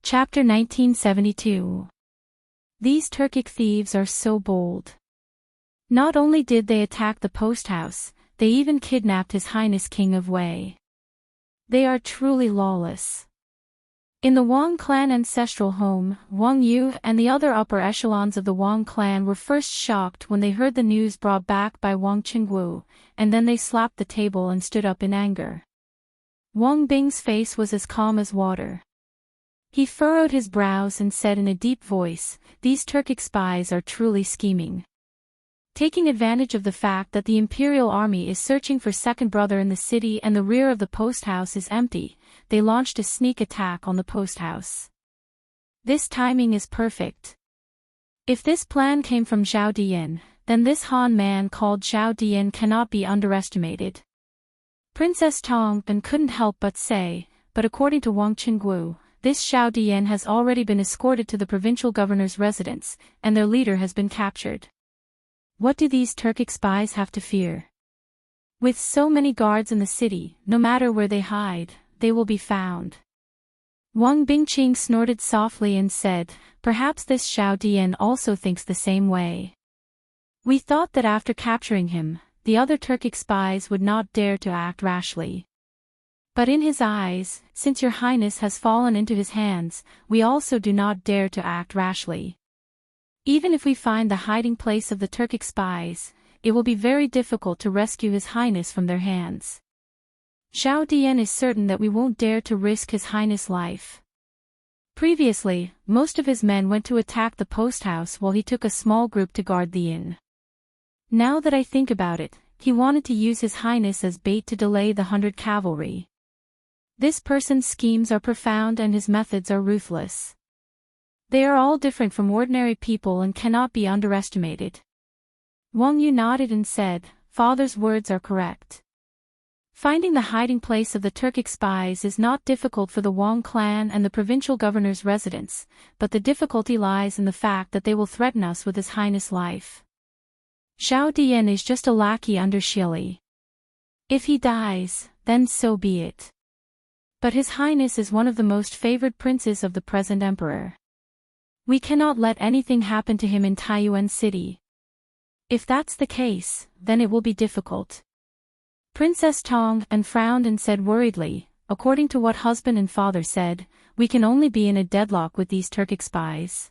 Chapter 1972. These Turkic thieves are so bold. Not only did they attack the post house, they even kidnapped His Highness King of Wei. They are truly lawless. In the Wang clan ancestral home, Wang Yu and the other upper echelons of the Wang clan were first shocked when they heard the news brought back by Wang Qingwu, and then they slapped the table and stood up in anger. Wang Bing's face was as calm as water. He furrowed his brows and said in a deep voice, "These Turkic spies are truly scheming." Taking advantage of the fact that the Imperial Army is searching for second brother in the city and the rear of the post house is empty, they launched a sneak attack on the post house. This timing is perfect. If this plan came from Zhao Dian, then this Han man called Zhao Dian cannot be underestimated. Princess Tongban couldn't help but say, but according to Wang Qingwu, this Zhao Dian has already been escorted to the provincial governor's residence, and their leader has been captured. What do these Turkic spies have to fear? With so many guards in the city, no matter where they hide, they will be found. Wang Bingqing snorted softly and said, "Perhaps this Zhao Dian also thinks the same way. We thought that after capturing him, the other Turkic spies would not dare to act rashly. But in his eyes, since your highness has fallen into his hands, we also do not dare to act rashly. Even if we find the hiding place of the Turkic spies, it will be very difficult to rescue his highness from their hands. Zhao Dian is certain that we won't dare to risk his highness' life. Previously, most of his men went to attack the post house while he took a small group to guard the inn. Now that I think about it, he wanted to use his highness as bait to delay the 100 cavalry. This person's schemes are profound and his methods are ruthless. They are all different from ordinary people and cannot be underestimated." Wang Yu nodded and said, "Father's words are correct. Finding the hiding place of the Turkic spies is not difficult for the Wang clan and the provincial governor's residence, but the difficulty lies in the fact that they will threaten us with his highness' life. Zhao Dian is just a lackey under Shili. If he dies, then so be it. But his highness is one of the most favored princes of the present emperor. We cannot let anything happen to him in Taiyuan City. If that's the case, then it will be difficult." Princess Tongban frowned and said worriedly, "According to what husband and father said, we can only be in a deadlock with these Turkic spies."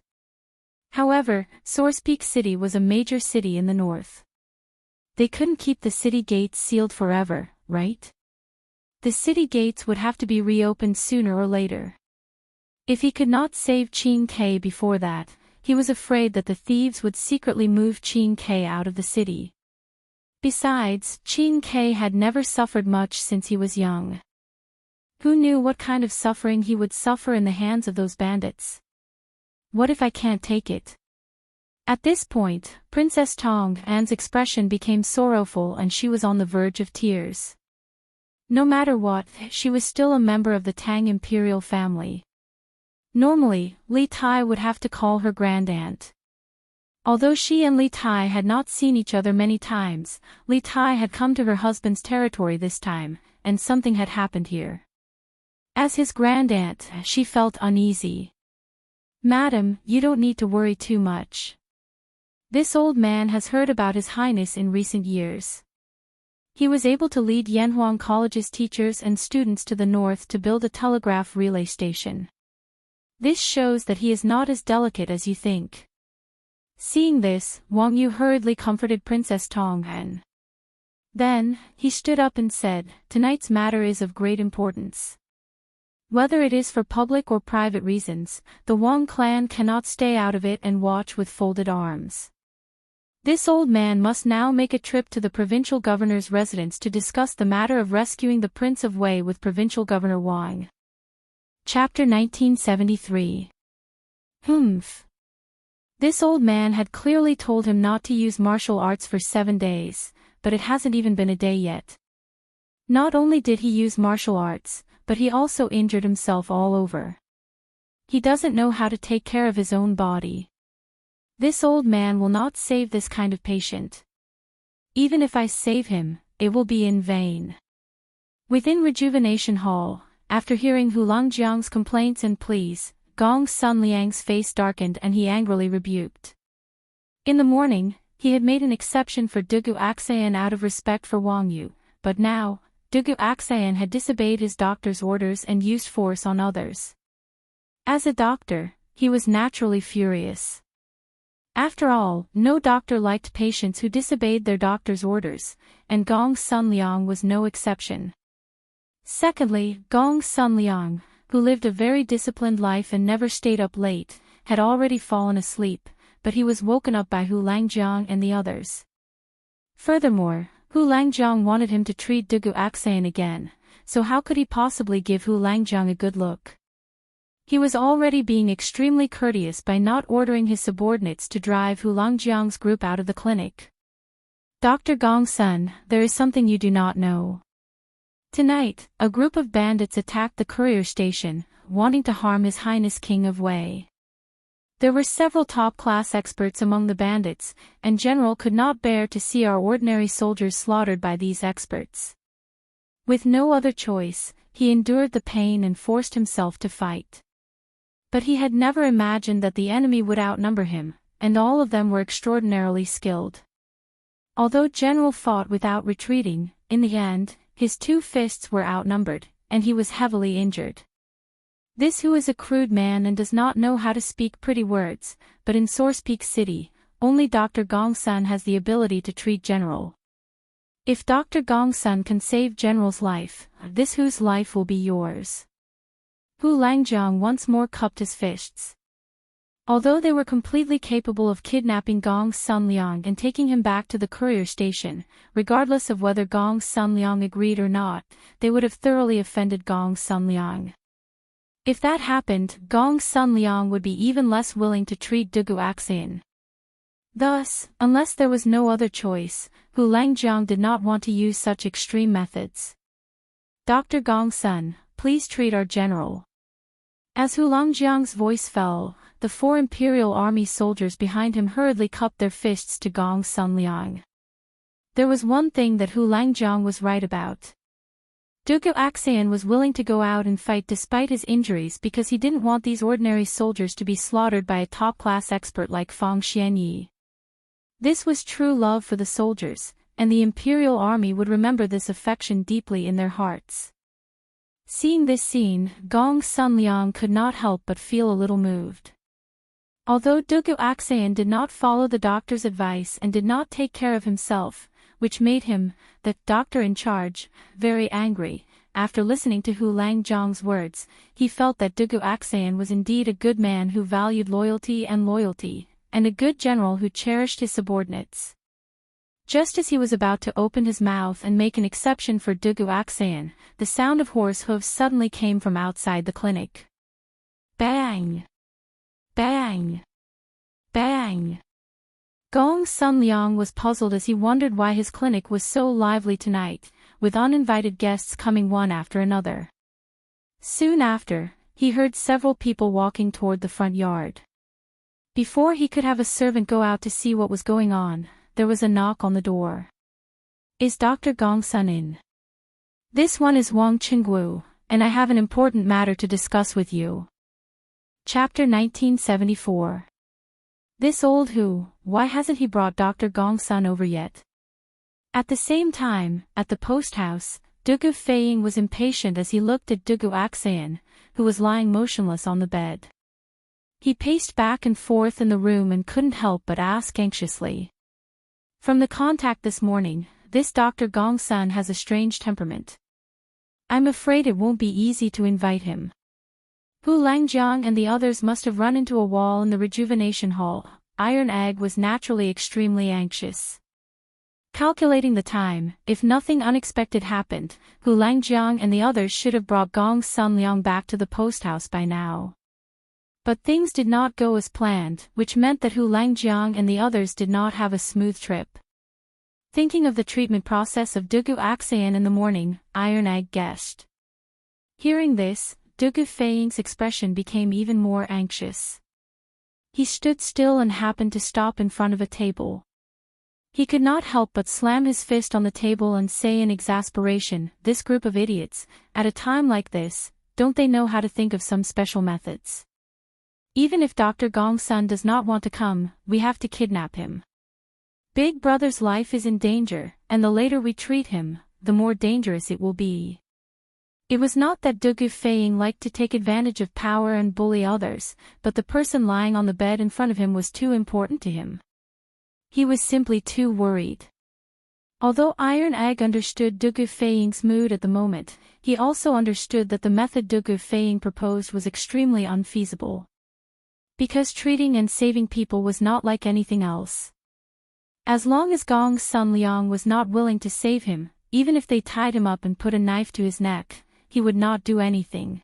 However, Source Peak City was a major city in the north. They couldn't keep the city gates sealed forever, right? The city gates would have to be reopened sooner or later. If he could not save Qin Kai before that, he was afraid that the thieves would secretly move Qin Kai out of the city. Besides, Qin Kai had never suffered much since he was young. Who knew what kind of suffering he would suffer in the hands of those bandits? What if I can't take it? At this point, Princess Tongban's expression became sorrowful and she was on the verge of tears. No matter what, she was still a member of the Tang imperial family. Normally, Li Tai would have to call her grandaunt. Although she and Li Tai had not seen each other many times, Li Tai had come to her husband's territory this time, and something had happened here. As his grandaunt, she felt uneasy. "Madam, you don't need to worry too much. This old man has heard about his highness in recent years. He was able to lead Yanhuang College's teachers and students to the north to build a telegraph relay station. This shows that he is not as delicate as you think." Seeing this, Wang Yu hurriedly comforted Princess Tongban. Then, he stood up and said, "Tonight's matter is of great importance. Whether it is for public or private reasons, the Wang clan cannot stay out of it and watch with folded arms. This old man must now make a trip to the provincial governor's residence to discuss the matter of rescuing the Prince of Wei with Provincial Governor Wang." Chapter 1973. Humph. This old man had clearly told him not to use martial arts for 7 days, but it hasn't even been a day yet. Not only did he use martial arts, but he also injured himself all over. He doesn't know how to take care of his own body. This old man will not save this kind of patient. Even if I save him, it will be in vain. Within Rejuvenation Hall, after hearing Hulangjiang's complaints and pleas, Gong Sun Liang's face darkened and he angrily rebuked. In the morning, he had made an exception for Dugu Axayan out of respect for Wang Yu, but now, Dugu Axayan had disobeyed his doctor's orders and used force on others. As a doctor, he was naturally furious. After all, no doctor liked patients who disobeyed their doctor's orders, and Gong Sun Liang was no exception. Secondly, Gong Sun Liang, who lived a very disciplined life and never stayed up late, had already fallen asleep, but he was woken up by Hu Langjiang and the others. Furthermore, Hu Langjiang wanted him to treat Dugu Axayan again, so how could he possibly give Hu Langjiang a good look? He was already being extremely courteous by not ordering his subordinates to drive Hu Langjiang's group out of the clinic. Dr. Gong Sun, there is something you do not know. Tonight, a group of bandits attacked the courier station, wanting to harm His Highness King of Wei. There were several top-class experts among the bandits, and General could not bear to see our ordinary soldiers slaughtered by these experts. With no other choice, he endured the pain and forced himself to fight. But he had never imagined that the enemy would outnumber him, and all of them were extraordinarily skilled. Although General fought without retreating, in the end, his 2 fists were outnumbered, and he was heavily injured. This who is a crude man and does not know how to speak pretty words, but in Source Peak City, only Dr. Gong Sun has the ability to treat General. If Dr. Gong Sun can save General's life, this whose life will be yours. Hu Langjiang once more cupped his fists. Although they were completely capable of kidnapping Gong Sun Liang and taking him back to the courier station, regardless of whether Gong Sun Liang agreed or not, they would have thoroughly offended Gong Sun Liang. If that happened, Gong Sun Liang would be even less willing to treat Dugu Axayan. Thus, unless there was no other choice, Hu Langjiang did not want to use such extreme methods. Dr. Gong Sun, please treat our general. As Hu Langjiang's voice fell, the 4 Imperial Army soldiers behind him hurriedly cupped their fists to Gong Sun Liang. There was one thing that Hu Langjiang was right about. Dugu Axayan was willing to go out and fight despite his injuries because he didn't want these ordinary soldiers to be slaughtered by a top-class expert like Fang Xianyi. This was true love for the soldiers, and the Imperial Army would remember this affection deeply in their hearts. Seeing this scene, Gong Sun Liang could not help but feel a little moved. Although Dugu Axayan did not follow the doctor's advice and did not take care of himself, which made him, the doctor in charge, very angry, after listening to Hu Langjiang's words, he felt that Dugu Axayan was indeed a good man who valued loyalty, and a good general who cherished his subordinates. Just as he was about to open his mouth and make an exception for Dugu Axayan, the sound of horse hooves suddenly came from outside the clinic. Bang! Bang! Bang! Gong Sun Liang was puzzled as he wondered why his clinic was so lively tonight, with uninvited guests coming one after another. Soon after, he heard several people walking toward the front yard. Before he could have a servant go out to see what was going on, there was a knock on the door. Is Dr. Gong Sun in? This one is Wang Qingguo, and I have an important matter to discuss with you. Chapter 1974. This old Hu, why hasn't he brought Dr. Gong Sun over yet? At the same time, at the post house, Dugu Feiying was impatient as he looked at Dugu Axayan, who was lying motionless on the bed. He paced back and forth in the room and couldn't help but ask anxiously. From the contact this morning, this Dr. Gong Sun has a strange temperament. I'm afraid it won't be easy to invite him. Hu Langjiang and the others must have run into a wall in the rejuvenation hall. Iron Egg was naturally extremely anxious. Calculating the time, if nothing unexpected happened, Hu Langjiang and the others should have brought Gong Sun Liang back to the post house by now. But things did not go as planned, which meant that Hu Langjiang and the others did not have a smooth trip. Thinking of the treatment process of Dugu Axayan in the morning, Iron Egg guessed. Hearing this, Dugu Feiying's expression became even more anxious. He stood still and happened to stop in front of a table. He could not help but slam his fist on the table and say in exasperation, "This group of idiots, at a time like this, don't they know how to think of some special methods? Even if Dr. Gong's son does not want to come, we have to kidnap him. Big Brother's life is in danger, and the later we treat him, the more dangerous it will be. It was not that Dugu Feiying liked to take advantage of power and bully others, but the person lying on the bed in front of him was too important to him. He was simply too worried. Although Iron Egg understood Dugu Feiying's mood at the moment, he also understood that the method Dugu Feiying proposed was extremely unfeasible. Because treating and saving people was not like anything else. As long as Gong's son Liang was not willing to save him, even if they tied him up and put a knife to his neck, he would not do anything.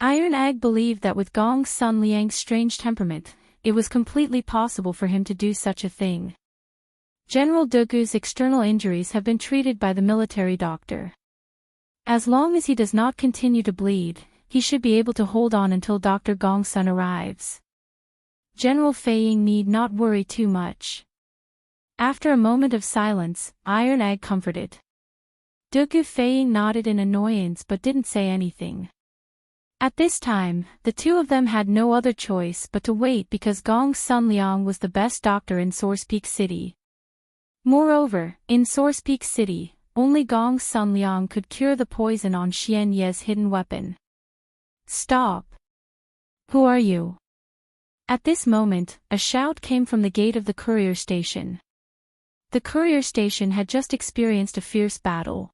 Iron Egg believed that with Gong's son Liang's strange temperament, it was completely possible for him to do such a thing. General Dugu's external injuries have been treated by the military doctor. As long as he does not continue to bleed, he should be able to hold on until Dr. Gong's son arrives. General Feiying need not worry too much. After a moment of silence, Iron Egg comforted. Dugu Feiying nodded in annoyance but didn't say anything. At this time, the two of them had no other choice but to wait because Gong's son Liang was the best doctor in Source Peak City. Moreover, in Source Peak City, only Gong's son Liang could cure the poison on Xian Ye's hidden weapon. Stop! Who are you? At this moment, a shout came from the gate of the courier station. The courier station had just experienced a fierce battle.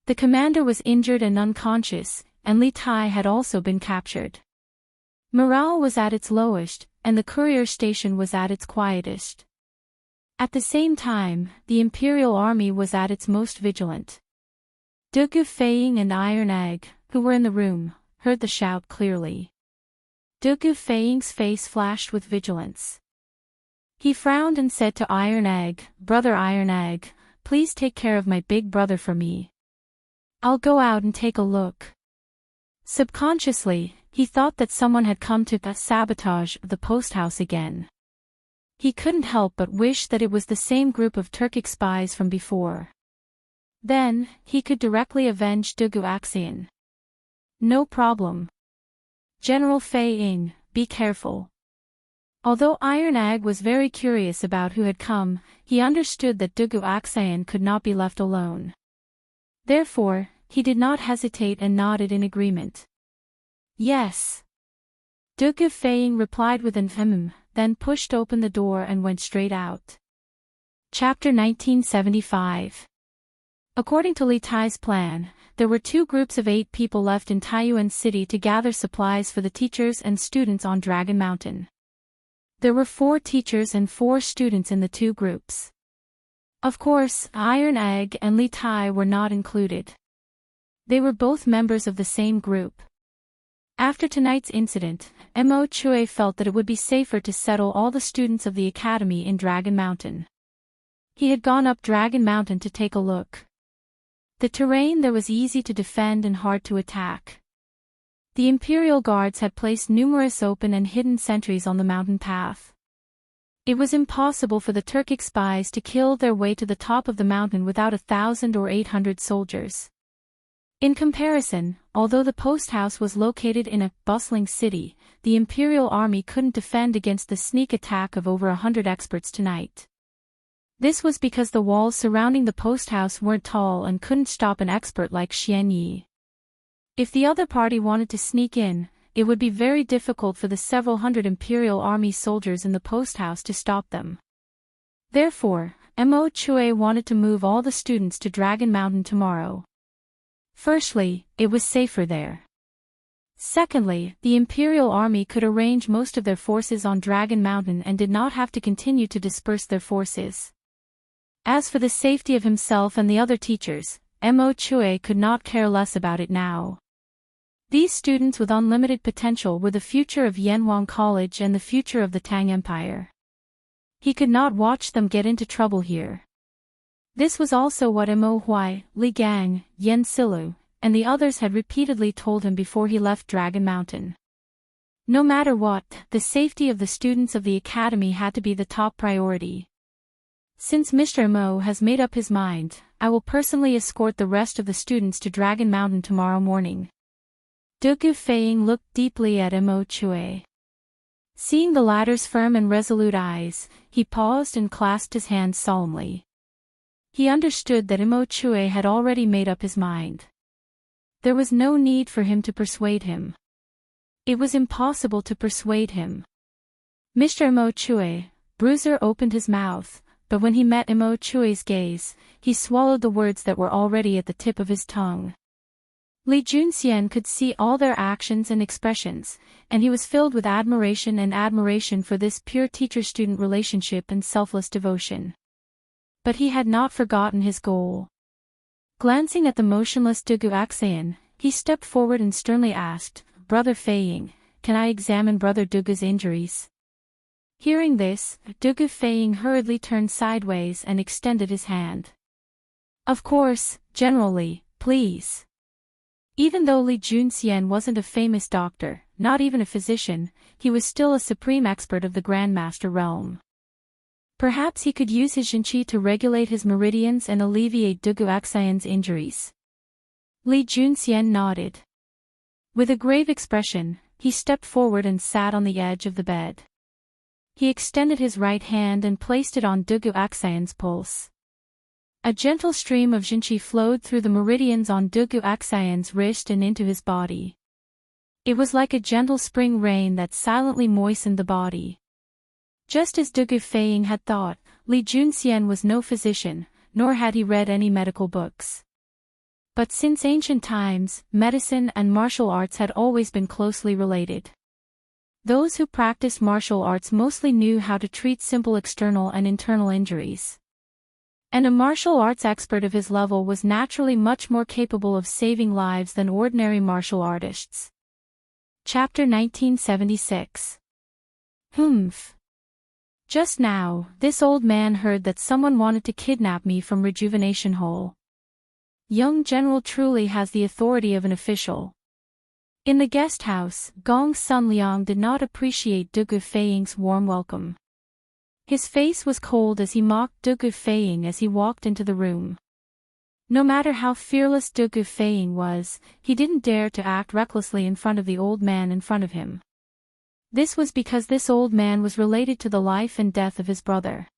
The commander was injured and unconscious, and Li Tai had also been captured. Morale was at its lowest, and the courier station was at its quietest. At the same time, the Imperial Army was at its most vigilant. Dugu Feiying and Iron Egg, who were in the room, heard the shout clearly. Dugu Feiying's face flashed with vigilance. He frowned and said to Iron Egg, "Brother Iron Egg, please take care of my big brother for me. I'll go out and take a look." Subconsciously, he thought that someone had come to sabotage the post house again. He couldn't help but wish that it was the same group of Turkic spies from before. Then, he could directly avenge Dugu Axian. No problem. General Feiying, be careful. Although Iron Egg was very curious about who had come, he understood that Dugu Axian could not be left alone. Therefore, he did not hesitate and nodded in agreement. Yes. Dugu Feiying replied with an then pushed open the door and went straight out. Chapter 1975. According to Li Tai's plan, there were 2 groups of 8 people left in Taiyuan City to gather supplies for the teachers and students on Dragon Mountain. There were 4 teachers and 4 students in the 2 groups. Of course, Iron Egg and Li Tai were not included. They were both members of the same group. After tonight's incident, Mo Chui felt that it would be safer to settle all the students of the academy in Dragon Mountain. He had gone up Dragon Mountain to take a look. The terrain there was easy to defend and hard to attack. The Imperial Guards had placed numerous open and hidden sentries on the mountain path. It was impossible for the Turkic spies to kill their way to the top of the mountain without 1,000 or 800 soldiers. In comparison, although the post house was located in a bustling city, the Imperial Army couldn't defend against the sneak attack of over 100 experts tonight. This was because the walls surrounding the post house weren't tall and couldn't stop an expert like Xian Yi. If the other party wanted to sneak in, it would be very difficult for the several hundred Imperial Army soldiers in the post house to stop them. Therefore, Mo Chui wanted to move all the students to Dragon Mountain tomorrow. Firstly, it was safer there. Secondly, the Imperial Army could arrange most of their forces on Dragon Mountain and did not have to continue to disperse their forces. As for the safety of himself and the other teachers, Mo Chui could not care less about it now. These students with unlimited potential were the future of Yanwang College and the future of the Tang Empire. He could not watch them get into trouble here. This was also what Mo Huai, Li Gang, Yen Silu, and the others had repeatedly told him before he left Dragon Mountain. No matter what, the safety of the students of the academy had to be the top priority. Since Mr. Mo has made up his mind, I will personally escort the rest of the students to Dragon Mountain tomorrow morning. Dugu Feiying looked deeply at Mo Chui. Seeing the latter's firm and resolute eyes, he paused and clasped his hands solemnly. He understood that Imo Chue had already made up his mind. There was no need for him to persuade him. It was impossible to persuade him. Mr. Imo Chue, Bruiser opened his mouth, but when he met Imo Chue's gaze, he swallowed the words that were already at the tip of his tongue. Li Junxian could see all their actions and expressions, and he was filled with admiration for this pure teacher-student relationship and selfless devotion. But he had not forgotten his goal. Glancing at the motionless Dugu Axayan, he stepped forward and sternly asked, "Brother Feiying, can I examine Brother Dugu's injuries?" Hearing this, Dugu Feiying hurriedly turned sideways and extended his hand. "Of course, General Li, please." Even though Li Junxian wasn't a famous doctor, not even a physician, he was still a supreme expert of the Grandmaster realm. Perhaps he could use his Jinqi to regulate his meridians and alleviate Dugu Axayan's injuries. Li Junxian nodded. With a grave expression, he stepped forward and sat on the edge of the bed. He extended his right hand and placed it on Dugu Axayan's pulse. A gentle stream of Jinqi flowed through the meridians on Dugu Axayan's wrist and into his body. It was like a gentle spring rain that silently moistened the body. Just as Dugu Feiying had thought, Li Junxian was no physician, nor had he read any medical books. But since ancient times, medicine and martial arts had always been closely related. Those who practiced martial arts mostly knew how to treat simple external and internal injuries. And a martial arts expert of his level was naturally much more capable of saving lives than ordinary martial artists. Chapter 1976. Humph. Just now, this old man heard that someone wanted to kidnap me from Rejuvenation Hole. Young General truly has the authority of an official. In the guest house, Gong Sun Liang did not appreciate Dugu Feiying's warm welcome. His face was cold as he mocked Dugu Feiying as he walked into the room. No matter how fearless Dugu Feiying was, he didn't dare to act recklessly in front of the old man in front of him. This was because this old man was related to the life and death of his brother.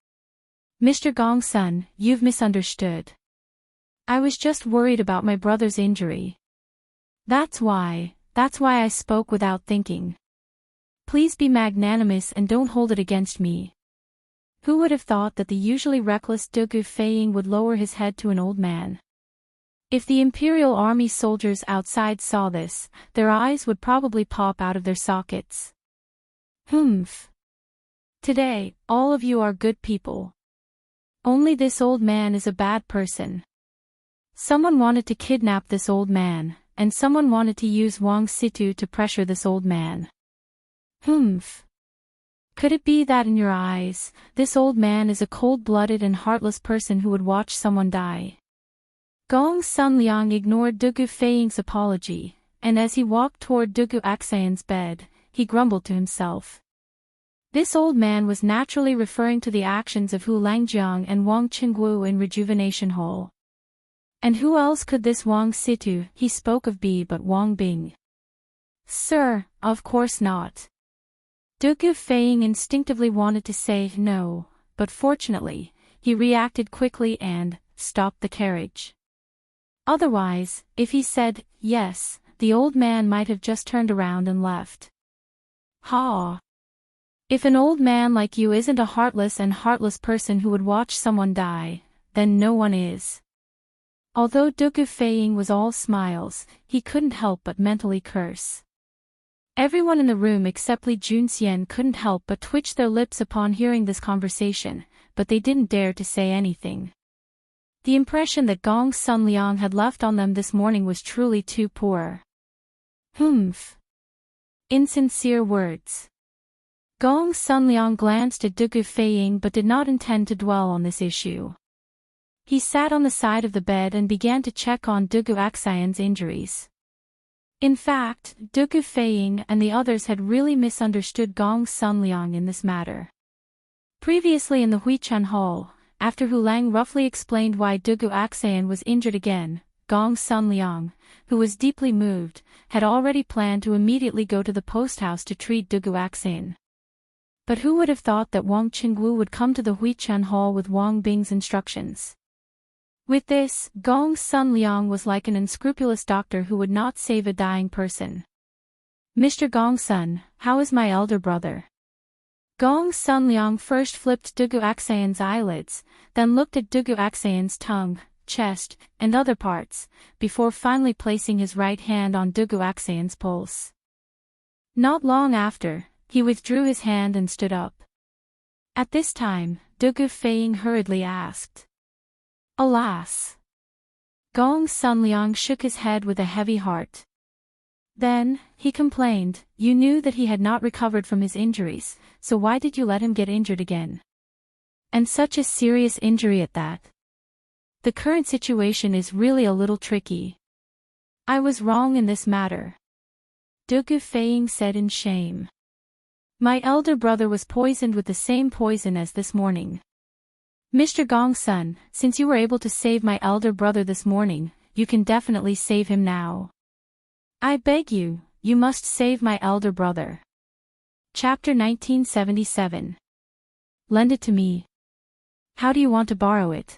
"Mr. Gong Sun, you've misunderstood. I was just worried about my brother's injury. That's why I spoke without thinking. Please be magnanimous and don't hold it against me." Who would have thought that the usually reckless Dugu Feiying would lower his head to an old man? If the Imperial Army soldiers outside saw this, their eyes would probably pop out of their sockets. Humph. Today, all of you are good people. Only this old man is a bad person. Someone wanted to kidnap this old man, and someone wanted to use Wang Situ to pressure this old man. Humph. Could it be that in your eyes, this old man is a cold-blooded and heartless person who would watch someone die? Gong Sun Liang ignored Dugu Feiying's apology, and as he walked toward Dugu Axayan's bed, he grumbled to himself. This old man was naturally referring to the actions of Hu Langjiang and Wang Qingguo in Rejuvenation Hall. And who else could this Wang Situ he spoke of be but Wang Bing? Sir, of course not. Dugu Feiying instinctively wanted to say no, but fortunately, he reacted quickly and stopped the carriage. Otherwise, if he said yes, the old man might have just turned around and left. Ha! If an old man like you isn't a heartless person who would watch someone die, then no one is. Although Dugu Feiying was all smiles, he couldn't help but mentally curse. Everyone in the room except Li Junxian couldn't help but twitch their lips upon hearing this conversation, but they didn't dare to say anything. The impression that Gong Sun Liang had left on them this morning was truly too poor. Humph. Insincere words. Gong Sun Liang glanced at Dugu Feiying but did not intend to dwell on this issue. He sat on the side of the bed and began to check on Dugu Axayan's injuries. In fact, Dugu Feiying and the others had really misunderstood Gong Sun Liang in this matter. Previously in the Huichan Hall, after Hu Lang roughly explained why Dugu Axayan was injured again, Gong Sun Liang, who was deeply moved, had already planned to immediately go to the post house to treat Dugu Axayan. But who would have thought that Wang Qingwu would come to the Huichan Hall with Wang Bing's instructions? With this, Gong Sun Liang was like an unscrupulous doctor who would not save a dying person. Mr. Gong Sun, how is my elder brother? Gong Sun Liang first flipped Dugu Axayan's eyelids, then looked at Dugu Axayan's tongue, chest, and other parts, before finally placing his right hand on Dugu Axayan's pulse. Not long after, he withdrew his hand and stood up. At this time, Dugu Feiying hurriedly asked. Alas! Gong Sun Liang shook his head with a heavy heart. Then, he complained, you knew that he had not recovered from his injuries, so why did you let him get injured again? And such a serious injury at that. The current situation is really a little tricky. I was wrong in this matter. Dugu Feiying said in shame. My elder brother was poisoned with the same poison as this morning. Mr. Gong Sun, since you were able to save my elder brother this morning, you can definitely save him now. I beg you, you must save my elder brother. Chapter 1977. Lend it to me. How do you want to borrow it?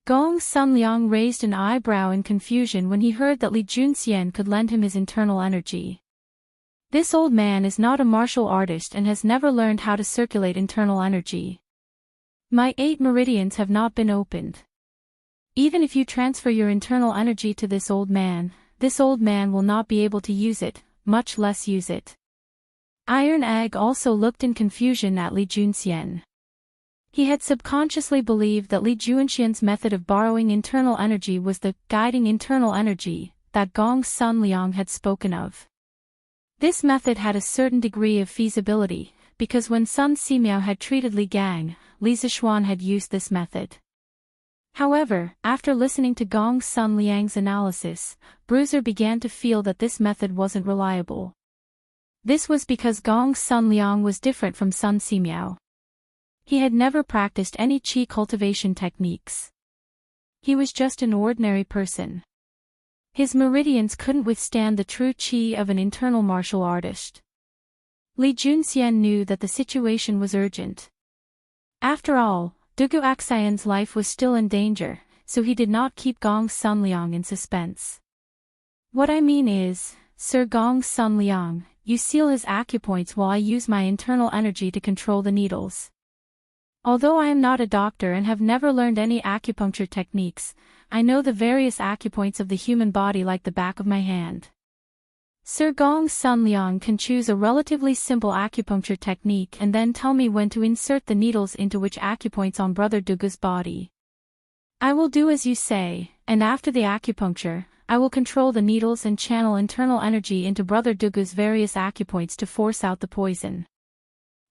Gong Sun Liang raised an eyebrow in confusion when he heard that Li Junxian could lend him his internal energy. This old man is not a martial artist and has never learned how to circulate internal energy. My 8 meridians have not been opened. Even if you transfer your internal energy to this old man will not be able to use it, much less use it. Iron Egg also looked in confusion at Li Junxian. He had subconsciously believed that Li Junxian's method of borrowing internal energy was the guiding internal energy that Gong Sun Liang had spoken of. This method had a certain degree of feasibility, because when Sun Simiao had treated Li Gang, Li Zixuan had used this method. However, after listening to Gong Sun Liang's analysis, Bruiser began to feel that this method wasn't reliable. This was because Gong Sun Liang was different from Sun Simiao. He had never practiced any qi cultivation techniques. He was just an ordinary person. His meridians couldn't withstand the true qi of an internal martial artist. Li Junxian knew that the situation was urgent. After all, Dugu Axayan's life was still in danger, so he did not keep Gong Sun Liang in suspense. What I mean is, Sir Gong Sun Liang, you seal his acupoints while I use my internal energy to control the needles. Although I am not a doctor and have never learned any acupuncture techniques, I know the various acupoints of the human body like the back of my hand. Sir Gong Sun Liang can choose a relatively simple acupuncture technique and then tell me when to insert the needles into which acupoints on Brother Dugu's body. I will do as you say, and after the acupuncture, I will control the needles and channel internal energy into Brother Dugu's various acupoints to force out the poison.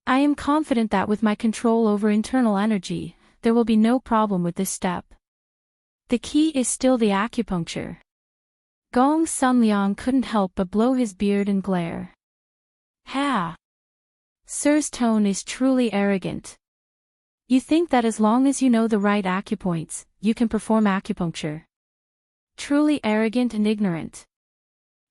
I am confident that with my control over internal energy, there will be no problem with this step. The key is still the acupuncture. Gong Sun Liang couldn't help but blow his beard and glare. Ha! Sir's tone is truly arrogant. You think that as long as you know the right acupoints, you can perform acupuncture. Truly arrogant and ignorant.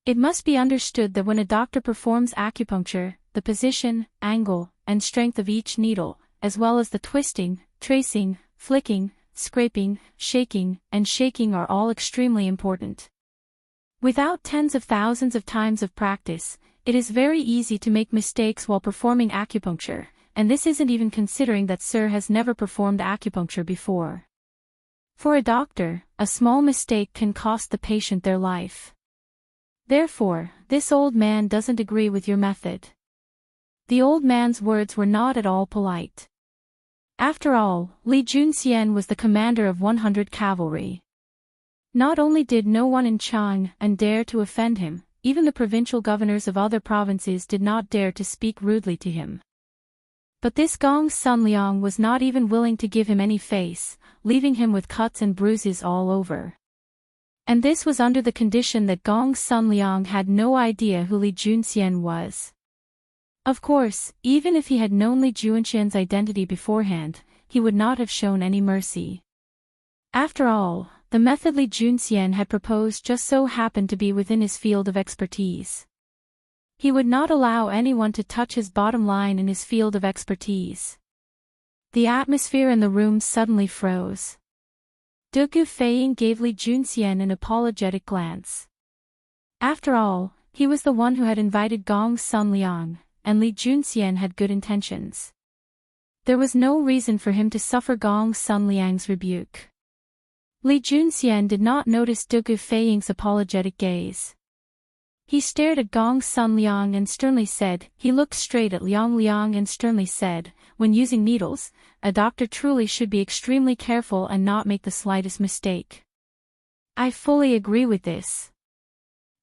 It must be understood that when a doctor performs acupuncture, the position, angle, and strength of each needle, as well as the twisting, tracing, flicking, scraping, shaking, and shaking are all extremely important. Without tens of thousands of times of practice, it is very easy to make mistakes while performing acupuncture, and this isn't even considering that Sir has never performed acupuncture before. For a doctor, a small mistake can cost the patient their life. Therefore, this old man doesn't agree with your method. The old man's words were not at all polite. After all, Li Junxian was the commander of 100 cavalry. Not only did no one in Chang'an dare to offend him, even the provincial governors of other provinces did not dare to speak rudely to him. But this Gong Sun Liang was not even willing to give him any face, leaving him with cuts and bruises all over. And this was under the condition that Gong Sun Liang had no idea who Li Junxian was. Of course, even if he had known Li Junxian's identity beforehand, he would not have shown any mercy. After all, the method Li Junxian had proposed just so happened to be within his field of expertise. He would not allow anyone to touch his bottom line in his field of expertise. The atmosphere in the room suddenly froze. Dugu Feiying gave Li Junxian an apologetic glance. After all, he was the one who had invited Gong Sun Liang, and Li Junxian had good intentions. There was no reason for him to suffer Gong Sun Liang's rebuke. Li Junxian did not notice Dugu Feiying's apologetic gaze. He stared at Gong Sun Liang and sternly said, he looked straight at Liang Liang and sternly said, when using needles, a doctor truly should be extremely careful and not make the slightest mistake. I fully agree with this.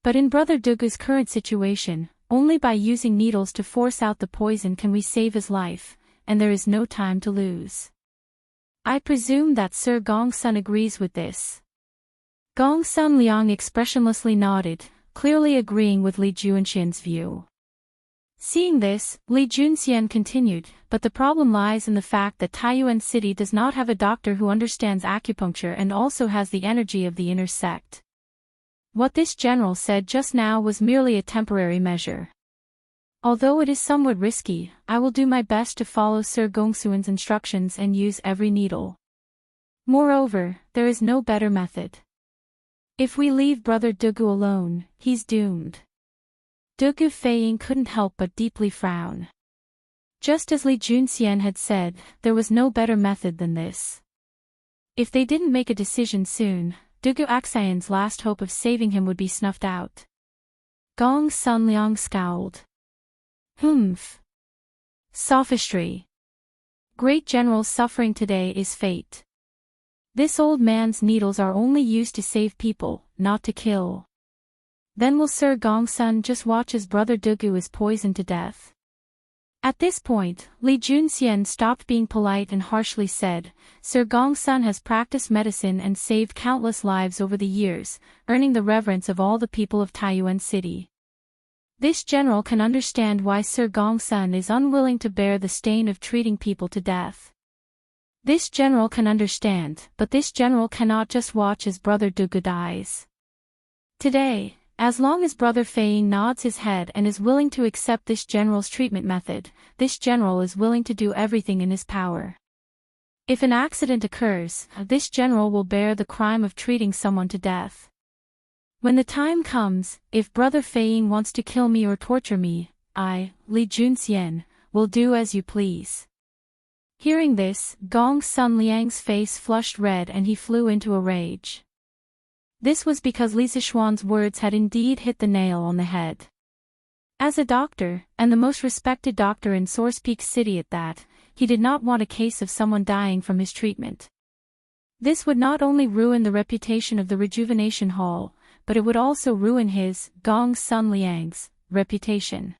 But in Brother Dugu's current situation, only by using needles to force out the poison can we save his life, and there is no time to lose. I presume that Sir Gong Sun agrees with this. Gong Sun Liang expressionlessly nodded, clearly agreeing with Li Junxian's view. Seeing this, Li Junxian continued, but the problem lies in the fact that Taiyuan City does not have a doctor who understands acupuncture and also has the energy of the inner sect. What this general said just now was merely a temporary measure. Although it is somewhat risky, I will do my best to follow Sir Gongsuan's instructions and use every needle. Moreover, there is no better method. If we leave Brother Dugu alone, he's doomed. Dugu Feiying couldn't help but deeply frown. Just as Li Junxian had said, there was no better method than this. If they didn't make a decision soon, Dugu Axian's last hope of saving him would be snuffed out. Gong Sun Liang scowled. Humph. Sophistry. Great general's suffering today is fate. This old man's needles are only used to save people, not to kill. Then will Sir Gongsun just watch as Brother Dugu is poisoned to death. At this point, Li Junxian stopped being polite and harshly said, Sir Gongsun has practiced medicine and saved countless lives over the years, earning the reverence of all the people of Taiyuan City. This general can understand why Sir Gongsun is unwilling to bear the stain of treating people to death. This general can understand, but this general cannot just watch as Brother Dugu dies. Today, as long as Brother Feiying nods his head and is willing to accept this general's treatment method, this general is willing to do everything in his power. If an accident occurs, this general will bear the crime of treating someone to death. When the time comes, if Brother Feiying wants to kill me or torture me, I, Li Junxian, will do as you please. Hearing this, Gong Sun Liang's face flushed red and he flew into a rage. This was because Li Zixuan's words had indeed hit the nail on the head. As a doctor, and the most respected doctor in Source Peak City at that, he did not want a case of someone dying from his treatment. This would not only ruin the reputation of the Rejuvenation Hall, but it would also ruin his, Gong Sun Liang's, reputation.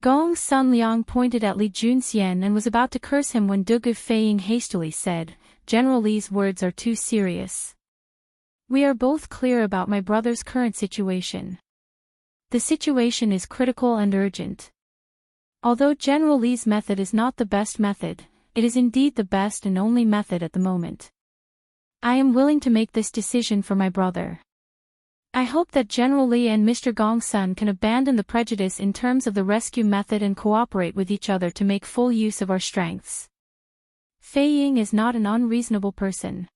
Gong Sun Liang pointed at Li Junxian and was about to curse him when Dugu Feiying hastily said, General Li's words are too serious. We are both clear about my brother's current situation. The situation is critical and urgent. Although General Li's method is not the best method, it is indeed the best and only method at the moment. I am willing to make this decision for my brother. I hope that General Li and Mr. Gongsun can abandon the prejudice in terms of the rescue method and cooperate with each other to make full use of our strengths. Feiying is not an unreasonable person.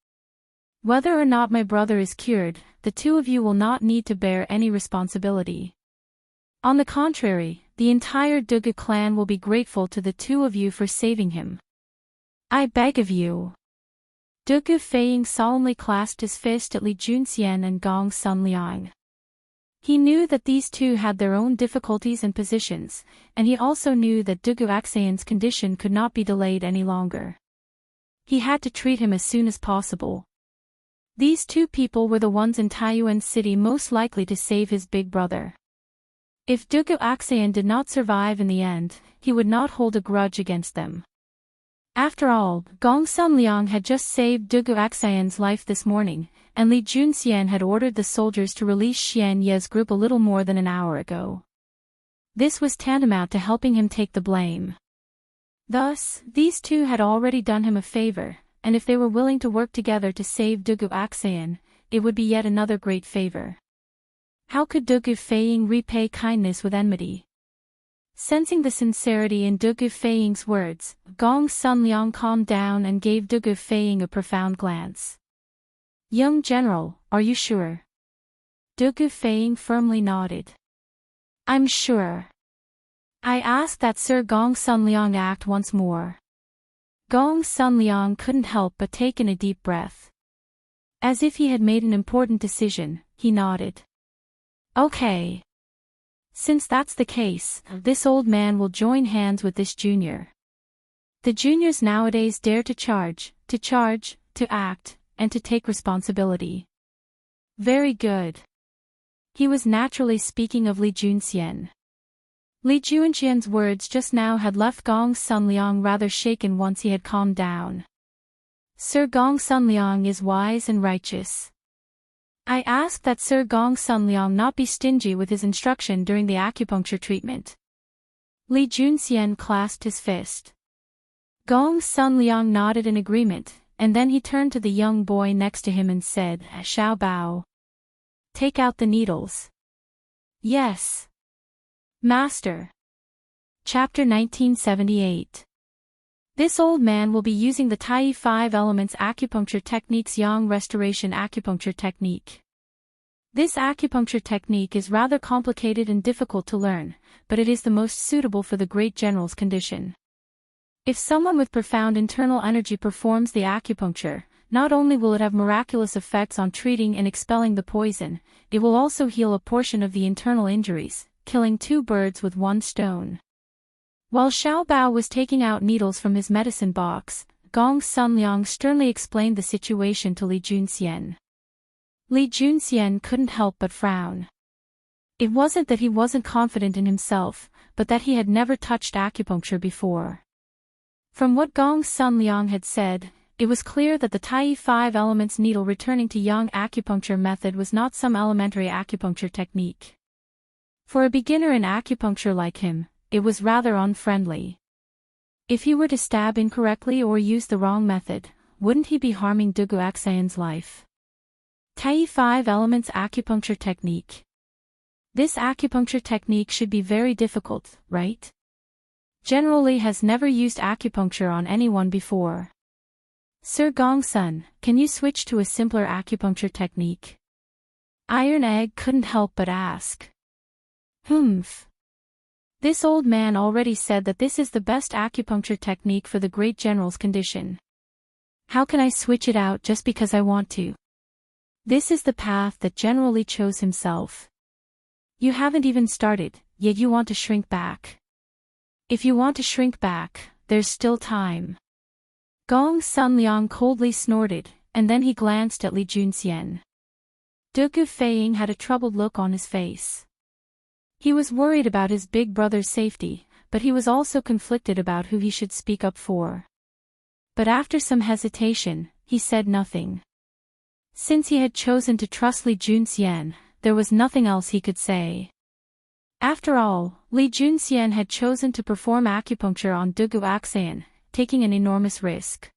Whether or not my brother is cured, the two of you will not need to bear any responsibility. On the contrary, the entire Dugu clan will be grateful to the two of you for saving him. I beg of you. Dugu Feiying solemnly clasped his fist at Li Junxian and Gong Sun Liang. He knew that these two had their own difficulties and positions, and he also knew that Dugu Axian's condition could not be delayed any longer. He had to treat him as soon as possible. These two people were the ones in Taiyuan City most likely to save his big brother. If Dugu Axian did not survive in the end, he would not hold a grudge against them. After all, Gong Sun Liang had just saved Dugu Axian's life this morning, and Li Junxian had ordered the soldiers to release Xian Ye's group a little more than an hour ago. This was tantamount to helping him take the blame. Thus, these two had already done him a favor, and if they were willing to work together to save Dugu Axian, it would be yet another great favor. How could Dugu Feiying repay kindness with enmity? Sensing the sincerity in Dugu Feiying's words, Gong Sunliang calmed down and gave Dugu Feiying a profound glance. Young general, are you sure? Dugu Feiying firmly nodded. I'm sure. I ask that Sir Gong Sunliang act once more. Gong Sunliang couldn't help but take in a deep breath. As if he had made an important decision, he nodded. Okay. Since that's the case, this old man will join hands with this junior. The juniors nowadays dare to charge, to act, and to take responsibility. Very good. He was naturally speaking of Li Junxian. Li Junxian's words just now had left Gong Sunliang rather shaken once he had calmed down. Sir Gong Sunliang is wise and righteous. I ask that Sir Gong Sunliang not be stingy with his instruction during the acupuncture treatment. Li Junxian clasped his fist. Gong Sunliang nodded in agreement, and then he turned to the young boy next to him and said, Xiao Bao. Take out the needles. Yes. Master. Chapter 1978. This old man will be using the Tai 5 Elements Acupuncture Technique's Yang Restoration Acupuncture Technique. This acupuncture technique is rather complicated and difficult to learn, but it is the most suitable for the great general's condition. If someone with profound internal energy performs the acupuncture, not only will it have miraculous effects on treating and expelling the poison, it will also heal a portion of the internal injuries, killing two birds with one stone. While Xiao Bao was taking out needles from his medicine box, Gong Sunliang sternly explained the situation to Li Junxian. Li Junxian couldn't help but frown. It wasn't that he wasn't confident in himself, but that he had never touched acupuncture before. From what Gong Sunliang had said, it was clear that the Tai 5 Elements needle returning to Yang acupuncture method was not some elementary acupuncture technique. For a beginner in acupuncture like him, it was rather unfriendly. If he were to stab incorrectly or use the wrong method, wouldn't he be harming Dugu Axayan's life? Tai 5 Elements Acupuncture Technique. This acupuncture technique should be very difficult, right? General Li has never used acupuncture on anyone before. Sir Gongsun, can you switch to a simpler acupuncture technique? Iron Egg couldn't help but ask. Humph. This old man already said that this is the best acupuncture technique for the great general's condition. How can I switch it out just because I want to? This is the path that General Li chose himself. You haven't even started, yet you want to shrink back. If you want to shrink back, there's still time. Gong Sunliang coldly snorted, and then he glanced at Li Junxian. Dugu Feiying had a troubled look on his face. He was worried about his big brother's safety, but he was also conflicted about who he should speak up for. But after some hesitation, he said nothing. Since he had chosen to trust Li Junxian, there was nothing else he could say. After all, Li Junxian had chosen to perform acupuncture on Dugu Axayan, taking an enormous risk.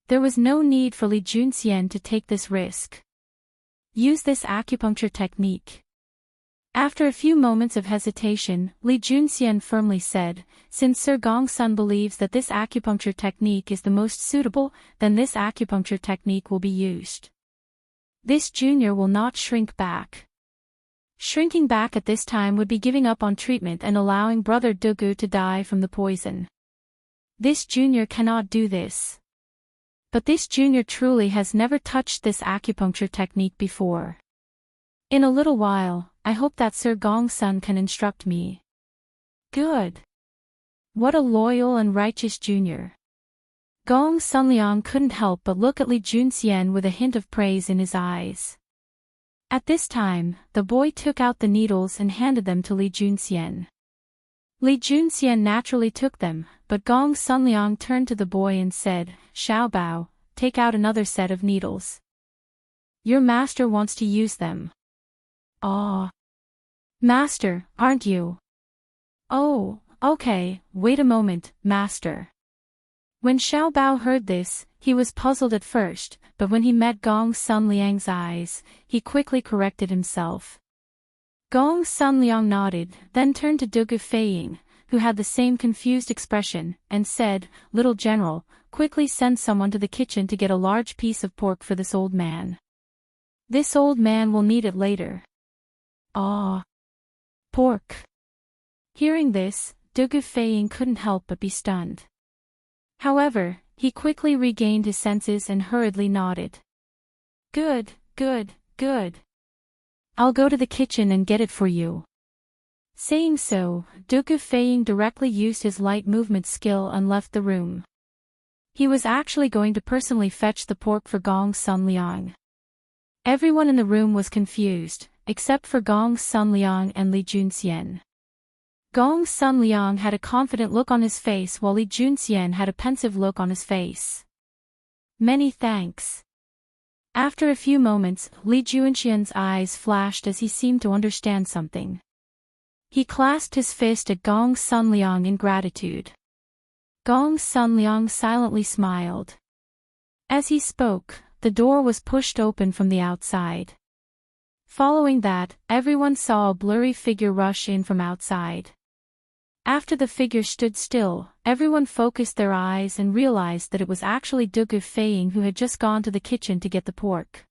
There was no need for Li Junxian to take this risk. Use this acupuncture technique. After a few moments of hesitation, Li Junxian firmly said, since Sir Gongsun believes that this acupuncture technique is the most suitable, then this acupuncture technique will be used. This junior will not shrink back. Shrinking back at this time would be giving up on treatment and allowing Brother Dugu to die from the poison. This junior cannot do this. But this junior truly has never touched this acupuncture technique before. In a little while, I hope that Sir Gongsun can instruct me. Good. What a loyal and righteous junior. Gong Sunliang couldn't help but look at Li Junxian with a hint of praise in his eyes. At this time, the boy took out the needles and handed them to Li Junxian. Li Junxian naturally took them, but Gong Sunliang turned to the boy and said, Xiao Bao, take out another set of needles. Your master wants to use them. Ah. Master, aren't you? Oh, okay, wait a moment, master. When Xiao Bao heard this, he was puzzled at first, but when he met Gong Sunliang's eyes, he quickly corrected himself. Gong Sunliang nodded, then turned to Dugu Feiying, who had the same confused expression, and said, "Little General, quickly send someone to the kitchen to get a large piece of pork for this old man. This old man will need it later." Ah! Pork! Hearing this, Dugu Feiying couldn't help but be stunned. However, he quickly regained his senses and hurriedly nodded. "Good, good, good. I'll go to the kitchen and get it for you." Saying so, Dugu Feiying directly used his light movement skill and left the room. He was actually going to personally fetch the pork for Gong Sunliang. Everyone in the room was confused, except for Gong Sunliang and Li Junxian. Gong Sunliang had a confident look on his face while Li Junxian had a pensive look on his face. "Many thanks." After a few moments, Li Junxian's eyes flashed as he seemed to understand something. He clasped his fist at Gong Sunliang in gratitude. Gong Sunliang silently smiled. As he spoke, the door was pushed open from the outside. Following that, everyone saw a blurry figure rush in from outside. After the figure stood still, everyone focused their eyes and realized that it was actually Dugu Feiying who had just gone to the kitchen to get the pork.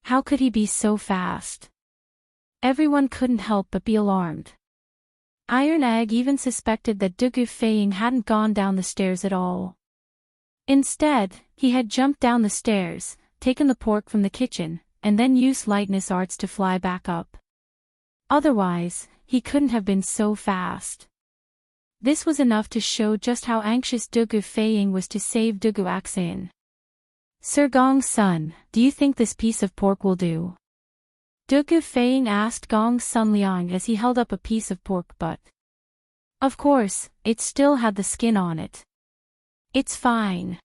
How could he be so fast? Everyone couldn't help but be alarmed. Iron Egg even suspected that Dugu Feiying hadn't gone down the stairs at all. Instead, he had jumped down the stairs, taken the pork from the kitchen, and then used lightness arts to fly back up. Otherwise, he couldn't have been so fast. This was enough to show just how anxious Dugu Feiying was to save Dugu Axan. "Sir Gong's son, do you think this piece of pork will do?" Dugu Feiying asked Gong Sunliang as he held up a piece of pork butt. Of course, it still had the skin on it. "It's fine."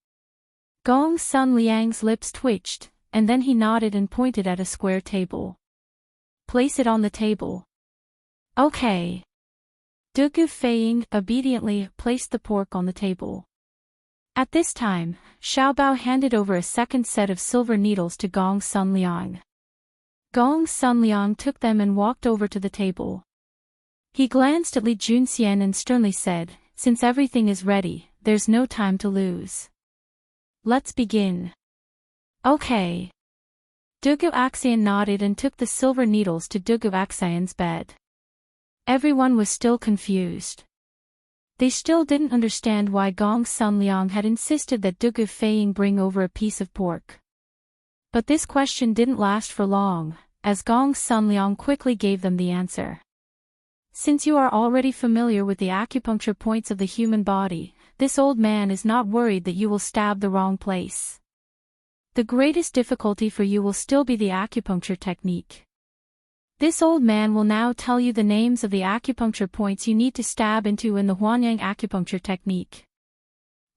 Gong Sunliang's lips twitched, and then he nodded and pointed at a square table. "Place it on the table." "Okay." Dugu Feiying obediently placed the pork on the table. At this time, Xiaobao handed over a second set of silver needles to Gong Sunliang. Gong Sunliang took them and walked over to the table. He glanced at Li Junxian and sternly said, "Since everything is ready, there's no time to lose. Let's begin." "Okay." Dugu Axian nodded and took the silver needles to Dugu Axian's bed. Everyone was still confused. They still didn't understand why Gong Sunliang had insisted that Dugu Feiying bring over a piece of pork. But this question didn't last for long, as Gong Sunliang quickly gave them the answer. "Since you are already familiar with the acupuncture points of the human body, this old man is not worried that you will stab the wrong place. The greatest difficulty for you will still be the acupuncture technique. This old man will now tell you the names of the acupuncture points you need to stab into in the Huanyang acupuncture technique.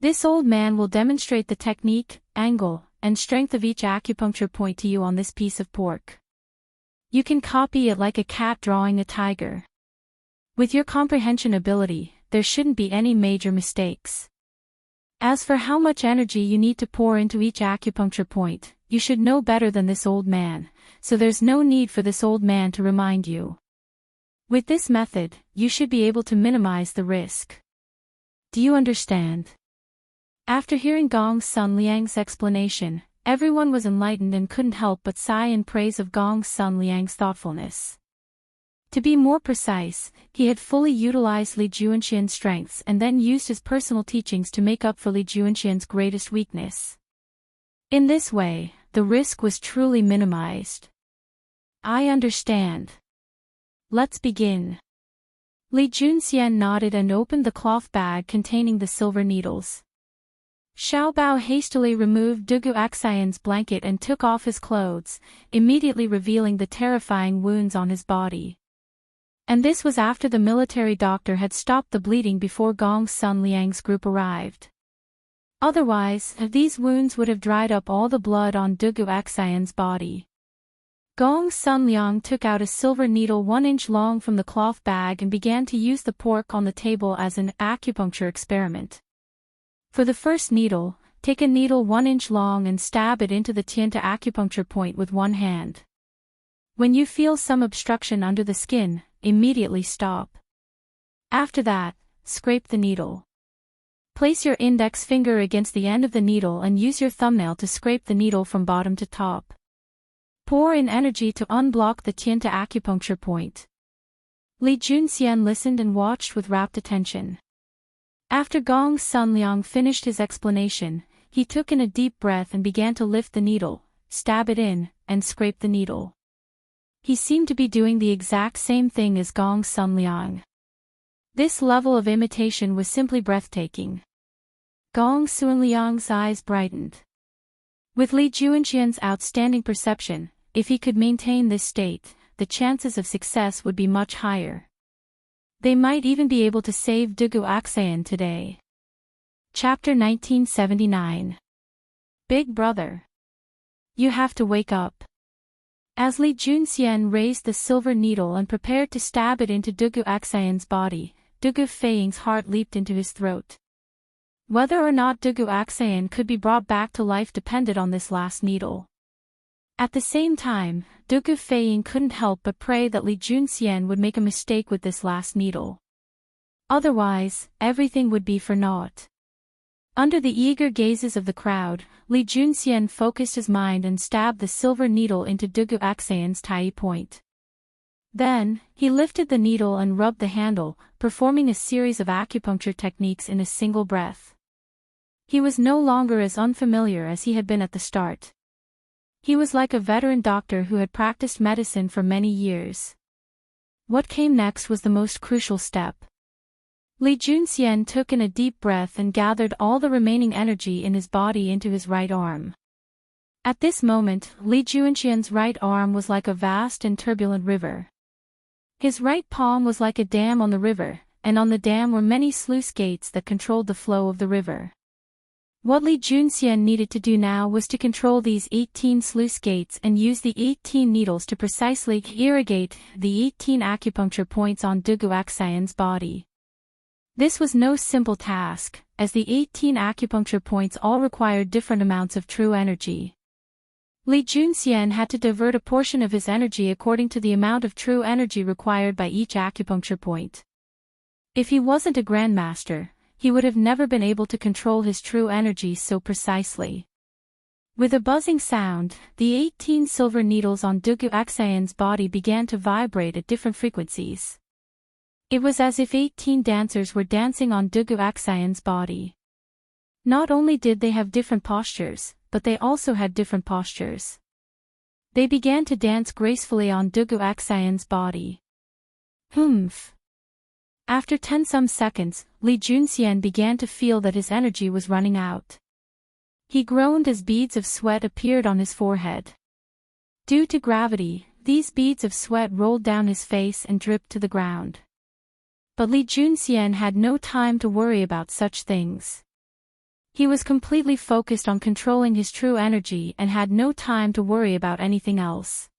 This old man will demonstrate the technique, angle, and strength of each acupuncture point to you on this piece of pork. You can copy it like a cat drawing a tiger. With your comprehension ability, there shouldn't be any major mistakes. As for how much energy you need to pour into each acupuncture point, you should know better than this old man, so there's no need for this old man to remind you. With this method, you should be able to minimize the risk. Do you understand?" After hearing Gong Sunliang's explanation, everyone was enlightened and couldn't help but sigh in praise of Gong Sunliang's thoughtfulness. To be more precise, he had fully utilized Li Junxian's strengths and then used his personal teachings to make up for Li Junxian's greatest weakness. In this way, the risk was truly minimized. "I understand. Let's begin." Li Junxian nodded and opened the cloth bag containing the silver needles. Xiaobao hastily removed Dugu Axian's blanket and took off his clothes, immediately revealing the terrifying wounds on his body. And this was after the military doctor had stopped the bleeding before Gong Sunliang's group arrived. Otherwise, these wounds would have dried up all the blood on Dugu Axian's body. Gong Sunliang took out a silver needle 1 inch long from the cloth bag and began to use the pork on the table as an acupuncture experiment. For the first needle, take a needle 1 inch long and stab it into the Tianta acupuncture point with one hand. When you feel some obstruction under the skin, immediately stop. After that, scrape the needle. Place your index finger against the end of the needle and use your thumbnail to scrape the needle from bottom to top. Pour in energy to unblock the Tianta acupuncture point. Li Junxian listened and watched with rapt attention. After Gong Sunliang finished his explanation, he took in a deep breath and began to lift the needle, stab it in, and scrape the needle. He seemed to be doing the exact same thing as Gong Sunliang. This level of imitation was simply breathtaking. Gong Sunliang's eyes brightened. With Li Junxian's outstanding perception, if he could maintain this state, the chances of success would be much higher. They might even be able to save Dugu Aksayan today. Chapter 1979. Big Brother. You have to wake up. As Li Junxian raised the silver needle and prepared to stab it into Dugu Aksayan's body, Dugu Feiying's heart leaped into his throat. Whether or not Dugu Aksayan could be brought back to life depended on this last needle. At the same time, Dugu Feiying couldn't help but pray that Li Junxian would make a mistake with this last needle. Otherwise, everything would be for naught. Under the eager gazes of the crowd, Li Junxian focused his mind and stabbed the silver needle into Dugu Aksayan's tai point. Then, he lifted the needle and rubbed the handle, performing a series of acupuncture techniques in a single breath. He was no longer as unfamiliar as he had been at the start. He was like a veteran doctor who had practiced medicine for many years. What came next was the most crucial step. Li Junxian took in a deep breath and gathered all the remaining energy in his body into his right arm. At this moment, Li Junxian's right arm was like a vast and turbulent river. His right palm was like a dam on the river, and on the dam were many sluice gates that controlled the flow of the river. What Li Junxian needed to do now was to control these 18 sluice gates and use the 18 needles to precisely irrigate the 18 acupuncture points on Dugu Aksayan's body. This was no simple task, as the 18 acupuncture points all required different amounts of true energy. Li Junxian had to divert a portion of his energy according to the amount of true energy required by each acupuncture point. If he wasn't a grandmaster, he would have never been able to control his true energy so precisely. With a buzzing sound, the 18 silver needles on Dugu Aksayan's body began to vibrate at different frequencies. It was as if 18 dancers were dancing on Dugu Aksayan's body. Not only did they have different postures, but they also had different postures. They began to dance gracefully on Dugu Aksayan's body. Humph. After 10 some seconds, Li Junxian began to feel that his energy was running out. He groaned as beads of sweat appeared on his forehead. Due to gravity, these beads of sweat rolled down his face and dripped to the ground. But Li Junxian had no time to worry about such things. He was completely focused on controlling his true energy and had no time to worry about anything else.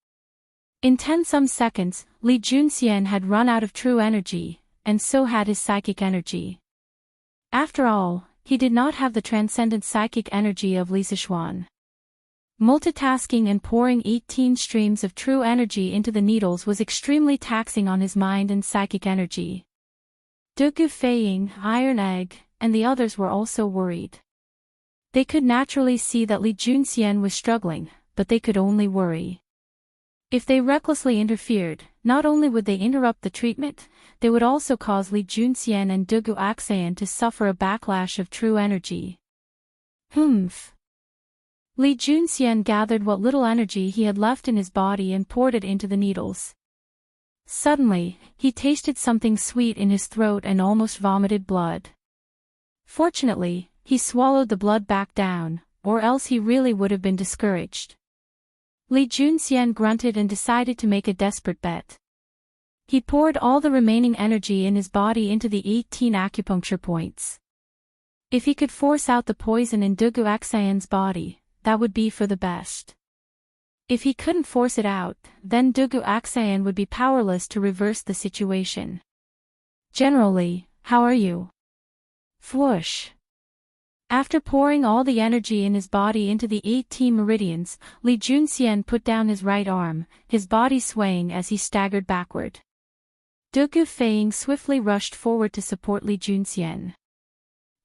In 10 some seconds, Li Junxian had run out of true energy, and so had his psychic energy. After all, he did not have the transcendent psychic energy of Li Sichuan. Multitasking and pouring 18 streams of true energy into the needles was extremely taxing on his mind and psychic energy. Dugu Feiying, Iron Egg, and the others were also worried. They could naturally see that Li Junxian was struggling, but they could only worry. If they recklessly interfered, not only would they interrupt the treatment, they would also cause Li Junxian and Dugu Aksayan to suffer a backlash of true energy. Humph. Li Junxian gathered what little energy he had left in his body and poured it into the needles. Suddenly, he tasted something sweet in his throat and almost vomited blood. Fortunately, he swallowed the blood back down, or else he really would have been discouraged. Li Junxian grunted and decided to make a desperate bet. He poured all the remaining energy in his body into the 18 acupuncture points. If he could force out the poison in Dugu Aksayan's body, that would be for the best. If he couldn't force it out, then Dugu Aksayan would be powerless to reverse the situation. Generally, how are you? Fwoosh. After pouring all the energy in his body into the 18 meridians, Li Junxian put down his right arm, his body swaying as he staggered backward. Dugu Feiying swiftly rushed forward to support Li Junxian.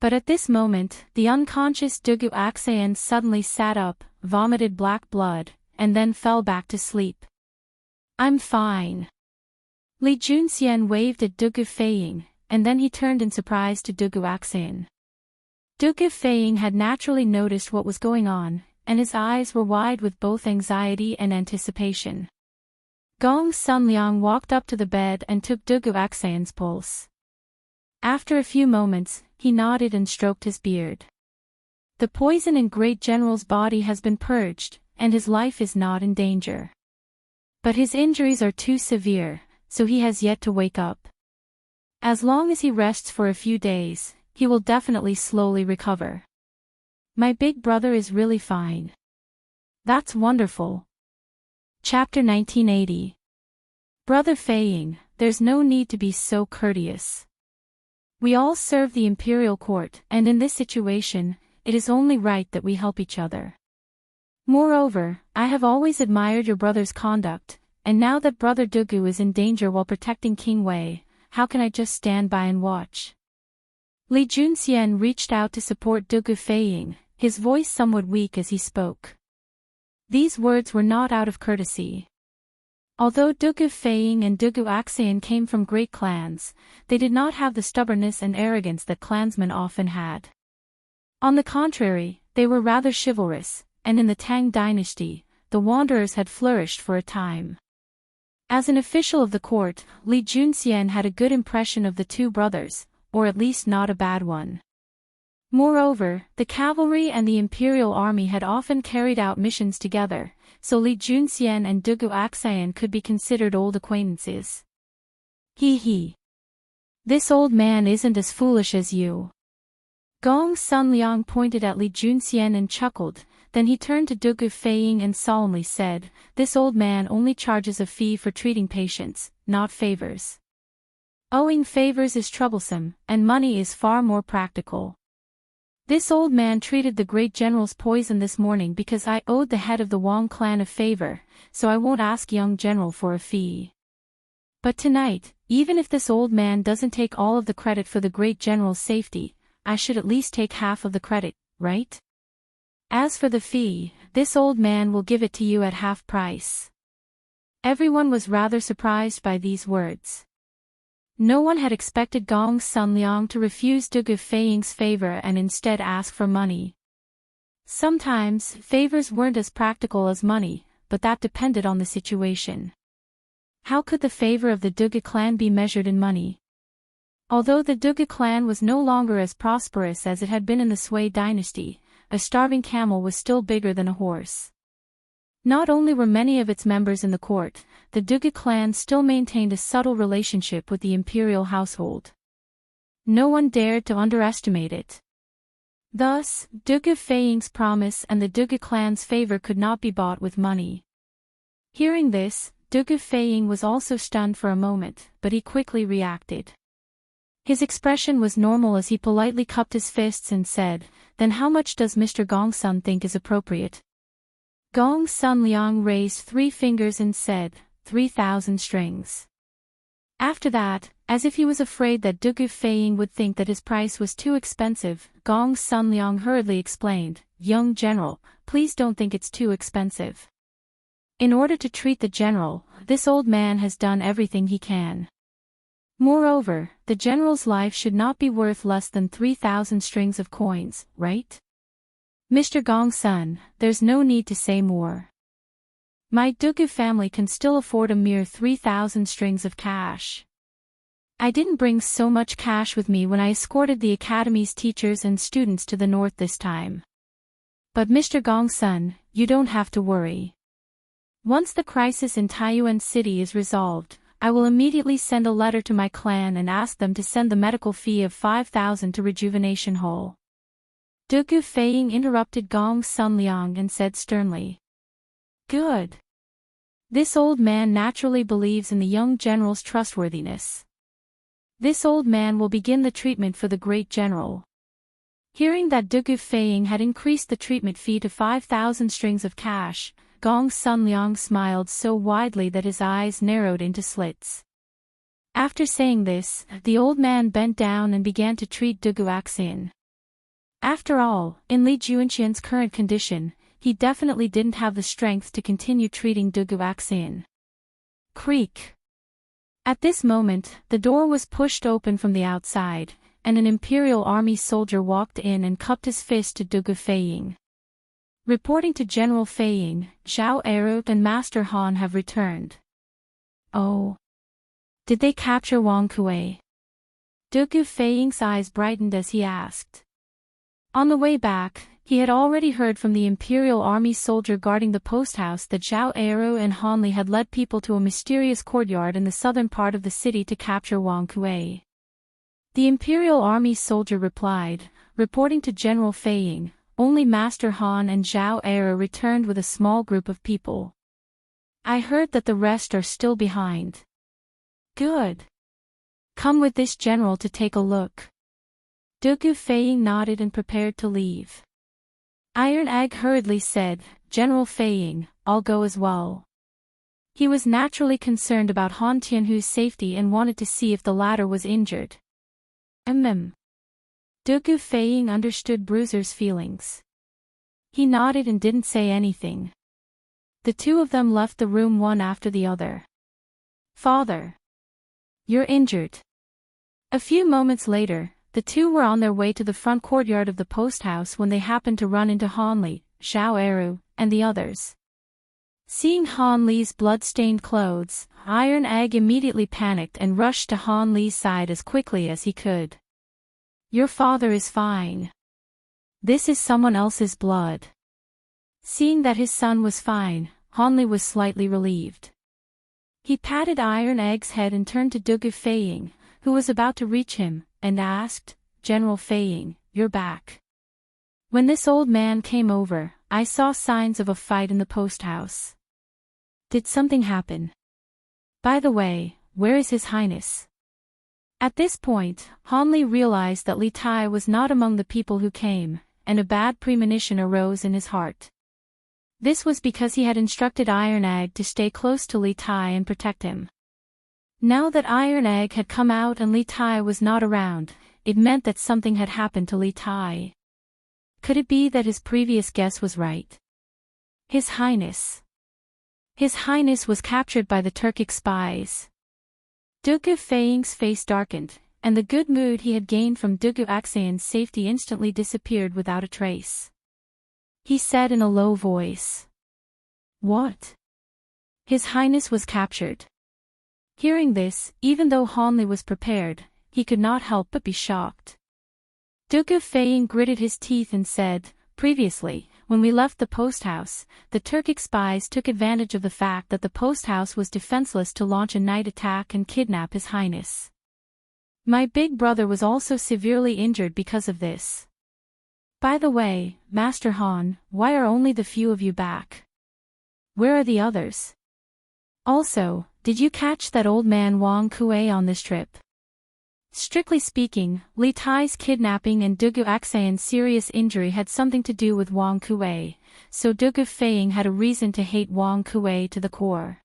But at this moment, the unconscious Dugu Axian suddenly sat up, vomited black blood, and then fell back to sleep. "I'm fine." Li Junxian waved at Dugu Feiying, and then he turned in surprise to Dugu Axian. Dugu Feiying had naturally noticed what was going on, and his eyes were wide with both anxiety and anticipation. Gong Sunliang walked up to the bed and took Dugu Axian's pulse. After a few moments, he nodded and stroked his beard. The poison in Great General's body has been purged, and his life is not in danger. But his injuries are too severe, so he has yet to wake up. As long as he rests for a few days, he will definitely slowly recover. My big brother is really fine. That's wonderful. Chapter 1980. Brother Feiying, there's no need to be so courteous. We all serve the imperial court, and in this situation, it is only right that we help each other. Moreover, I have always admired your brother's conduct, and now that Brother Dugu is in danger while protecting King Wei, how can I just stand by and watch? Li Junxian reached out to support Dugu Feiying, his voice somewhat weak as he spoke. These words were not out of courtesy. Although Dugu Feiying and Dugu Axian came from great clans, they did not have the stubbornness and arrogance that clansmen often had. On the contrary, they were rather chivalrous, and in the Tang dynasty, the wanderers had flourished for a time. As an official of the court, Li Junxian had a good impression of the two brothers, or at least not a bad one. Moreover, the cavalry and the imperial army had often carried out missions together, so Li Junxian and Dugu Axian could be considered old acquaintances. He. This old man isn't as foolish as you. Gong Sunliang pointed at Li Junxian and chuckled, then he turned to Dugu Feiying and solemnly said, "This old man only charges a fee for treating patients, not favors. Owing favors is troublesome, and money is far more practical. This old man treated the great general's poison this morning because I owed the head of the Wang clan a favor, so I won't ask young general for a fee. But tonight, even if this old man doesn't take all of the credit for the great general's safety, I should at least take half of the credit, right? As for the fee, this old man will give it to you at half price." Everyone was rather surprised by these words. No one had expected Gong Sunliang to refuse Dugu Feiying's favor and instead ask for money. Sometimes, favors weren't as practical as money, but that depended on the situation. How could the favor of the Dugu clan be measured in money? Although the Dugu clan was no longer as prosperous as it had been in the Sui dynasty, a starving camel was still bigger than a horse. Not only were many of its members in the court, the Dugu clan still maintained a subtle relationship with the imperial household. No one dared to underestimate it. Thus, Dugu Feiying's promise and the Dugu clan's favor could not be bought with money. Hearing this, Dugu Feiying was also stunned for a moment, but he quickly reacted. His expression was normal as he politely cupped his fists and said, "Then how much does Mr. Gongsun think is appropriate?" Gong Sunliang raised 3 fingers and said, 3,000 strings. After that, as if he was afraid that Dugu Feiying would think that his price was too expensive, Gong Sunliang hurriedly explained, "Young general, please don't think it's too expensive. In order to treat the general, this old man has done everything he can. Moreover, the general's life should not be worth less than 3,000 strings of coins, right? Mr. Gongsun, there's no need to say more. My Dugu family can still afford a mere 3,000 strings of cash. I didn't bring so much cash with me when I escorted the academy's teachers and students to the north this time. But Mr. Gongsun, you don't have to worry. Once the crisis in Taiyuan City is resolved, I will immediately send a letter to my clan and ask them to send the medical fee of 5,000 to Rejuvenation Hall." Dugu Feiying interrupted Gong Sunliang and said sternly, "Good. This old man naturally believes in the young general's trustworthiness. This old man will begin the treatment for the great general. Hearing that Dugu Feiying had increased the treatment fee to 5,000 strings of cash, Gong Sun Liang smiled so widely that his eyes narrowed into slits. After saying this, the old man bent down and began to treat Dugu Axian. After all, in Li Juanqian's current condition, he definitely didn't have the strength to continue treating Dugu Axian. Creak. At this moment, the door was pushed open from the outside, and an Imperial Army soldier walked in and cupped his fist to Dugu Feiying. Reporting to General Feiying, Zhao Eru and Master Han have returned. Oh. Did they capture Wang Kuei? Dugu Feiying's eyes brightened as he asked. On the way back, he had already heard from the Imperial Army soldier guarding the post house that Zhao Eru and Han Li had led people to a mysterious courtyard in the southern part of the city to capture Wang Kuei. The Imperial Army soldier replied, reporting to General Feiying, only Master Han and Zhao Eru returned with a small group of people. I heard that the rest are still behind. Good. Come with this general to take a look. Dugu Feiying nodded and prepared to leave. Iron Egg hurriedly said, General Feiying, I'll go as well. He was naturally concerned about Han Tianhu's safety and wanted to see if the latter was injured. Dugu Feiying understood Bruiser's feelings. He nodded and didn't say anything. The two of them left the room one after the other. Father. You're injured. A few moments later, the two were on their way to the front courtyard of the post house when they happened to run into Han Li, Zhao Eru, and the others. Seeing Han Li's blood-stained clothes, Iron Egg immediately panicked and rushed to Han Li's side as quickly as he could. Your father is fine. This is someone else's blood. Seeing that his son was fine, Han Li was slightly relieved. He patted Iron Egg's head and turned to Dugu Feiying, who was about to reach him, and asked, General Feiying, you're back. When this old man came over, I saw signs of a fight in the post house. Did something happen? By the way, where is His Highness? At this point, Han Li realized that Li Tai was not among the people who came, and a bad premonition arose in his heart. This was because he had instructed Iron Egg to stay close to Li Tai and protect him. Now that Iron Egg had come out and Li Tai was not around, it meant that something had happened to Li Tai. Could it be that his previous guess was right? His Highness. His Highness was captured by the Turkic spies. Dugu Feiying's face darkened, and the good mood he had gained from Dugu Axian's safety instantly disappeared without a trace. He said in a low voice. What? His Highness was captured. Hearing this, even though Han Li was prepared, he could not help but be shocked. Dugu Feiying gritted his teeth and said, previously, when we left the post house, the Turkic spies took advantage of the fact that the post house was defenseless to launch a night attack and kidnap His Highness. My big brother was also severely injured because of this. By the way, Master Han, why are only the few of you back? Where are the others? Also, did you catch that old man Wang Kuei on this trip? Strictly speaking, Li Tai's kidnapping and Dugu Axian's serious injury had something to do with Wang Kuei, so Dugu Feiying had a reason to hate Wang Kuei to the core.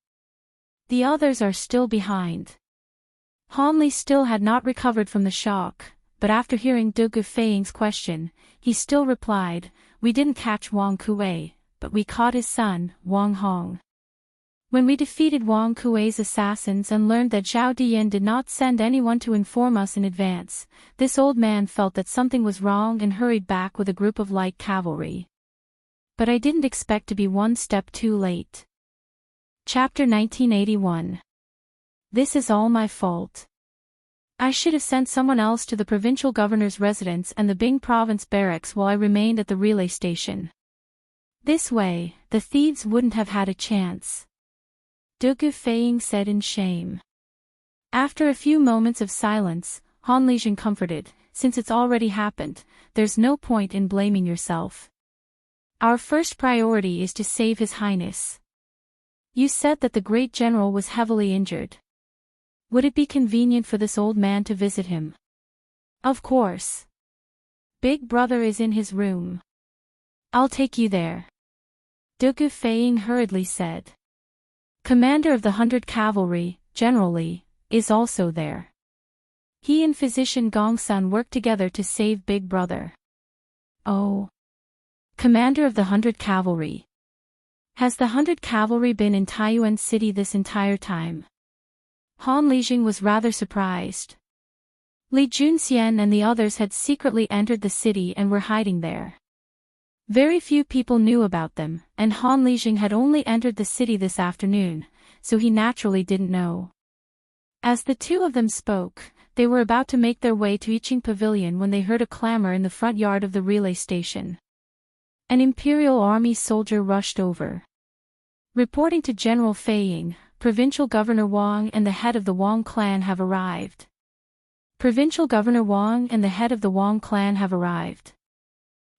The others are still behind. Han Li still had not recovered from the shock, but after hearing Dugu Feiying's question, he still replied, we didn't catch Wang Kuei, but we caught his son, Wang Hong. When we defeated Wang Kuei's assassins and learned that Zhao Diyan did not send anyone to inform us in advance, this old man felt that something was wrong and hurried back with a group of light cavalry. But I didn't expect to be one step too late. Chapter 1981. This is all my fault. I should have sent someone else to the provincial governor's residence and the Bing province barracks while I remained at the relay station. This way, the thieves wouldn't have had a chance. Dugu Feiying said in shame. After a few moments of silence, Han Lijun comforted, since it's already happened, there's no point in blaming yourself. Our first priority is to save His Highness. You said that the great general was heavily injured. Would it be convenient for this old man to visit him? Of course. Big brother is in his room. I'll take you there. Dugu Feiying hurriedly said. Commander of the 100 Cavalry, General Li, is also there. He and physician Gongsun work together to save Big Brother. Oh. Commander of the 100 Cavalry. Has the 100 Cavalry been in Taiyuan City this entire time? Han Lijing was rather surprised. Li Junxian and the others had secretly entered the city and were hiding there. Very few people knew about them, and Han Lijing had only entered the city this afternoon, so he naturally didn't know. As the two of them spoke, they were about to make their way to Yiqing Pavilion when they heard a clamor in the front yard of the relay station. An Imperial Army soldier rushed over. Reporting to General Feiying, Provincial Governor Wang and the head of the Wang clan have arrived. Provincial Governor Wang and the head of the Wang clan have arrived.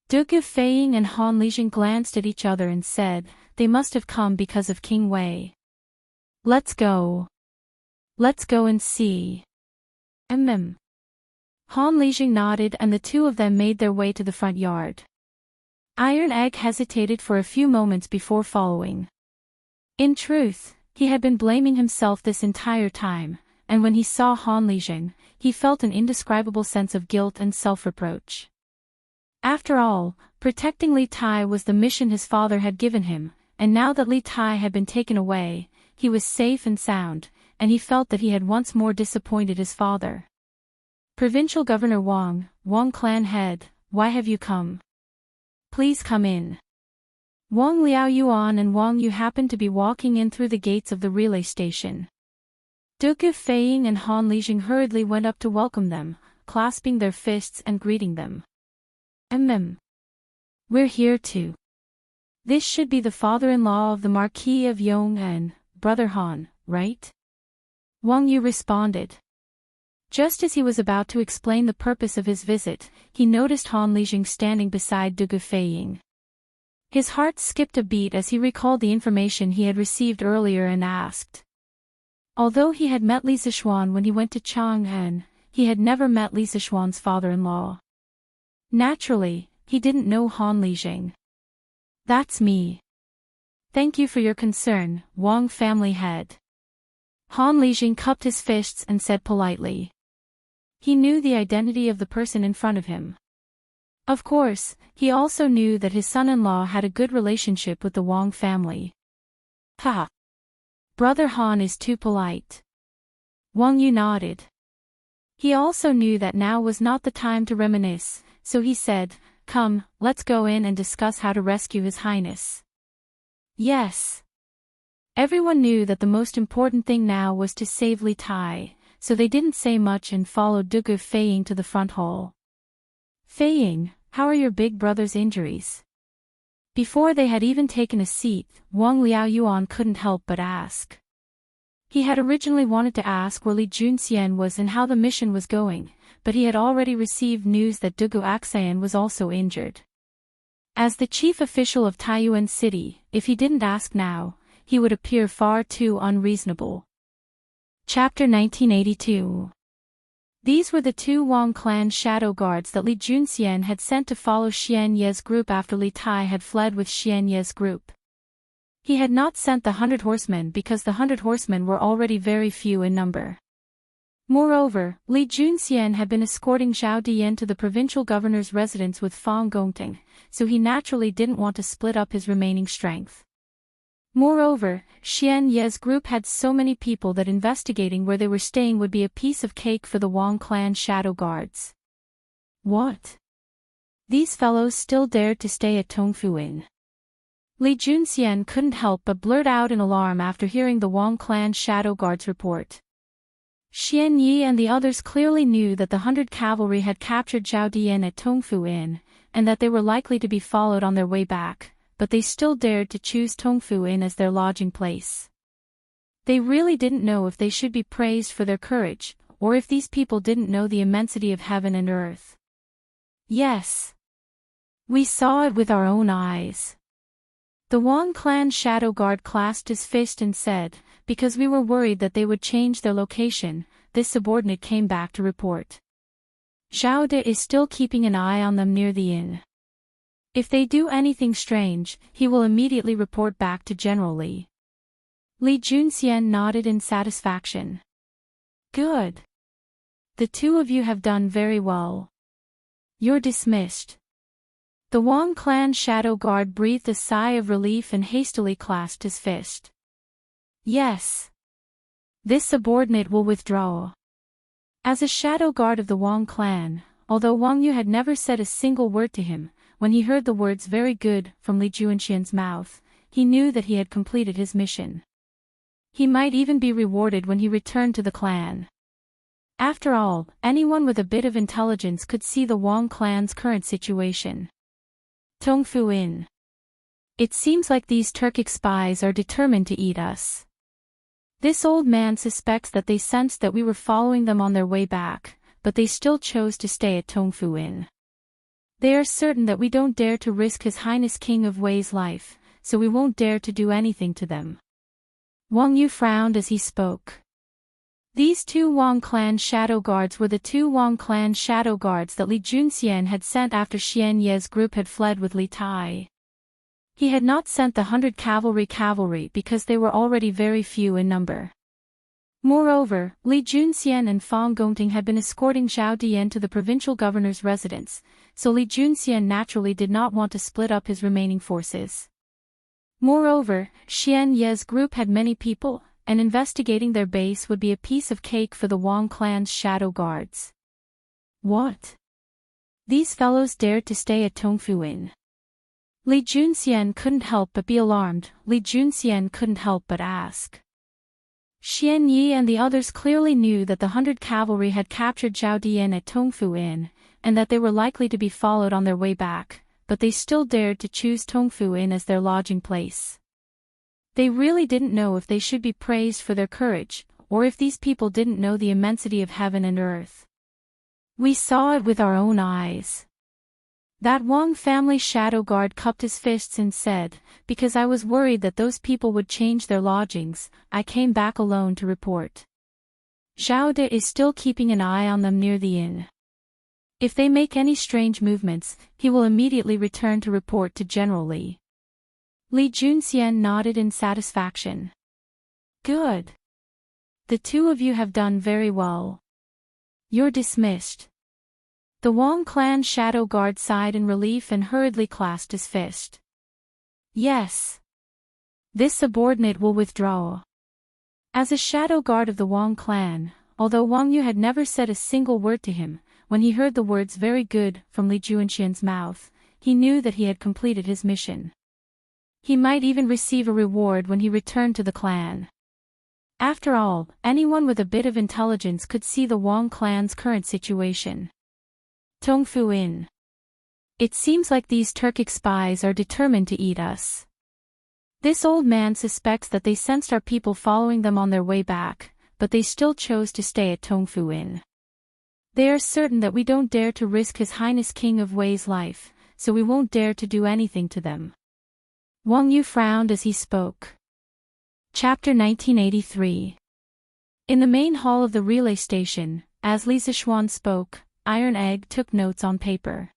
Dugu Feiying and Han Lijing glanced at each other and said, they must have come because of King Wei. Let's go. Let's go and see. Han Lijing nodded and the two of them made their way to the front yard. Iron Egg hesitated for a few moments before following. In truth, he had been blaming himself this entire time, and when he saw Han Lijing, he felt an indescribable sense of guilt and self-reproach. After all, protecting Li Tai was the mission his father had given him, and now that Li Tai had been taken away, he was safe and sound, and he felt that he had once more disappointed his father. Provincial Governor Wang, Wang clan head, why have you come? Please come in. Wang Liaoyuan and Wang Yu happened to be walking in through the gates of the relay station. Dugu Feiying and Han Lijing hurriedly went up to welcome them, clasping their fists and greeting them. We're here too. This should be the father-in-law of the Marquis of Yong'an, Brother Han, right? Wang Yu responded. Just as he was about to explain the purpose of his visit, he noticed Han Lijing standing beside Dugu Feiying. His heart skipped a beat as he recalled the information he had received earlier and asked. Although he had met Li Zishuan when he went to Chang'an, he had never met Li Zishuan's father-in-law. Naturally, he didn't know Han Lijing. That's me. Thank you for your concern, Wang family head. Han Lijing cupped his fists and said politely. He knew the identity of the person in front of him. Of course, he also knew that his son-in-law had a good relationship with the Wang family. Ha! Brother Han is too polite. Wang Yu nodded. He also knew that now was not the time to reminisce, so he said, come, let's go in and discuss how to rescue His Highness. Yes. Everyone knew that the most important thing now was to save Li Tai, so they didn't say much and followed Dugu Feiying to the front hall. Feiying, how are your big brother's injuries? Before they had even taken a seat, Wang Liaoyuan couldn't help but ask. He had originally wanted to ask where Li Junxian was and how the mission was going, but he had already received news that Dugu Axayan was also injured. As the chief official of Taiyuan City, if he didn't ask now, he would appear far too unreasonable. Chapter 1982. These were the two Wang clan shadow guards that Li Junxian had sent to follow Xian Ye's group after Li Tai had fled with Xian Ye's group. He had not sent the 100 horsemen because the 100 horsemen were already very few in number. Moreover, Li Junxian had been escorting Zhao Diyan to the provincial governor's residence with Fang Gongting, so he naturally didn't want to split up his remaining strength. Moreover, Xian Ye's group had so many people that investigating where they were staying would be a piece of cake for the Wang clan shadow guards. What? These fellows still dared to stay at Tongfu Inn. Li Junxian couldn't help but blurt out in alarm after hearing the Wang clan shadow guards report. Xian Yi and the others clearly knew that the 100 cavalry had captured Zhao Diyan at Tongfu Inn, and that they were likely to be followed on their way back, but they still dared to choose Tongfu Inn as their lodging place. They really didn't know if they should be praised for their courage, or if these people didn't know the immensity of heaven and earth. Yes. We saw it with our own eyes. The Wang clan shadow guard clasped his fist and said, because we were worried that they would change their location, this subordinate came back to report. Zhao De is still keeping an eye on them near the inn. If they do anything strange, he will immediately report back to General Li. Li Junxian nodded in satisfaction. Good. The two of you have done very well. You're dismissed. The Wang clan shadow guard breathed a sigh of relief and hastily clasped his fist. Yes. This subordinate will withdraw. As a shadow guard of the Wang clan, although Wang Yu had never said a single word to him, when he heard the words "very good" from Li Junxian's mouth, he knew that he had completed his mission. He might even be rewarded when he returned to the clan. After all, anyone with a bit of intelligence could see the Wang clan's current situation. Tongfu Inn. It seems like these Turkic spies are determined to eat us. This old man suspects that they sensed that we were following them on their way back, but they still chose to stay at Tongfu Inn. They are certain that we don't dare to risk His Highness King of Wei's life, so we won't dare to do anything to them. Wang Yu frowned as he spoke. These two Wang clan shadow guards were the two Wang clan shadow guards that Li Junxian had sent after Xian Ye's group had fled with Li Tai. He had not sent the 100 cavalry because they were already very few in number. Moreover, Li Junxian and Fang Gongting had been escorting Zhao Dian to the provincial governor's residence, so Li Junxian naturally did not want to split up his remaining forces. Moreover, Xian Ye's group had many people, and investigating their base would be a piece of cake for the Wang clan's shadow guards. What? These fellows dared to stay at Tongfu Inn. Li Junxian couldn't help but be alarmed. Li Junxian couldn't help but ask. Xian Yi and the others clearly knew that the 100 cavalry had captured Zhao Dian at Tongfu Inn, and that they were likely to be followed on their way back, but they still dared to choose Tongfu Inn as their lodging place. They really didn't know if they should be praised for their courage, or if these people didn't know the immensity of heaven and earth. We saw it with our own eyes. That Wang family shadow guard cupped his fists and said, because I was worried that those people would change their lodgings, I came back alone to report. Zhao De is still keeping an eye on them near the inn. If they make any strange movements, he will immediately return to report to General Li. Li Junxian nodded in satisfaction. Good. The two of you have done very well. You're dismissed. The Wang clan shadow guard sighed in relief and hurriedly clasped his fist. Yes. This subordinate will withdraw. As a shadow guard of the Wang clan, although Wang Yu had never said a single word to him, when he heard the words "very good" from Li Junxian's mouth, he knew that he had completed his mission. He might even receive a reward when he returned to the clan. After all, anyone with a bit of intelligence could see the Wang clan's current situation. Tongfu Inn. It seems like these Turkic spies are determined to eat us. This old man suspects that they sensed our people following them on their way back, but they still chose to stay at Tongfu Inn. They are certain that we don't dare to risk His Highness King of Wei's life, so we won't dare to do anything to them. Wang Yu frowned as he spoke. Chapter 1983. In the main hall of the relay station, as Li Zixuan spoke, Iron Egg took notes on paper.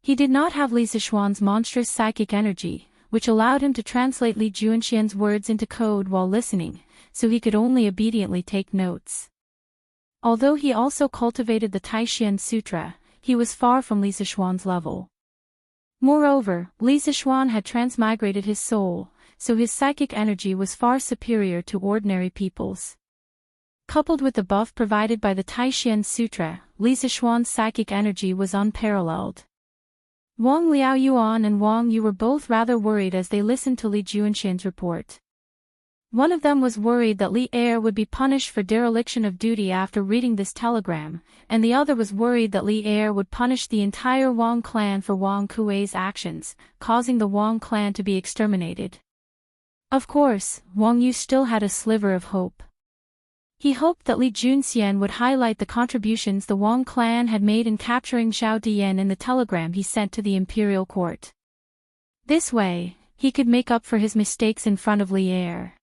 He did not have Li Zixuan's monstrous psychic energy, which allowed him to translate Li Junxian's words into code while listening, so he could only obediently take notes. Although he also cultivated the Taishan Sutra, he was far from Li Zixuan's level. Moreover, Li Zixuan had transmigrated his soul, so his psychic energy was far superior to ordinary people's. Coupled with the buff provided by the Taishan Sutra, Li Zixuan's psychic energy was unparalleled. Wang Liaoyuan and Wang Yu were both rather worried as they listened to Li Junxian's report. One of them was worried that Li Er would be punished for dereliction of duty after reading this telegram, and the other was worried that Li Er would punish the entire Wang clan for Wang Kuei's actions, causing the Wang clan to be exterminated. Of course, Wang Yu still had a sliver of hope. He hoped that Li Junxian would highlight the contributions the Wang clan had made in capturing Zhao Dian in the telegram he sent to the imperial court. This way, he could make up for his mistakes in front of Li Er.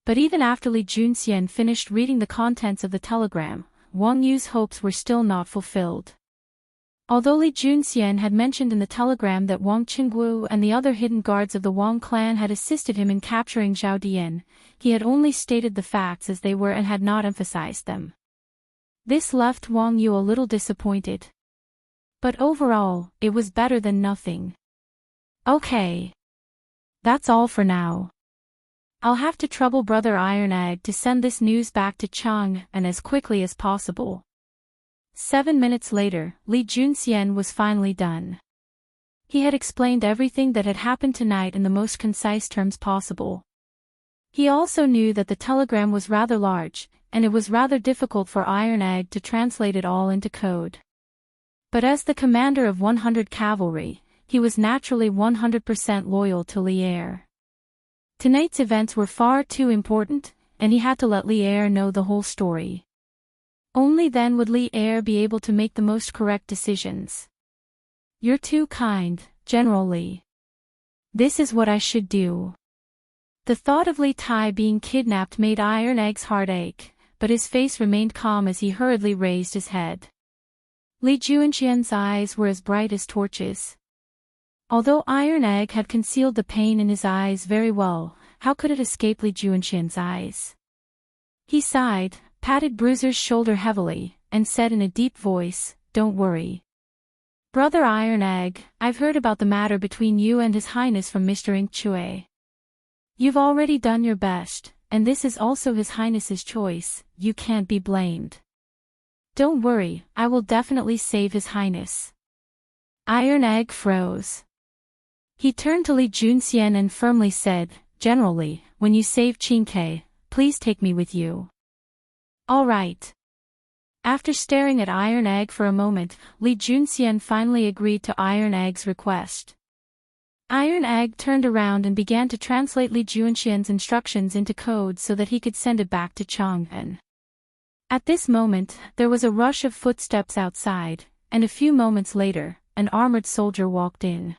But even after Li Junxian finished reading the contents of the telegram, Wang Yu's hopes were still not fulfilled. Although Li Junxian had mentioned in the telegram that Wang Qingguo and the other hidden guards of the Wang clan had assisted him in capturing Zhao Dian, he had only stated the facts as they were and had not emphasized them. This left Wang Yu a little disappointed. But overall, it was better than nothing. Okay. That's all for now. I'll have to trouble Brother Iron Egg to send this news back to Chang and as quickly as possible. 7 minutes later, Li Junxian was finally done. He had explained everything that had happened tonight in the most concise terms possible. He also knew that the telegram was rather large, and it was rather difficult for Iron Egg to translate it all into code. But as the commander of 100 cavalry, he was naturally 100% loyal to Li Er. Tonight's events were far too important, and he had to let Li Er know the whole story. Only then would Li Er be able to make the most correct decisions. You're too kind, General Li. This is what I should do. The thought of Li Tai being kidnapped made Iron Egg's heart ache, but his face remained calm as he hurriedly raised his head. Li Junxian's eyes were as bright as torches. Although Iron Egg had concealed the pain in his eyes very well, how could it escape Li Junxian's eyes? He sighed, patted Bruiser's shoulder heavily, and said in a deep voice, "Don't worry. Brother Iron Egg, I've heard about the matter between you and His Highness from Mr. Ink Chue. You've already done your best, and this is also His Highness's choice, you can't be blamed. Don't worry, I will definitely save His Highness." Iron Egg froze. He turned to Li Junxian and firmly said, "General Li, when you save Qingke, please take me with you." "All right." After staring at Iron Egg for a moment, Li Junxian finally agreed to Iron Egg's request. Iron Egg turned around and began to translate Li Junxian's instructions into code so that he could send it back to Chang'an. At this moment, there was a rush of footsteps outside, and a few moments later, an armored soldier walked in.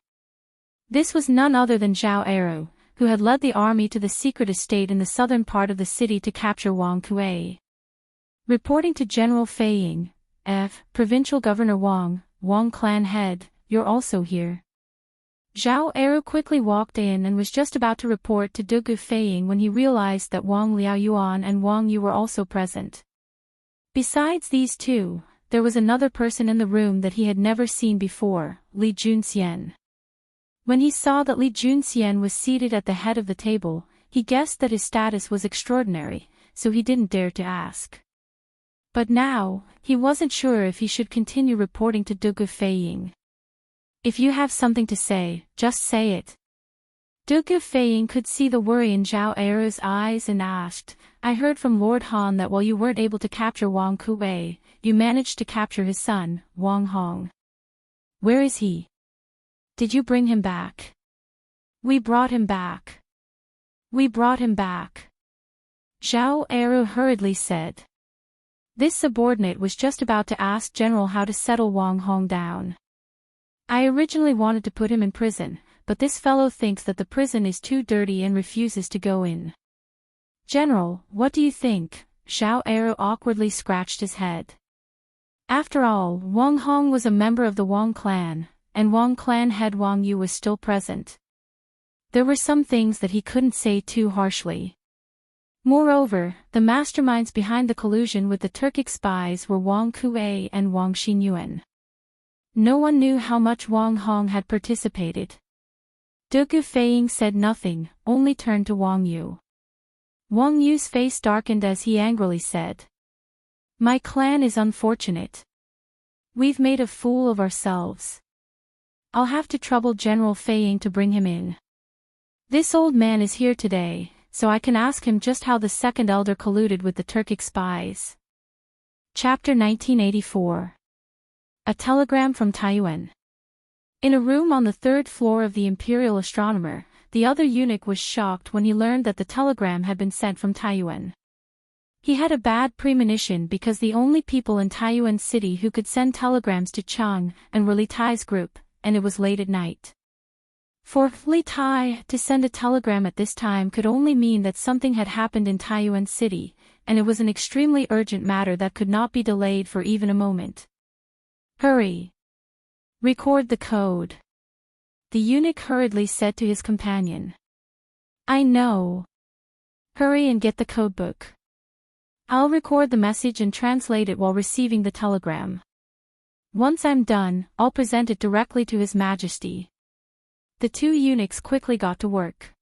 This was none other than Zhao Eru, who had led the army to the secret estate in the southern part of the city to capture Wang Kuei. Reporting to General Fei Ying, Provincial Governor Wang clan head, you're also here. Zhao Eru quickly walked in and was just about to report to Dugu Fei Ying when he realized that Wang Liaoyuan and Wang Yu were also present. Besides these two, there was another person in the room that he had never seen before, Li Junxian. When he saw that Li Junxian was seated at the head of the table, he guessed that his status was extraordinary, so he didn't dare to ask. But now, he wasn't sure if he should continue reporting to Dugu Fei Ying. "If you have something to say, just say it." Dugu Fei Ying could see the worry in Zhao Eru's eyes and asked, "I heard from Lord Han that while you weren't able to capture Wang Kuei, you managed to capture his son, Wang Hong. Where is he? Did you bring him back?" "We brought him back. We brought him back," Zhao Eru hurriedly said. This subordinate was just about to ask General how to settle Wang Hong down. "I originally wanted to put him in prison, but this fellow thinks that the prison is too dirty and refuses to go in." "General, what do you think?" Zhao Eru awkwardly scratched his head. After all, Wang Hong was a member of the Wang clan, and Wang clan head Wang Yu was still present. There were some things that he couldn't say too harshly. Moreover, the masterminds behind the collusion with the Turkic spies were Wang Kuei and Wang Xinyuan. No one knew how much Wang Hong had participated. Dugu Fei Ying said nothing, only turned to Wang Yu. Wang Yu's face darkened as he angrily said, "My clan is unfortunate. We've made a fool of ourselves. I'll have to trouble General Fei Ying to bring him in. This old man is here today, so I can ask him just how the second elder colluded with the Turkic spies." Chapter 1984. A telegram from Taiyuan. In a room on the third floor of the Imperial Astronomer, the other eunuch was shocked when he learned that the telegram had been sent from Taiyuan. He had a bad premonition because the only people in Taiyuan City who could send telegrams to Chang and were Li Tai's group, and it was late at night. For Li Tai to send a telegram at this time could only mean that something had happened in Taiyuan City, and it was an extremely urgent matter that could not be delayed for even a moment. Hurry! Record the code. The eunuch hurriedly said to his companion. I know. Hurry and get the codebook. I'll record the message and translate it while receiving the telegram. Once I'm done, I'll present it directly to His Majesty. The two eunuchs quickly got to work.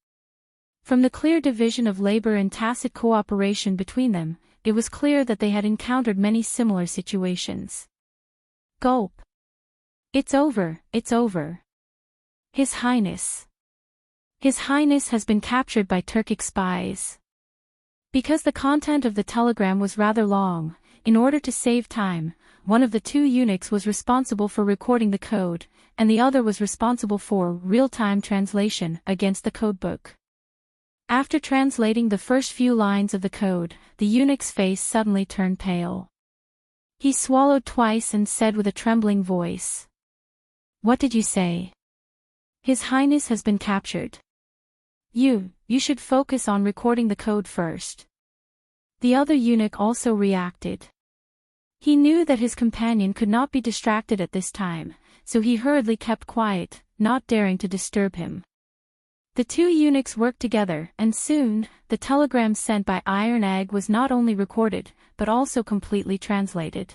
From the clear division of labor and tacit cooperation between them, it was clear that they had encountered many similar situations. Gulp. It's over, it's over. His Highness. His Highness has been captured by Turkic spies. Because the content of the telegram was rather long, in order to save time, one of the two eunuchs was responsible for recording the code, and the other was responsible for real-time translation against the codebook. After translating the first few lines of the code, the eunuch's face suddenly turned pale. He swallowed twice and said with a trembling voice. What did you say? His Highness has been captured. You should focus on recording the code first. The other eunuch also reacted. He knew that his companion could not be distracted at this time, so he hurriedly kept quiet, not daring to disturb him. The two eunuchs worked together, and soon, the telegram sent by Iron Egg was not only recorded, but also completely translated.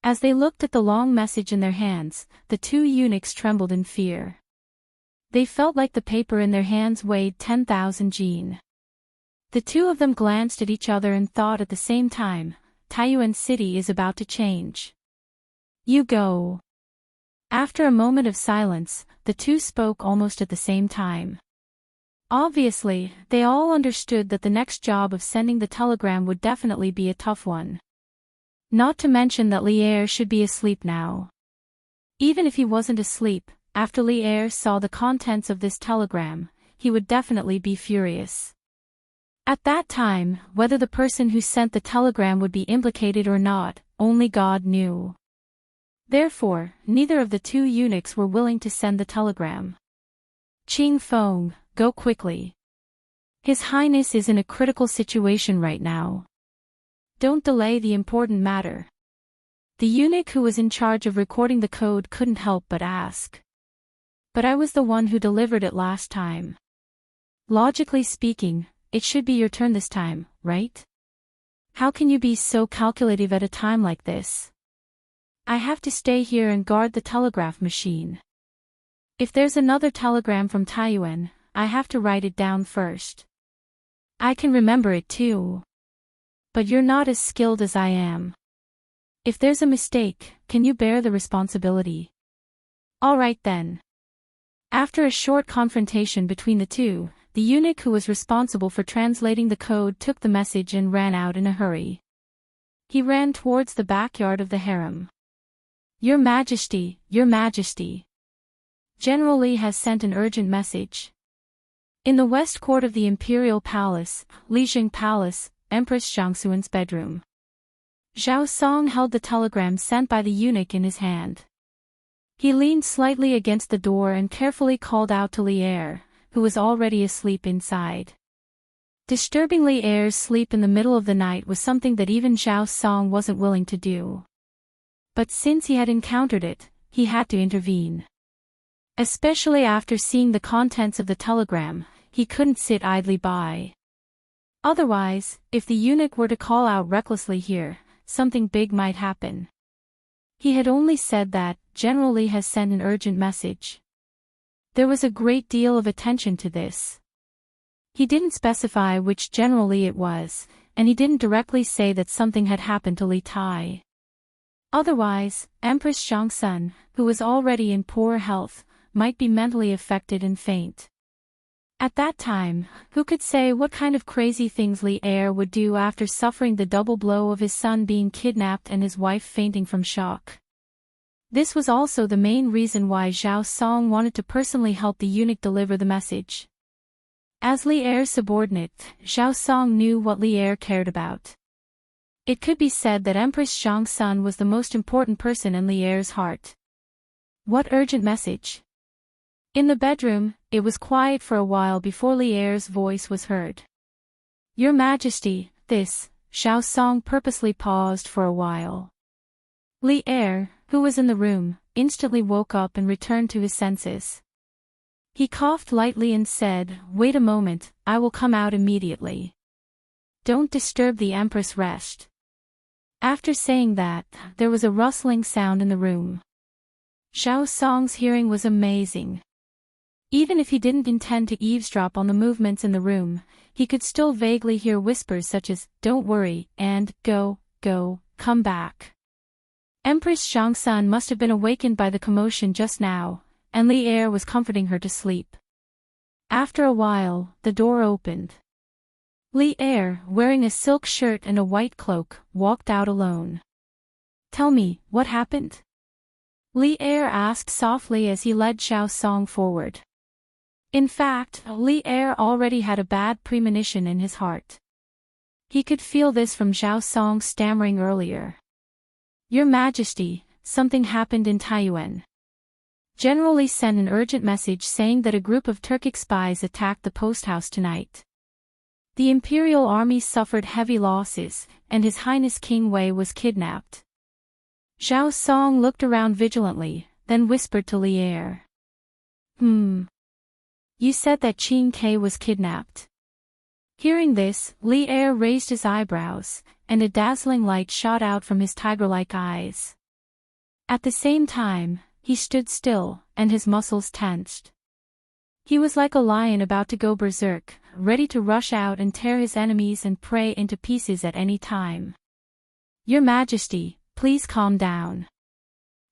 As they looked at the long message in their hands, the two eunuchs trembled in fear. They felt like the paper in their hands weighed 10,000 jin. The two of them glanced at each other and thought at the same time, Taiyuan City is about to change. You go. After a moment of silence, the two spoke almost at the same time. Obviously, they all understood that the next job of sending the telegram would definitely be a tough one. Not to mention that Lier should be asleep now. Even if he wasn't asleep, after Lier saw the contents of this telegram, he would definitely be furious. At that time, whether the person who sent the telegram would be implicated or not, only God knew. Therefore, neither of the two eunuchs were willing to send the telegram. Ching Feng, go quickly. His Highness is in a critical situation right now. Don't delay the important matter. The eunuch who was in charge of recording the code couldn't help but ask. But I was the one who delivered it last time. Logically speaking, it should be your turn this time, right? How can you be so calculative at a time like this? I have to stay here and guard the telegraph machine. If there's another telegram from Taiyuan, I have to write it down first. I can remember it too. But you're not as skilled as I am. If there's a mistake, can you bear the responsibility? All right then. After a short confrontation between the two, the eunuch who was responsible for translating the code took the message and ran out in a hurry. He ran towards the backyard of the harem. Your Majesty, Your Majesty. General Li has sent an urgent message. In the west court of the Imperial Palace, Lijing Palace, Empress Zhangxuan's bedroom. Zhao Song held the telegram sent by the eunuch in his hand. He leaned slightly against the door and carefully called out to Lier, who was already asleep inside. Disturbing Lier's sleep in the middle of the night was something that even Zhao Song wasn't willing to do. But since he had encountered it, he had to intervene. Especially after seeing the contents of the telegram, he couldn't sit idly by. Otherwise, if the eunuch were to call out recklessly here, something big might happen. He had only said that, General Li has sent an urgent message. There was a great deal of attention to this. He didn't specify which General Li it was, and he didn't directly say that something had happened to Li Tai. Otherwise, Empress Zhangxun, who was already in poor health, might be mentally affected and faint. At that time, who could say what kind of crazy things Lier would do after suffering the double blow of his son being kidnapped and his wife fainting from shock? This was also the main reason why Zhao Song wanted to personally help the eunuch deliver the message. As Lier's subordinate, Zhao Song knew what Lier cared about. It could be said that Empress Zhangxun was the most important person in Lier's heart. What urgent message? In the bedroom, it was quiet for a while before Lier's voice was heard. Your Majesty, this, Xiao Song purposely paused for a while. Li Er, who was in the room, instantly woke up and returned to his senses. He coughed lightly and said, "Wait a moment, I will come out immediately. Don't disturb the Empress' rest." After saying that, there was a rustling sound in the room. Xiao Song's hearing was amazing. Even if he didn't intend to eavesdrop on the movements in the room, he could still vaguely hear whispers such as, "Don't worry," and, "Go, come back." Empress Xiangsan must have been awakened by the commotion just now, and Li Er was comforting her to sleep. After a while, the door opened. Li Er, wearing a silk shirt and a white cloak, walked out alone. "Tell me, what happened?" Li Er asked softly as he led Xiao Song forward. In fact, Li Er already had a bad premonition in his heart. He could feel this from Xiao Song stammering earlier. "Your Majesty, something happened in Taiyuan. General Li sent an urgent message saying that a group of Turkic spies attacked the post house tonight. The Imperial Army suffered heavy losses, and His Highness King Wei was kidnapped." Xiao Song looked around vigilantly, then whispered to Li Er. You said that Qin Ke was kidnapped." Hearing this, Li Er raised his eyebrows, and a dazzling light shot out from his tiger-like eyes. At the same time, he stood still, and his muscles tensed. He was like a lion about to go berserk, ready to rush out and tear his enemies and prey into pieces at any time. "Your Majesty, please calm down.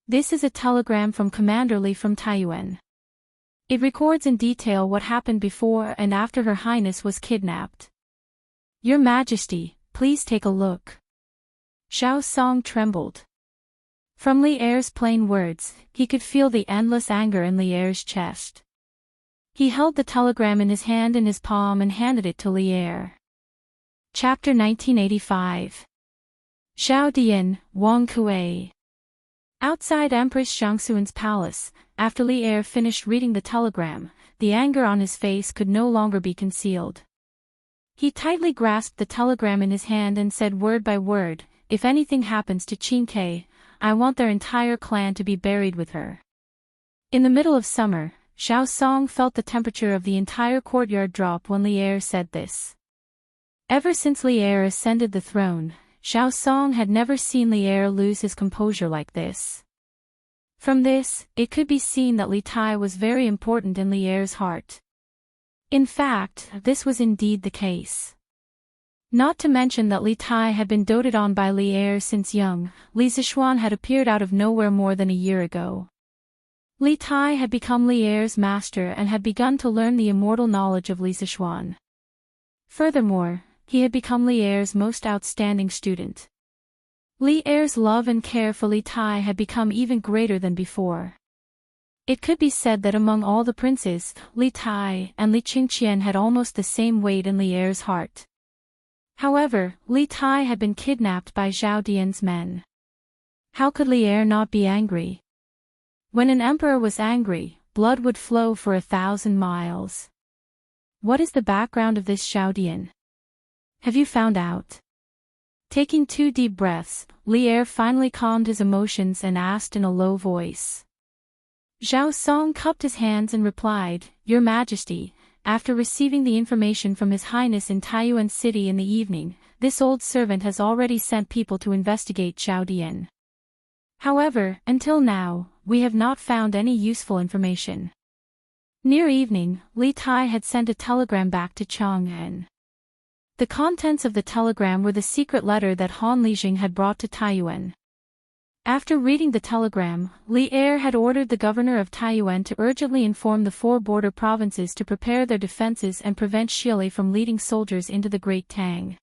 This is a telegram from Commander Li from Taiyuan. It records in detail what happened before and after Her Highness was kidnapped. Your Majesty, please take a look." Xiao Song trembled. From Li Er's plain words, he could feel the endless anger in Li Er's chest. He held the telegram in his hand in his palm and handed it to Li Er. Chapter 1985. Xiao Dian, Wang Kuei. Outside Empress Xiangxuan's palace, after Li Er finished reading the telegram, the anger on his face could no longer be concealed. He tightly grasped the telegram in his hand and said word by word, "If anything happens to Qin Ke, I want their entire clan to be buried with her." In the middle of summer, Xiao Song felt the temperature of the entire courtyard drop when Li Er said this. Ever since Li Er ascended the throne, Xiao Song had never seen Li Er lose his composure like this. From this, it could be seen that Li Tai was very important in Li Er's heart. In fact, this was indeed the case. Not to mention that Li Tai had been doted on by Li Er since young. Li Zixuan had appeared out of nowhere more than a year ago. Li Tai had become Li Er's master and had begun to learn the immortal knowledge of Li Zixuan. Furthermore, he had become Li Er's most outstanding student. Li Er's love and care for Li Tai had become even greater than before. It could be said that among all the princes, Li Tai and Li Qingqian had almost the same weight in Li Er's heart. However, Li Tai had been kidnapped by Zhao Dian's men. How could Li Er not be angry? When an emperor was angry, blood would flow for 1,000 miles. What is the background of this Zhao Dian? Have you found out? Taking 2 deep breaths, Li Er finally calmed his emotions and asked in a low voice. Xiao Song cupped his hands and replied, "Your Majesty, after receiving the information from His Highness in Taiyuan City in the evening, this old servant has already sent people to investigate Zhao Dian. However, until now, we have not found any useful information." Near evening, Li Tai had sent a telegram back to Chang'an. The contents of the telegram were the secret letter that Han Lijing had brought to Taiyuan. After reading the telegram, Li Er had ordered the governor of Taiyuan to urgently inform the 4 border provinces to prepare their defenses and prevent Shili from leading soldiers into the Great Tang.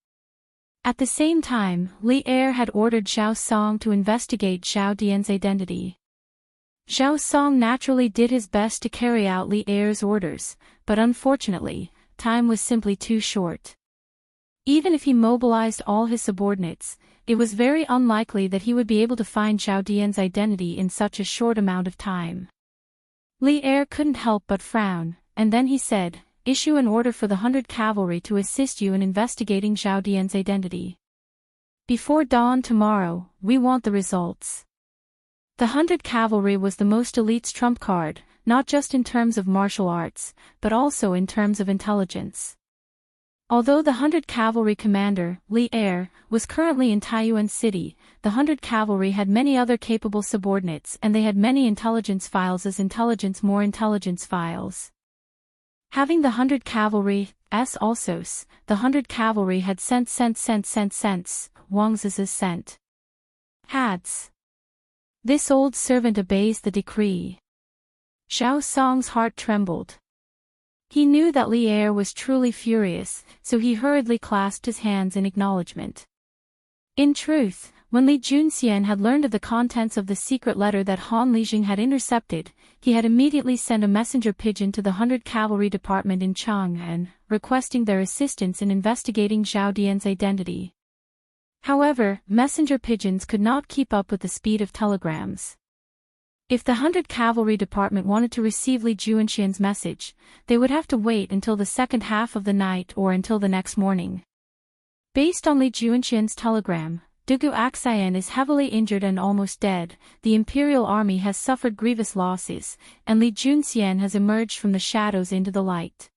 At the same time, Li Er had ordered Xiao Song to investigate Zhao Dian's identity. Xiao Song naturally did his best to carry out Li Er's orders, but unfortunately, time was simply too short. Even if he mobilized all his subordinates, it was very unlikely that he would be able to find Zhao Dian's identity in such a short amount of time. Li Er couldn't help but frown, and then he said, "Issue an order for the 100 cavalry to assist you in investigating Zhao Dian's identity." Before dawn tomorrow, we want the results. The 100 Cavalry was the most elite's trump card, not just in terms of martial arts, but also in terms of intelligence. Although the 100 Cavalry commander, Li Er, was currently in Taiyuan City, the 100 Cavalry had many other capable subordinates and they had many intelligence files as more intelligence files. Having the 100 Cavalry, the 100 Cavalry had sense, Wang's scent. Hads. This old servant obeys the decree. Xiao Song's heart trembled. He knew that Li Er was truly furious, so he hurriedly clasped his hands in acknowledgement. In truth, when Li Junxian had learned of the contents of the secret letter that Han Lijing had intercepted, he had immediately sent a messenger pigeon to the 100 Cavalry Department in Chang'an, requesting their assistance in investigating Zhao Dian's identity. However, messenger pigeons could not keep up with the speed of telegrams. If the 100 Cavalry Department wanted to receive Li Junxian's message, they would have to wait until the second half of the night or until the next morning. Based on Li Junxian's telegram, Dugu Axian is heavily injured and almost dead, the Imperial Army has suffered grievous losses, and Li Junxian has emerged from the shadows into the light.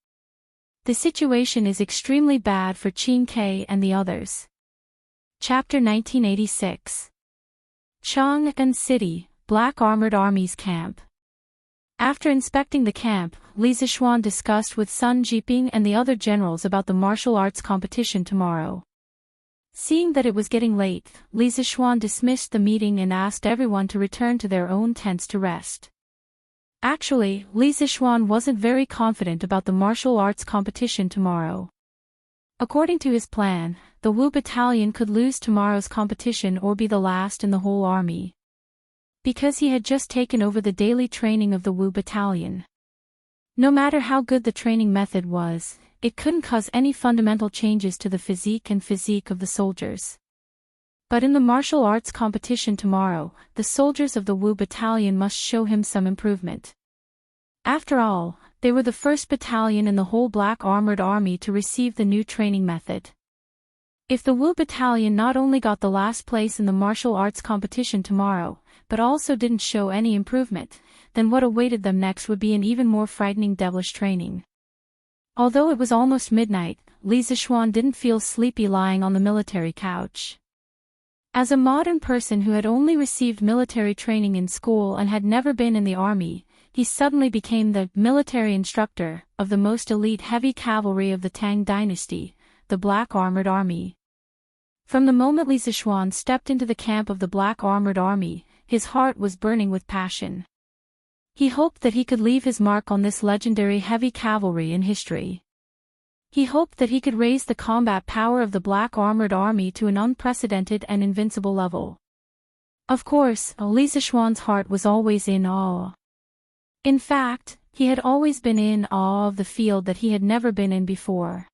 The situation is extremely bad for Qin Ke and the others. Chapter 1986. Chang'an City, Black Armored Army's Camp. After inspecting the camp, Li Zishuan discussed with Sun Jiping and the other generals about the martial arts competition tomorrow. Seeing that it was getting late, Li Zishuan dismissed the meeting and asked everyone to return to their own tents to rest. Actually, Li Zishuan wasn't very confident about the martial arts competition tomorrow. According to his plan, the Wu Battalion could lose tomorrow's competition or be the last in the whole army. Because he had just taken over the daily training of the Wu Battalion. No matter how good the training method was, it couldn't cause any fundamental changes to the physique of the soldiers. But in the martial arts competition tomorrow, the soldiers of the Wu Battalion must show him some improvement. After all, they were the first battalion in the whole Black Armored Army to receive the new training method. If the Wu Battalion not only got the last place in the martial arts competition tomorrow, but also didn't show any improvement, then what awaited them next would be an even more frightening devilish training. Although it was almost midnight, Li Zishuan didn't feel sleepy lying on the military couch. As a modern person who had only received military training in school and had never been in the army, he suddenly became the military instructor of the most elite heavy cavalry of the Tang dynasty, the Black Armored Army. From the moment Li Zishuan stepped into the camp of the Black Armored Army, his heart was burning with passion. He hoped that he could leave his mark on this legendary heavy cavalry in history. He hoped that he could raise the combat power of the Black Armored Army to an unprecedented and invincible level. Of course, Li Zishuan's heart was always in awe. In fact, he had always been in awe of the field that he had never been in before.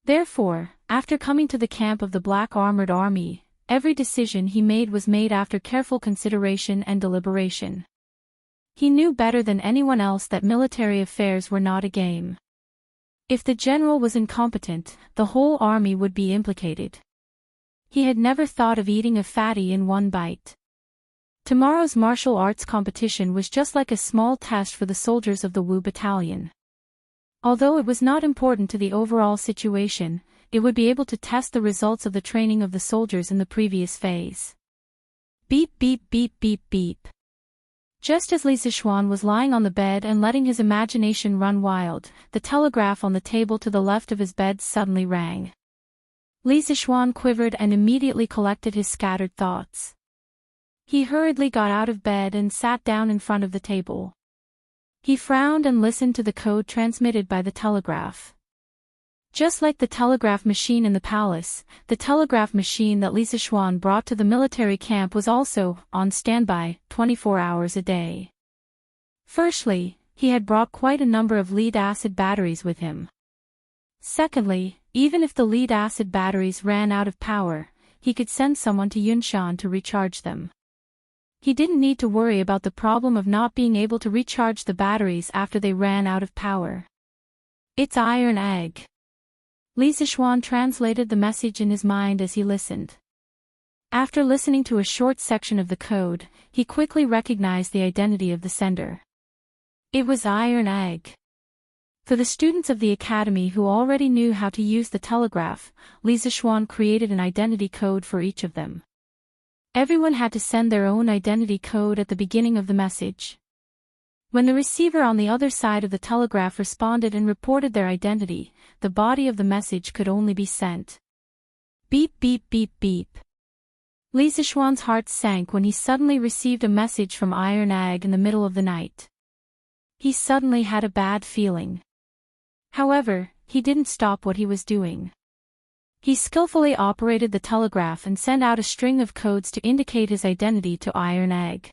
Therefore, after coming to the camp of the Black Armored Army, every decision he made was made after careful consideration and deliberation. He knew better than anyone else that military affairs were not a game. If the general was incompetent, the whole army would be implicated. He had never thought of eating a fatty in one bite. Tomorrow's martial arts competition was just like a small test for the soldiers of the Wu Battalion. Although it was not important to the overall situation, it would be able to test the results of the training of the soldiers in the previous phase. Beep beep beep beep beep. Just as Li Zishuan was lying on the bed and letting his imagination run wild, the telegraph on the table to the left of his bed suddenly rang. Li Zishuan quivered and immediately collected his scattered thoughts. He hurriedly got out of bed and sat down in front of the table. He frowned and listened to the code transmitted by the telegraph. Just like the telegraph machine in the palace, the telegraph machine that Li Zishuan brought to the military camp was also on standby 24 hours a day. Firstly, he had brought quite a number of lead-acid batteries with him. Secondly, even if the lead-acid batteries ran out of power, he could send someone to Yunshan to recharge them. He didn't need to worry about the problem of not being able to recharge the batteries after they ran out of power. It's iron egg. Li Zishuan translated the message in his mind as he listened. After listening to a short section of the code, he quickly recognized the identity of the sender. It was Iron Egg. For the students of the academy who already knew how to use the telegraph, Li Zishuan created an identity code for each of them. Everyone had to send their own identity code at the beginning of the message. When the receiver on the other side of the telegraph responded and reported their identity, the body of the message could only be sent. Beep beep beep beep. Li Zishuan's heart sank when he suddenly received a message from Iron Egg in the middle of the night. He suddenly had a bad feeling. However, he didn't stop what he was doing. He skillfully operated the telegraph and sent out a string of codes to indicate his identity to Iron Egg.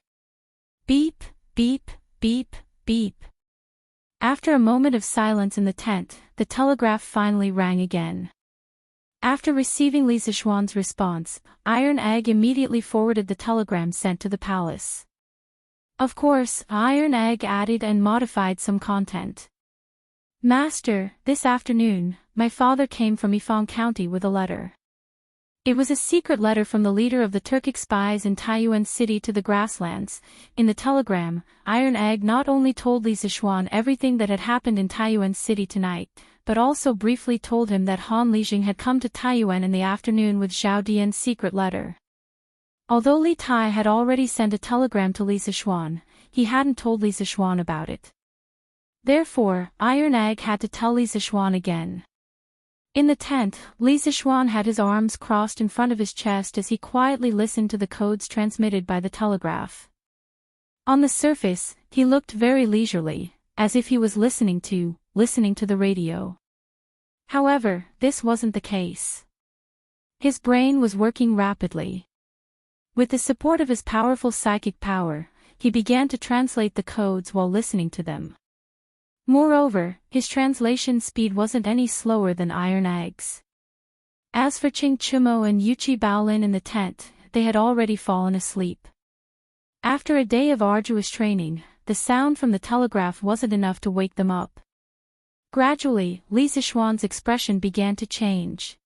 Beep, beep, beep, beep. After a moment of silence in the tent, the telegraph finally rang again. After receiving Li Zishuan's response, Iron Egg immediately forwarded the telegram sent to the palace. Of course, Iron Egg added and modified some content. Master, this afternoon, my father came from Yifang County with a letter. It was a secret letter from the leader of the Turkic spies in Taiyuan City to the grasslands. In the telegram, Iron Egg not only told Li Zishuan everything that had happened in Taiyuan City tonight, but also briefly told him that Han Lijing had come to Taiyuan in the afternoon with Zhao Dian's secret letter. Although Li Tai had already sent a telegram to Li Zishuan, he hadn't told Li Zishuan about it. Therefore, Iron Egg had to tell Li Zishuan again. In the tent, Li Zishuan had his arms crossed in front of his chest as he quietly listened to the codes transmitted by the telegraph. On the surface, he looked very leisurely, as if he was listening to the radio. However, this wasn't the case. His brain was working rapidly. With the support of his powerful psychic power, he began to translate the codes while listening to them. Moreover, his translation speed wasn't any slower than Iron Egg's. As for Qing Chumo and Yuchi Baolin in the tent, they had already fallen asleep. After a day of arduous training, the sound from the telegraph wasn't enough to wake them up. Gradually, Li Zishuan's expression began to change.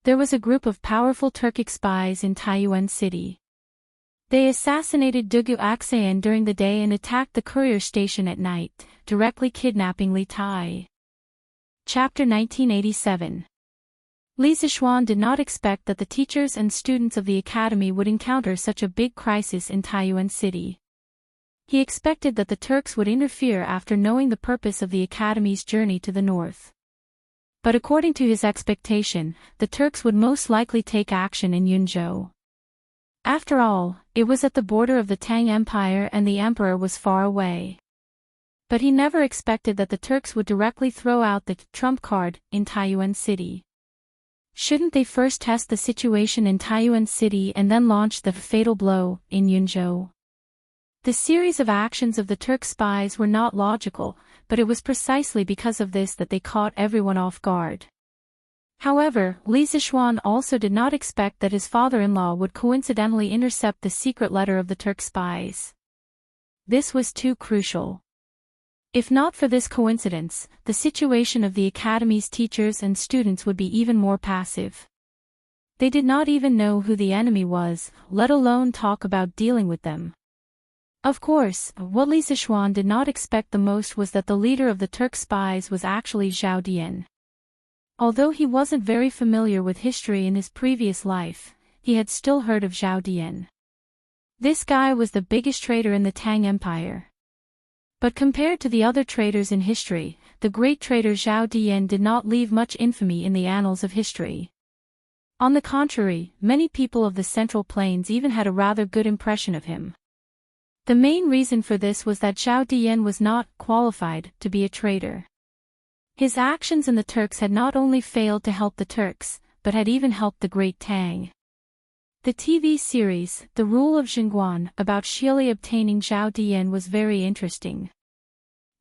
There was a group of powerful Turkic spies in Taiyuan City. They assassinated Dugu Aksayan during the day and attacked the courier station at night, directly kidnapping Li Tai. Chapter 1987. Li Zishuan did not expect that the teachers and students of the academy would encounter such a big crisis in Taiyuan City. He expected that the Turks would interfere after knowing the purpose of the academy's journey to the north. But according to his expectation, the Turks would most likely take action in Yunzhou. After all, it was at the border of the Tang Empire and the emperor was far away. But he never expected that the Turks would directly throw out the trump card in Taiyuan City. Shouldn't they first test the situation in Taiyuan City and then launch the fatal blow in Yunzhou? The series of actions of the Turk spies were not logical, but it was precisely because of this that they caught everyone off guard. However, Li Zishuan also did not expect that his father-in-law would coincidentally intercept the secret letter of the Turk spies. This was too crucial. If not for this coincidence, the situation of the academy's teachers and students would be even more passive. They did not even know who the enemy was, let alone talk about dealing with them. Of course, what Li Zishuan did not expect the most was that the leader of the Turk spies was actually Zhao Dian. Although he wasn't very familiar with history in his previous life, he had still heard of Zhao Dian. This guy was the biggest traitor in the Tang Empire. But compared to the other traitors in history, the great traitor Zhao Dian did not leave much infamy in the annals of history. On the contrary, many people of the Central Plains even had a rather good impression of him. The main reason for this was that Zhao Dian was not qualified to be a traitor. His actions in the Turks had not only failed to help the Turks, but had even helped the Great Tang. The TV series, The Rule of Xinguan, about Shili obtaining Zhao Dian was very interesting.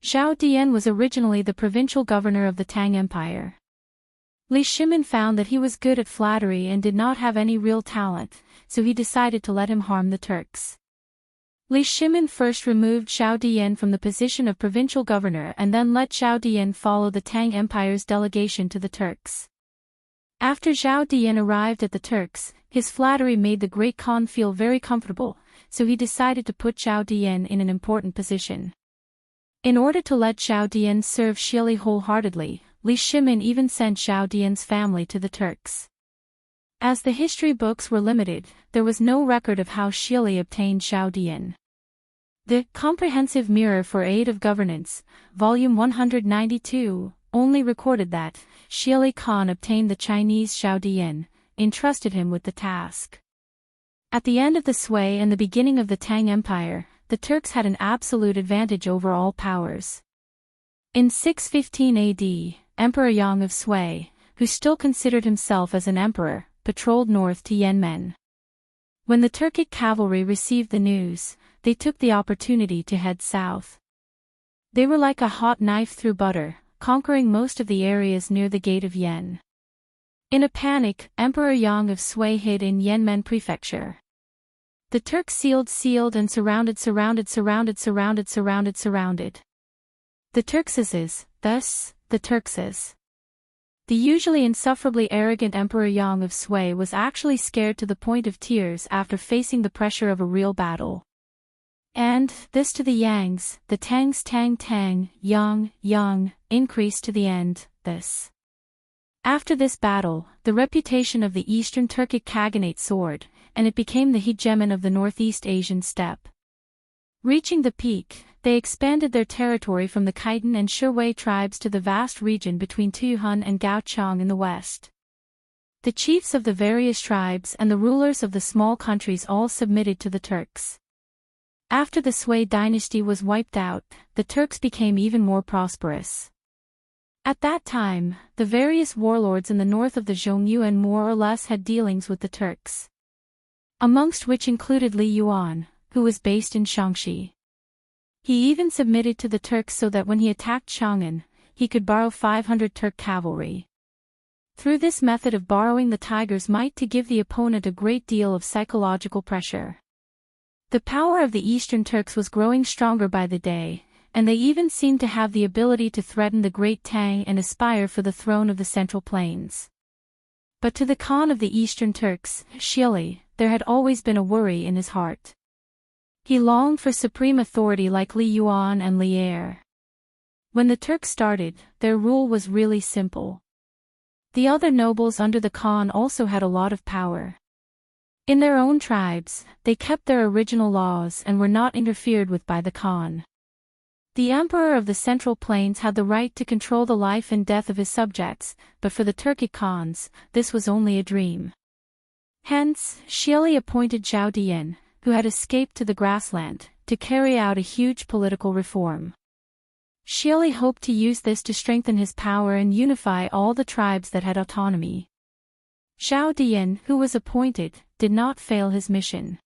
Zhao Dian was originally the provincial governor of the Tang Empire. Li Shimin found that he was good at flattery and did not have any real talent, so he decided to let him harm the Turks. Li Shimin first removed Zhao Dian from the position of provincial governor and then let Zhao Dian follow the Tang Empire's delegation to the Turks. After Zhao Dian arrived at the Turks, His flattery made the Great Khan feel very comfortable, so he decided to put Zhao Dian in an important position. In order to let Zhao Dian serve Shili wholeheartedly, Li Shimin even sent Zhao Dian's family to the Turks. As the history books were limited, there was no record of how Shili obtained Zhao Dian. The Comprehensive Mirror for Aid of Governance, Volume 192, only recorded that Shili Khan obtained the Chinese Zhao Dian, entrusted him with the task. At the end of the Sui and the beginning of the Tang Empire, the Turks had an absolute advantage over all powers. In 615 AD, Emperor Yang of Sui, who still considered himself as an emperor, patrolled north to Yenmen. When the Turkic cavalry received the news, they took the opportunity to head south. They were like a hot knife through butter, conquering most of the areas near the gate of Yen. In a panic, Emperor Yang of Sui hid in Yenmen prefecture. The Turks sealed and surrounded. The Turkses, thus, the Turkses. The usually insufferably arrogant Emperor Yang of Sui was actually scared to the point of tears after facing the pressure of a real battle. And, this to the Yangs, the Tangs Tang, Yang, increased to the end, this. After this battle, the reputation of the Eastern Turkic Khaganate soared, and it became the hegemon of the Northeast Asian steppe. Reaching the peak, they expanded their territory from the Khitan and Shui tribes to the vast region between Tuyuhun and Gaochang in the west. The chiefs of the various tribes and the rulers of the small countries all submitted to the Turks. After the Sui dynasty was wiped out, the Turks became even more prosperous. At that time, the various warlords in the north of the Zhongyuan more or less had dealings with the Turks, amongst which included Li Yuan, who was based in Shaanxi. He even submitted to the Turks so that when he attacked Chang'an, he could borrow 500 Turk cavalry. Through this method of borrowing the tiger's might to give the opponent a great deal of psychological pressure. The power of the Eastern Turks was growing stronger by the day, and they even seemed to have the ability to threaten the Great Tang and aspire for the throne of the Central Plains. But to the Khan of the Eastern Turks, Shili, there had always been a worry in his heart. He longed for supreme authority like Li Yuan and Li Er. When the Turks started, their rule was really simple. The other nobles under the Khan also had a lot of power. In their own tribes, they kept their original laws and were not interfered with by the Khan. The emperor of the Central Plains had the right to control the life and death of his subjects, but for the Turkic Khans, this was only a dream. Hence, Shili appointed Zhao Dian, who had escaped to the grassland, to carry out a huge political reform. Shili hoped to use this to strengthen his power and unify all the tribes that had autonomy. Zhao Dian, who was appointed, did not fail his mission.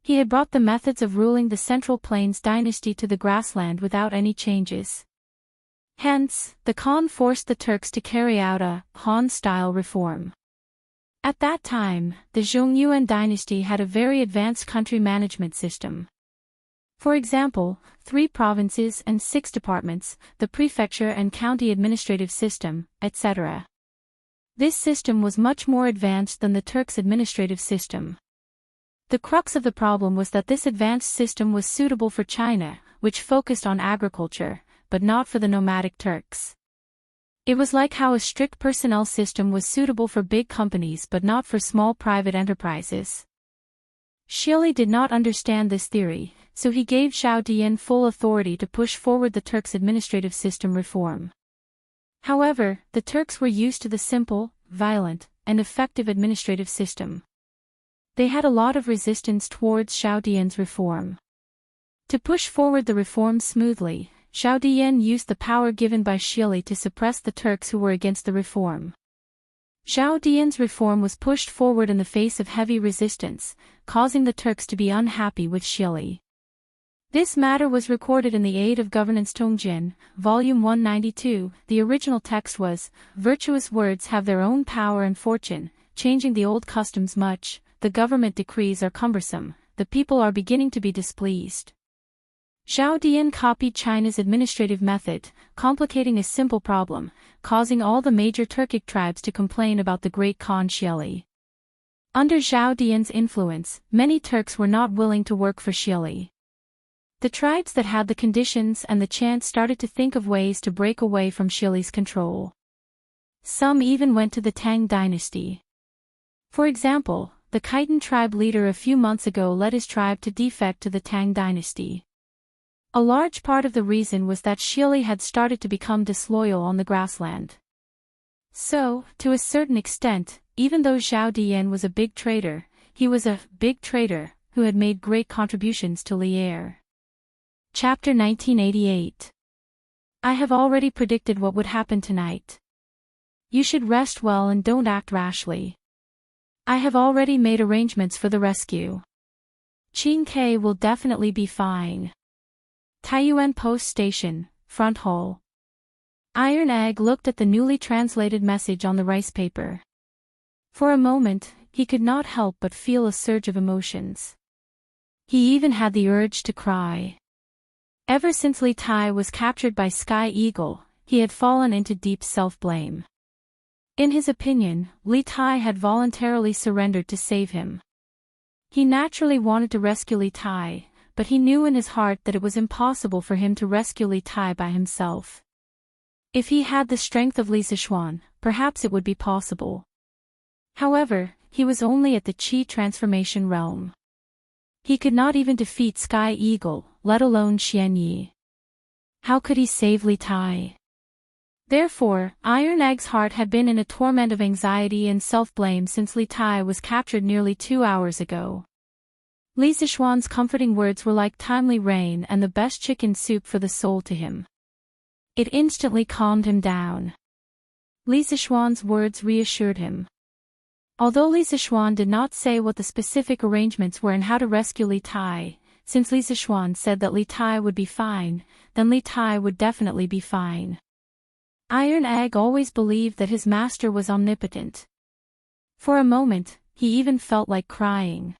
He had brought the methods of ruling the Central Plains dynasty to the grassland without any changes. Hence, the Khan forced the Turks to carry out a Han-style reform. At that time, the Zhongyuan dynasty had a very advanced country management system. For example, 3 provinces and 6 departments, the prefecture and county administrative system, etc. This system was much more advanced than the Turks' administrative system. The crux of the problem was that this advanced system was suitable for China, which focused on agriculture, but not for the nomadic Turks. It was like how a strict personnel system was suitable for big companies but not for small private enterprises. Shili did not understand this theory, so he gave Zhao Dian full authority to push forward the Turks' administrative system reform. However, the Turks were used to the simple, violent, and effective administrative system. They had a lot of resistance towards Zhao Dian's reform. To push forward the reform smoothly, Zhao Dian used the power given by Shili to suppress the Turks who were against the reform. Zhao Dian's reform was pushed forward in the face of heavy resistance, causing the Turks to be unhappy with Shili. This matter was recorded in the Aid of Governance Tongjin, Volume 192. The original text was, "Virtuous words have their own power and fortune, changing the old customs much, the government decrees are cumbersome, the people are beginning to be displeased." Zhao Dian copied China's administrative method, complicating a simple problem, causing all the major Turkic tribes to complain about the Great Khan Shili. Under Zhao Dian's influence, many Turks were not willing to work for Shili. The tribes that had the conditions and the chance started to think of ways to break away from Shili's control. Some even went to the Tang dynasty. For example, the Khitan tribe leader a few months ago led his tribe to defect to the Tang dynasty. A large part of the reason was that Shili had started to become disloyal on the grassland. So, to a certain extent, even though Zhao Dian was a big trader, he was a big trader who had made great contributions to Lier. Chapter 1988. I have already predicted what would happen tonight. You should rest well and don't act rashly. I have already made arrangements for the rescue. Qin Ke will definitely be fine. Taiyuan Post Station, Front Hall. Iron Egg looked at the newly translated message on the rice paper. For a moment, he could not help but feel a surge of emotions. He even had the urge to cry. Ever since Li Tai was captured by Sky Eagle, he had fallen into deep self-blame. In his opinion, Li Tai had voluntarily surrendered to save him. He naturally wanted to rescue Li Tai, but he knew in his heart that it was impossible for him to rescue Li Tai by himself. If he had the strength of Li Zishuan, perhaps it would be possible. However, he was only at the Qi transformation realm. He could not even defeat Sky Eagle, let alone Xian Yi. How could he save Li Tai? Therefore, Iron Egg's heart had been in a torment of anxiety and self-blame since Li Tai was captured nearly 2 hours ago. Li Zishuan's comforting words were like timely rain and the best chicken soup for the soul to him. It instantly calmed him down. Li Zishuan's words reassured him. Although Li Zishuan did not say what the specific arrangements were and how to rescue Li Tai, since Li Zishuan said that Li Tai would be fine, then Li Tai would definitely be fine. Iron Egg always believed that his master was omnipotent. For a moment, he even felt like crying.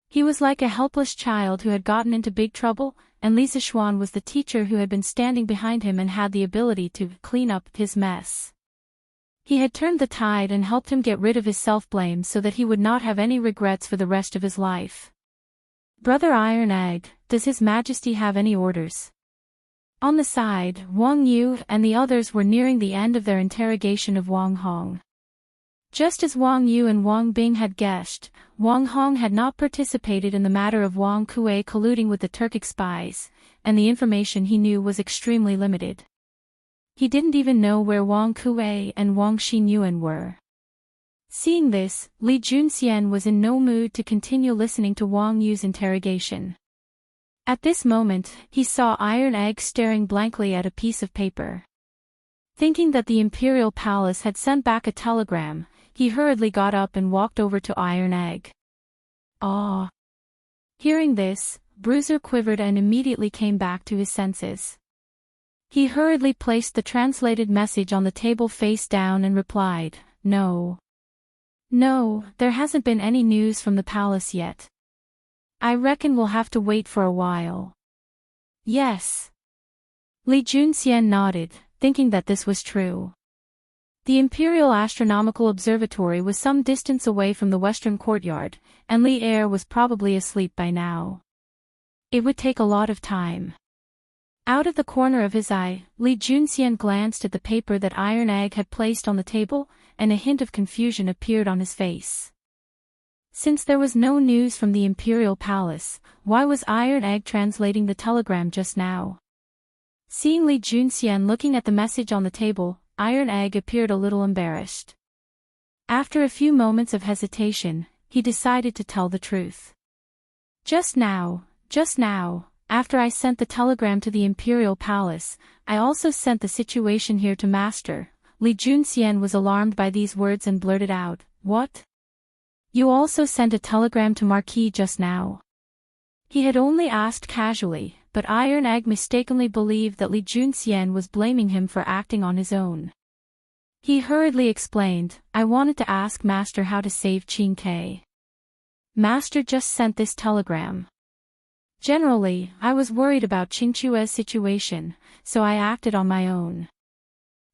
He was like a helpless child who had gotten into big trouble, and Li Zishuan was the teacher who had been standing behind him and had the ability to clean up his mess. He had turned the tide and helped him get rid of his self-blame so that he would not have any regrets for the rest of his life. Brother Iron Egg, does His Majesty have any orders? On the side, Wang Yu and the others were nearing the end of their interrogation of Wang Hong. Just as Wang Yu and Wang Bing had guessed, Wang Hong had not participated in the matter of Wang Kuei colluding with the Turkic spies, and the information he knew was extremely limited. He didn't even know where Wang Kuei and Wang Xinyuan were. Seeing this, Li Junxian was in no mood to continue listening to Wang Yu's interrogation. At this moment, he saw Iron Egg staring blankly at a piece of paper. Thinking that the Imperial Palace had sent back a telegram, he hurriedly got up and walked over to Iron Egg. Ah! Hearing this, Bruiser quivered and immediately came back to his senses. He hurriedly placed the translated message on the table face down and replied, "No. No, there hasn't been any news from the palace yet. I reckon we'll have to wait for a while." "Yes." Li Junxian nodded, thinking that this was true. The Imperial Astronomical Observatory was some distance away from the western courtyard, and Li Er was probably asleep by now. It would take a lot of time. Out of the corner of his eye, Li Junxian glanced at the paper that Iron Egg had placed on the table, and a hint of confusion appeared on his face. Since there was no news from the Imperial Palace, why was Iron Egg translating the telegram just now? Seeing Li Junxian looking at the message on the table, Iron Egg appeared a little embarrassed. After a few moments of hesitation, he decided to tell the truth. Just now, after I sent the telegram to the Imperial Palace, I also sent the situation here to Master." Li Junxian was alarmed by these words and blurted out, "What? You also sent a telegram to Marquis just now?" He had only asked casually, but Iron Egg mistakenly believed that Li Junxian was blaming him for acting on his own. He hurriedly explained, "I wanted to ask Master how to save Qin Ke. Master just sent this telegram. Generally, I was worried about Qingchue's situation, so I acted on my own.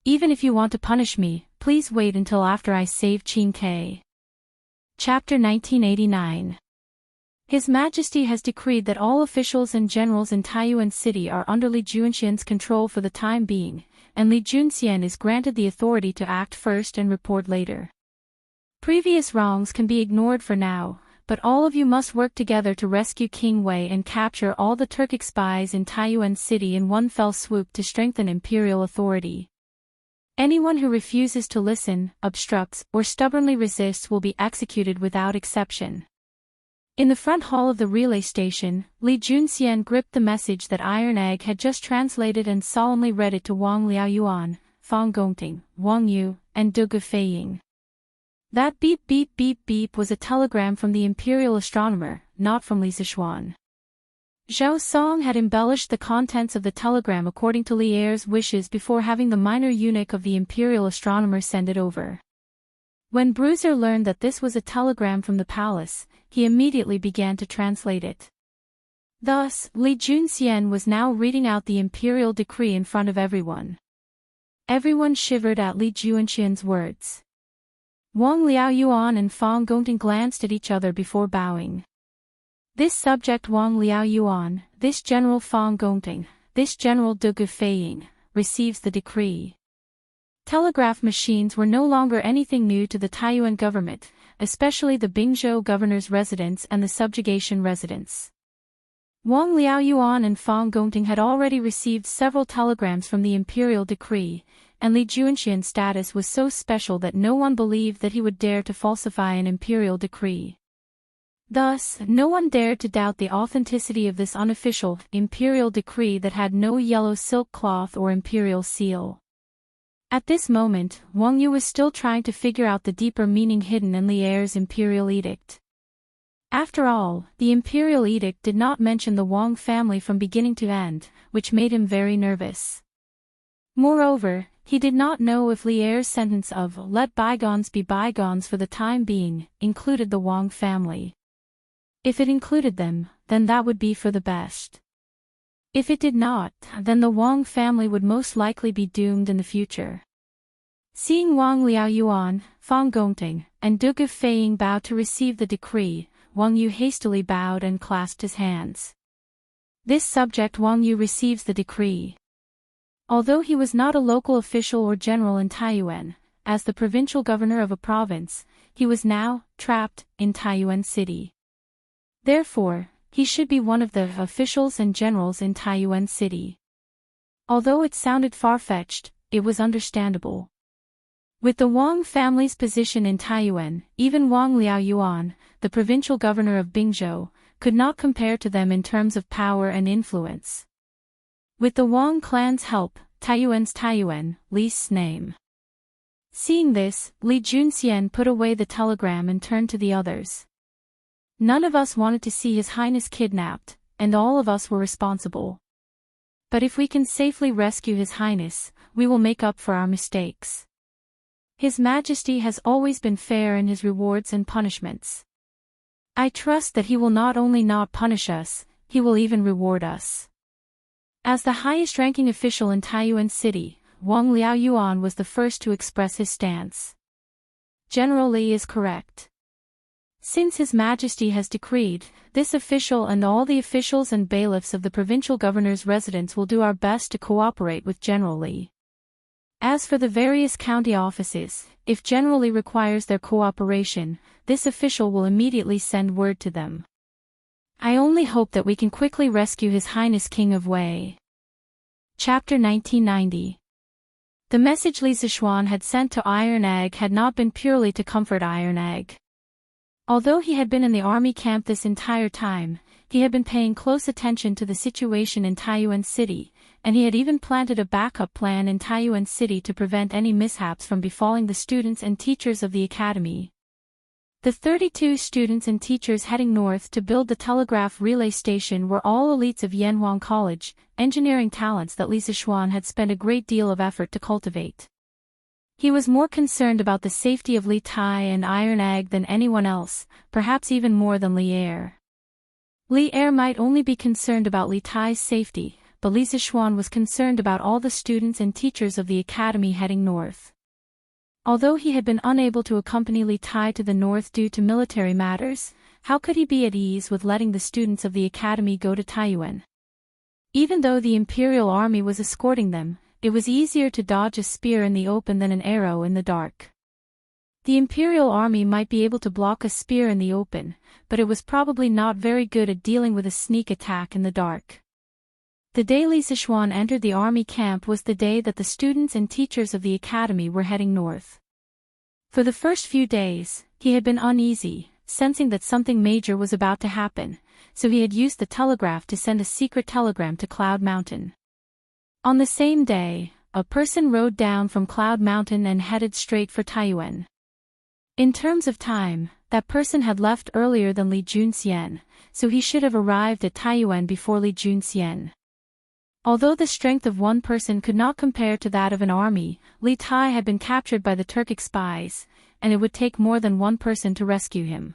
Even if you want to punish me, please wait until after I save Qin Ke." Chapter 1989. His Majesty has decreed that all officials and generals in Taiyuan City are under Li Junxian's control for the time being, and Li Junxian is granted the authority to act first and report later. Previous wrongs can be ignored for now, but all of you must work together to rescue King Wei and capture all the Turkic spies in Taiyuan City in one fell swoop to strengthen imperial authority. Anyone who refuses to listen, obstructs, or stubbornly resists will be executed without exception. In the front hall of the relay station, Li Junxian gripped the message that Iron Egg had just translated and solemnly read it to Wang Liaoyuan, Fang Gongting, Wang Yu, and Du Guifeiying. That beep beep beep beep was a telegram from the imperial astronomer, not from Li Zishuan. Zhao Song had embellished the contents of the telegram according to Li Er's wishes before having the minor eunuch of the imperial astronomer send it over. When Bruiser learned that this was a telegram from the palace, he immediately began to translate it. Thus, Li Junxian was now reading out the imperial decree in front of everyone. Everyone shivered at Li Junxian's words. Wang Liaoyuan and Fang Gongting glanced at each other before bowing. This subject Wang Liaoyuan, this General Fang Gongting, this General Du Guifeiying, receives the decree. Telegraph machines were no longer anything new to the Taiyuan government, especially the Bingzhou governor's residence and the subjugation residence. Wang Liaoyuan and Fang Gongting had already received several telegrams from the imperial decree, and Li Junxian's status was so special that no one believed that he would dare to falsify an imperial decree. Thus, no one dared to doubt the authenticity of this unofficial, imperial decree that had no yellow silk cloth or imperial seal. At this moment, Wang Yu was still trying to figure out the deeper meaning hidden in Li Er's imperial edict. After all, the imperial edict did not mention the Wang family from beginning to end, which made him very nervous. Moreover, he did not know if Li Er's sentence of "let bygones be bygones for the time being" included the Wang family. If it included them, then that would be for the best. If it did not, then the Wang family would most likely be doomed in the future. Seeing Wang Liaoyuan, Fang Gongting, and Du Guifeiying bow to receive the decree, Wang Yu hastily bowed and clasped his hands. This subject Wang Yu receives the decree. Although he was not a local official or general in Taiyuan, as the provincial governor of a province, he was now trapped in Taiyuan City. Therefore, he should be one of the officials and generals in Taiyuan City. Although it sounded far-fetched, it was understandable. With the Wang family's position in Taiyuan, even Wang Liaoyuan, the provincial governor of Bingzhou, could not compare to them in terms of power and influence. With the Wang clan's help, Taiyuan's Taiyuan, Li's name. Seeing this, Li Junxian put away the telegram and turned to the others. None of us wanted to see His Highness kidnapped, and all of us were responsible. But if we can safely rescue His Highness, we will make up for our mistakes. His Majesty has always been fair in his rewards and punishments. I trust that he will not only not punish us, he will even reward us. As the highest-ranking official in Taiyuan City, Wang Liaoyuan was the first to express his stance. General Li is correct. Since His Majesty has decreed, this official and all the officials and bailiffs of the provincial governor's residence will do our best to cooperate with General Li. As for the various county offices, if General Li requires their cooperation, this official will immediately send word to them. I only hope that we can quickly rescue His Highness King of Wei. Chapter 1990. The message Li Zishuan had sent to Iron Egg had not been purely to comfort Iron Egg. Although he had been in the army camp this entire time, he had been paying close attention to the situation in Taiyuan City, and he had even planted a backup plan in Taiyuan City to prevent any mishaps from befalling the students and teachers of the academy. The 32 students and teachers heading north to build the telegraph relay station were all elites of Yanhuang College, engineering talents that Li Zishuan had spent a great deal of effort to cultivate. He was more concerned about the safety of Li Tai and Iron Egg than anyone else, perhaps even more than Li Er. Li Er might only be concerned about Li Tai's safety, but Li Zishuan was concerned about all the students and teachers of the academy heading north. Although he had been unable to accompany Li Tai to the north due to military matters, how could he be at ease with letting the students of the academy go to Taiyuan? Even though the imperial army was escorting them, it was easier to dodge a spear in the open than an arrow in the dark. The imperial army might be able to block a spear in the open, but it was probably not very good at dealing with a sneak attack in the dark. The day Li Sichuan entered the army camp was the day that the students and teachers of the academy were heading north. For the first few days, he had been uneasy, sensing that something major was about to happen, so he had used the telegraph to send a secret telegram to Cloud Mountain. On the same day, a person rode down from Cloud Mountain and headed straight for Taiyuan. In terms of time, that person had left earlier than Li Junxian, so he should have arrived at Taiyuan before Li Junxian. Although the strength of one person could not compare to that of an army, Li Tai had been captured by the Turkic spies, and it would take more than one person to rescue him.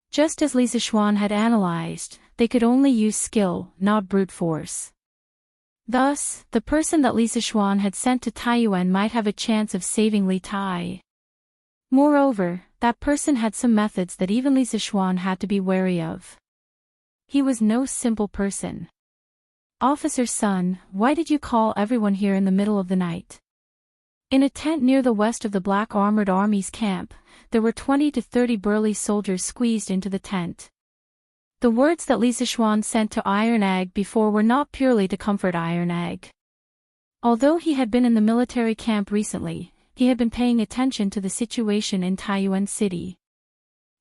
Just as Li Sichuan had analyzed, they could only use skill, not brute force. Thus, the person that Li Sichuan had sent to Taiyuan might have a chance of saving Li Tai. Moreover, that person had some methods that even Li Sichuan had to be wary of. He was no simple person. "Officer Sun, why did you call everyone here in the middle of the night?" In a tent near the west of the Black Armored Army's camp, there were 20 to 30 burly soldiers squeezed into the tent. The words that Li Sichuan sent to Iron Egg before were not purely to comfort Iron Egg. Although he had been in the military camp recently, he had been paying attention to the situation in Taiyuan City.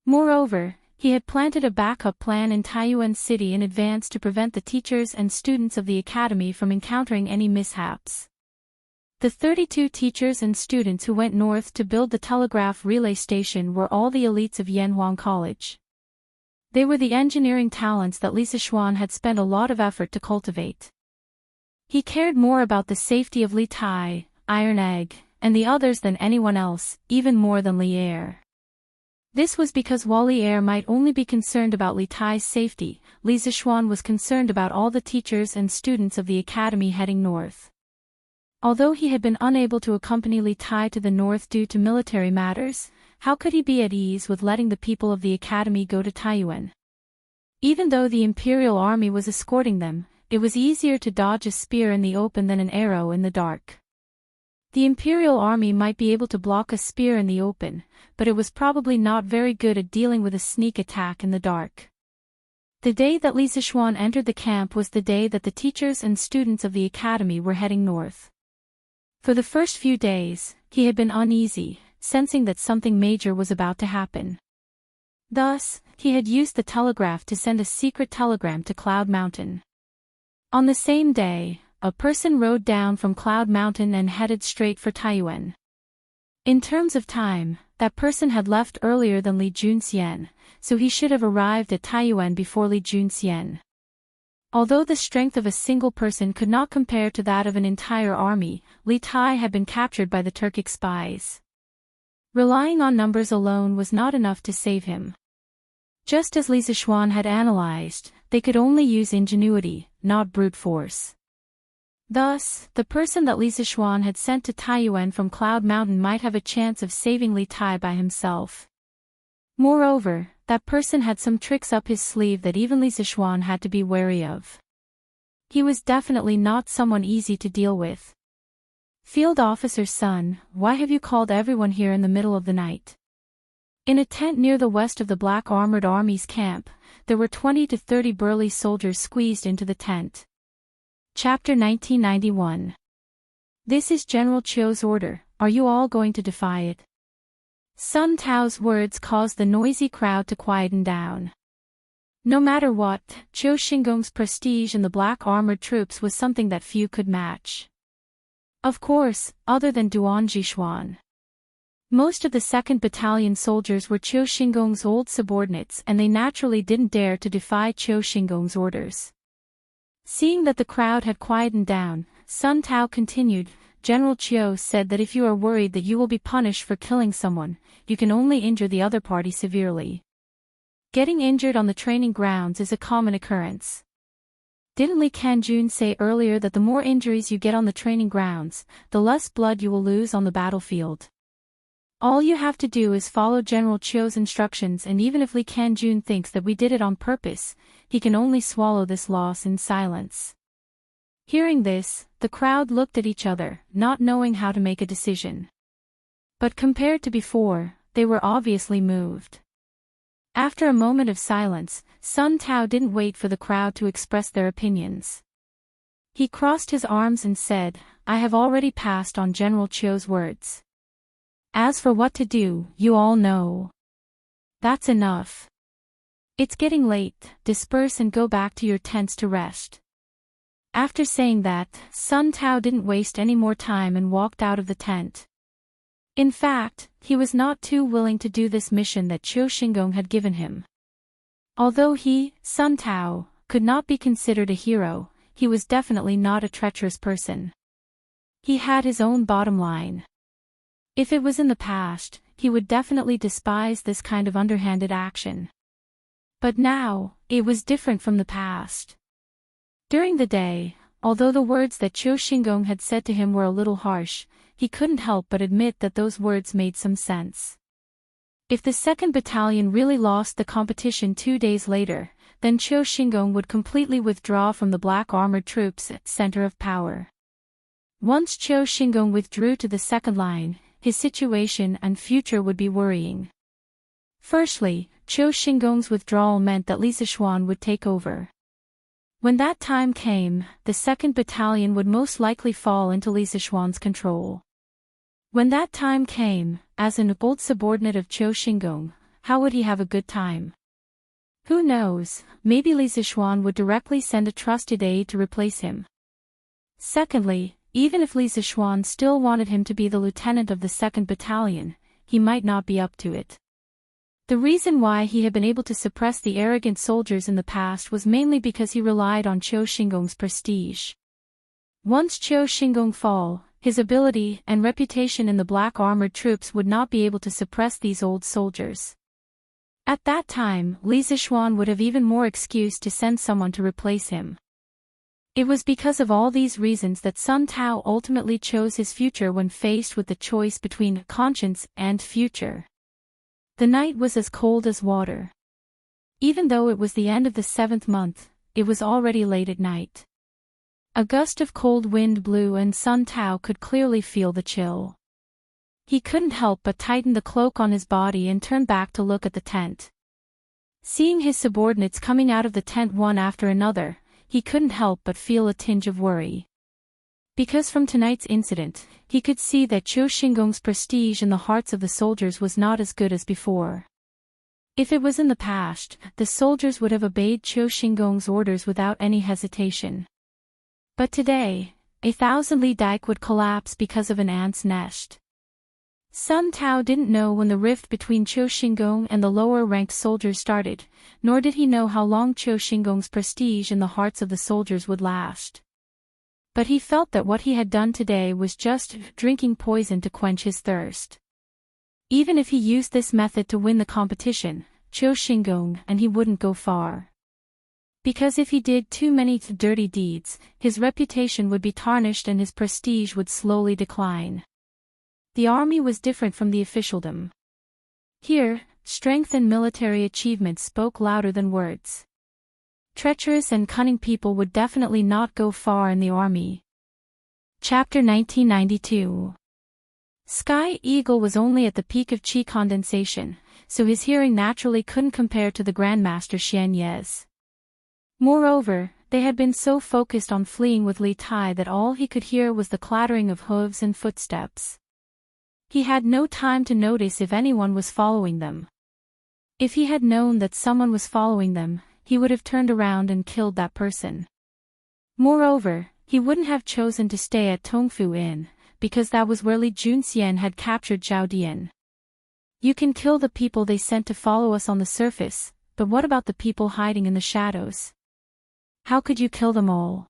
Moreover, he had planted a backup plan in Taiyuan City in advance to prevent the teachers and students of the academy from encountering any mishaps. The 32 teachers and students who went north to build the telegraph relay station were all the elites of Yanhuang College. They were the engineering talents that Li Sichuan had spent a lot of effort to cultivate. He cared more about the safety of Li Tai, Iron Egg, and the others than anyone else, even more than Li Er. This was because while Li Er might only be concerned about Li Tai's safety, Li Sichuan was concerned about all the teachers and students of the academy heading north. Although he had been unable to accompany Li Tai to the north due to military matters, how could he be at ease with letting the people of the academy go to Taiyuan? Even though the imperial army was escorting them, it was easier to dodge a spear in the open than an arrow in the dark. The imperial army might be able to block a spear in the open, but it was probably not very good at dealing with a sneak attack in the dark. The day that Li Sichuan entered the camp was the day that the teachers and students of the academy were heading north. For the first few days, he had been uneasy, sensing that something major was about to happen. Thus, he had used the telegraph to send a secret telegram to Cloud Mountain. On the same day, a person rode down from Cloud Mountain and headed straight for Taiyuan. In terms of time, that person had left earlier than Li Junxian, so he should have arrived at Taiyuan before Li Junxian. Although the strength of a single person could not compare to that of an entire army, Li Tai had been captured by the Turkic spies. Relying on numbers alone was not enough to save him. Just as Li Sichuan had analyzed, they could only use ingenuity, not brute force. Thus, the person that Li Sichuan had sent to Taiyuan from Cloud Mountain might have a chance of saving Li Tai by himself. Moreover, that person had some tricks up his sleeve that even Li Sichuan had to be wary of. He was definitely not someone easy to deal with. "Field Officer Sun, why have you called everyone here in the middle of the night?" In a tent near the west of the Black Armored Army's camp, there were 20 to 30 burly soldiers squeezed into the tent. Chapter 1991. "This is General Chio's order, are you all going to defy it?" Sun Tao's words caused the noisy crowd to quieten down. No matter what, Chio Xingong's prestige in the black armored troops was something that few could match. Of course, other than Duan Jishuan. Most of the 2nd Battalion soldiers were Chio Xingong's old subordinates and they naturally didn't dare to defy Chio Xingong's orders. Seeing that the crowd had quietened down, Sun Tao continued, "General Chio said that if you are worried that you will be punished for killing someone, you can only injure the other party severely. Getting injured on the training grounds is a common occurrence. Didn't Li Kanjun say earlier that the more injuries you get on the training grounds, the less blood you will lose on the battlefield?" All you have to do is follow General Chio's instructions, and even if Li Kanjun thinks that we did it on purpose, he can only swallow this loss in silence." Hearing this, the crowd looked at each other, not knowing how to make a decision. But compared to before, they were obviously moved. After a moment of silence, Sun Tao didn't wait for the crowd to express their opinions. He crossed his arms and said, "I have already passed on General Chio's words. As for what to do, you all know. That's enough. It's getting late, disperse and go back to your tents to rest." After saying that, Sun Tao didn't waste any more time and walked out of the tent. In fact, he was not too willing to do this mission that Qiu Xingong had given him. Although he, Sun Tao, could not be considered a hero, he was definitely not a treacherous person. He had his own bottom line. If it was in the past, he would definitely despise this kind of underhanded action. But now, it was different from the past. During the day, although the words that Qiu Xingong had said to him were a little harsh, he couldn't help but admit that those words made some sense. If the 2nd Battalion really lost the competition 2 days later, then Qiu Xingong would completely withdraw from the black armored troops at center of power. Once Qiu Xingong withdrew to the second line, his situation and future would be worrying. Firstly, Qiu Xingong's withdrawal meant that Li Zixuan would take over. When that time came, the 2nd Battalion would most likely fall into Li Zixuan's control. When that time came, as an old subordinate of Qiu Xingong, how would he have a good time? Who knows, maybe Li Zixuan would directly send a trusted aide to replace him. Secondly, even if Li Zixuan still wanted him to be the lieutenant of the 2nd Battalion, he might not be up to it. The reason why he had been able to suppress the arrogant soldiers in the past was mainly because he relied on Qiu Xingong's prestige. Once Qiu Xingong fall, his ability and reputation in the black armored troops would not be able to suppress these old soldiers. At that time, Li Zixuan would have even more excuse to send someone to replace him. It was because of all these reasons that Sun Tao ultimately chose his future when faced with the choice between conscience and future. The night was as cold as water. Even though it was the end of the 7th month, it was already late at night. A gust of cold wind blew and Sun Tao could clearly feel the chill. He couldn't help but tighten the cloak on his body and turn back to look at the tent. Seeing his subordinates coming out of the tent one after another, he couldn't help but feel a tinge of worry. Because from tonight's incident, he could see that Qiu Xingong's prestige in the hearts of the soldiers was not as good as before. If it was in the past, the soldiers would have obeyed Qiu Xingong's orders without any hesitation. But today, 1,000 li dike would collapse because of an ant's nest. Sun Tao didn't know when the rift between Qiu Xingong and the lower-ranked soldiers started, nor did he know how long Qiu Xingong's prestige in the hearts of the soldiers would last. But he felt that what he had done today was just drinking poison to quench his thirst. Even if he used this method to win the competition, Qiu Xingong and he wouldn't go far. Because if he did too many dirty deeds, his reputation would be tarnished and his prestige would slowly decline. The army was different from the officialdom. Here, strength and military achievements spoke louder than words. Treacherous and cunning people would definitely not go far in the army. Chapter 1992. Sky Eagle was only at the peak of qi condensation, so his hearing naturally couldn't compare to the Grandmaster Xian Ye's. Moreover, they had been so focused on fleeing with Li Tai that all he could hear was the clattering of hooves and footsteps. He had no time to notice if anyone was following them. If he had known that someone was following them, he would have turned around and killed that person. Moreover, he wouldn't have chosen to stay at Tongfu Inn, because that was where Li Junxian had captured Zhao Dian. You can kill the people they sent to follow us on the surface, but what about the people hiding in the shadows? How could you kill them all?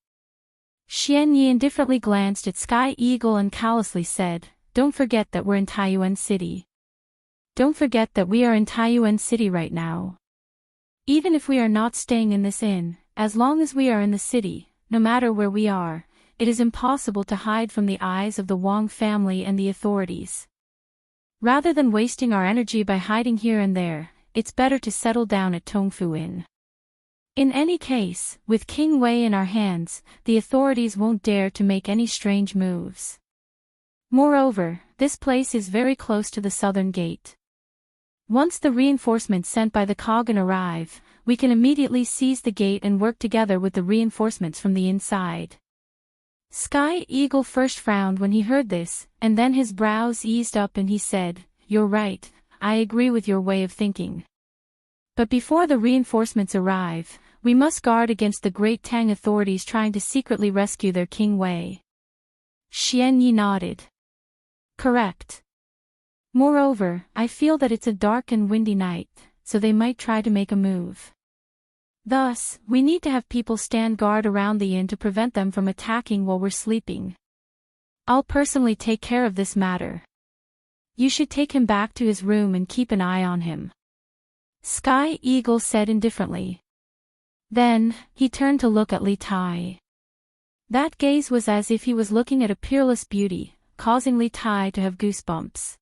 Xian Yi indifferently glanced at Sky Eagle and callously said, "Don't forget that we're in Taiyuan City. Don't forget that we are in Taiyuan City right now. Even if we are not staying in this inn, as long as we are in the city, no matter where we are, it is impossible to hide from the eyes of the Wang family and the authorities." Rather than wasting our energy by hiding here and there, it's better to settle down at Tongfu Inn. In any case, with King Wei in our hands, the authorities won't dare to make any strange moves. Moreover, this place is very close to the southern gate. Once the reinforcements sent by the Koghan arrive, we can immediately seize the gate and work together with the reinforcements from the inside. Sky Eagle first frowned when he heard this, and then his brows eased up and he said, "You're right, I agree with your way of thinking. But before the reinforcements arrive, we must guard against the Great Tang authorities trying to secretly rescue their King Wei." Xian Yi nodded. Correct. Moreover, I feel that it's a dark and windy night, so they might try to make a move. Thus, we need to have people stand guard around the inn to prevent them from attacking while we're sleeping. I'll personally take care of this matter. You should take him back to his room and keep an eye on him. Sky Eagle said indifferently. Then, he turned to look at Li Tai. That gaze was as if he was looking at a peerless beauty, causing Li Tai to have goosebumps.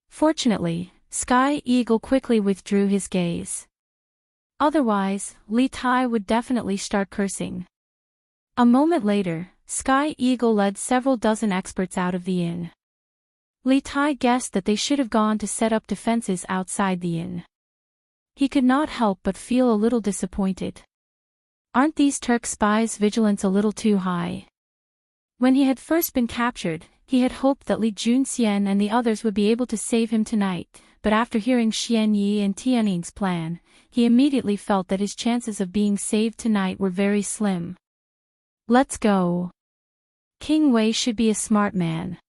Fortunately, Sky Eagle quickly withdrew his gaze. Otherwise, Li Tai would definitely start cursing. A moment later, Sky Eagle led several dozen experts out of the inn. Li Tai guessed that they should have gone to set up defenses outside the inn. He could not help but feel a little disappointed. Aren't these Turk spies' vigilance a little too high? When he had first been captured, he had hoped that Li Junxian and the others would be able to save him tonight, but after hearing Xian Yi and Tianing's plan, he immediately felt that his chances of being saved tonight were very slim. Let's go. King Wei should be a smart man.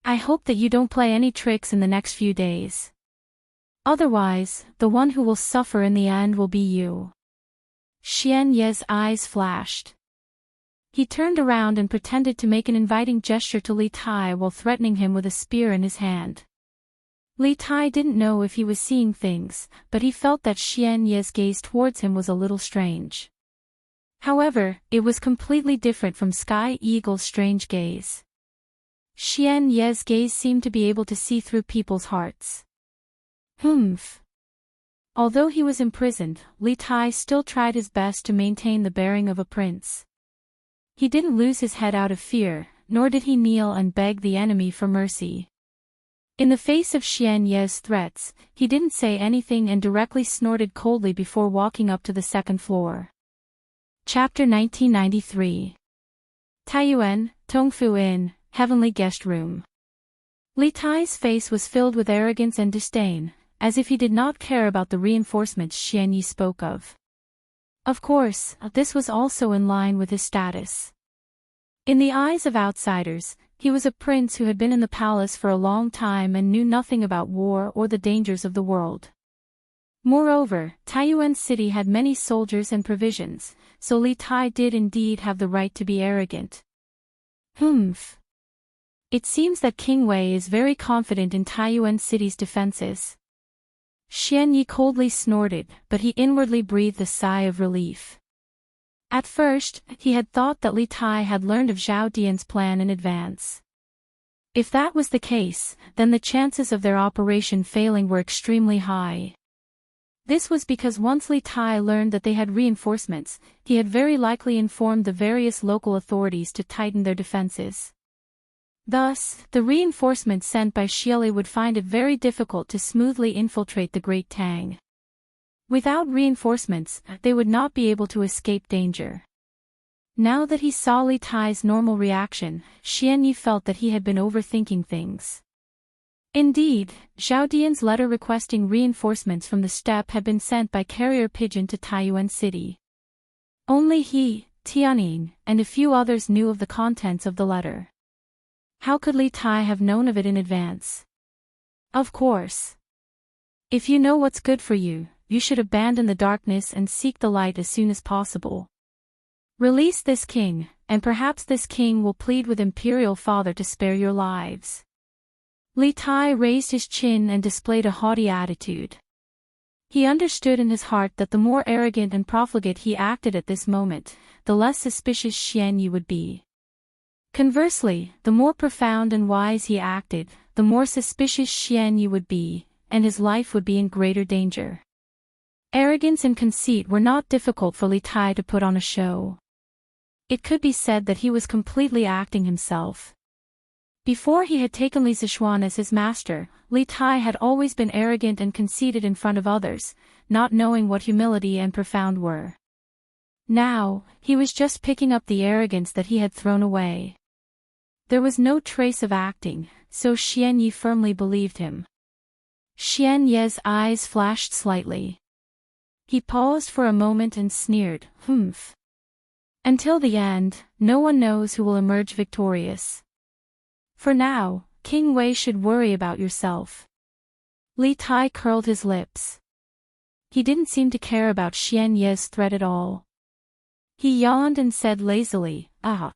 I hope that you don't play any tricks in the next few days. Otherwise, the one who will suffer in the end will be you. Xian Ye's eyes flashed. He turned around and pretended to make an inviting gesture to Li Tai while threatening him with a spear in his hand. Li Tai didn't know if he was seeing things, but he felt that Xian Ye's gaze towards him was a little strange. However, it was completely different from Sky Eagle's strange gaze. Xian Ye's gaze seemed to be able to see through people's hearts. Humph. Although he was imprisoned, Li Tai still tried his best to maintain the bearing of a prince. He didn't lose his head out of fear, nor did he kneel and beg the enemy for mercy. In the face of Xian Ye's threats, he didn't say anything and directly snorted coldly before walking up to the second floor. Chapter 1993. Taiyuan, Tongfu Inn, Heavenly Guest Room. Li Tai's face was filled with arrogance and disdain, as if he did not care about the reinforcements Xian Yi spoke of. Of course, this was also in line with his status. In the eyes of outsiders, he was a prince who had been in the palace for a long time and knew nothing about war or the dangers of the world. Moreover, Taiyuan City had many soldiers and provisions, so Li Tai did indeed have the right to be arrogant. Humph. It seems that King Wei is very confident in Taiyuan City's defenses. Xian Yi coldly snorted, but he inwardly breathed a sigh of relief. At first, he had thought that Li Tai had learned of Zhao Dian's plan in advance. If that was the case, then the chances of their operation failing were extremely high. This was because once Li Tai learned that they had reinforcements, he had very likely informed the various local authorities to tighten their defenses. Thus, the reinforcements sent by Xieli would find it very difficult to smoothly infiltrate the Great Tang. Without reinforcements, they would not be able to escape danger. Now that he saw Li Tai's normal reaction, Xian Yi felt that he had been overthinking things. Indeed, Zhao Dian's letter requesting reinforcements from the steppe had been sent by carrier pigeon to Taiyuan City. Only he, Tianning, and a few others knew of the contents of the letter. How could Li Tai have known of it in advance? Of course. If you know what's good for you, you should abandon the darkness and seek the light as soon as possible. Release this king, and perhaps this king will plead with Imperial Father to spare your lives. Li Tai raised his chin and displayed a haughty attitude. He understood in his heart that the more arrogant and profligate he acted at this moment, the less suspicious Xian Yi would be. Conversely, the more profound and wise he acted, the more suspicious Xian Yi would be, and his life would be in greater danger. Arrogance and conceit were not difficult for Li Tai to put on a show. It could be said that he was completely acting himself. Before he had taken Li Zixuan as his master, Li Tai had always been arrogant and conceited in front of others, not knowing what humility and profound were. Now, he was just picking up the arrogance that he had thrown away. There was no trace of acting, so Xian Yi firmly believed him. Xian Ye's eyes flashed slightly. He paused for a moment and sneered, "Humph. Until the end, no one knows who will emerge victorious. For now, King Wei should worry about yourself." Li Tai curled his lips. He didn't seem to care about Xian Ye's threat at all. He yawned and said lazily, "Ah.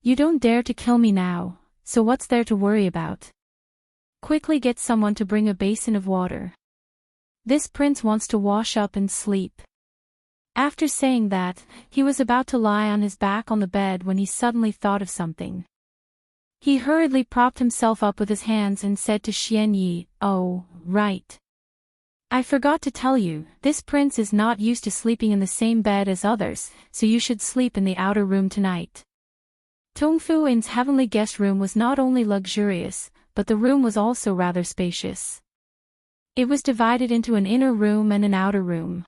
You don't dare to kill me now, so what's there to worry about? Quickly get someone to bring a basin of water. This prince wants to wash up and sleep." After saying that, he was about to lie on his back on the bed when he suddenly thought of something. He hurriedly propped himself up with his hands and said to Xian Yi, "Oh, right. I forgot to tell you, this prince is not used to sleeping in the same bed as others, so you should sleep in the outer room tonight." Tongfu In's heavenly guest room was not only luxurious, but the room was also rather spacious. It was divided into an inner room and an outer room.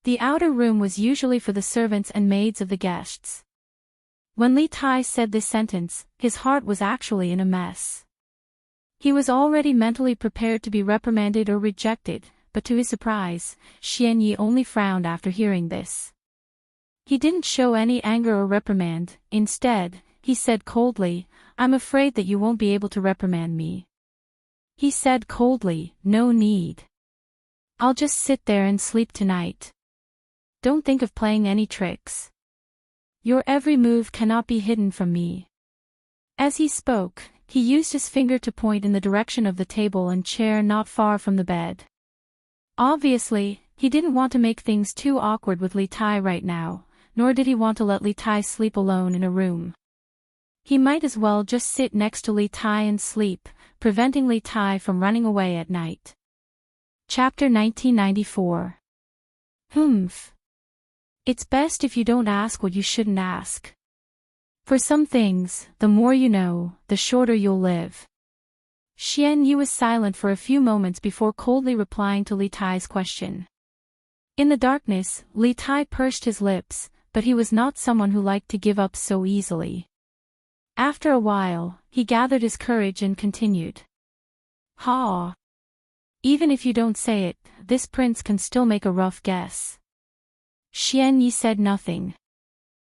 The outer room was usually for the servants and maids of the guests. When Li Tai said this sentence, his heart was actually in a mess. He was already mentally prepared to be reprimanded or rejected, but to his surprise, Xian Yi only frowned after hearing this. He didn't show any anger or reprimand. Instead, he said coldly, "I'm afraid that you won't be able to reprimand me." He said coldly, "No need. I'll just sit there and sleep tonight. Don't think of playing any tricks. Your every move cannot be hidden from me." As he spoke, he used his finger to point in the direction of the table and chair not far from the bed. Obviously, he didn't want to make things too awkward with Li Tai right now, nor did he want to let Li Tai sleep alone in a room. He might as well just sit next to Li Tai and sleep, preventing Li Tai from running away at night. Chapter 1994. Humph. It's best if you don't ask what you shouldn't ask. For some things, the more you know, the shorter you'll live. Xian Yi was silent for a few moments before coldly replying to Li Tai's question. In the darkness, Li Tai pursed his lips, but he was not someone who liked to give up so easily. After a while, he gathered his courage and continued. "Ha! Even if you don't say it, this prince can still make a rough guess." Xian Yi said nothing.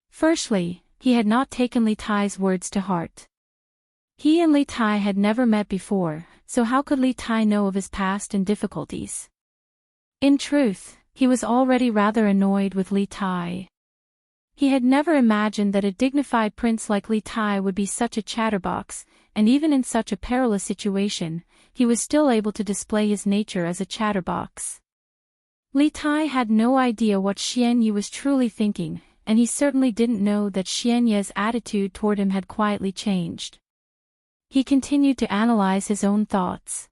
Firstly, he had not taken Li Tai's words to heart. He and Li Tai had never met before, so how could Li Tai know of his past and difficulties? In truth, he was already rather annoyed with Li Tai. He had never imagined that a dignified prince like Li Tai would be such a chatterbox, and even in such a perilous situation, he was still able to display his nature as a chatterbox. Li Tai had no idea what Xian Yi was truly thinking, and he certainly didn't know that Xian Yi's attitude toward him had quietly changed. He continued to analyze his own thoughts.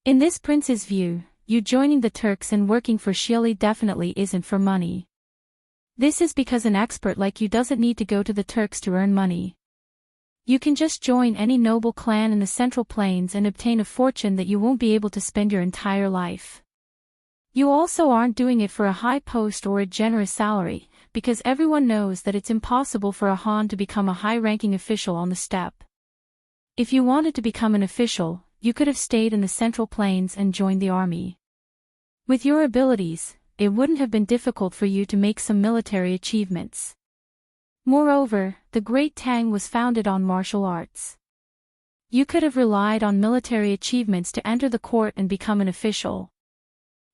In this prince's view, you joining the Turks and working for Shili definitely isn't for money. This is because an expert like you doesn't need to go to the Turks to earn money. You can just join any noble clan in the Central Plains and obtain a fortune that you won't be able to spend your entire life. You also aren't doing it for a high post or a generous salary, because everyone knows that it's impossible for a Han to become a high-ranking official on the steppe. If you wanted to become an official, you could have stayed in the Central Plains and joined the army. With your abilities, it wouldn't have been difficult for you to make some military achievements. Moreover, the Great Tang was founded on martial arts. You could have relied on military achievements to enter the court and become an official.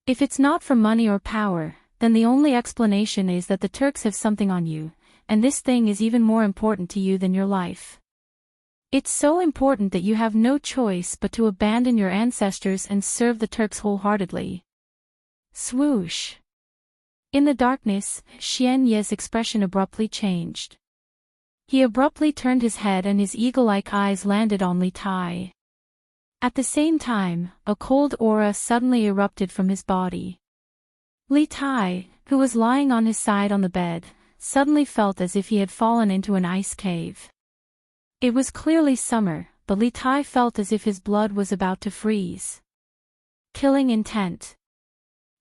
If it's not for money or power, then the only explanation is that the Turks have something on you, and this thing is even more important to you than your life. It's so important that you have no choice but to abandon your ancestors and serve the Turks wholeheartedly. Swoosh. In the darkness, Xian Ye's expression abruptly changed. He abruptly turned his head and his eagle-like eyes landed on Li Tai. At the same time, a cold aura suddenly erupted from his body. Li Tai, who was lying on his side on the bed, suddenly felt as if he had fallen into an ice cave. It was clearly summer, but Li Tai felt as if his blood was about to freeze. Killing intent.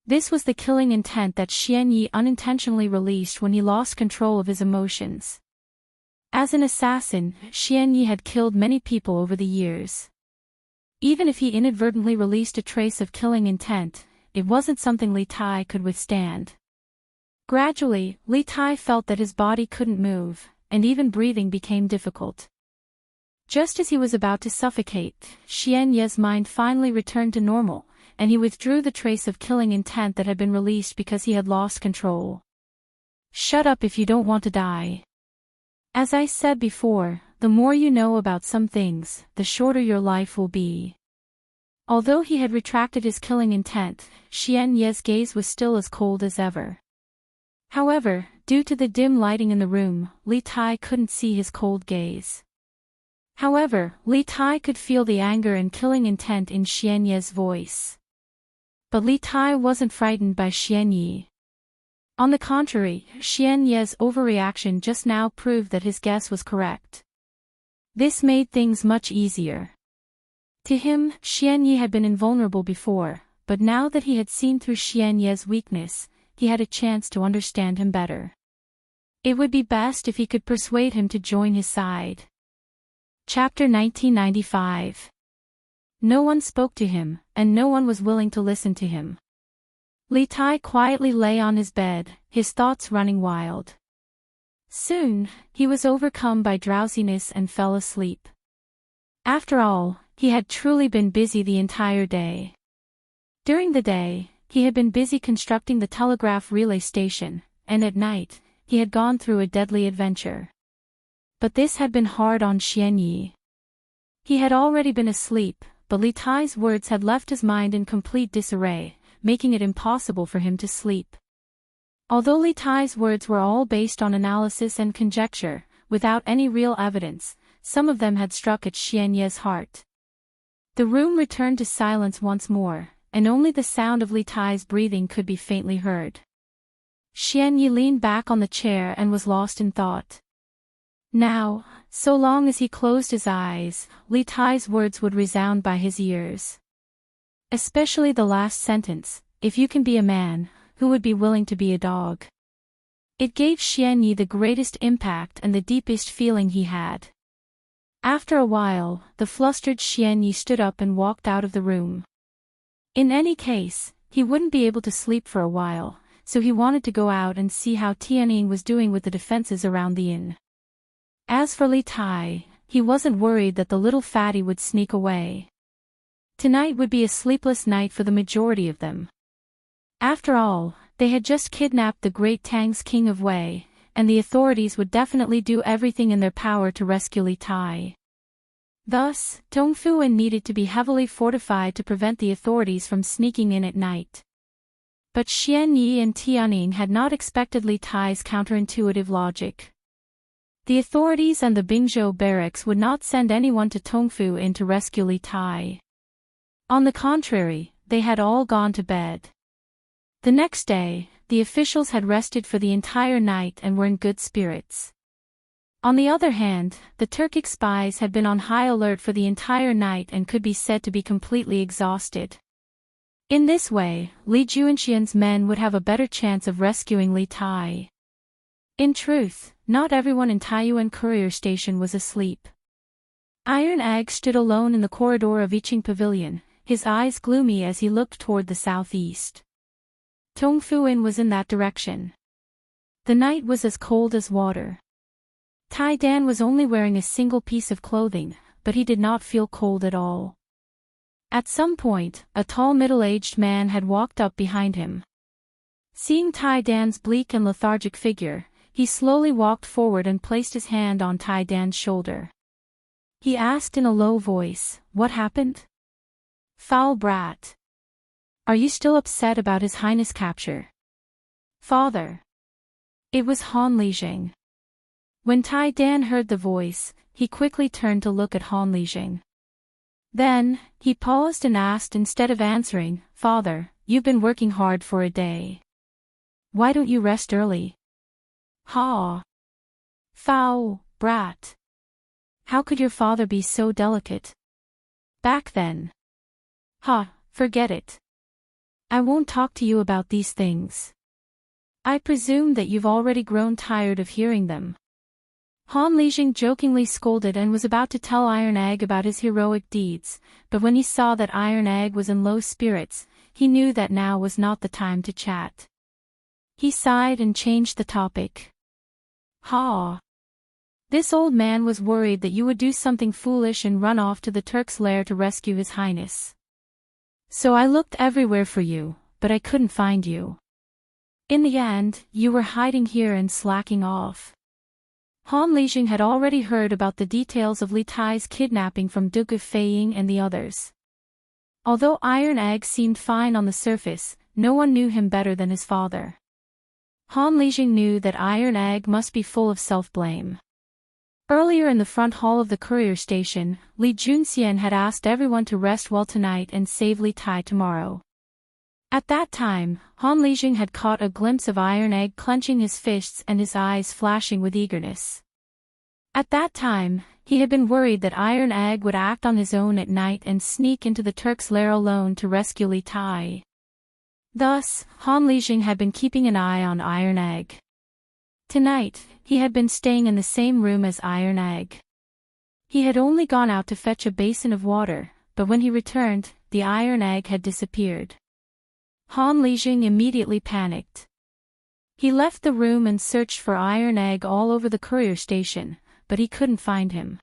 This was the killing intent that Xian Yi unintentionally released when he lost control of his emotions. As an assassin, Xian Yi had killed many people over the years. Even if he inadvertently released a trace of killing intent, it wasn't something Li Tai could withstand. Gradually, Li Tai felt that his body couldn't move, and even breathing became difficult. Just as he was about to suffocate, Xian Yi's mind finally returned to normal, and he withdrew the trace of killing intent that had been released because he had lost control. Shut up if you don't want to die. As I said before, the more you know about some things, the shorter your life will be. Although he had retracted his killing intent, Xian Yi's gaze was still as cold as ever. However, due to the dim lighting in the room, Li Tai couldn't see his cold gaze. However, Li Tai could feel the anger and killing intent in Xian Yi's voice. But Li Tai wasn't frightened by Xian Yi. On the contrary, Xian Yi's overreaction just now proved that his guess was correct. This made things much easier. To him, Xian Yi had been invulnerable before, but now that he had seen through Xian Yi's weakness, he had a chance to understand him better. It would be best if he could persuade him to join his side. Chapter 1995. No one spoke to him, and no one was willing to listen to him. Li Tai quietly lay on his bed, his thoughts running wild. Soon, he was overcome by drowsiness and fell asleep. After all, he had truly been busy the entire day. During the day, he had been busy constructing the telegraph relay station, and at night, he had gone through a deadly adventure. But this had been hard on Xian Yi. He had already been asleep, but Li Tai's words had left his mind in complete disarray, making it impossible for him to sleep. Although Li Tai's words were all based on analysis and conjecture, without any real evidence, some of them had struck at Xian Yi's heart. The room returned to silence once more, and only the sound of Li Tai's breathing could be faintly heard. Xian Yi leaned back on the chair and was lost in thought. Now, so long as he closed his eyes, Li Tai's words would resound by his ears. Especially the last sentence, "If you can be a man, who would be willing to be a dog?" It gave Xian Yi the greatest impact and the deepest feeling he had. After a while, the flustered Xian Yi stood up and walked out of the room. In any case, he wouldn't be able to sleep for a while, so he wanted to go out and see how Tianning was doing with the defenses around the inn. As for Li Tai, he wasn't worried that the little fatty would sneak away. Tonight would be a sleepless night for the majority of them. After all, they had just kidnapped the great Tang's king of Wei, and the authorities would definitely do everything in their power to rescue Li Tai. Thus, Dongfu Inn needed to be heavily fortified to prevent the authorities from sneaking in at night. But Xian Yi and Tianning had not expected Li Tai's counterintuitive logic. The authorities and the Bingzhou barracks would not send anyone to Dongfu Inn to rescue Li Tai. On the contrary, they had all gone to bed. The next day, the officials had rested for the entire night and were in good spirits. On the other hand, the Turkic spies had been on high alert for the entire night and could be said to be completely exhausted. In this way, Li Juanxian's men would have a better chance of rescuing Li Tai. In truth, not everyone in Taiyuan Courier Station was asleep. Iron Egg stood alone in the corridor of Iching Pavilion, his eyes gloomy as he looked toward the southeast. Dongfu Inn was in that direction. The night was as cold as water. Tai Dan was only wearing a single piece of clothing, but he did not feel cold at all. At some point, a tall middle-aged man had walked up behind him. Seeing Tai Dan's bleak and lethargic figure, he slowly walked forward and placed his hand on Tai Dan's shoulder. He asked in a low voice, "What happened?" "Foul brat. Are you still upset about His Highness' capture?" "Father." It was Han Lijing. When Tai Dan heard the voice, he quickly turned to look at Han Lijing. Then, he paused and asked instead of answering, "Father, you've been working hard for a day. Why don't you rest early?" "Ha! Foul, brat. How could your father be so delicate? Back then. Ha, forget it. I won't talk to you about these things. I presume that you've already grown tired of hearing them." Han Lijing jokingly scolded and was about to tell Iron Egg about his heroic deeds, but when he saw that Iron Egg was in low spirits, he knew that now was not the time to chat. He sighed and changed the topic. "Ha! This old man was worried that you would do something foolish and run off to the Turk's lair to rescue His Highness. So I looked everywhere for you, but I couldn't find you. In the end, you were hiding here and slacking off." Han Lijing had already heard about the details of Li Tai's kidnapping from Duke of Feiying and the others. Although Iron Egg seemed fine on the surface, no one knew him better than his father. Han Lijing knew that Iron Egg must be full of self-blame. Earlier in the front hall of the courier station, Li Junxian had asked everyone to rest well tonight and save Li Tai tomorrow. At that time, Han Lijing had caught a glimpse of Iron Egg clenching his fists and his eyes flashing with eagerness. At that time, he had been worried that Iron Egg would act on his own at night and sneak into the Turk's lair alone to rescue Li Tai. Thus, Han Lijing had been keeping an eye on Iron Egg. Tonight, he had been staying in the same room as Iron Egg. He had only gone out to fetch a basin of water, but when he returned, the Iron Egg had disappeared. Han Lijing immediately panicked. He left the room and searched for Iron Egg all over the courier station, but he couldn't find him.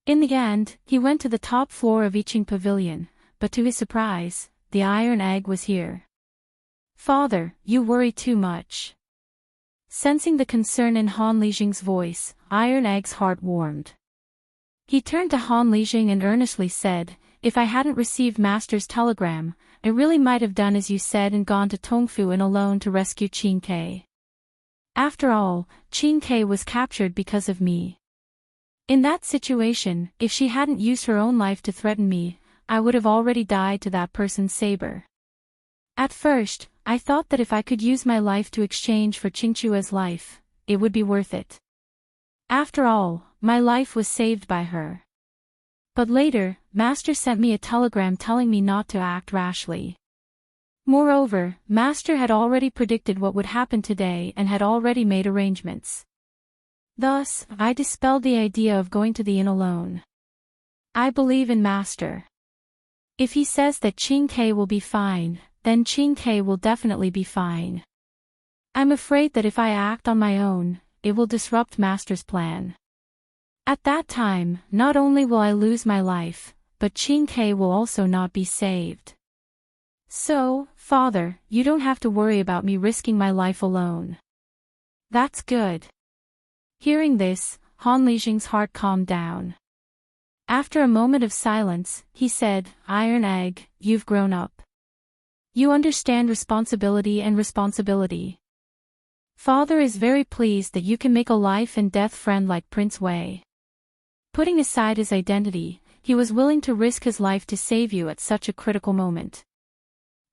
In the end, he went to the top floor of Iching Pavilion, but to his surprise, the Iron Egg was here. "Father, you worry too much." Sensing the concern in Han Lijing's voice, Iron Egg's heart warmed. He turned to Han Lijing and earnestly said, "If I hadn't received Master's telegram, I really might have done as you said and gone to Tongfu in alone to rescue Qin Ke. After all, Qin Ke was captured because of me. In that situation, if she hadn't used her own life to threaten me, I would have already died to that person's saber. At first, I thought that if I could use my life to exchange for Qingchua's life, it would be worth it. After all, my life was saved by her. But later, Master sent me a telegram telling me not to act rashly. Moreover, Master had already predicted what would happen today and had already made arrangements. Thus, I dispelled the idea of going to the inn alone. I believe in Master. If he says that Qin Ke will be fine, then Qin Ke will definitely be fine. I'm afraid that if I act on my own, it will disrupt Master's plan. At that time, not only will I lose my life, but Qin Ke will also not be saved. So, Father, you don't have to worry about me risking my life alone." "That's good." Hearing this, Han Lijing's heart calmed down. After a moment of silence, he said, "Iron Egg, you've grown up. You understand responsibility and responsibility. Father is very pleased that you can make a life and death friend like Prince Wei." Putting aside his identity, he was willing to risk his life to save you at such a critical moment.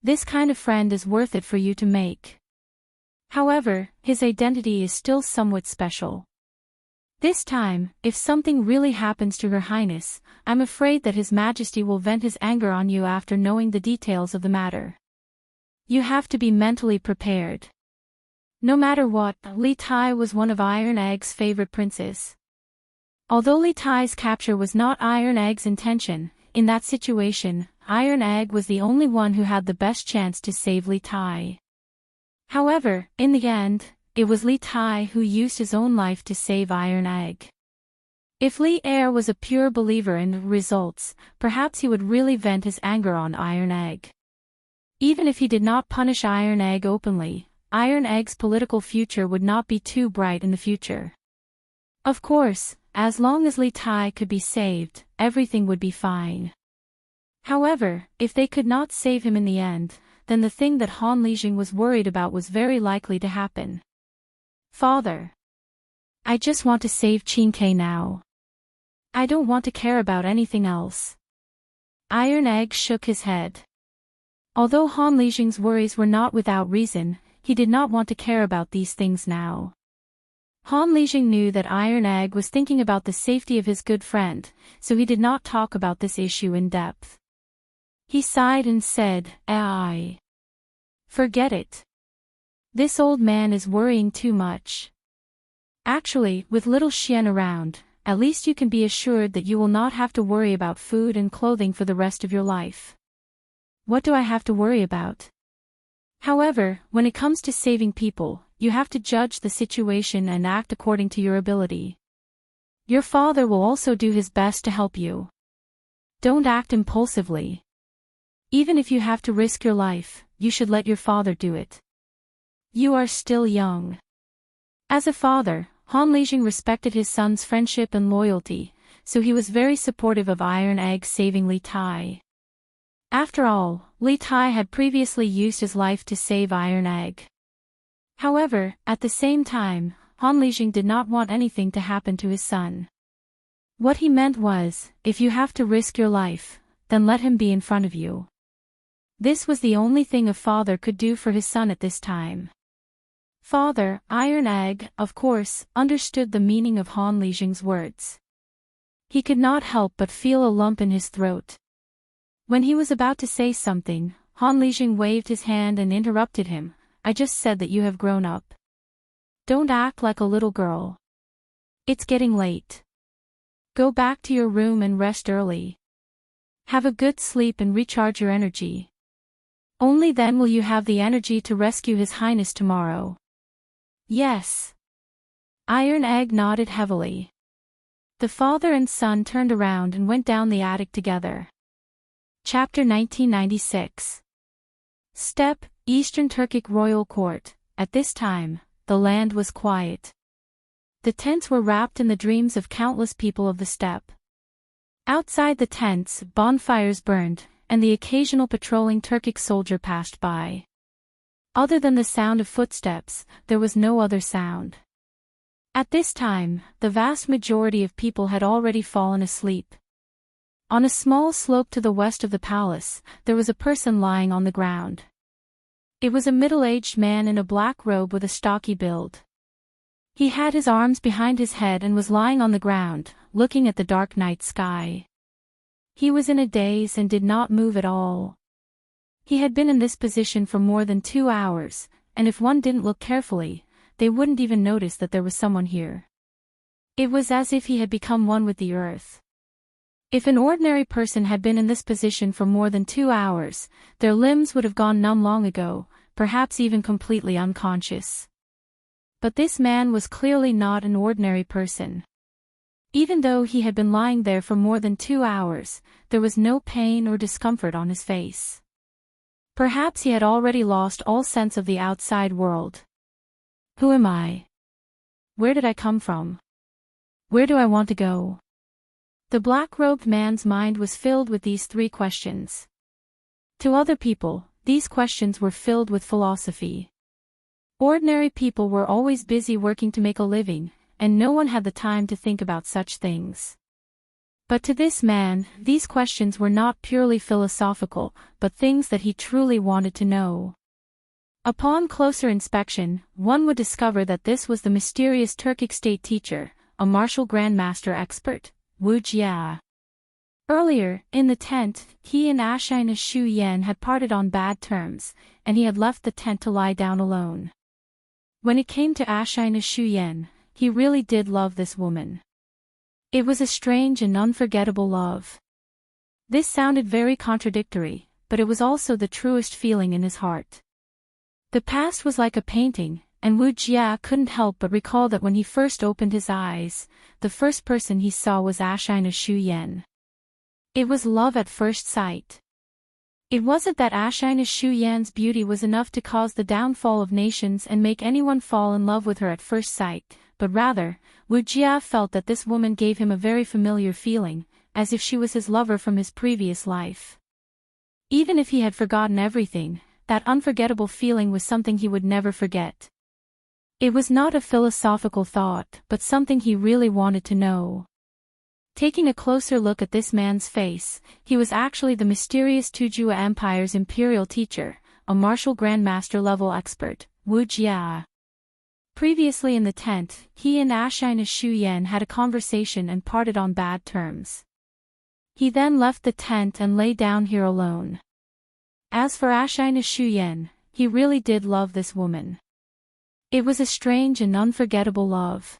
This kind of friend is worth it for you to make. However, his identity is still somewhat special. This time, if something really happens to Her Highness, I'm afraid that His Majesty will vent his anger on you after knowing the details of the matter. You have to be mentally prepared. No matter what, Li Tai was one of Iron Egg's favorite princes. Although Li Tai's capture was not Iron Egg's intention, in that situation, Iron Egg was the only one who had the best chance to save Li Tai. However, in the end, it was Li Tai who used his own life to save Iron Egg. If Li Er was a pure believer in results, perhaps he would really vent his anger on Iron Egg. Even if he did not punish Iron Egg openly, Iron Egg's political future would not be too bright in the future. Of course, as long as Li Tai could be saved, everything would be fine. However, if they could not save him in the end, then the thing that Han Lijing was worried about was very likely to happen. "Father, I just want to save Chinke now. I don't want to care about anything else. Iron Egg shook his head. Although Han Lijing's worries were not without reason, he did not want to care about these things now. Han Lijing knew that Iron Egg was thinking about the safety of his good friend, so he did not talk about this issue in depth. He sighed and said, Forget it. This old man is worrying too much. Actually, with little Xian around, at least you can be assured that you will not have to worry about food and clothing for the rest of your life. What do I have to worry about? However, when it comes to saving people, you have to judge the situation and act according to your ability. Your father will also do his best to help you. Don't act impulsively. Even if you have to risk your life, you should let your father do it. You are still young. As a father, Han Lijing respected his son's friendship and loyalty, so he was very supportive of Iron Egg saving Li Tai. After all, Li Tai had previously used his life to save Iron Egg. However, at the same time, Han Lijing did not want anything to happen to his son. What he meant was, if you have to risk your life, then let him be in front of you. This was the only thing a father could do for his son at this time. Father, Iron Egg, of course, understood the meaning of Han Lijing's words. He could not help but feel a lump in his throat. When he was about to say something, Han Lijing waved his hand and interrupted him. I just said that you have grown up. Don't act like a little girl. It's getting late. Go back to your room and rest early. Have a good sleep and recharge your energy. Only then will you have the energy to rescue His Highness tomorrow. Yes. Iron Egg nodded heavily. The father and son turned around and went down the attic together. Chapter 1996. Steppe, Eastern Turkic Royal Court. At this time, the land was quiet. The tents were wrapped in the dreams of countless people of the steppe. Outside the tents, bonfires burned, and the occasional patrolling Turkic soldier passed by. Other than the sound of footsteps, there was no other sound. At this time, the vast majority of people had already fallen asleep. On a small slope to the west of the palace, there was a person lying on the ground. It was a middle-aged man in a black robe with a stocky build. He had his arms behind his head and was lying on the ground, looking at the dark night sky. He was in a daze and did not move at all. He had been in this position for more than 2 hours, and if one didn't look carefully, they wouldn't even notice that there was someone here. It was as if he had become one with the earth. If an ordinary person had been in this position for more than 2 hours, their limbs would have gone numb long ago, perhaps even completely unconscious. But this man was clearly not an ordinary person. Even though he had been lying there for more than 2 hours, there was no pain or discomfort on his face. Perhaps he had already lost all sense of the outside world. Who am I? Where did I come from? Where do I want to go? The black-robed man's mind was filled with these 3 questions. To other people, these questions were filled with philosophy. Ordinary people were always busy working to make a living, and no one had the time to think about such things. But to this man, these questions were not purely philosophical, but things that he truly wanted to know. Upon closer inspection, one would discover that this was the mysterious Turkic state teacher, a martial grandmaster expert, Wu Jia. Earlier, in the tent, he and Ashina Shu Yan had parted on bad terms, and he had left the tent to lie down alone. When it came to Ashina Shu Yan, he really did love this woman. It was a strange and unforgettable love. This sounded very contradictory, but it was also the truest feeling in his heart. The past was like a painting, and Wu Jia couldn't help but recall that when he first opened his eyes, the first person he saw was Ashina Shu Yan. It was love at first sight. It wasn't that Ashina Shu Yan's beauty was enough to cause the downfall of nations and make anyone fall in love with her at first sight, but rather, Wu Jia felt that this woman gave him a very familiar feeling, as if she was his lover from his previous life. Even if he had forgotten everything, that unforgettable feeling was something he would never forget. It was not a philosophical thought, but something he really wanted to know. Taking a closer look at this man's face, he was actually the mysterious Tujua Empire's imperial teacher, a martial grandmaster level expert, Wu Jia. Previously in the tent, he and Ashina Shuyan had a conversation and parted on bad terms. He then left the tent and lay down here alone. As for Ashina Shuyan, he really did love this woman. It was a strange and unforgettable love.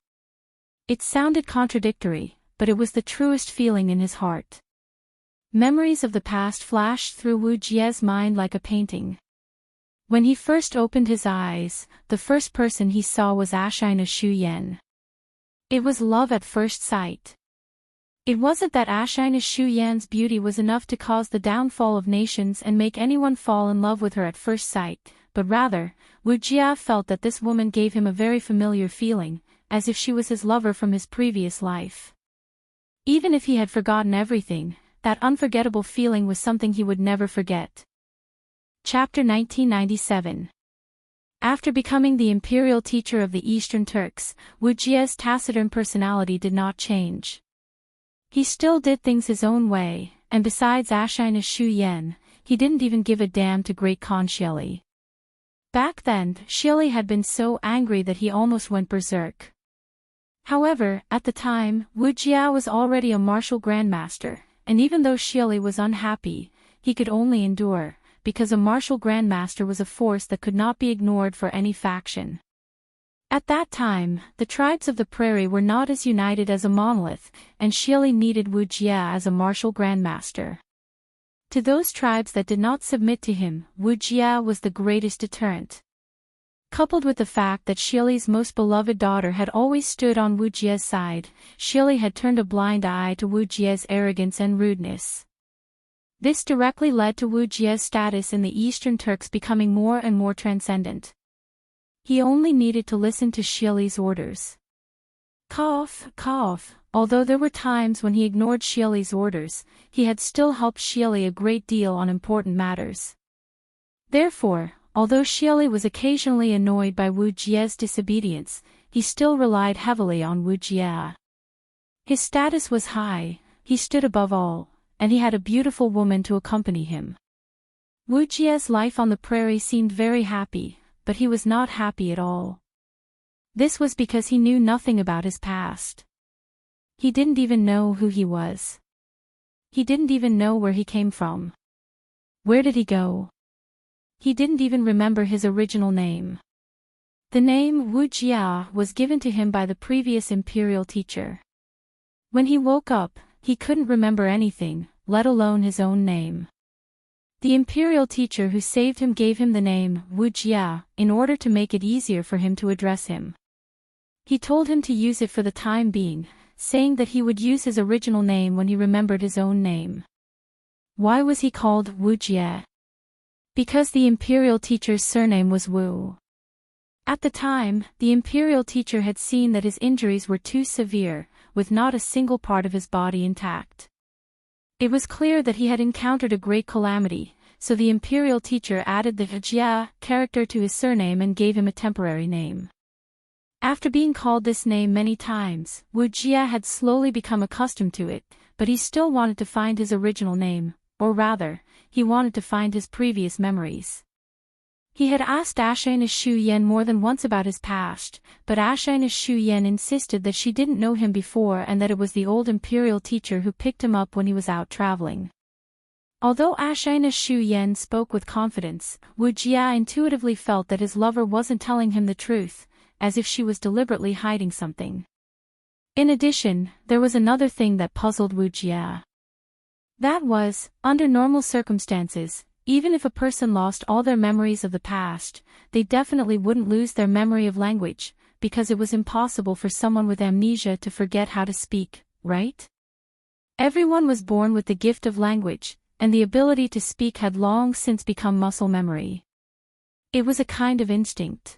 It sounded contradictory, but it was the truest feeling in his heart. Memories of the past flashed through Wu Jie's mind like a painting. When he first opened his eyes, the first person he saw was Ashina Shuyan. It was love at first sight. It wasn't that Ashina Shuyan's beauty was enough to cause the downfall of nations and make anyone fall in love with her at first sight, but rather, Wu Jia felt that this woman gave him a very familiar feeling, as if she was his lover from his previous life. Even if he had forgotten everything, that unforgettable feeling was something he would never forget. Chapter 1997. After becoming the imperial teacher of the Eastern Turks, Wu Jia's taciturn personality did not change. He still did things his own way, and besides Ashina Shuyan, he didn't even give a damn to Great Khan Xieli. Back then, Xieli had been so angry that he almost went berserk. However, at the time, Wu Jia was already a martial grandmaster, and even though Xieli was unhappy, he could only endure, because a martial grandmaster was a force that could not be ignored for any faction. At that time, the tribes of the prairie were not as united as a monolith, and Xieli needed Wu Jia as a martial grandmaster. To those tribes that did not submit to him, Wu Jia was the greatest deterrent. Coupled with the fact that Xieli's most beloved daughter had always stood on Wu Jia's side, Xieli had turned a blind eye to Wu Jia's arrogance and rudeness. This directly led to Wu Jia's status in the Eastern Turks becoming more and more transcendent. He only needed to listen to Xieli's orders. Cough, cough. Although there were times when he ignored Xieli's orders, he had still helped Xieli a great deal on important matters. Therefore, although Xieli was occasionally annoyed by Wu Jia's disobedience, he still relied heavily on Wu Jia. His status was high, he stood above all, and he had a beautiful woman to accompany him. Wu Jia's life on the prairie seemed very happy, but he was not happy at all. This was because he knew nothing about his past. He didn't even know who he was. He didn't even know where he came from. Where did he go? He didn't even remember his original name. The name Wu Jia was given to him by the previous imperial teacher. When he woke up, he couldn't remember anything, let alone his own name. The imperial teacher who saved him gave him the name Wu Jia in order to make it easier for him to address him. He told him to use it for the time being, saying that he would use his original name when he remembered his own name. Why was he called Wu Jia? Because the imperial teacher's surname was Wu. At the time, the imperial teacher had seen that his injuries were too severe, with not a single part of his body intact. It was clear that he had encountered a great calamity, so the imperial teacher added the Jia character to his surname and gave him a temporary name. After being called this name many times, Wu Jia had slowly become accustomed to it, but he still wanted to find his original name, or rather, he wanted to find his previous memories. He had asked Ashina Shuyan more than once about his past, but Ashina Shuyan insisted that she didn't know him before and that it was the old imperial teacher who picked him up when he was out traveling. Although Ashina Shuyan spoke with confidence, Wu Jia intuitively felt that his lover wasn't telling him the truth, as if she was deliberately hiding something. In addition, there was another thing that puzzled Wu Jia. That was, under normal circumstances, even if a person lost all their memories of the past, they definitely wouldn't lose their memory of language, because it was impossible for someone with amnesia to forget how to speak, right? Everyone was born with the gift of language, and the ability to speak had long since become muscle memory. It was a kind of instinct.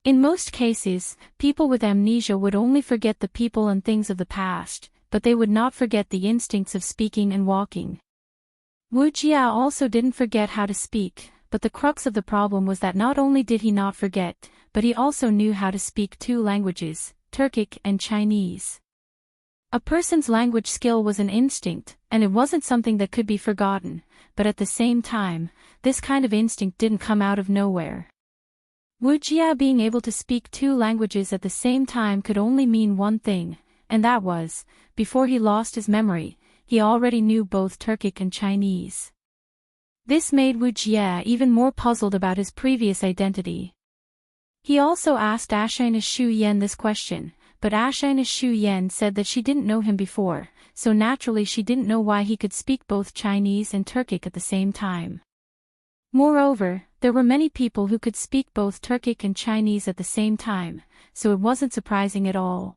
In most cases, people with amnesia would only forget the people and things of the past, but they would not forget the instincts of speaking and walking. Wu Jia also didn't forget how to speak, but the crux of the problem was that not only did he not forget, but he also knew how to speak two languages, Turkic and Chinese. A person's language skill was an instinct, and it wasn't something that could be forgotten, but at the same time, this kind of instinct didn't come out of nowhere. Wu Jia being able to speak two languages at the same time could only mean one thing, and that was, before he lost his memory, he already knew both Turkic and Chinese. This made Wu Jia even more puzzled about his previous identity. He also asked Ashina Shu Yen this question, but Ashina Shu Yen said that she didn't know him before, so naturally she didn't know why he could speak both Chinese and Turkic at the same time. Moreover, there were many people who could speak both Turkic and Chinese at the same time, so it wasn't surprising at all.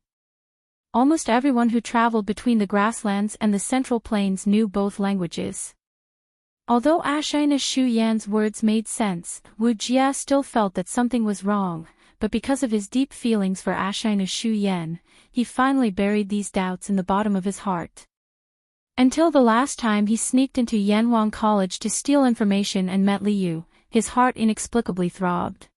Almost everyone who traveled between the grasslands and the central plains knew both languages. Although Ashina Shu Yan's words made sense, Wu Jia still felt that something was wrong, but because of his deep feelings for Ashina Shu Yan, he finally buried these doubts in the bottom of his heart. Until the last time he sneaked into Yanwang College to steal information and met Liu, his heart inexplicably throbbed.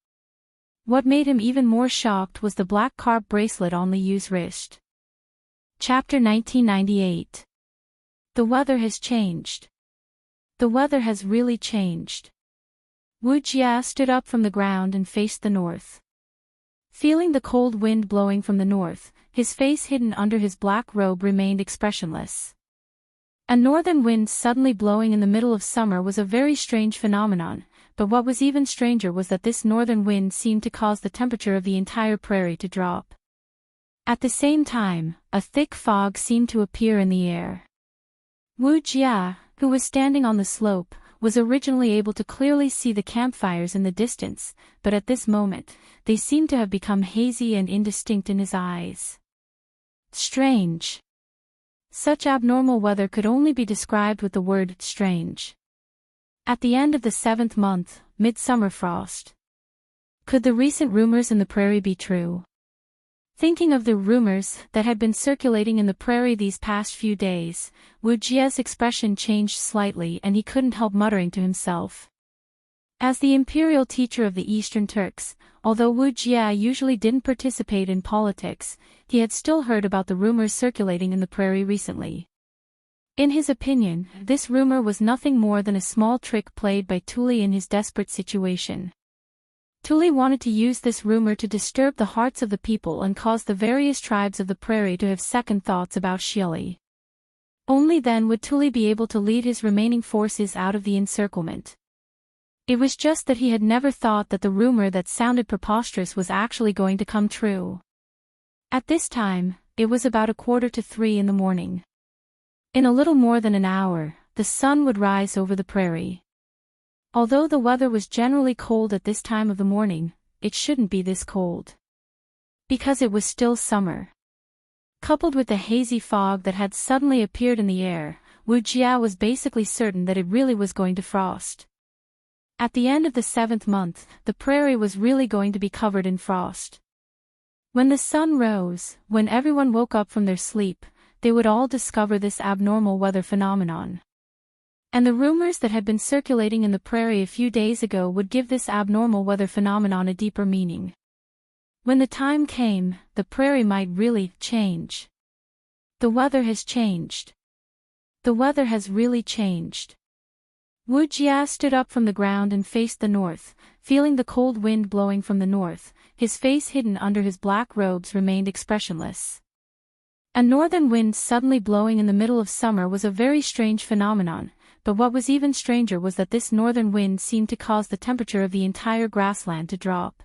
What made him even more shocked was the black carp bracelet on Liu's wrist. Chapter 1998. The weather has changed. The weather has really changed. Wu Jia stood up from the ground and faced the north. Feeling the cold wind blowing from the north, his face hidden under his black robe remained expressionless. A northern wind suddenly blowing in the middle of summer was a very strange phenomenon, but what was even stranger was that this northern wind seemed to cause the temperature of the entire prairie to drop. At the same time, a thick fog seemed to appear in the air. Wu Jia, who was standing on the slope, was originally able to clearly see the campfires in the distance, but at this moment, they seemed to have become hazy and indistinct in his eyes. Strange. Such abnormal weather could only be described with the word strange. At the end of the 7th month, midsummer frost. Could the recent rumors in the prairie be true? Thinking of the rumors that had been circulating in the prairie these past few days, Wu Jia's expression changed slightly and he couldn't help muttering to himself. As the imperial teacher of the Eastern Turks, although Wu Jia usually didn't participate in politics, he had still heard about the rumors circulating in the prairie recently. In his opinion, this rumor was nothing more than a small trick played by Tuli in his desperate situation. Tuli wanted to use this rumor to disturb the hearts of the people and cause the various tribes of the prairie to have second thoughts about Shieli. Only then would Tuli be able to lead his remaining forces out of the encirclement. It was just that he had never thought that the rumor that sounded preposterous was actually going to come true. At this time, it was about 2:45 in the morning. In a little more than an hour, the sun would rise over the prairie. Although the weather was generally cold at this time of the morning, it shouldn't be this cold. Because it was still summer. Coupled with the hazy fog that had suddenly appeared in the air, Wu Jia was basically certain that it really was going to frost. At the end of the 7th month, the prairie was really going to be covered in frost. When the sun rose, when everyone woke up from their sleep, they would all discover this abnormal weather phenomenon. And the rumors that had been circulating in the prairie a few days ago would give this abnormal weather phenomenon a deeper meaning. When the time came, the prairie might really change. The weather has changed. The weather has really changed. Wu Jia stood up from the ground and faced the north, feeling the cold wind blowing from the north, his face hidden under his black robes remained expressionless. A northern wind suddenly blowing in the middle of summer was a very strange phenomenon, but what was even stranger was that this northern wind seemed to cause the temperature of the entire grassland to drop.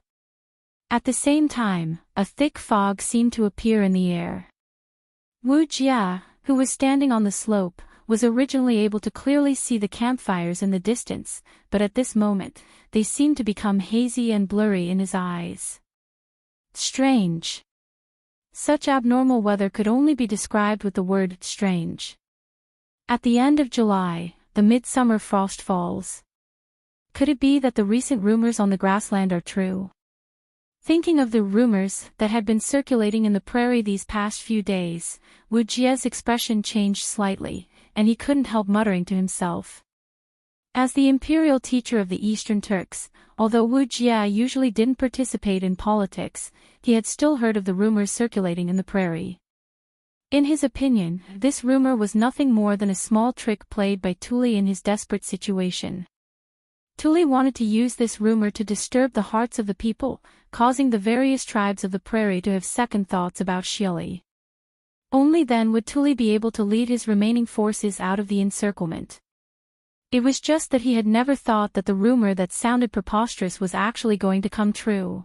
At the same time, a thick fog seemed to appear in the air. Wu Jia, who was standing on the slope, was originally able to clearly see the campfires in the distance, but at this moment, they seemed to become hazy and blurry in his eyes. Strange. Such abnormal weather could only be described with the word strange. At the end of July, the midsummer frost falls. Could it be that the recent rumors on the grassland are true? Thinking of the rumors that had been circulating in the prairie these past few days, Wu Jia's expression changed slightly, and he couldn't help muttering to himself. As the imperial teacher of the Eastern Turks, although Wu Jia usually didn't participate in politics, he had still heard of the rumors circulating in the prairie. In his opinion, this rumor was nothing more than a small trick played by Tuli in his desperate situation. Tuli wanted to use this rumor to disturb the hearts of the people, causing the various tribes of the prairie to have second thoughts about Xieli. Only then would Tuli be able to lead his remaining forces out of the encirclement. It was just that he had never thought that the rumor that sounded preposterous was actually going to come true.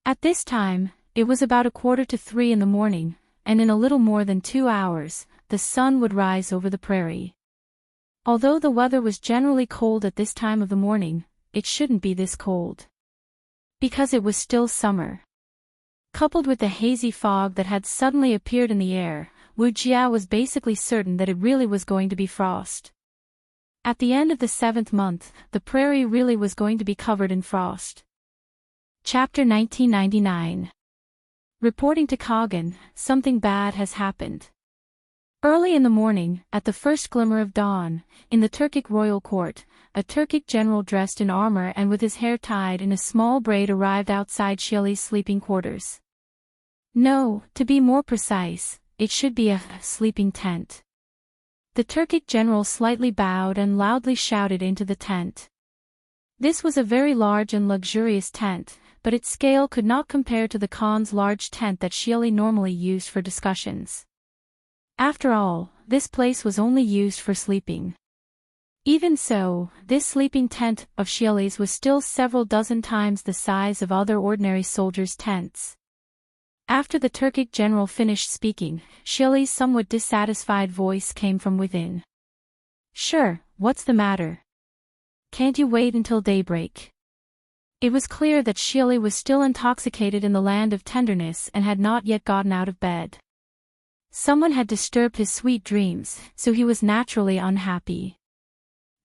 At this time, it was about 2:45 in the morning, and in a little more than 2 hours, the sun would rise over the prairie. Although the weather was generally cold at this time of the morning, it shouldn't be this cold. Because it was still summer. Coupled with the hazy fog that had suddenly appeared in the air, Wu Jia was basically certain that it really was going to be frost. At the end of the 7th month, the prairie really was going to be covered in frost. Chapter 1999. Reporting to Kagan, something bad has happened. Early in the morning, at the first glimmer of dawn, in the Turkic royal court, a Turkic general dressed in armor and with his hair tied in a small braid arrived outside Xieli's sleeping quarters. No, to be more precise, it should be a sleeping tent. The Turkic general slightly bowed and loudly shouted into the tent. This was a very large and luxurious tent, but its scale could not compare to the Khan's large tent that Xieli normally used for discussions. After all, this place was only used for sleeping. Even so, this sleeping tent of Xieli's was still several dozen times the size of other ordinary soldiers' tents. After the Turkic general finished speaking, Xieli's somewhat dissatisfied voice came from within. "Sure, what's the matter? Can't you wait until daybreak?" It was clear that Xieli was still intoxicated in the land of tenderness and had not yet gotten out of bed. Someone had disturbed his sweet dreams, so he was naturally unhappy.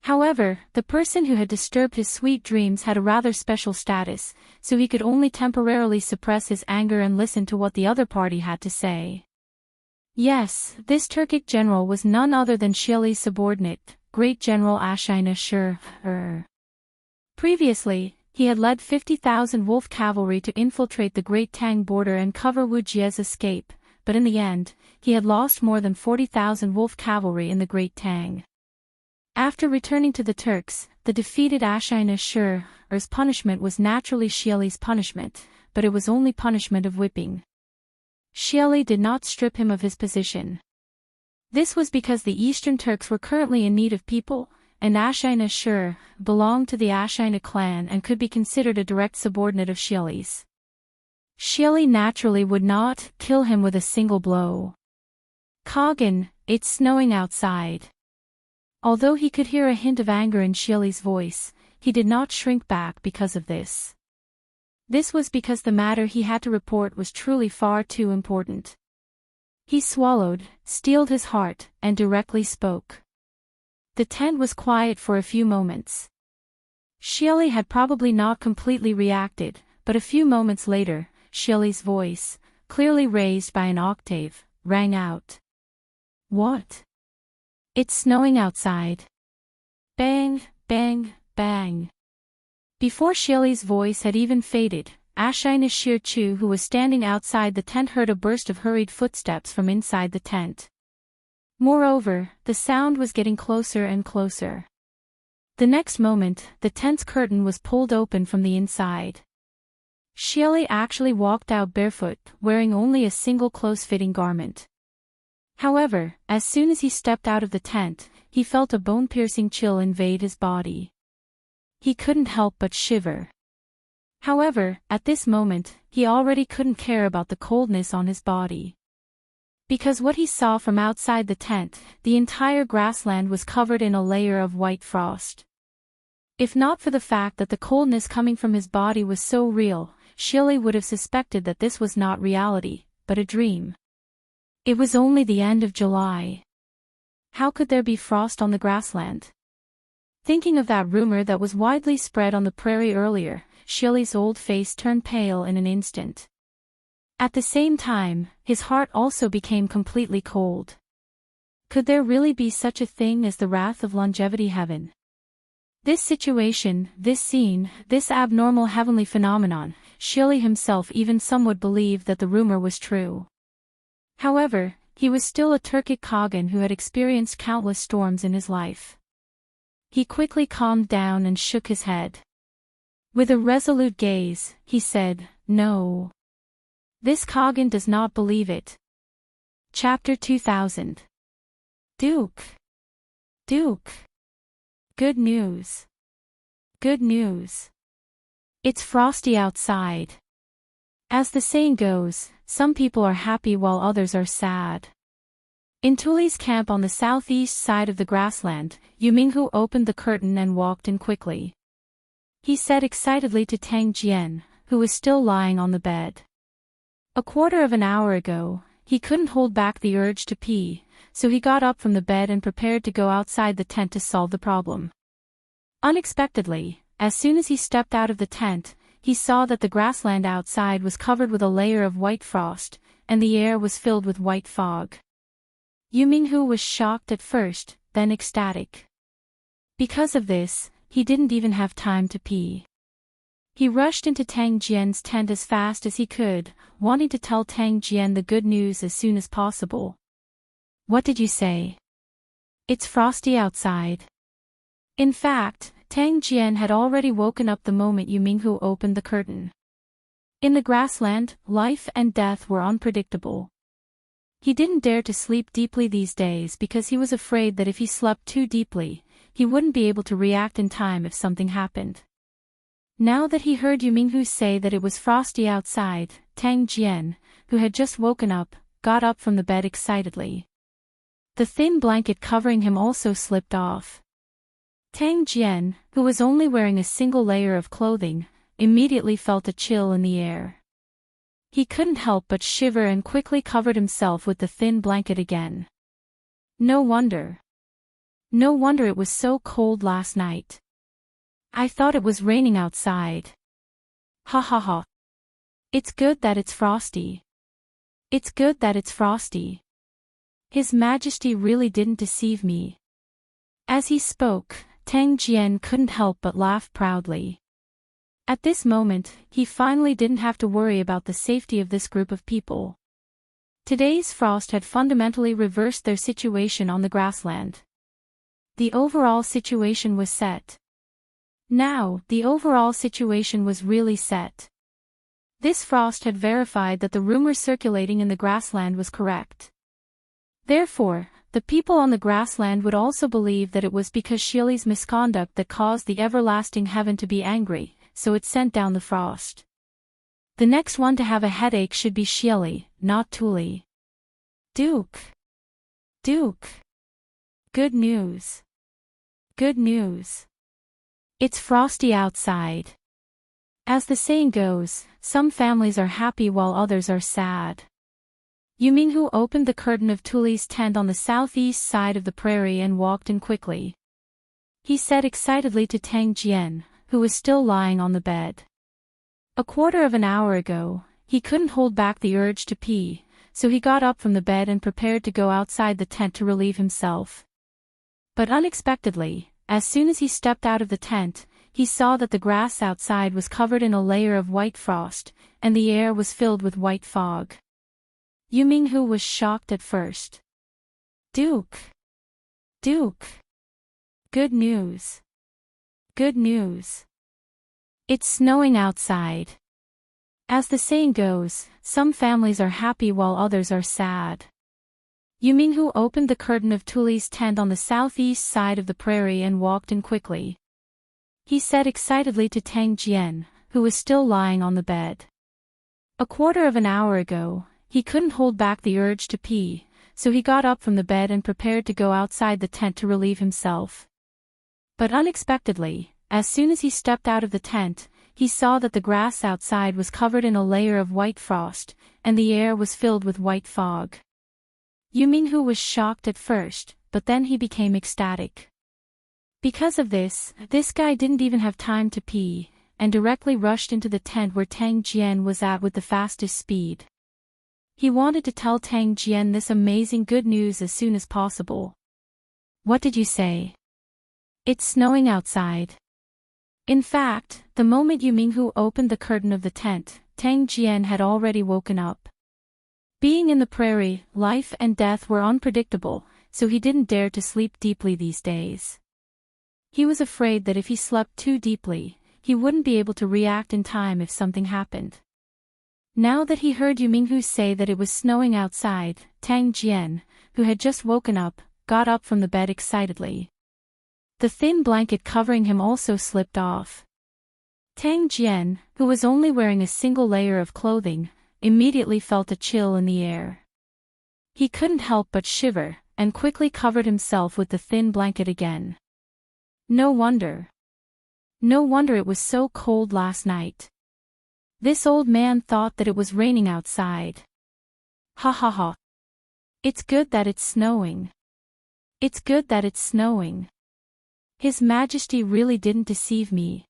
However, the person who had disturbed his sweet dreams had a rather special status, so he could only temporarily suppress his anger and listen to what the other party had to say. Yes, this Turkic general was none other than Xieli's subordinate, Great General Ashina Shur. Previously, he had led 50,000 wolf cavalry to infiltrate the Great Tang border and cover Wu Jie's escape, but in the end, he had lost more than 40,000 wolf cavalry in the Great Tang. After returning to the Turks, the defeated Ashina Shur's punishment was naturally Xieli's punishment, but it was only punishment of whipping. Xieli did not strip him of his position. This was because the Eastern Turks were currently in need of people, and Ashina Shur belonged to the Ashina clan and could be considered a direct subordinate of Xieli's. Xieli naturally would not kill him with a single blow. "Kagan, it's snowing outside." Although he could hear a hint of anger in Xieli's voice, he did not shrink back because of this. This was because the matter he had to report was truly far too important. He swallowed, steeled his heart, and directly spoke. The tent was quiet for a few moments. Xieli had probably not completely reacted, but a few moments later, Xieli's voice, clearly raised by an octave, rang out. "What? It's snowing outside." Bang, bang, bang. Before Xieli's voice had even faded, Ashina Shirchu, who was standing outside the tent, heard a burst of hurried footsteps from inside the tent. Moreover, the sound was getting closer and closer. The next moment, the tent's curtain was pulled open from the inside. Xieli actually walked out barefoot, wearing only a single close-fitting garment. However, as soon as he stepped out of the tent, he felt a bone-piercing chill invade his body. He couldn't help but shiver. However, at this moment, he already couldn't care about the coldness on his body. Because what he saw from outside the tent, the entire grassland was covered in a layer of white frost. If not for the fact that the coldness coming from his body was so real, Xieli would have suspected that this was not reality, but a dream. It was only the end of July. How could there be frost on the grassland? Thinking of that rumor that was widely spread on the prairie earlier, Xieli's old face turned pale in an instant. At the same time, his heart also became completely cold. Could there really be such a thing as the wrath of longevity heaven? This situation, this scene, this abnormal heavenly phenomenon, Shilly himself even somewhat believed that the rumor was true. However, he was still a Turkic Khagan who had experienced countless storms in his life. He quickly calmed down and shook his head. With a resolute gaze, he said, "No. This Khagan does not believe it." Chapter 2000. Duke. Good news. Good news. It's frosty outside. As the saying goes, some people are happy while others are sad. In Tuli's camp on the southeast side of the grassland, Yuminghu opened the curtain and walked in quickly. He said excitedly to Tang Jian, who was still lying on the bed. A quarter of an hour ago, he couldn't hold back the urge to pee, so he got up from the bed and prepared to go outside the tent to solve the problem. Unexpectedly, as soon as he stepped out of the tent, he saw that the grassland outside was covered with a layer of white frost, and the air was filled with white fog. Yuminghu was shocked at first, then ecstatic. Because of this, he didn't even have time to pee. He rushed into Tang Jian's tent as fast as he could, wanting to tell Tang Jian the good news as soon as possible. "What did you say?" "It's frosty outside." In fact, Tang Jian had already woken up the moment Yuminghu opened the curtain. In the grassland, life and death were unpredictable. He didn't dare to sleep deeply these days because he was afraid that if he slept too deeply, he wouldn't be able to react in time if something happened. Now that he heard Yuminghu say that it was frosty outside, Tang Jian, who had just woken up, got up from the bed excitedly. The thin blanket covering him also slipped off. Tang Jian, who was only wearing a single layer of clothing, immediately felt a chill in the air. He couldn't help but shiver and quickly covered himself with the thin blanket again. No wonder. No wonder it was so cold last night. I thought it was raining outside. Ha ha ha. It's good that it's frosty. It's good that it's frosty. His Majesty really didn't deceive me. As he spoke, Tang Jian couldn't help but laugh proudly. At this moment, he finally didn't have to worry about the safety of this group of people. Today's frost had fundamentally reversed their situation on the grassland. The overall situation was set. Now, the overall situation was really set. This frost had verified that the rumor circulating in the grassland was correct. Therefore, the people on the grassland would also believe that it was because Shili's misconduct that caused the everlasting heaven to be angry, so it sent down the frost. The next one to have a headache should be Shili, not Tuli. Duke. Good news. Good news. It's frosty outside. As the saying goes, some families are happy while others are sad. Yuminghu opened the curtain of Tuli's tent on the southeast side of the prairie and walked in quickly. He said excitedly to Tang Jian, who was still lying on the bed. A quarter of an hour ago, he couldn't hold back the urge to pee, so he got up from the bed and prepared to go outside the tent to relieve himself. But unexpectedly, as soon as he stepped out of the tent, he saw that the grass outside was covered in a layer of white frost, and the air was filled with white fog. Yuminghu was shocked at first. Duke. Good news. Good news. It's snowing outside. As the saying goes, some families are happy while others are sad. Yuminghu opened the curtain of Tuli's tent on the southeast side of the prairie and walked in quickly. He said excitedly to Tang Jian, who was still lying on the bed. A quarter of an hour ago, he couldn't hold back the urge to pee, so he got up from the bed and prepared to go outside the tent to relieve himself. But unexpectedly, as soon as he stepped out of the tent, he saw that the grass outside was covered in a layer of white frost, and the air was filled with white fog. Yuminghu was shocked at first, but then he became ecstatic. Because of this guy didn't even have time to pee, and directly rushed into the tent where Tang Jian was at with the fastest speed. He wanted to tell Tang Jian this amazing good news as soon as possible. "What did you say?" It's snowing outside. In fact, the moment Yu Minghu opened the curtain of the tent, Tang Jian had already woken up. Being in the prairie, life and death were unpredictable, so he didn't dare to sleep deeply these days. He was afraid that if he slept too deeply, he wouldn't be able to react in time if something happened. Now that he heard Yu Minghu say that it was snowing outside, Tang Jian, who had just woken up, got up from the bed excitedly. The thin blanket covering him also slipped off. Tang Jian, who was only wearing a single layer of clothing, immediately felt a chill in the air. He couldn't help but shiver, and quickly covered himself with the thin blanket again. No wonder. No wonder it was so cold last night. This old man thought that it was raining outside. Ha ha ha. It's good that it's snowing. It's good that it's snowing. His Majesty really didn't deceive me.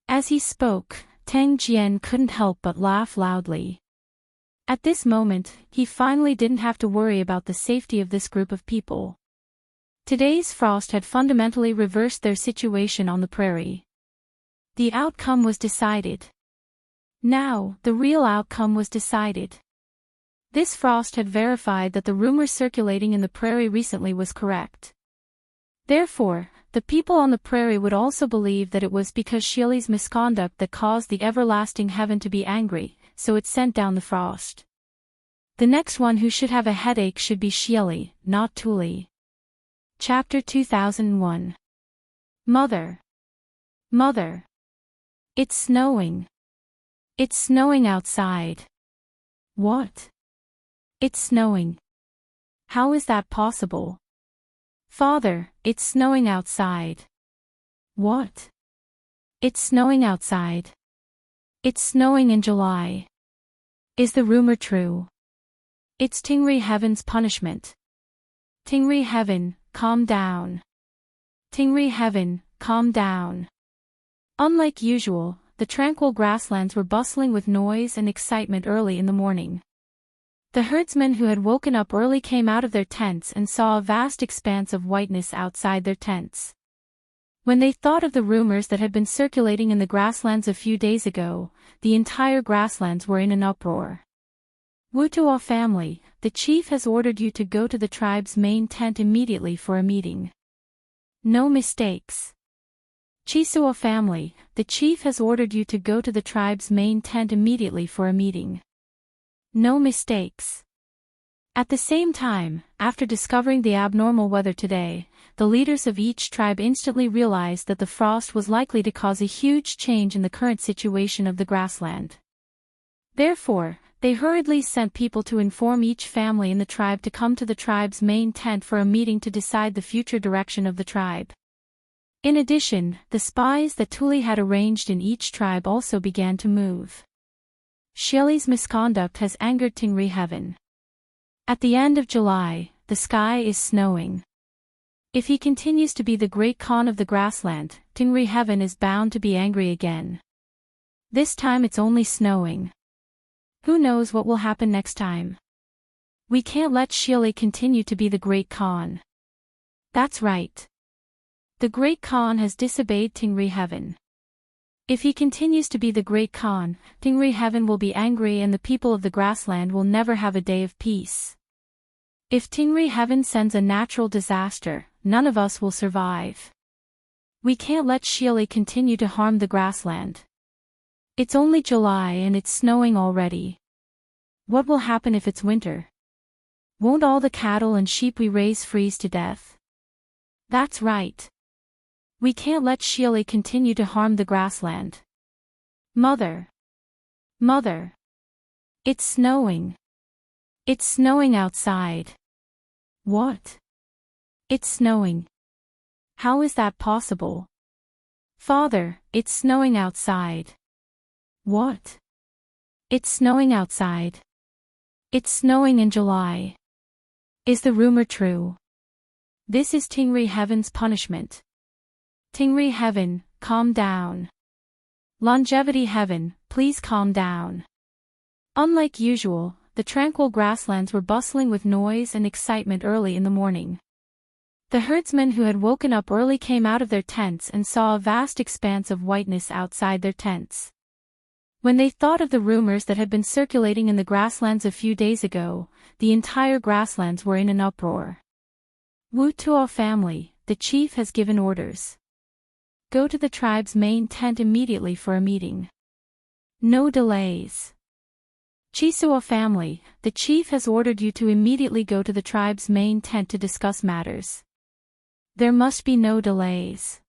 As he spoke, Tang Jian couldn't help but laugh loudly. At this moment, he finally didn't have to worry about the safety of this group of people. Today's frost had fundamentally reversed their situation on the prairie. The outcome was decided. Now, the real outcome was decided. This frost had verified that the rumor circulating in the prairie recently was correct. Therefore, the people on the prairie would also believe that it was because Xieli's misconduct that caused the everlasting heaven to be angry, so it sent down the frost. The next one who should have a headache should be Xieli, not Tuli. Chapter 2001. Mother. Mother. It's snowing. It's snowing outside. What? It's snowing. How is that possible? Father, it's snowing outside. What? It's snowing outside. It's snowing in July. Is the rumor true? It's Tingri Heaven's punishment. Tingri Heaven, calm down. Tingri Heaven, calm down. Unlike usual, the tranquil grasslands were bustling with noise and excitement early in the morning. The herdsmen who had woken up early came out of their tents and saw a vast expanse of whiteness outside their tents. When they thought of the rumors that had been circulating in the grasslands a few days ago, the entire grasslands were in an uproar. Wutuo family, the chief has ordered you to go to the tribe's main tent immediately for a meeting. No mistakes. Chisuo family, the chief has ordered you to go to the tribe's main tent immediately for a meeting. No mistakes. At the same time, after discovering the abnormal weather today, the leaders of each tribe instantly realized that the frost was likely to cause a huge change in the current situation of the grassland. Therefore, they hurriedly sent people to inform each family in the tribe to come to the tribe's main tent for a meeting to decide the future direction of the tribe. In addition, the spies that Tuli had arranged in each tribe also began to move. Xieli's misconduct has angered Tingri Heaven. At the end of July, the sky is snowing. If he continues to be the great Khan of the grassland, Tingri Heaven is bound to be angry again. This time it's only snowing. Who knows what will happen next time? We can't let Xieli continue to be the great Khan. That's right. The great Khan has disobeyed Tingri Heaven. If he continues to be the great Khan, Tingri Heaven will be angry and the people of the grassland will never have a day of peace. If Tingri Heaven sends a natural disaster, none of us will survive. We can't let Xieli continue to harm the grassland. It's only July and it's snowing already. What will happen if it's winter? Won't all the cattle and sheep we raise freeze to death? That's right. We can't let Xieli continue to harm the grassland. Mother. Mother. It's snowing. It's snowing outside. What? It's snowing. How is that possible? Father, it's snowing outside. What? It's snowing outside. It's snowing in July. Is the rumor true? This is Tingri Heaven's punishment. Tingri Heaven, calm down. Longevity Heaven, please calm down. Unlike usual, the tranquil grasslands were bustling with noise and excitement early in the morning. The herdsmen who had woken up early came out of their tents and saw a vast expanse of whiteness outside their tents. When they thought of the rumors that had been circulating in the grasslands a few days ago, the entire grasslands were in an uproar. Wu Tuo family, the chief has given orders. Go to the tribe's main tent immediately for a meeting. No delays. Chisuo family, the chief has ordered you to immediately go to the tribe's main tent to discuss matters. There must be no delays.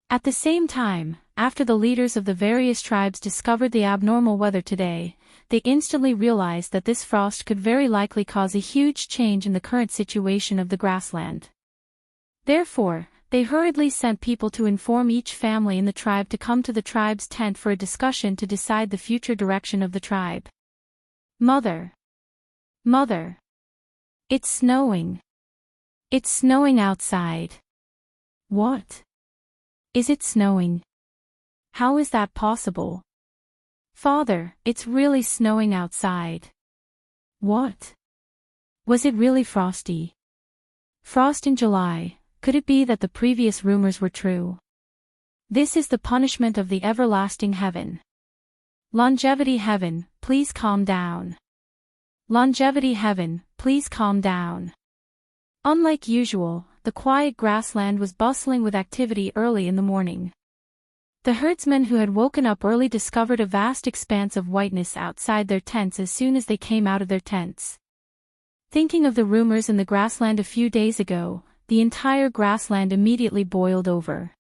At the same time, after the leaders of the various tribes discovered the abnormal weather today, they instantly realized that this frost could very likely cause a huge change in the current situation of the grassland. Therefore, they hurriedly sent people to inform each family in the tribe to come to the tribe's tent for a discussion to decide the future direction of the tribe. Mother! Mother! It's snowing! It's snowing outside. What? Is it snowing? How is that possible? Father, it's really snowing outside. What? Was it really frosty? Frost in July, could it be that the previous rumors were true? This is the punishment of the everlasting heaven. Longevity heaven, please calm down. Longevity heaven, please calm down. Unlike usual, the quiet grassland was bustling with activity early in the morning. The herdsmen who had woken up early discovered a vast expanse of whiteness outside their tents as soon as they came out of their tents. Thinking of the rumors in the grassland a few days ago, the entire grassland immediately boiled over.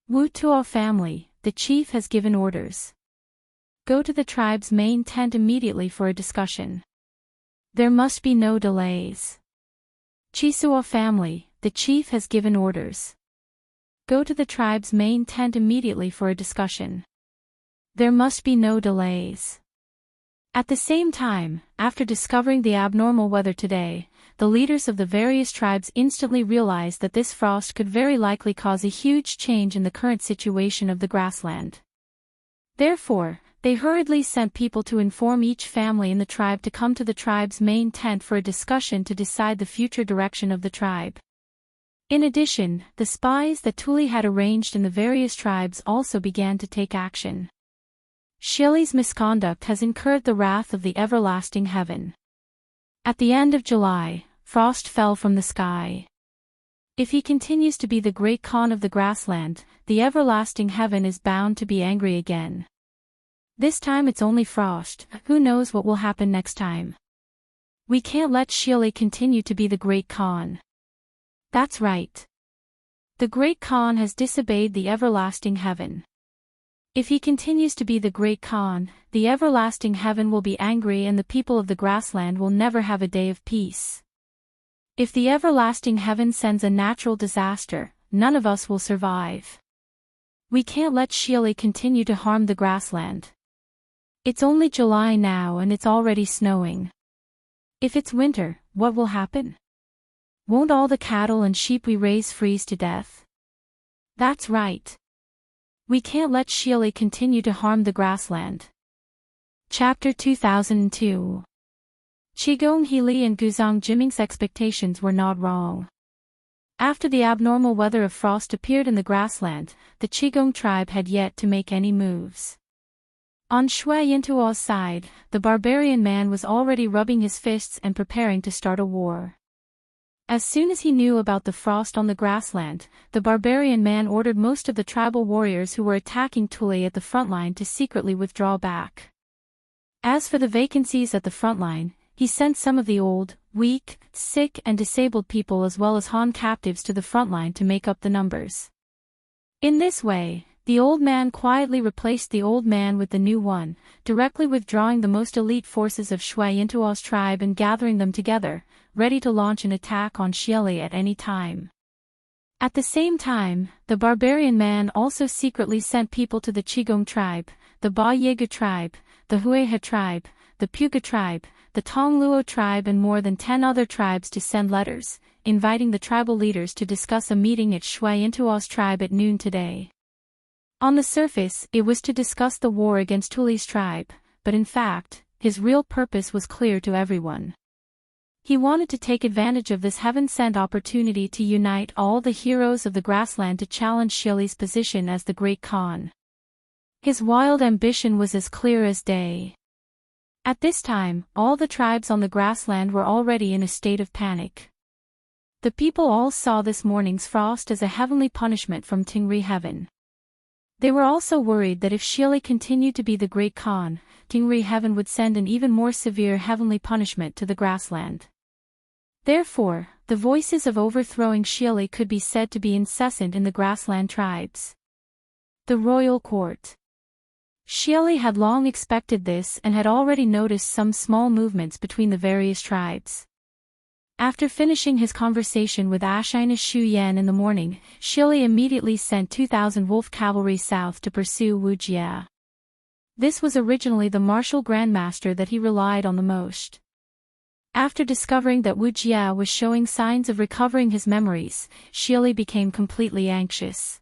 Wu Tuo family, the chief has given orders. Go to the tribe's main tent immediately for a discussion. There must be no delays. Chisuo family, the chief has given orders. Go to the tribe's main tent immediately for a discussion. There must be no delays. At the same time, after discovering the abnormal weather today, the leaders of the various tribes instantly realized that this frost could very likely cause a huge change in the current situation of the grassland. Therefore, they hurriedly sent people to inform each family in the tribe to come to the tribe's main tent for a discussion to decide the future direction of the tribe. In addition, the spies that Tuli had arranged in the various tribes also began to take action. Shili's misconduct has incurred the wrath of the everlasting heaven. At the end of July, frost fell from the sky. If he continues to be the great Khan of the grassland, the everlasting heaven is bound to be angry again. This time it's only frost, who knows what will happen next time. We can't let Shili continue to be the great Khan. That's right. The great Khan has disobeyed the everlasting heaven. If he continues to be the great Khan, the everlasting heaven will be angry and the people of the grassland will never have a day of peace. If the everlasting heaven sends a natural disaster, none of us will survive. We can't let Shili continue to harm the grassland. It's only July now and it's already snowing. If it's winter, what will happen? Won't all the cattle and sheep we raise freeze to death? That's right. We can't let Shili continue to harm the grassland. Chapter 2002. Qigong Heili and Guzhang Jiming's expectations were not wrong. After the abnormal weather of frost appeared in the grassland, the Qigong tribe had yet to make any moves. On Shui Yintuo's side, the barbarian man was already rubbing his fists and preparing to start a war. As soon as he knew about the frost on the grassland, the barbarian man ordered most of the tribal warriors who were attacking Tuli at the front line to secretly withdraw back. As for the vacancies at the front line, he sent some of the old, weak, sick and disabled people as well as Han captives to the front line to make up the numbers. In this way, the old man quietly replaced the old man with the new one, directly withdrawing the most elite forces of Shui Yintuo's tribe and gathering them together, ready to launch an attack on Shili at any time. At the same time, the barbarian man also secretly sent people to the Qigong tribe, the Ba Yega tribe, the Hueha tribe, the Puga tribe, the Tongluo tribe and more than 10 other tribes to send letters, inviting the tribal leaders to discuss a meeting at Shui Yintuo's tribe at noon today. On the surface, it was to discuss the war against Tuli's tribe, but in fact, his real purpose was clear to everyone. He wanted to take advantage of this heaven-sent opportunity to unite all the heroes of the grassland to challenge Shili's position as the Great Khan. His wild ambition was as clear as day. At this time, all the tribes on the grassland were already in a state of panic. The people all saw this morning's frost as a heavenly punishment from Tingri heaven. They were also worried that if Shili continued to be the Great Khan, Tingri heaven would send an even more severe heavenly punishment to the grassland. Therefore, the voices of overthrowing Shili could be said to be incessant in the grassland tribes. The royal court. Shili had long expected this and had already noticed some small movements between the various tribes. After finishing his conversation with Ashina Shu Yan in the morning, Shili immediately sent 2,000 wolf cavalry south to pursue Wu Jia. This was originally the martial grandmaster that he relied on the most. After discovering that Wu Jia was showing signs of recovering his memories, Shili became completely anxious.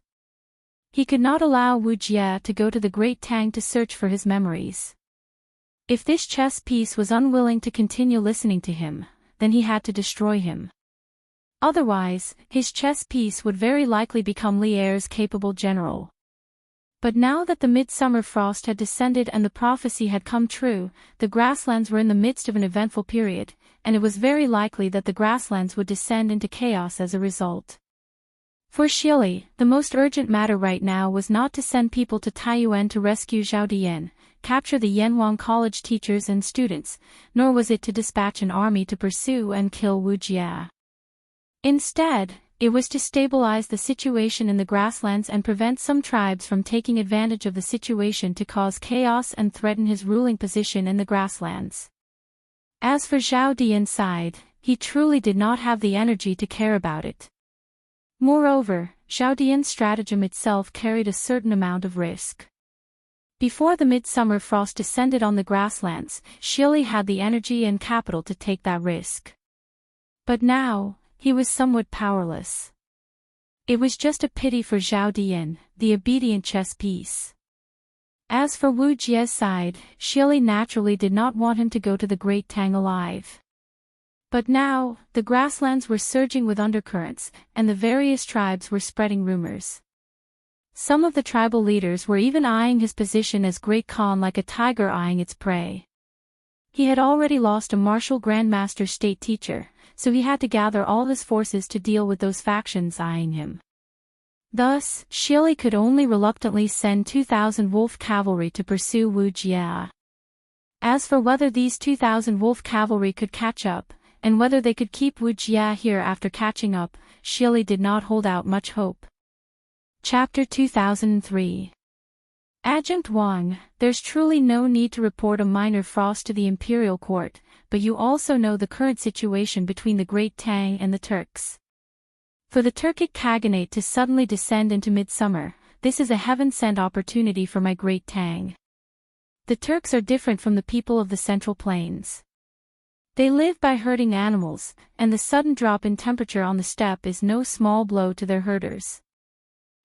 He could not allow Wu Jia to go to the Great Tang to search for his memories. If this chess piece was unwilling to continue listening to him, then he had to destroy him. Otherwise, his chess piece would very likely become Li Er's capable general. But now that the midsummer frost had descended and the prophecy had come true, the grasslands were in the midst of an eventful period, and it was very likely that the grasslands would descend into chaos as a result. For Shili, the most urgent matter right now was not to send people to Taiyuan to rescue Zhao Dian, capture the Yanwang College teachers and students, nor was it to dispatch an army to pursue and kill Wu Jia. Instead, it was to stabilize the situation in the grasslands and prevent some tribes from taking advantage of the situation to cause chaos and threaten his ruling position in the grasslands. As for Zhao Dian's side, he truly did not have the energy to care about it. Moreover, Zhao Dian's stratagem itself carried a certain amount of risk. Before the midsummer frost descended on the grasslands, Shili had the energy and capital to take that risk. But now, he was somewhat powerless. It was just a pity for Zhao Dian, the obedient chess piece. As for Wu Jia's side, Shili naturally did not want him to go to the Great Tang alive. But now, the grasslands were surging with undercurrents, and the various tribes were spreading rumors. Some of the tribal leaders were even eyeing his position as Great Khan like a tiger eyeing its prey. He had already lost a martial grandmaster state teacher, so he had to gather all his forces to deal with those factions eyeing him. Thus, Shili could only reluctantly send 2,000 wolf cavalry to pursue Wu Jia. As for whether these 2,000 wolf cavalry could catch up, and whether they could keep Wu Jia here after catching up, Shili did not hold out much hope. Chapter 2003. Adjunct Wang, there's truly no need to report a minor frost to the imperial court, but you also know the current situation between the Great Tang and the Turks. For the Turkic Khaganate to suddenly descend into midsummer, this is a heaven-sent opportunity for my Great Tang. The Turks are different from the people of the Central Plains. They live by herding animals, and the sudden drop in temperature on the steppe is no small blow to their herders.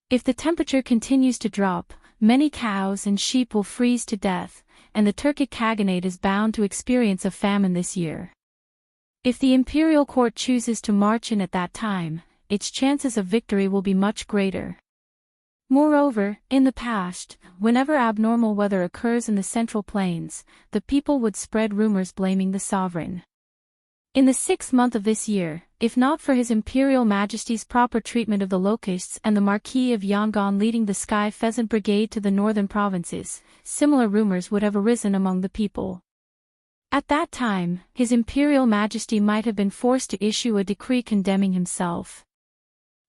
If the temperature continues to drop, many cows and sheep will freeze to death, and the Turkic Khaganate is bound to experience a famine this year. If the imperial court chooses to march in at that time, its chances of victory will be much greater. Moreover, in the past, whenever abnormal weather occurs in the Central Plains, the people would spread rumors blaming the sovereign. In the 6th month of this year, if not for His Imperial Majesty's proper treatment of the locusts and the Marquis of Yangon leading the Sky Pheasant Brigade to the northern provinces, similar rumors would have arisen among the people. At that time, His Imperial Majesty might have been forced to issue a decree condemning himself.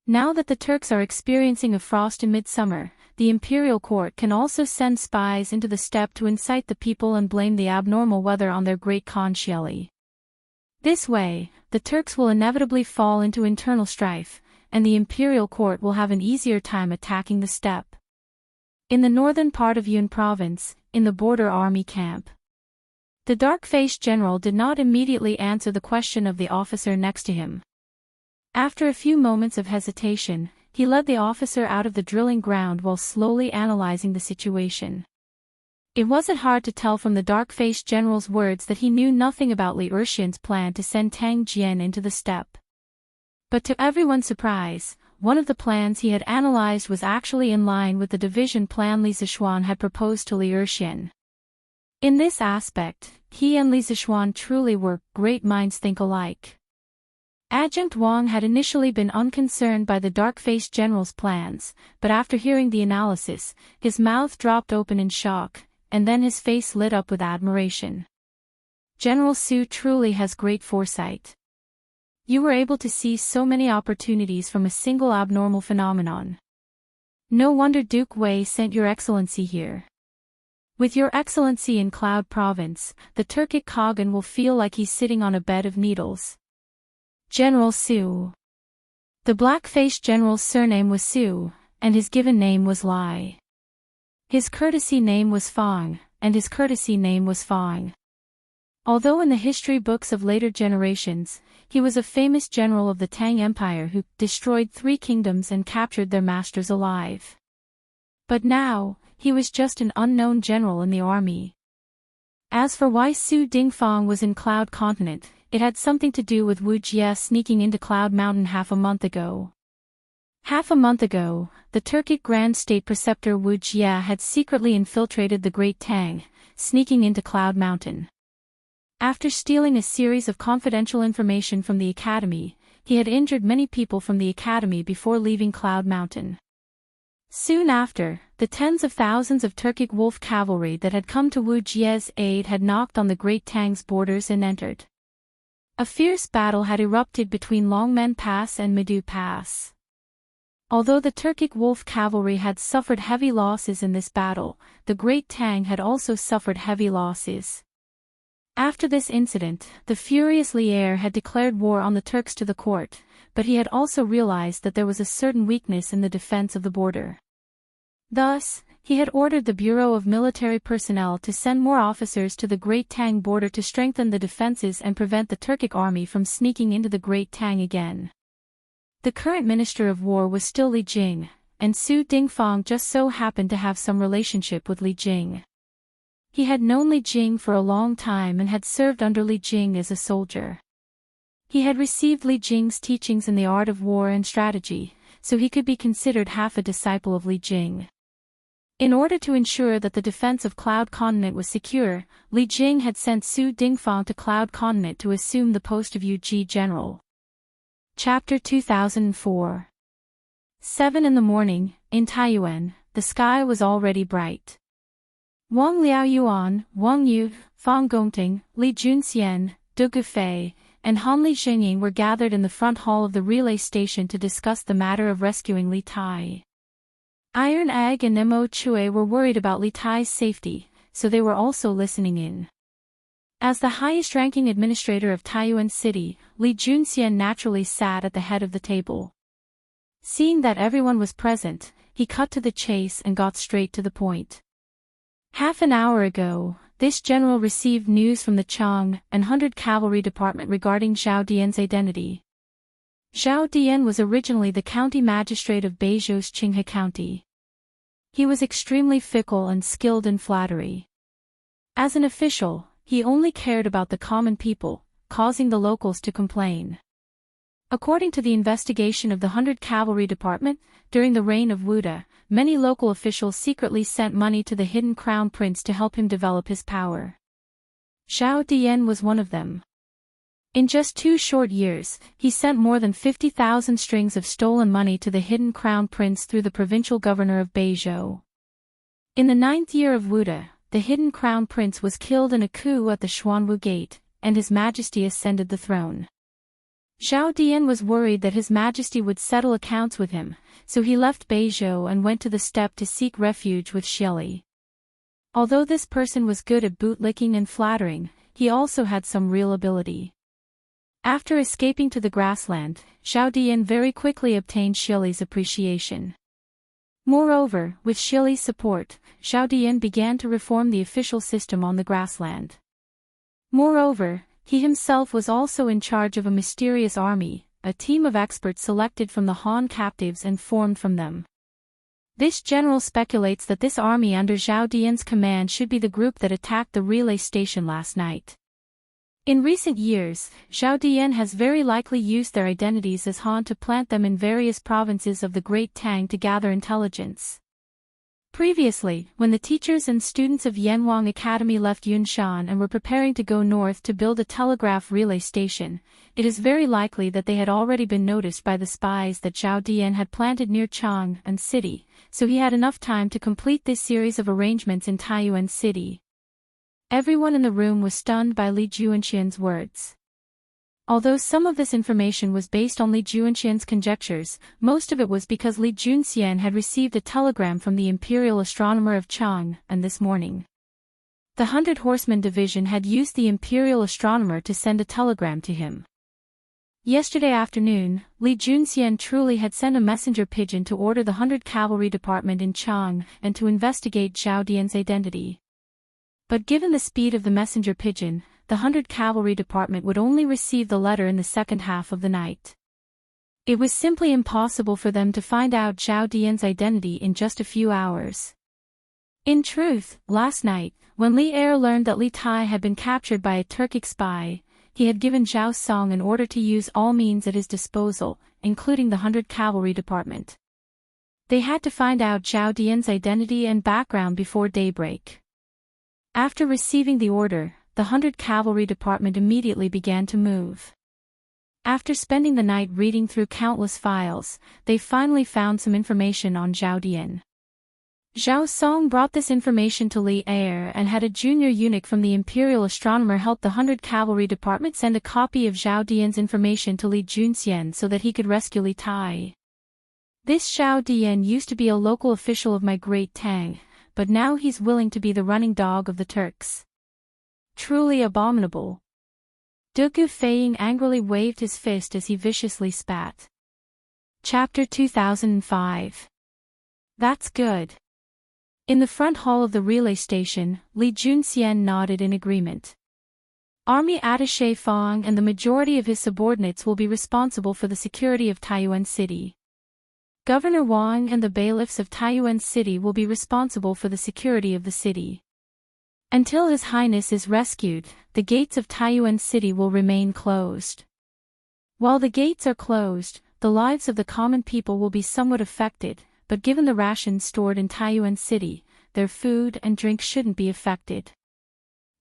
Now that the Turks are experiencing a frost in midsummer, the imperial court can also send spies into the steppe to incite the people and blame the abnormal weather on their Great Khan Shili. This way, the Turks will inevitably fall into internal strife, and the imperial court will have an easier time attacking the steppe. In the northern part of Yun province, in the border army camp, the dark-faced general did not immediately answer the question of the officer next to him. After a few moments of hesitation, he led the officer out of the drilling ground while slowly analyzing the situation. It wasn't hard to tell from the dark-faced general's words that he knew nothing about Li Urshian's plan to send Tang Jian into the steppe. But to everyone's surprise, one of the plans he had analyzed was actually in line with the division plan Li Zishuan had proposed to Li Urshian. In this aspect, he and Li Zishuan truly were great minds think alike. Adjunct Wang had initially been unconcerned by the dark-faced general's plans, but after hearing the analysis, his mouth dropped open in shock, and then his face lit up with admiration. General Su truly has great foresight. You were able to see so many opportunities from a single abnormal phenomenon. No wonder Duke Wei sent Your Excellency here. With Your Excellency in Cloud Province, the Turkic Khagan will feel like he's sitting on a bed of needles. General Su. The black-faced general's surname was Su, and his given name was Lai. His courtesy name was Fang, and his courtesy name was Fang. Although in the history books of later generations, he was a famous general of the Tang Empire who destroyed 3 kingdoms and captured their masters alive. But now, he was just an unknown general in the army. As for why Su Dingfang was in Cloud Continent, it had something to do with Wu Jie sneaking into Cloud Mountain half a month ago. Half a month ago, the Turkic Grand State Preceptor Wu Jie had secretly infiltrated the Great Tang, sneaking into Cloud Mountain. After stealing a series of confidential information from the Academy, he had injured many people from the Academy before leaving Cloud Mountain. Soon after, the tens of thousands of Turkic wolf cavalry that had come to Wu Jie's aid had knocked on the Great Tang's borders and entered. A fierce battle had erupted between Longmen Pass and Medu Pass. Although the Turkic wolf cavalry had suffered heavy losses in this battle, the Great Tang had also suffered heavy losses. After this incident, the furious Li Er had declared war on the Turks to the court, but he had also realized that there was a certain weakness in the defense of the border. Thus, he had ordered the Bureau of Military Personnel to send more officers to the Great Tang border to strengthen the defenses and prevent the Turkic army from sneaking into the Great Tang again. The current Minister of War was still Li Jing, and Su Dingfang just so happened to have some relationship with Li Jing. He had known Li Jing for a long time and had served under Li Jing as a soldier. He had received Li Jing's teachings in the art of war and strategy, so he could be considered half a disciple of Li Jing. In order to ensure that the defense of Cloud Continent was secure, Li Jing had sent Su Dingfang to Cloud Continent to assume the post of Yu-Ji General. Chapter 2004. 7 in the morning, in Taiyuan, the sky was already bright. Wang Liaoyuan, Wang Yu, Fang Gongting, Li Junxian, Du Gufei, and Han Li Xingying were gathered in the front hall of the relay station to discuss the matter of rescuing Li Tai. Iron Egg and Nemo Chue were worried about Li Tai's safety, so they were also listening in. As the highest-ranking administrator of Taiyuan City, Li Junxian naturally sat at the head of the table. Seeing that everyone was present, he cut to the chase and got straight to the point. Half an hour ago, this general received news from the Chang and 100 Cavalry Department regarding Zhao Dian's identity. Zhao Dian was originally the county magistrate of Beizhou's Qinghe County. He was extremely fickle and skilled in flattery. As an official, he only cared about the common people, causing the locals to complain. According to the investigation of the 100 Cavalry Department, during the reign of Wuda, many local officials secretly sent money to the hidden crown prince to help him develop his power. Zhao Dian was one of them. In just 2 short years, he sent more than 50,000 strings of stolen money to the hidden crown prince through the provincial governor of Beizhou. In the 9th year of Wuda, the hidden crown prince was killed in a coup at the Xuanwu Gate, and His Majesty ascended the throne. Zhao Dian was worried that His Majesty would settle accounts with him, so he left Beizhou and went to the steppe to seek refuge with Xieli. Although this person was good at bootlicking and flattering, he also had some real ability. After escaping to the grassland, Zhao Dian very quickly obtained Xieli's appreciation. Moreover, with Xieli's support, Zhao Dian began to reform the official system on the grassland. Moreover, he himself was also in charge of a mysterious army, a team of experts selected from the Han captives and formed from them. This general speculates that this army under Zhao Dian's command should be the group that attacked the relay station last night. In recent years, Zhao Dian has very likely used their identities as Han to plant them in various provinces of the Great Tang to gather intelligence. Previously, when the teachers and students of Yanhuang Academy left Yunshan and were preparing to go north to build a telegraph relay station, it is very likely that they had already been noticed by the spies that Zhao Dian had planted near Chang'an City, so he had enough time to complete this series of arrangements in Taiyuan City. Everyone in the room was stunned by Li Juanxian's words. Although some of this information was based on Li Juanxian's conjectures, most of it was because Li Junxian had received a telegram from the Imperial Astronomer of Chang'an this morning. The 100 Horsemen Division had used the Imperial Astronomer to send a telegram to him. Yesterday afternoon, Li Junxian truly had sent a messenger pigeon to order the 100 Cavalry Department in Chang'an and to investigate Zhao Dian's identity. But given the speed of the messenger pigeon, the 100 Cavalry Department would only receive the letter in the second half of the night. It was simply impossible for them to find out Zhao Dian's identity in just a few hours. In truth, last night, when Li Er learned that Li Tai had been captured by a Turkic spy, he had given Zhao Song an order to use all means at his disposal, including the 100 Cavalry Department. They had to find out Zhao Dian's identity and background before daybreak. After receiving the order, the 100 Cavalry Department immediately began to move. After spending the night reading through countless files, they finally found some information on Zhao Dian. Zhao Song brought this information to Li Er and had a junior eunuch from the Imperial Astronomer help the 100 Cavalry Department send a copy of Zhao Dian's information to Li Junxian so that he could rescue Li Tai. This Zhao Dian used to be a local official of my Great Tang, but now he's willing to be the running dog of the Turks. Truly abominable. Dugu Feiying angrily waved his fist as he viciously spat. Chapter 2005. That's good. In the front hall of the relay station, Li Junxian nodded in agreement. Army Attaché Fang and the majority of his subordinates will be responsible for the security of Taiyuan City. Governor Wang and the bailiffs of Taiyuan City will be responsible for the security of the city. Until His Highness is rescued, the gates of Taiyuan City will remain closed. While the gates are closed, the lives of the common people will be somewhat affected, but given the rations stored in Taiyuan City, their food and drink shouldn't be affected.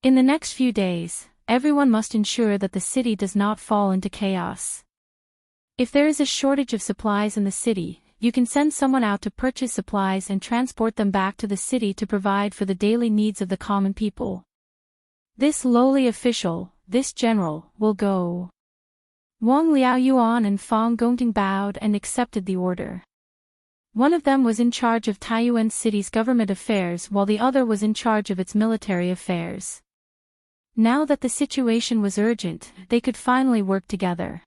In the next few days, everyone must ensure that the city does not fall into chaos. If there is a shortage of supplies in the city, you can send someone out to purchase supplies and transport them back to the city to provide for the daily needs of the common people. This lowly official, this general, will go. Wang Liaoyuan and Fang Gongting bowed and accepted the order. One of them was in charge of Taiyuan City's government affairs while the other was in charge of its military affairs. Now that the situation was urgent, they could finally work together.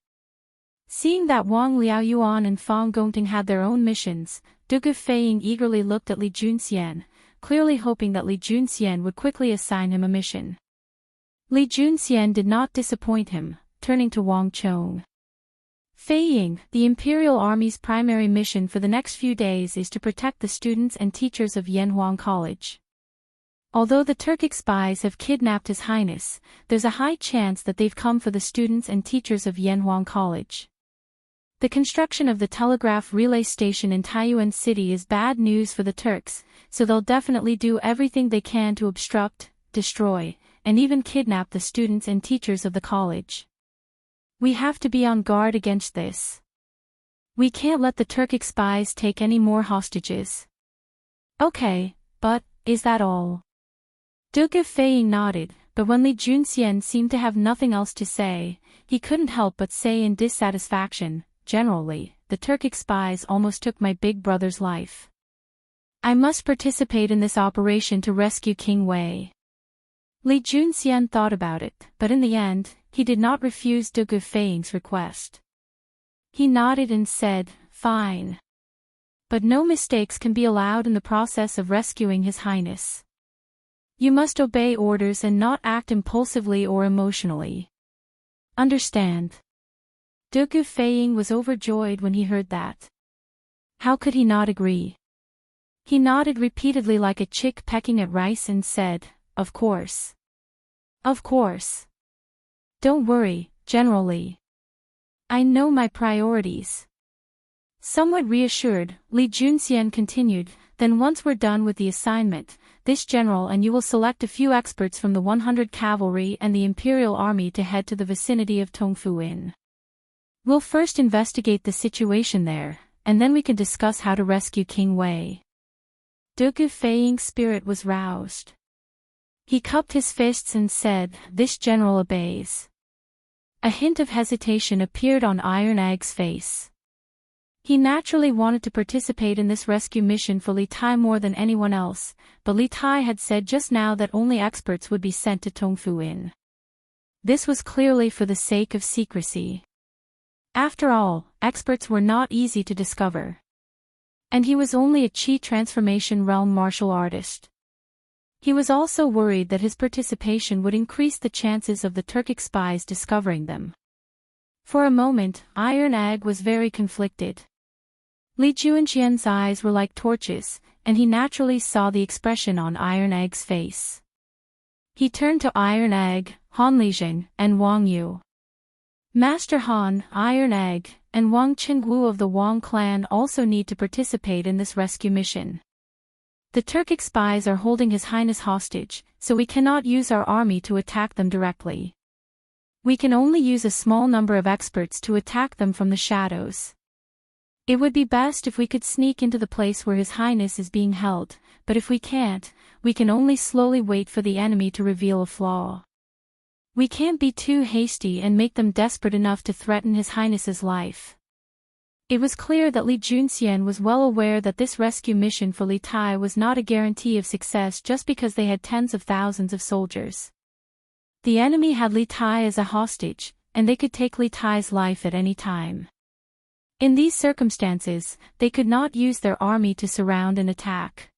Seeing that Wang Liaoyuan and Fang Gongting had their own missions, Dugu Feiying eagerly looked at Li Junxian, clearly hoping that Li Junxian would quickly assign him a mission. Li Junxian did not disappoint him, turning to Wang Chong. Feiying, the Imperial Army's primary mission for the next few days is to protect the students and teachers of Yanhuang College. Although the Turkic spies have kidnapped His Highness, there's a high chance that they've come for the students and teachers of Yanhuang College. The construction of the telegraph relay station in Taiyuan City is bad news for the Turks, so they'll definitely do everything they can to obstruct, destroy, and even kidnap the students and teachers of the college. We have to be on guard against this. We can't let the Turkic spies take any more hostages. Okay, but, is that all? Dugu Feiying nodded, but when Li Junxian seemed to have nothing else to say, he couldn't help but say in dissatisfaction, "Generally, the Turkic spies almost took my big brother's life. I must participate in this operation to rescue King Wei." Li Junxian thought about it, but in the end, he did not refuse Dugu Feiying's request. He nodded and said, "Fine. But no mistakes can be allowed in the process of rescuing His Highness. You must obey orders and not act impulsively or emotionally. Understand?" Dugu Feiying was overjoyed when he heard that. How could he not agree? He nodded repeatedly like a chick pecking at rice and said, "Of course. Of course. Don't worry, General Li. I know my priorities." Somewhat reassured, Li Junxian continued, "Then once we're done with the assignment, this general and you will select a few experts from the 100 cavalry and the Imperial Army to head to the vicinity of Tongfuin. We'll first investigate the situation there, and then we can discuss how to rescue King Wei." De Gufei's spirit was roused. He cupped his fists and said, "This general obeys." A hint of hesitation appeared on Iron Egg's face. He naturally wanted to participate in this rescue mission for Li Tai more than anyone else, but Li Tai had said just now that only experts would be sent to Tongfuin. This was clearly for the sake of secrecy. After all, experts were not easy to discover. And he was only a Qi transformation realm martial artist. He was also worried that his participation would increase the chances of the Turkic spies discovering them. For a moment, Iron Egg was very conflicted. Li Junxian's eyes were like torches, and he naturally saw the expression on Iron Egg's face. He turned to Iron Egg, Han Lijing, and Wang Yu. "Master Han, Iron Egg, and Wang Qingwu of the Wang clan also need to participate in this rescue mission. The Turkic spies are holding His Highness hostage, so we cannot use our army to attack them directly. We can only use a small number of experts to attack them from the shadows. It would be best if we could sneak into the place where His Highness is being held, but if we can't, we can only slowly wait for the enemy to reveal a flaw. We can't be too hasty and make them desperate enough to threaten His Highness's life." It was clear that Li Junxian was well aware that this rescue mission for Li Tai was not a guarantee of success just because they had tens of thousands of soldiers. The enemy had Li Tai as a hostage, and they could take Li Tai's life at any time. In these circumstances, they could not use their army to surround and attack.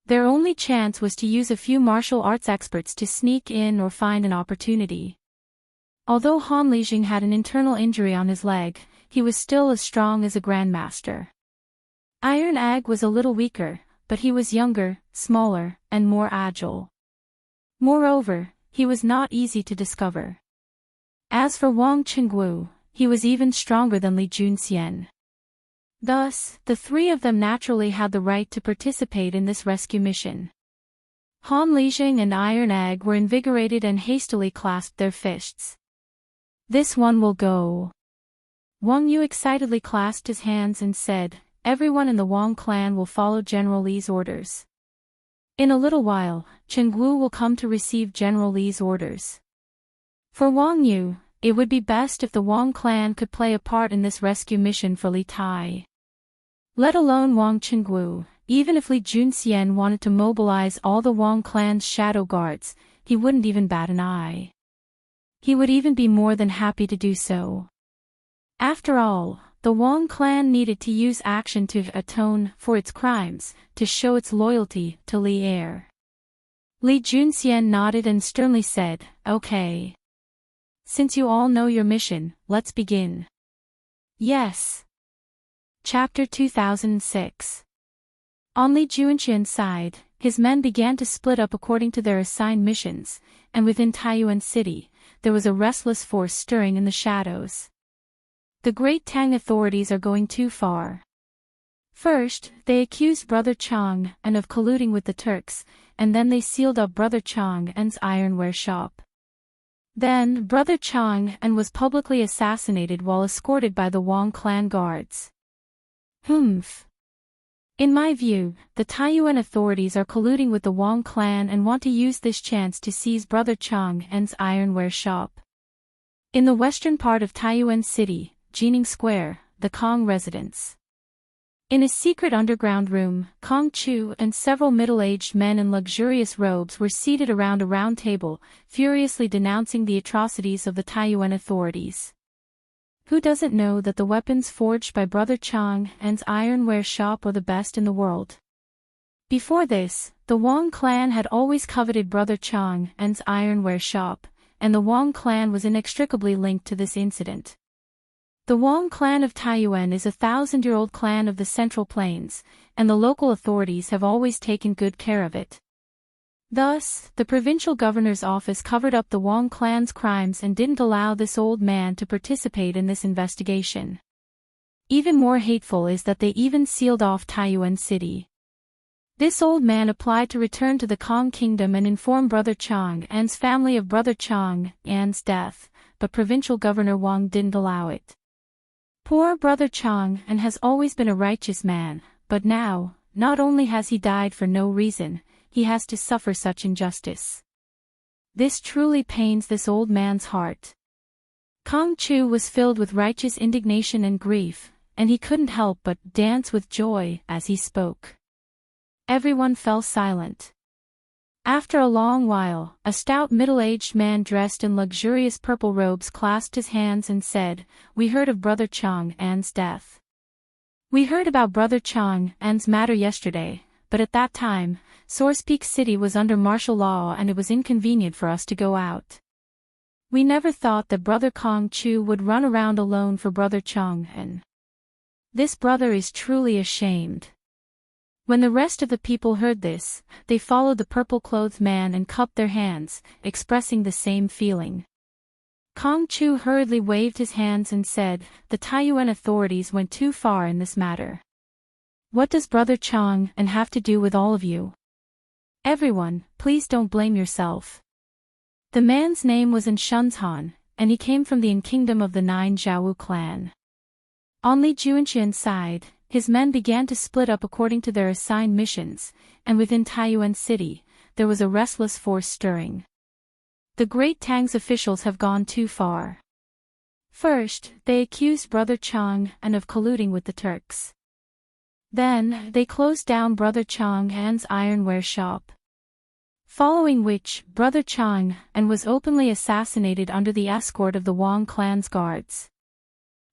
Their only chance was to use a few martial arts experts to sneak in or find an opportunity. Although Han Lijing had an internal injury on his leg, he was still as strong as a grandmaster. Iron Egg was a little weaker, but he was younger, smaller, and more agile. Moreover, he was not easy to discover. As for Wang Qingwu, he was even stronger than Li Junxian. Thus, the three of them naturally had the right to participate in this rescue mission. Han Lijing and Iron Egg were invigorated and hastily clasped their fists. "This one will go." Wang Yu excitedly clasped his hands and said, "Everyone in the Wang clan will follow General Li's orders. In a little while, Qingwu will come to receive General Li's orders." For Wang Yu, it would be best if the Wang clan could play a part in this rescue mission for Li Tai. Let alone Wang Qingwu, even if Li Junxian wanted to mobilize all the Wang clan's shadow guards, he wouldn't even bat an eye. He would even be more than happy to do so. After all, the Wang clan needed to use action to atone for its crimes, to show its loyalty to Li Heir. Li Junxian nodded and sternly said, "Okay. Since you all know your mission, let's begin." "Yes." Chapter 2006. On Li Junxian's side, his men began to split up according to their assigned missions, and within Taiyuan City, there was a restless force stirring in the shadows. The Great Tang authorities are going too far. First, they accused Brother Chang and of colluding with the Turks, and then they sealed up Brother Chang and's ironware shop. Then, Brother Chang and was publicly assassinated while escorted by the Wang clan guards. Humph. In my view, the Taiyuan authorities are colluding with the Wang clan and want to use this chance to seize Brother Chang and's ironware shop. In the western part of Taiyuan City, Jining Square, the Kong residence. In a secret underground room, Kong Chu and several middle-aged men in luxurious robes were seated around a round table, furiously denouncing the atrocities of the Taiyuan authorities. Who doesn't know that the weapons forged by Brother Chang and's ironware shop are the best in the world? Before this, the Wang clan had always coveted Brother Chang and's ironware shop, and the Wang clan was inextricably linked to this incident. The Wong clan of Taiyuan is a 1,000-year-old clan of the Central Plains, and the local authorities have always taken good care of it. Thus, the provincial governor's office covered up the Wong clan's crimes and didn't allow this old man to participate in this investigation. Even more hateful is that they even sealed off Taiyuan City. This old man applied to return to the Kong Kingdom and inform Brother Chang An's family of Brother Chang An's death, but Provincial Governor Wang didn't allow it. Poor Brother Chang An has always been a righteous man, but now, not only has he died for no reason, he has to suffer such injustice. This truly pains this old man's heart. Kong Chu was filled with righteous indignation and grief, and he couldn't help but dance with joy as he spoke. Everyone fell silent. After a long while, a stout middle-aged man dressed in luxurious purple robes clasped his hands and said, "We heard of Brother Chang An's death. We heard about Brother Chang An's matter yesterday, but at that time, Source Peak City was under martial law and it was inconvenient for us to go out. We never thought that Brother Kong Chu would run around alone for Brother Chang An. This brother is truly ashamed." When the rest of the people heard this, they followed the purple-clothed man and cupped their hands, expressing the same feeling. Kong Chu hurriedly waved his hands and said, "The Taiyuan authorities went too far in this matter. What does Brother Chang An have to do with all of you? Everyone, please don't blame yourself." The man's name was Shunzhan, and he came from the kingdom of the 9 Zhawu clan. On Li Juanqian's side, his men began to split up according to their assigned missions, and within Taiyuan City, there was a restless force stirring. The Great Tang's officials have gone too far. First, they accused Brother Chang An of colluding with the Turks. Then, they closed down Brother Chang An's ironware shop. Following which, Brother Chang An was openly assassinated under the escort of the Wong clan's guards.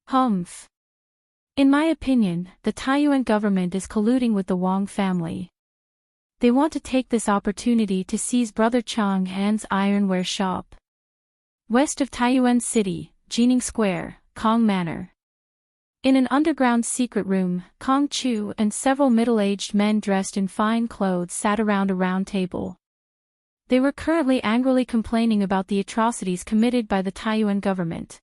Humph. In my opinion, the Taiyuan government is colluding with the Wong family. They want to take this opportunity to seize Brother Chang An's ironware shop. West of Taiyuan City, Jining Square, Kong Manor. In an underground secret room, Kong Chu and several middle-aged men dressed in fine clothes sat around a round table. They were currently angrily complaining about the atrocities committed by the Taiyuan government.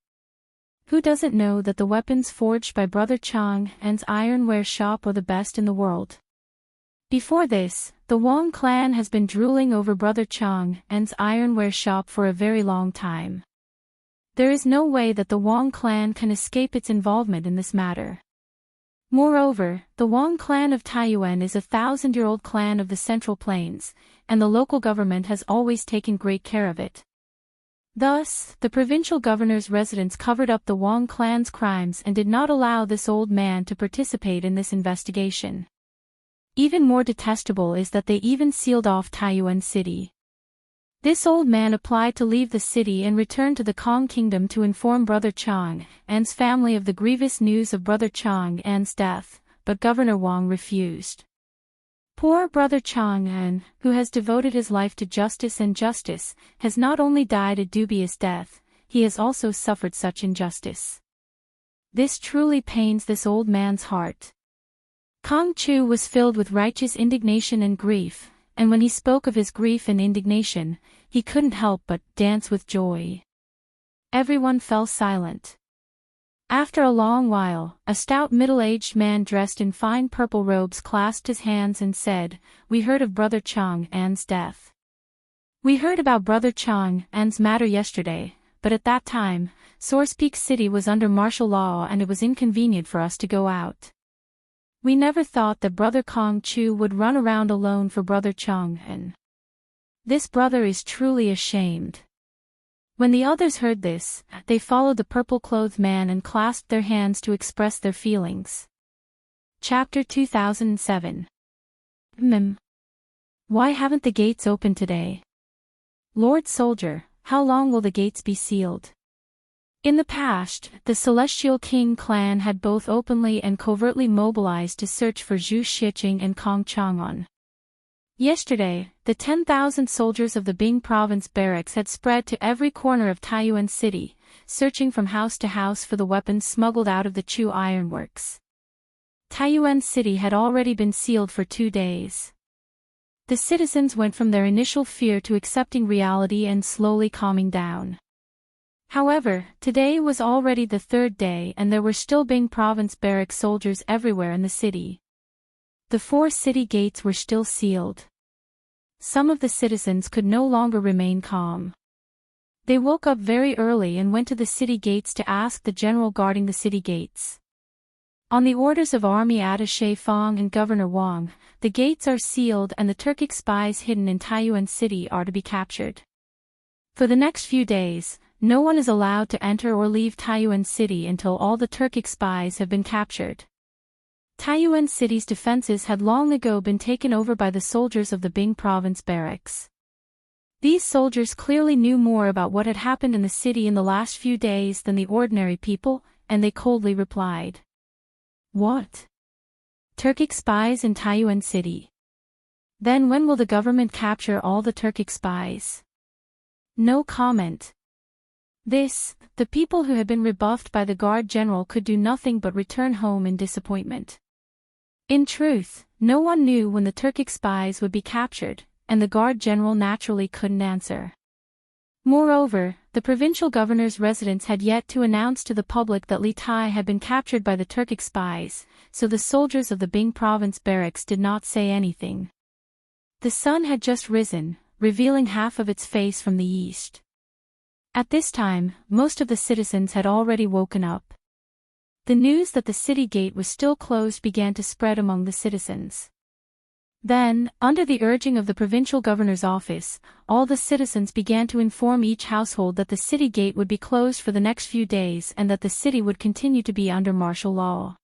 Who doesn't know that the weapons forged by Brother Chang An's ironware shop are the best in the world? Before this, the Wong clan has been drooling over Brother Chang An's ironware shop for a very long time. There is no way that the Wong clan can escape its involvement in this matter. Moreover, the Wong clan of Taiyuan is a 1,000-year-old clan of the Central Plains, and the local government has always taken great care of it. Thus, the provincial governor's residence covered up the Wong clan's crimes and did not allow this old man to participate in this investigation. Even more detestable is that they even sealed off Taiyuan City. This old man applied to leave the city and return to the Kong Kingdom to inform Brother Chang An's family of the grievous news of Brother Chang An's death, but Governor Wang refused. Poor Brother Chang An, who has devoted his life to justice and justice, has not only died a dubious death, he has also suffered such injustice. This truly pains this old man's heart. Kong Chu was filled with righteous indignation and grief, and when he spoke of his grief and indignation, he couldn't help but dance with joy. Everyone fell silent. After a long while, a stout middle-aged man dressed in fine purple robes clasped his hands and said, "We heard of Brother Chang An's death. We heard about Brother Chang An's matter yesterday, but at that time, Source Peak City was under martial law and it was inconvenient for us to go out. We never thought that Brother Kong Chu would run around alone for Brother Chang An. This brother is truly ashamed." When the others heard this, they followed the purple-clothed man and clasped their hands to express their feelings. Chapter 2007. Why haven't the gates opened today? Lord Soldier, how long will the gates be sealed? In the past, the Celestial King clan had both openly and covertly mobilized to search for Zhu Shiqing and Kong Chang'an. Yesterday, the 10,000 soldiers of the Bing province barracks had spread to every corner of Taiyuan City, searching from house to house for the weapons smuggled out of the Chu ironworks. Taiyuan City had already been sealed for 2 days. The citizens went from their initial fear to accepting reality and slowly calming down. However, today was already the 3rd day and there were still Bing province barracks soldiers everywhere in the city. The 4 city gates were still sealed. Some of the citizens could no longer remain calm. They woke up very early and went to the city gates to ask the general guarding the city gates. On the orders of Army Attaché Fong and Governor Wang, the gates are sealed and the Turkic spies hidden in Taiyuan City are to be captured. For the next few days, no one is allowed to enter or leave Taiyuan City until all the Turkic spies have been captured. Taiyuan City's defenses had long ago been taken over by the soldiers of the Bing province barracks. These soldiers clearly knew more about what had happened in the city in the last few days than the ordinary people, and they coldly replied. What? Turkic spies in Taiyuan City? Then when will the government capture all the Turkic spies? No comment. The people who had been rebuffed by the guard general could do nothing but return home in disappointment. In truth, no one knew when the Turkic spies would be captured, and the guard general naturally couldn't answer. Moreover, the provincial governor's residence had yet to announce to the public that Li Tai had been captured by the Turkic spies, so the soldiers of the Bing province barracks did not say anything. The sun had just risen, revealing half of its face from the east. At this time, most of the citizens had already woken up. The news that the city gate was still closed began to spread among the citizens. Then, under the urging of the provincial governor's office, all the citizens began to inform each household that the city gate would be closed for the next few days and that the city would continue to be under martial law.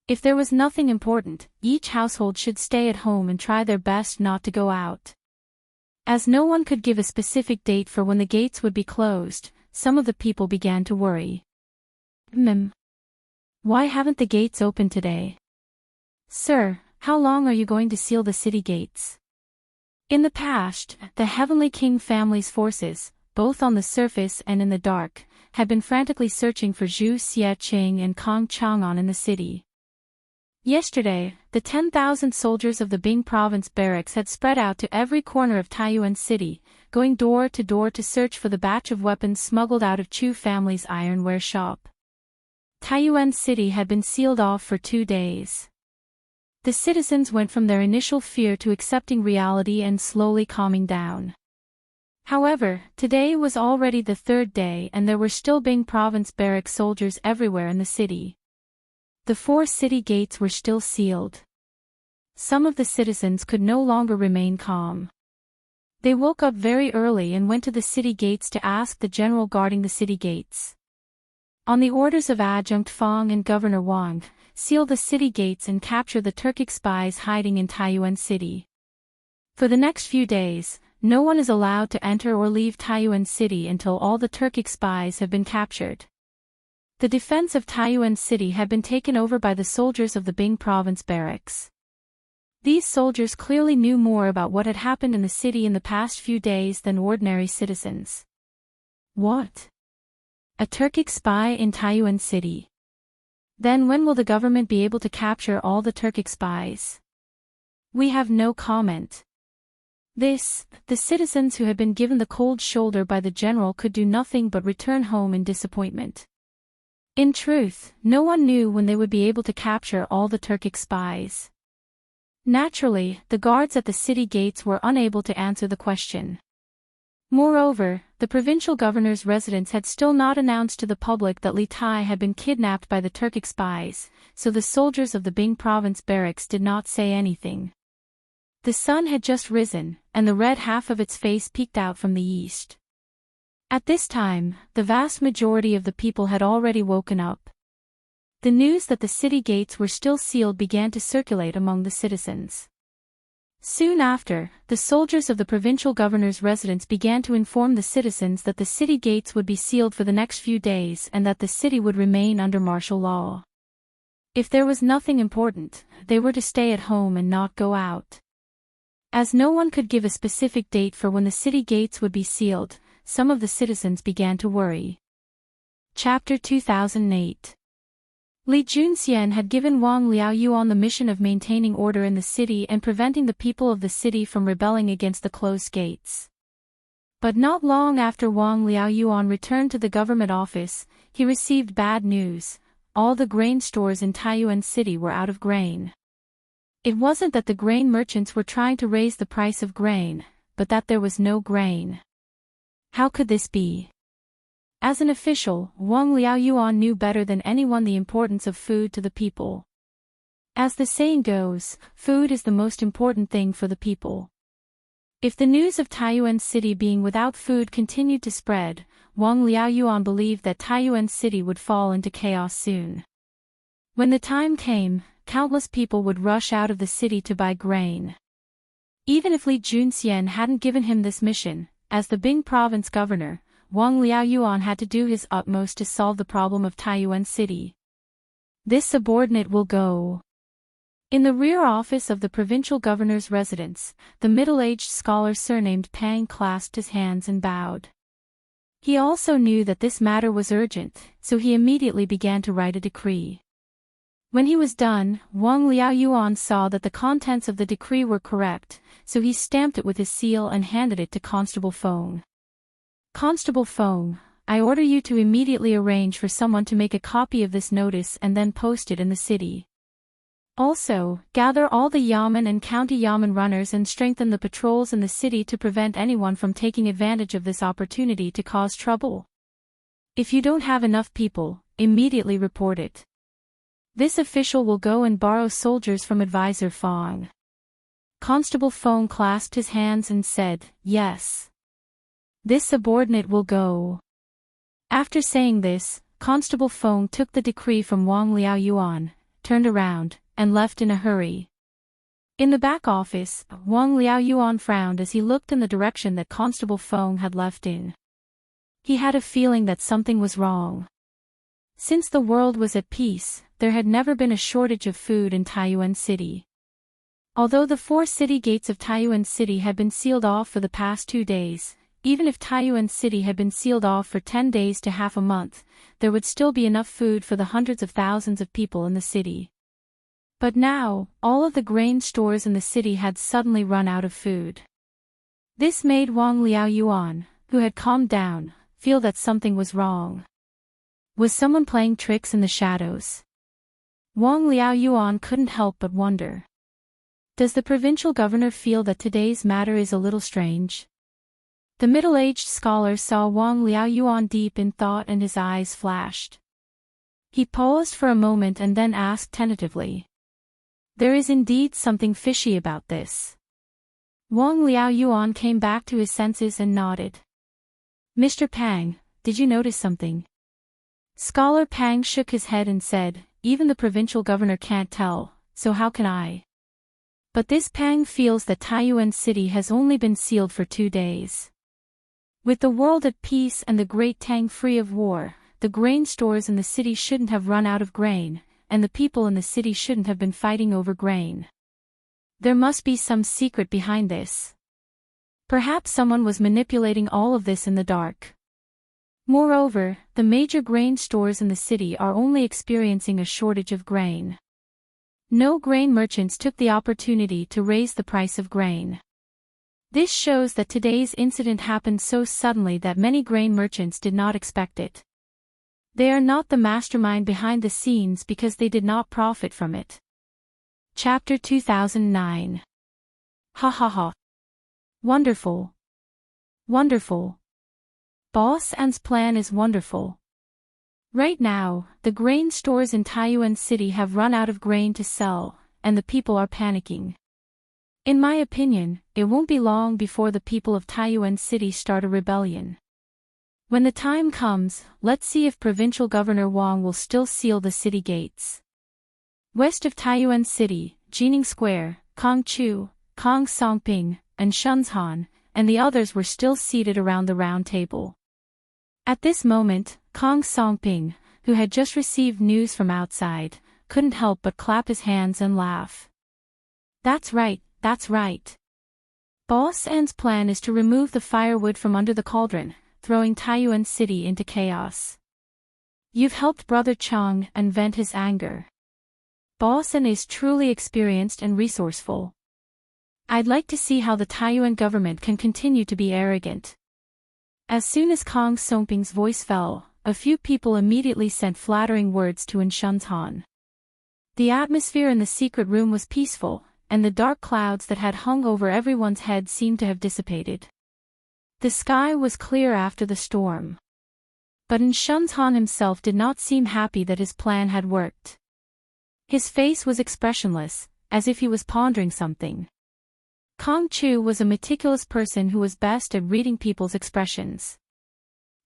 If there was nothing important, each household should stay at home and try their best not to go out. As no one could give a specific date for when the gates would be closed, some of the people began to worry. Why haven't the gates opened today? Sir, how long are you going to seal the city gates? In the past, the Heavenly King family's forces, both on the surface and in the dark, had been frantically searching for Zhu Xiecheng and Kong Chang'an in the city. Yesterday, the 10,000 soldiers of the Bing province barracks had spread out to every corner of Taiyuan City, going door to search for the batch of weapons smuggled out of Chu family's ironware shop. Taiyuan City had been sealed off for 2 days. The citizens went from their initial fear to accepting reality and slowly calming down. However, today was already the 3rd day and there were still Bing province barracks soldiers everywhere in the city. The 4 city gates were still sealed. Some of the citizens could no longer remain calm. They woke up very early and went to the city gates to ask the general guarding the city gates. On the orders of Adjunct Fong and Governor Wang, seal the city gates and capture the Turkic spies hiding in Taiyuan City. For the next few days, no one is allowed to enter or leave Taiyuan City until all the Turkic spies have been captured. The defense of Taiyuan City had been taken over by the soldiers of the Bing province barracks. These soldiers clearly knew more about what had happened in the city in the past few days than ordinary citizens. What? A Turkic spy in Taiyuan City? Then when will the government be able to capture all the Turkic spies? We have no comment. The citizens who had been given the cold shoulder by the general could do nothing but return home in disappointment. In truth, no one knew when they would be able to capture all the Turkic spies. Naturally, the guards at the city gates were unable to answer the question. Moreover, the provincial governor's residence had still not announced to the public that Li Tai had been kidnapped by the Turkic spies, so the soldiers of the Bing province barracks did not say anything. The sun had just risen, and the red half of its face peeked out from the east. At this time, the vast majority of the people had already woken up. The news that the city gates were still sealed began to circulate among the citizens. Soon after, the soldiers of the provincial governor's residence began to inform the citizens that the city gates would be sealed for the next few days and that the city would remain under martial law. If there was nothing important, they were to stay at home and not go out. As no one could give a specific date for when the city gates would be sealed, some of the citizens began to worry. Chapter 2008. Li Junxian had given Wang Liaoyuan the mission of maintaining order in the city and preventing the people of the city from rebelling against the closed gates. But not long after Wang Liaoyuan returned to the government office, he received bad news. All the grain stores in Taiyuan City were out of grain. It wasn't that the grain merchants were trying to raise the price of grain, but that there was no grain. How could this be? As an official, Wang Liaoyuan knew better than anyone the importance of food to the people. As the saying goes, food is the most important thing for the people. If the news of Taiyuan City being without food continued to spread, Wang Liaoyuan believed that Taiyuan City would fall into chaos soon. When the time came, countless people would rush out of the city to buy grain. Even if Li Junxian hadn't given him this mission, as the Bing province governor, Wang Liaoyuan had to do his utmost to solve the problem of Taiyuan City. This subordinate will go. In the rear office of the provincial governor's residence, the middle-aged scholar surnamed Pang clasped his hands and bowed. He also knew that this matter was urgent, so he immediately began to write a decree. When he was done, Wang Liaoyuan saw that the contents of the decree were correct, so he stamped it with his seal and handed it to Constable Feng. Constable Feng, I order you to immediately arrange for someone to make a copy of this notice and then post it in the city. Also, gather all the yamen and county yamen runners and strengthen the patrols in the city to prevent anyone from taking advantage of this opportunity to cause trouble. If you don't have enough people, immediately report it. This official will go and borrow soldiers from Advisor Feng. Constable Feng clasped his hands and said, Yes. This subordinate will go. After saying this, Constable Feng took the decree from Wang Liaoyuan, turned around, and left in a hurry. In the back office, Wang Liaoyuan frowned as he looked in the direction that Constable Feng had left in. He had a feeling that something was wrong. Since the world was at peace, there had never been a shortage of food in Taiyuan City. Although the 4 city gates of Taiyuan City had been sealed off for the past 2 days, even if Taiyuan City had been sealed off for 10 days to half a month, there would still be enough food for the hundreds of thousands of people in the city. But now, all of the grain stores in the city had suddenly run out of food. This made Wang Liaoyuan, who had calmed down, feel that something was wrong. Was someone playing tricks in the shadows? Wang Liaoyuan couldn't help but wonder. Does the provincial governor feel that today's matter is a little strange? The middle-aged scholar saw Wang Liaoyuan deep in thought and his eyes flashed. He paused for a moment and then asked tentatively. There is indeed something fishy about this. Wang Liaoyuan came back to his senses and nodded. Mr. Pang, did you notice something? Scholar Pang shook his head and said, even the provincial governor can't tell, so how can I? But this Pang feels that Taiyuan City has only been sealed for 2 days. With the world at peace and the Great Tang free of war, the grain stores in the city shouldn't have run out of grain, and the people in the city shouldn't have been fighting over grain. There must be some secret behind this. Perhaps someone was manipulating all of this in the dark. Moreover, the major grain stores in the city are only experiencing a shortage of grain. No grain merchants took the opportunity to raise the price of grain. This shows that today's incident happened so suddenly that many grain merchants did not expect it. They are not the mastermind behind the scenes because they did not profit from it. Chapter 2009. Ha ha ha. Wonderful. Wonderful. Boss An's plan is wonderful. Right now, the grain stores in Taiyuan City have run out of grain to sell, and the people are panicking. In my opinion, it won't be long before the people of Taiyuan City start a rebellion. When the time comes, let's see if Provincial Governor Wang will still seal the city gates. West of Taiyuan City, Jining Square, Kong Chu, Kong Songping, and Shenzhan, and the others were still seated around the round table. At this moment, Kong Songping, who had just received news from outside, couldn't help but clap his hands and laugh. That's right, that's right. Boss An's plan is to remove the firewood from under the cauldron, throwing Taiyuan City into chaos. You've helped Brother Chang and vent his anger. Boss An is truly experienced and resourceful. I'd like to see how the Taiyuan government can continue to be arrogant. As soon as Kong Songping's voice fell, a few people immediately sent flattering words to Enchanting. The atmosphere in the secret room was peaceful, and the dark clouds that had hung over everyone's head seemed to have dissipated. The sky was clear after the storm. But Enchanting himself did not seem happy that his plan had worked. His face was expressionless, as if he was pondering something. Kong Chu was a meticulous person who was best at reading people's expressions.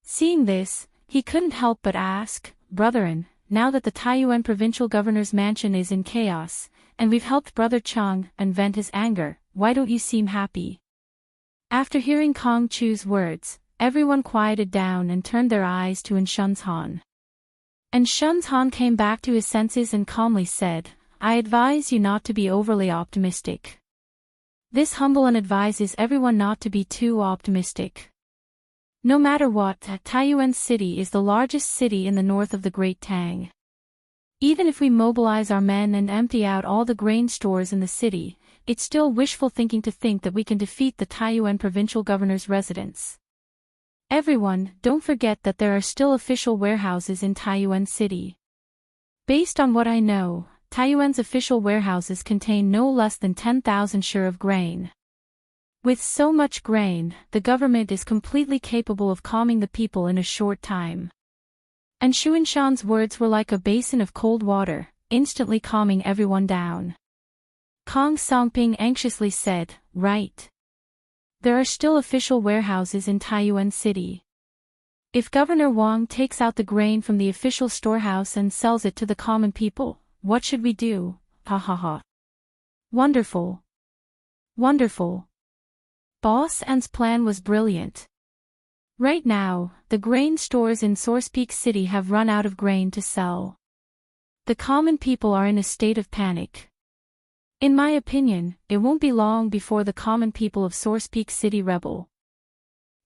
Seeing this, he couldn't help but ask, "Brotherin, now that the Taiyuan provincial governor's mansion is in chaos, and we've helped Brother Chang and vent his anger, why don't you seem happy?" After hearing Kong Chu's words, everyone quieted down and turned their eyes to Enchanting. Enchanting came back to his senses and calmly said, "I advise you not to be overly optimistic. This humble one advises everyone not to be too optimistic. No matter what, Taiyuan City is the largest city in the north of the Great Tang. Even if we mobilize our men and empty out all the grain stores in the city, it's still wishful thinking to think that we can defeat the Taiyuan provincial governor's residence. Everyone, don't forget that there are still official warehouses in Taiyuan City. Based on what I know, Taiyuan's official warehouses contain no less than 10,000 share of grain. With so much grain, the government is completely capable of calming the people in a short time." And Xuanshan's words were like a basin of cold water, instantly calming everyone down. Kong Songping anxiously said, "Right. There are still official warehouses in Taiyuan City. If Governor Wang takes out the grain from the official storehouse and sells it to the common people, what should we do? Ha ha ha. Wonderful. Wonderful." Boss An's plan was brilliant. Right now, the grain stores in Source Peak City have run out of grain to sell. The common people are in a state of panic. In my opinion, it won't be long before the common people of Source Peak City rebel.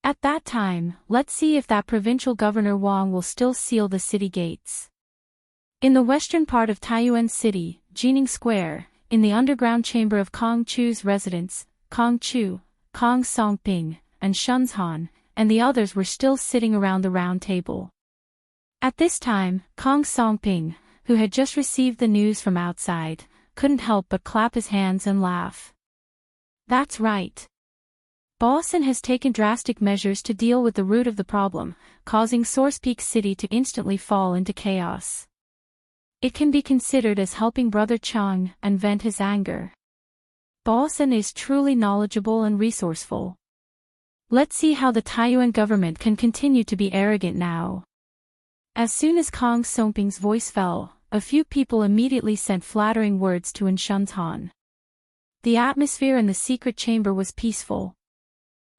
At that time, let's see if that provincial governor Wang will still seal the city gates. In the western part of Taiyuan City, Jining Square, in the underground chamber of Kong Chu's residence, Kong Chu, Kong Songping, and Shunzhan, and the others were still sitting around the round table. At this time, Kong Songping, who had just received the news from outside, couldn't help but clap his hands and laugh. That's right. Boss An has taken drastic measures to deal with the root of the problem, causing Source Peak City to instantly fall into chaos. It can be considered as helping Brother Chang and vent his anger. Boss An is truly knowledgeable and resourceful. Let's see how the Taiyuan government can continue to be arrogant now. As soon as Kong Songping's voice fell, a few people immediately sent flattering words to Enchanting. The atmosphere in the secret chamber was peaceful.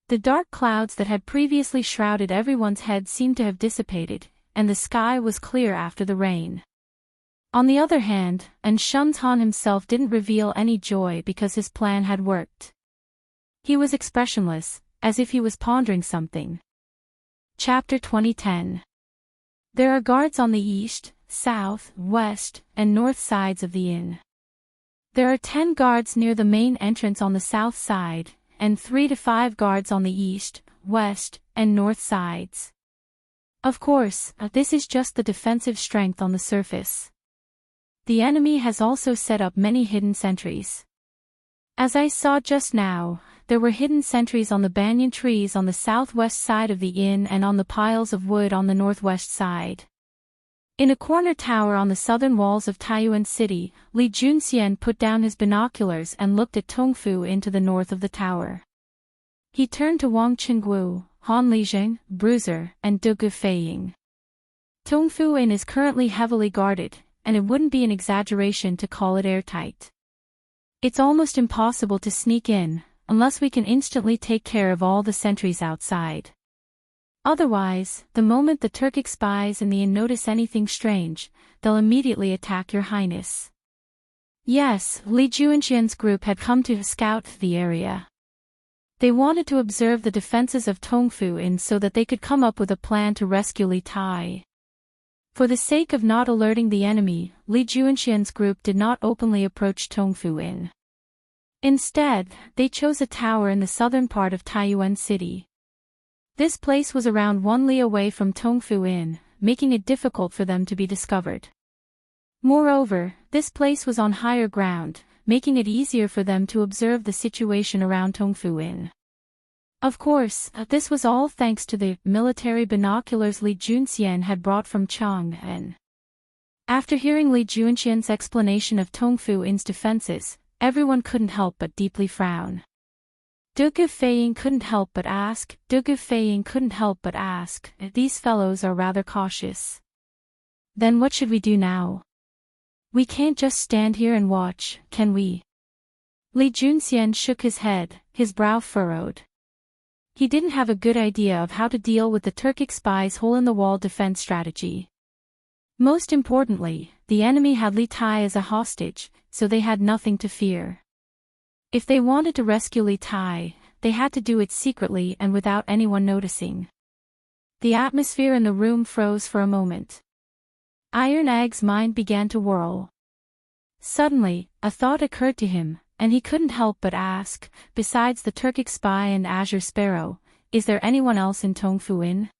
The dark clouds that had previously shrouded everyone's head seemed to have dissipated, and the sky was clear after the rain. On the other hand, Enchanting himself didn't reveal any joy because his plan had worked. He was expressionless, as if he was pondering something. Chapter 2010. There are guards on the east, south, west, and north sides of the inn. There are 10 guards near the main entrance on the south side, and 3 to 5 guards on the east, west, and north sides. Of course, this is just the defensive strength on the surface. The enemy has also set up many hidden sentries. As I saw just now, there were hidden sentries on the banyan trees on the southwest side of the inn and on the piles of wood on the northwest side. In a corner tower on the southern walls of Taiyuan City, Li Junxian put down his binoculars and looked at Tongfu into the north of the tower. He turned to Wang Qingguo, Han Lijing, Bruiser, and Du Gufeiying. Tongfu Inn is currently heavily guarded, and it wouldn't be an exaggeration to call it airtight. It's almost impossible to sneak in, unless we can instantly take care of all the sentries outside. Otherwise, the moment the Turkic spies in the inn notice anything strange, they'll immediately attack your highness. Yes, Li Juanxian's group had come to scout the area. They wanted to observe the defenses of Tongfu Inn so that they could come up with a plan to rescue Li Tai. For the sake of not alerting the enemy, Li Juanxian's group did not openly approach Tongfu Inn. Instead, they chose a tower in the southern part of Taiyuan City. This place was around 1 li away from Tongfu Inn, making it difficult for them to be discovered. Moreover, this place was on higher ground, making it easier for them to observe the situation around Tongfu Inn. Of course, this was all thanks to the military binoculars Li Junxian had brought from Chang'an. After hearing Li Junxian's explanation of Tongfu Inn's defenses, everyone couldn't help but deeply frown. Dugu Feiying couldn't help but ask, these fellows are rather cautious. Then what should we do now? We can't just stand here and watch, can we? Li Junxian shook his head, his brow furrowed. He didn't have a good idea of how to deal with the Turkic spies' hole-in-the-wall defense strategy. Most importantly, the enemy had Li Tai as a hostage, so they had nothing to fear. If they wanted to rescue Li Tai, they had to do it secretly and without anyone noticing. The atmosphere in the room froze for a moment. Iron Egg's mind began to whirl. Suddenly, a thought occurred to him, and he couldn't help but ask, besides the Turkic spy and Azure Sparrow, is there anyone else in Tongfu Inn?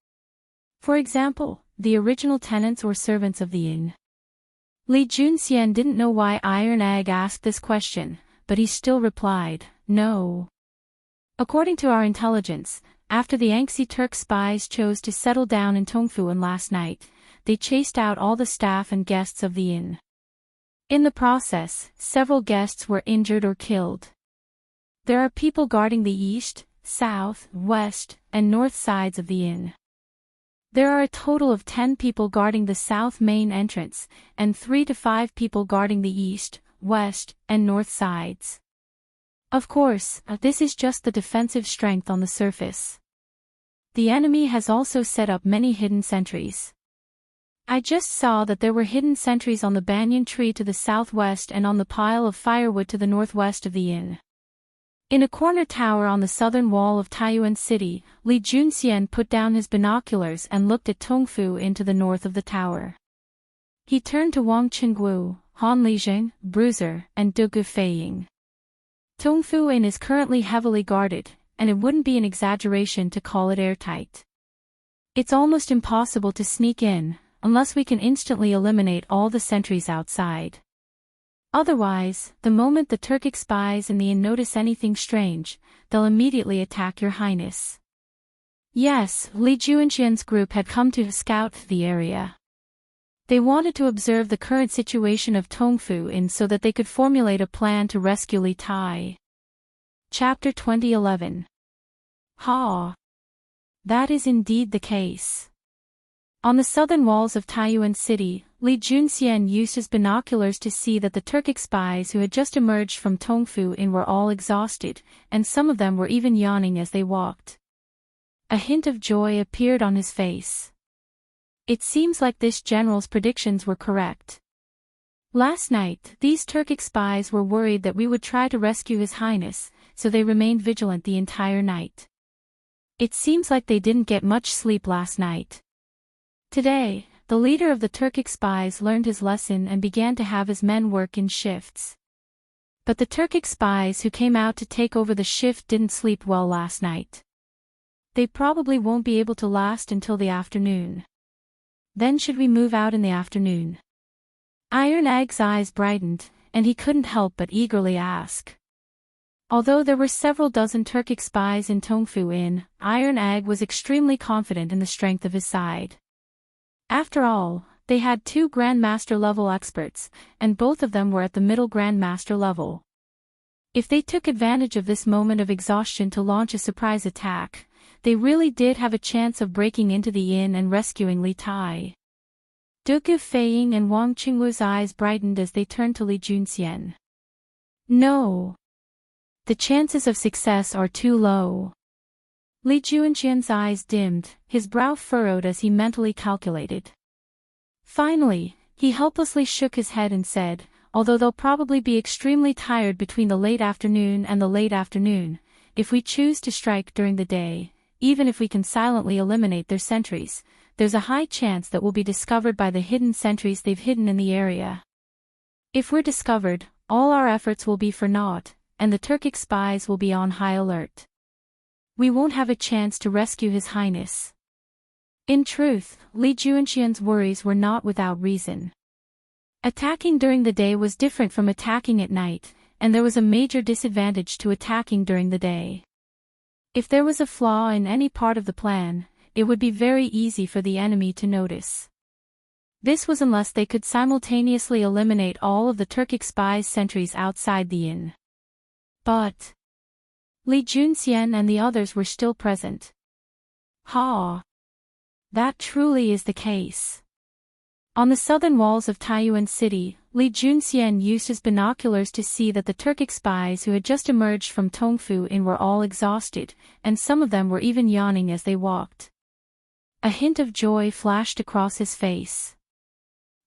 For example, the original tenants or servants of the inn. Li Junxian didn't know why Iron Egg asked this question, but he still replied, no. According to our intelligence, after the Yangtze Turk spies chose to settle down in Tongfu Inn last night, they chased out all the staff and guests of the inn. In the process, several guests were injured or killed. There are people guarding the east, south, west, and north sides of the inn. There are a total of 10 people guarding the south main entrance, and 3 to 5 people guarding the east, west, and north sides. Of course, this is just the defensive strength on the surface. The enemy has also set up many hidden sentries. I just saw that there were hidden sentries on the banyan tree to the southwest and on the pile of firewood to the northwest of the inn. In a corner tower on the southern wall of Taiyuan City, Li Junxian put down his binoculars and looked at Tongfu Inn to the north of the tower. He turned to Wang Qingguo, Han Lijing, Bruiser, and Dugu Feiying. Tongfu Inn is currently heavily guarded, and it wouldn't be an exaggeration to call it airtight. It's almost impossible to sneak in, unless we can instantly eliminate all the sentries outside. Otherwise, the moment the Turkic spies in the inn notice anything strange, they'll immediately attack your highness. Yes, Li Juanxian's group had come to scout the area. They wanted to observe the current situation of Tongfu Inn so that they could formulate a plan to rescue Li Tai. Chapter 2011. Ha! That is indeed the case. On the southern walls of Taiyuan City, Li Junxian used his binoculars to see that the Turkic spies who had just emerged from Tongfu Inn were all exhausted, and some of them were even yawning as they walked. A hint of joy appeared on his face. It seems like this general's predictions were correct. Last night, these Turkic spies were worried that we would try to rescue His Highness, so they remained vigilant the entire night. It seems like they didn't get much sleep last night. Today, the leader of the Turkic spies learned his lesson and began to have his men work in shifts. But the Turkic spies who came out to take over the shift didn't sleep well last night. They probably won't be able to last until the afternoon. Then should we move out in the afternoon? Iron Egg's eyes brightened, and he couldn't help but eagerly ask. Although there were several dozen Turkic spies in Tongfu Inn, Iron Egg was extremely confident in the strength of his side. After all, they had 2 Grandmaster level experts, and both of them were at the middle Grandmaster level. If they took advantage of this moment of exhaustion to launch a surprise attack, they really did have a chance of breaking into the inn and rescuing Li Tai. Dugu Feiying and Wang Qingguo's eyes brightened as they turned to Li Junxian. No. The chances of success are too low. Li Junxian's eyes dimmed, his brow furrowed as he mentally calculated. Finally, he helplessly shook his head and said, although they'll probably be extremely tired between the late afternoon and the late afternoon, if we choose to strike during the day, even if we can silently eliminate their sentries, there's a high chance that we'll be discovered by the hidden sentries they've hidden in the area. If we're discovered, all our efforts will be for naught, and the Turkic spies will be on high alert. We won't have a chance to rescue His Highness. In truth, Li Juanxian's worries were not without reason. Attacking during the day was different from attacking at night, and there was a major disadvantage to attacking during the day. If there was a flaw in any part of the plan, it would be very easy for the enemy to notice. This was unless they could simultaneously eliminate all of the Turkic spies' sentries outside the inn. But Li Junxian and the others were still present. Ha! That truly is the case. On the southern walls of Taiyuan City, Li Junxian used his binoculars to see that the Turkic spies who had just emerged from Tongfu Inn were all exhausted, and some of them were even yawning as they walked. A hint of joy flashed across his face.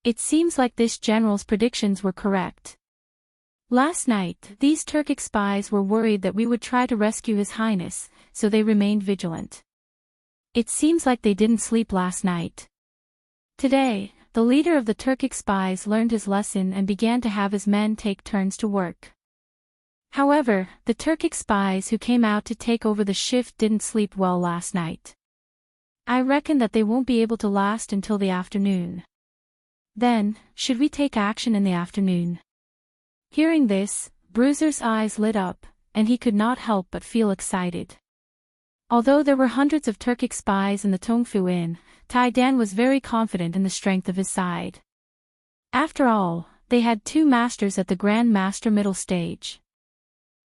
It seems like this general's predictions were correct. Last night, these Turkic spies were worried that we would try to rescue His Highness, so they remained vigilant. It seems like they didn't sleep last night. Today, the leader of the Turkic spies learned his lesson and began to have his men take turns to work. However, the Turkic spies who came out to take over the shift didn't sleep well last night. I reckon that they won't be able to last until the afternoon. Then, should we take action in the afternoon? Hearing this, Bruiser's eyes lit up, and he could not help but feel excited. Although there were hundreds of Turkic spies in the Tongfu Inn, Tai Dan was very confident in the strength of his side. After all, they had two masters at the Grand Master middle stage.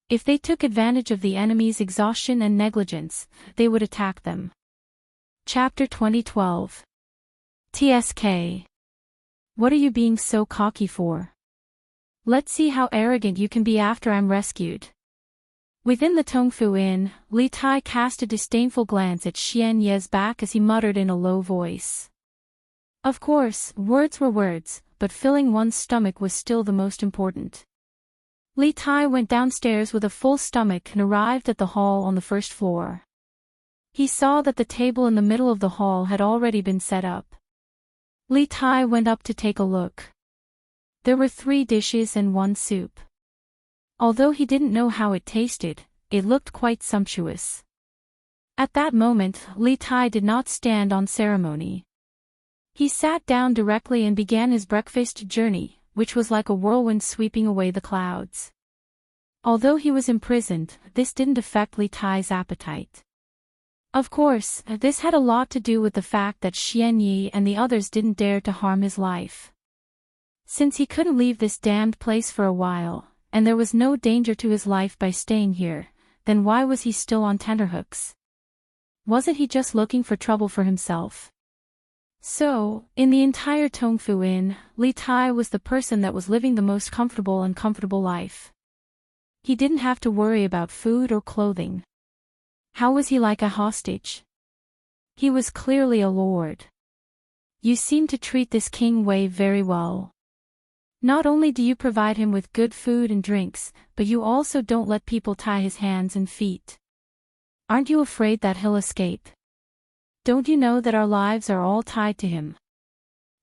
If they took advantage of the enemy's exhaustion and negligence, they would attack them. Chapter 2012. TSK. What are you being so cocky for? Let's see how arrogant you can be after I'm rescued. Within the Tongfu Inn, Li Tai cast a disdainful glance at Xian Ye's back as he muttered in a low voice. Of course, words were words, but filling one's stomach was still the most important. Li Tai went downstairs with a full stomach and arrived at the hall on the first floor. He saw that the table in the middle of the hall had already been set up. Li Tai went up to take a look. There were 3 dishes and 1 soup. Although he didn't know how it tasted, it looked quite sumptuous. At that moment, Li Tai did not stand on ceremony. He sat down directly and began his breakfast journey, which was like a whirlwind sweeping away the clouds. Although he was imprisoned, this didn't affect Li Tai's appetite. Of course, this had a lot to do with the fact that Xian Yi and the others didn't dare to harm his life. Since he couldn't leave this damned place for a while, and there was no danger to his life by staying here, then why was he still on tenterhooks? Wasn't he just looking for trouble for himself? So, in the entire Tongfu Inn, Li Tai was the person that was living the most comfortable life. He didn't have to worry about food or clothing. How was he like a hostage? He was clearly a lord. You seem to treat this King Wei very well. Not only do you provide him with good food and drinks, but you also don't let people tie his hands and feet. Aren't you afraid that he'll escape? Don't you know that our lives are all tied to him?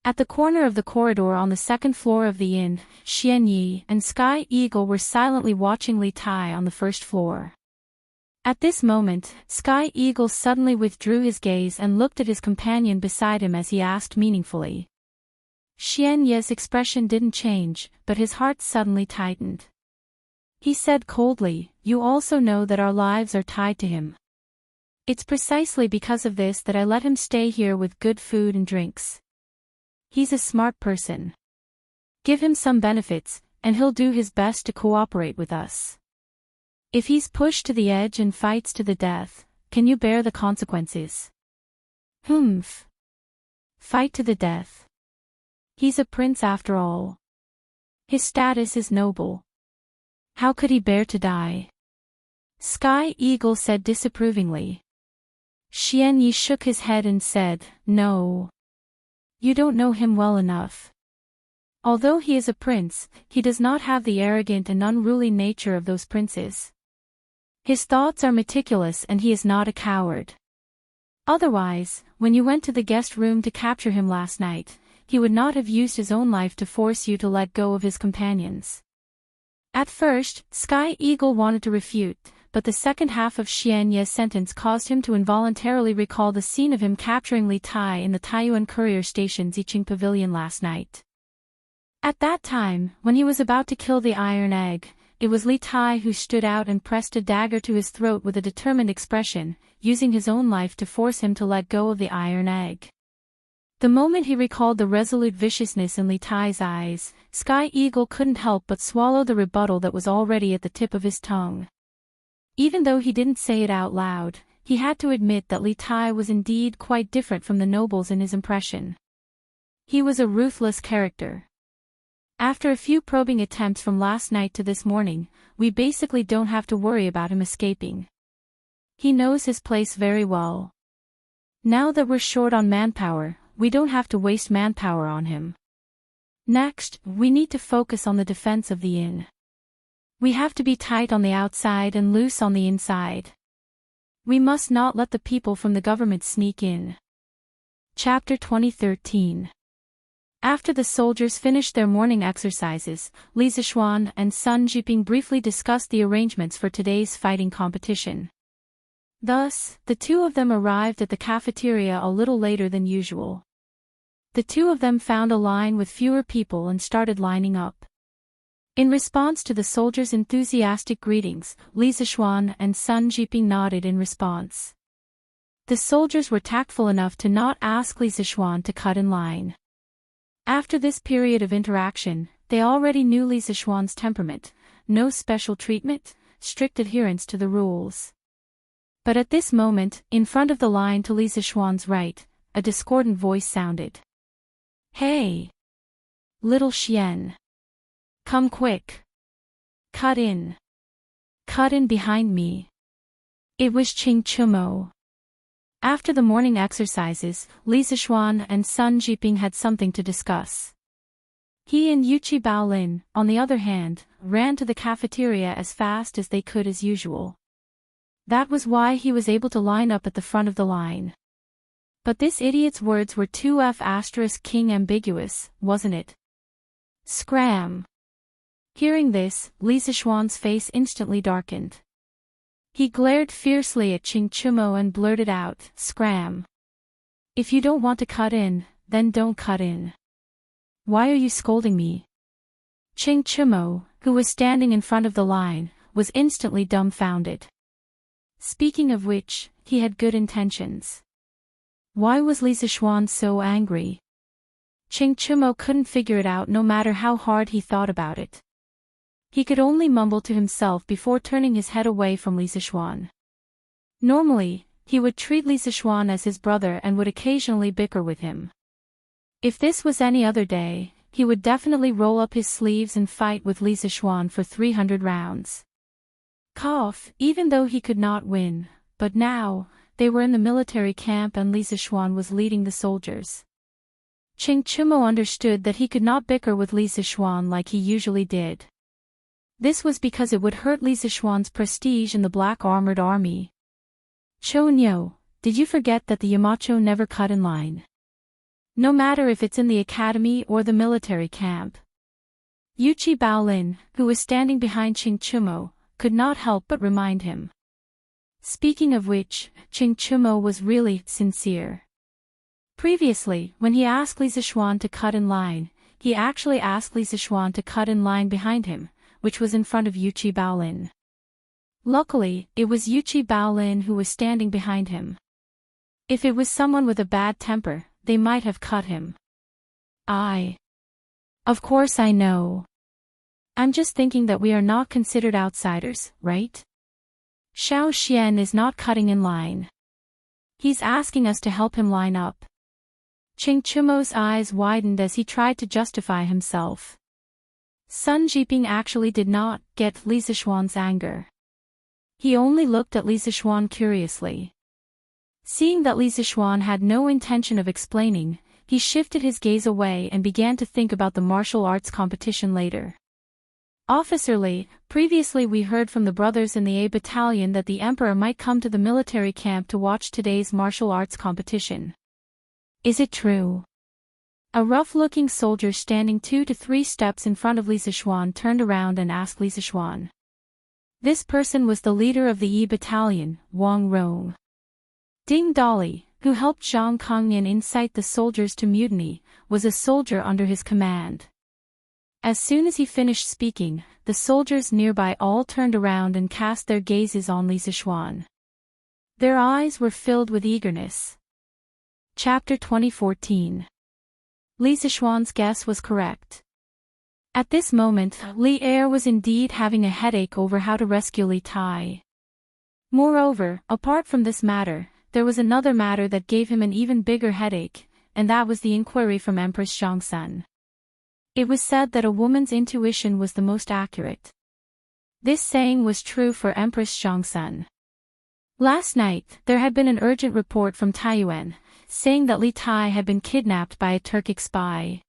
At the corner of the corridor on the 2nd floor of the inn, Xian Yi and Sky Eagle were silently watching Li Tai on the 1st floor. At this moment, Sky Eagle suddenly withdrew his gaze and looked at his companion beside him as he asked meaningfully. Xian Ye's expression didn't change, but his heart suddenly tightened. He said coldly, "You also know that our lives are tied to him. It's precisely because of this that I let him stay here with good food and drinks. He's a smart person. Give him some benefits, and he'll do his best to cooperate with us. If he's pushed to the edge and fights to the death, can you bear the consequences?" Humph. Fight to the death. He's a prince after all. His status is noble. How could he bear to die? Sky Eagle said disapprovingly. Xian Yi shook his head and said, "No. You don't know him well enough. Although he is a prince, he does not have the arrogant and unruly nature of those princes. His thoughts are meticulous and he is not a coward. Otherwise, when you went to the guest room to capture him last night, he would not have used his own life to force you to let go of his companions. At first, Sky Eagle wanted to refute, but the second half of Xian Ye's sentence caused him to involuntarily recall the scene of him capturing Li Tai in the Taiyuan Courier Station's Yiqing Pavilion last night. At that time, when he was about to kill the Iron Egg, it was Li Tai who stood out and pressed a dagger to his throat with a determined expression, using his own life to force him to let go of the Iron Egg. The moment he recalled the resolute viciousness in Li Tai's eyes, Sky Eagle couldn't help but swallow the rebuttal that was already at the tip of his tongue. Even though he didn't say it out loud, he had to admit that Li Tai was indeed quite different from the nobles in his impression. He was a ruthless character. After a few probing attempts from last night to this morning, we basically don't have to worry about him escaping. He knows his place very well. Now that we're short on manpower, we don't have to waste manpower on him. Next, we need to focus on the defense of the inn. We have to be tight on the outside and loose on the inside. We must not let the people from the government sneak in. Chapter 2013. After the soldiers finished their morning exercises, Li Zishuan and Sun Jiping briefly discussed the arrangements for today's fighting competition. Thus, the two of them arrived at the cafeteria a little later than usual. The two of them found a line with fewer people and started lining up. In response to the soldiers' enthusiastic greetings, Li Zishuan and Sun Jiping nodded in response. The soldiers were tactful enough to not ask Li Zishuan to cut in line. After this period of interaction, they already knew Li Zishuan's temperament: no special treatment, strict adherence to the rules. But at this moment, in front of the line to Li Zishuan's right, a discordant voice sounded. "Hey! Little Xian! Come quick! Cut in! Cut in behind me!" It was Qing Chumo. After the morning exercises, Li Zishuan and Sun Jiping had something to discuss. He and Yuqi Baolin, on the other hand, ran to the cafeteria as fast as they could as usual. That was why he was able to line up at the front of the line. But this idiot's words were too King ambiguous, wasn't it? Scram! Hearing this, Li Zishuan's face instantly darkened. He glared fiercely at Qing Chumo and blurted out, "Scram! If you don't want to cut in, then don't cut in. Why are you scolding me?" Qing Chumo, who was standing in front of the line, was instantly dumbfounded. Speaking of which, he had good intentions. Why was Li Zishuan so angry? Qing Chumo couldn't figure it out no matter how hard he thought about it. He could only mumble to himself before turning his head away from Li Zishuan. Normally, he would treat Li Zishuan as his brother and would occasionally bicker with him. If this was any other day, he would definitely roll up his sleeves and fight with Li Zishuan for 300 rounds. Even though he could not win, but now, they were in the military camp and Li Zishuan was leading the soldiers. Qing Chumo understood that he could not bicker with Li Zishuan like he usually did. This was because it would hurt Li Zishuan's prestige in the Black Armored Army. "Chonyo, did you forget that the Yamacho never cut in line? No matter if it's in the academy or the military camp." Yuqi Baolin, who was standing behind Qing Chumo, could not help but remind him. Speaking of which, Qing Chumo was really sincere. Previously, when he asked Li Zishuan to cut in line, he actually asked Li Zishuan to cut in line behind him, which was in front of Yuqi Baolin. Luckily, it was Yuqi Baolin who was standing behind him. If it was someone with a bad temper, they might have cut him. Of course I know. I'm just thinking that we are not considered outsiders, right? Xiao Xian is not cutting in line. He's asking us to help him line up. Qing Chumo's eyes widened as he tried to justify himself. Sun Jiping actually did not get Li Zishuan's anger. He only looked at Li Zishuan curiously. Seeing that Li Zishuan had no intention of explaining, he shifted his gaze away and began to think about the martial arts competition later. Officer Li, previously we heard from the brothers in the A battalion that the Emperor might come to the military camp to watch today's martial arts competition. Is it true? A rough-looking soldier standing 2 to 3 steps in front of Li Zishuan turned around and asked Li Zishuan. This person was the leader of the E battalion, Wang Rong. Ding Dali, who helped Zhang Kongnian incite the soldiers to mutiny, was a soldier under his command. As soon as he finished speaking, the soldiers nearby all turned around and cast their gazes on Li Zishuan. Their eyes were filled with eagerness. Chapter 2014. Li Zishuan's guess was correct. At this moment, Li Er was indeed having a headache over how to rescue Li Tai. Moreover, apart from this matter, there was another matter that gave him an even bigger headache, and that was the inquiry from Empress Zhongsun. It was said that a woman's intuition was the most accurate. This saying was true for Empress Zhongsun. Last night, there had been an urgent report from Taiyuan, saying that Li Tai had been kidnapped by a Turkic spy.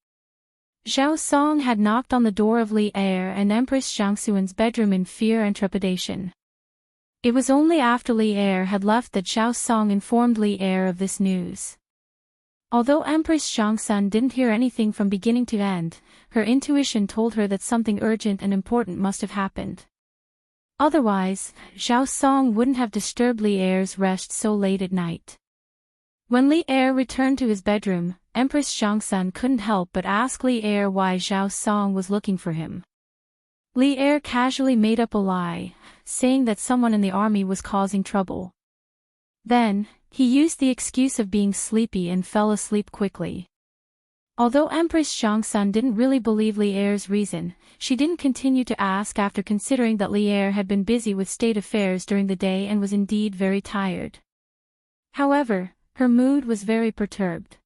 Zhao Song had knocked on the door of Li Er and Empress Zhangxuan's bedroom in fear and trepidation. It was only after Li Er had left that Zhao Song informed Li Er of this news. Although Empress Zhangsun didn't hear anything from beginning to end, her intuition told her that something urgent and important must have happened. Otherwise, Zhao Song wouldn't have disturbed Li Er's rest so late at night. When Li Er returned to his bedroom, Empress Zhangsun couldn't help but ask Li Er why Zhao Song was looking for him. Li Er casually made up a lie, saying that someone in the army was causing trouble. Then, he used the excuse of being sleepy and fell asleep quickly. Although Empress Zhangsun didn't really believe Li Er's reason, she didn't continue to ask after considering that Li Er had been busy with state affairs during the day and was indeed very tired. However, her mood was very perturbed.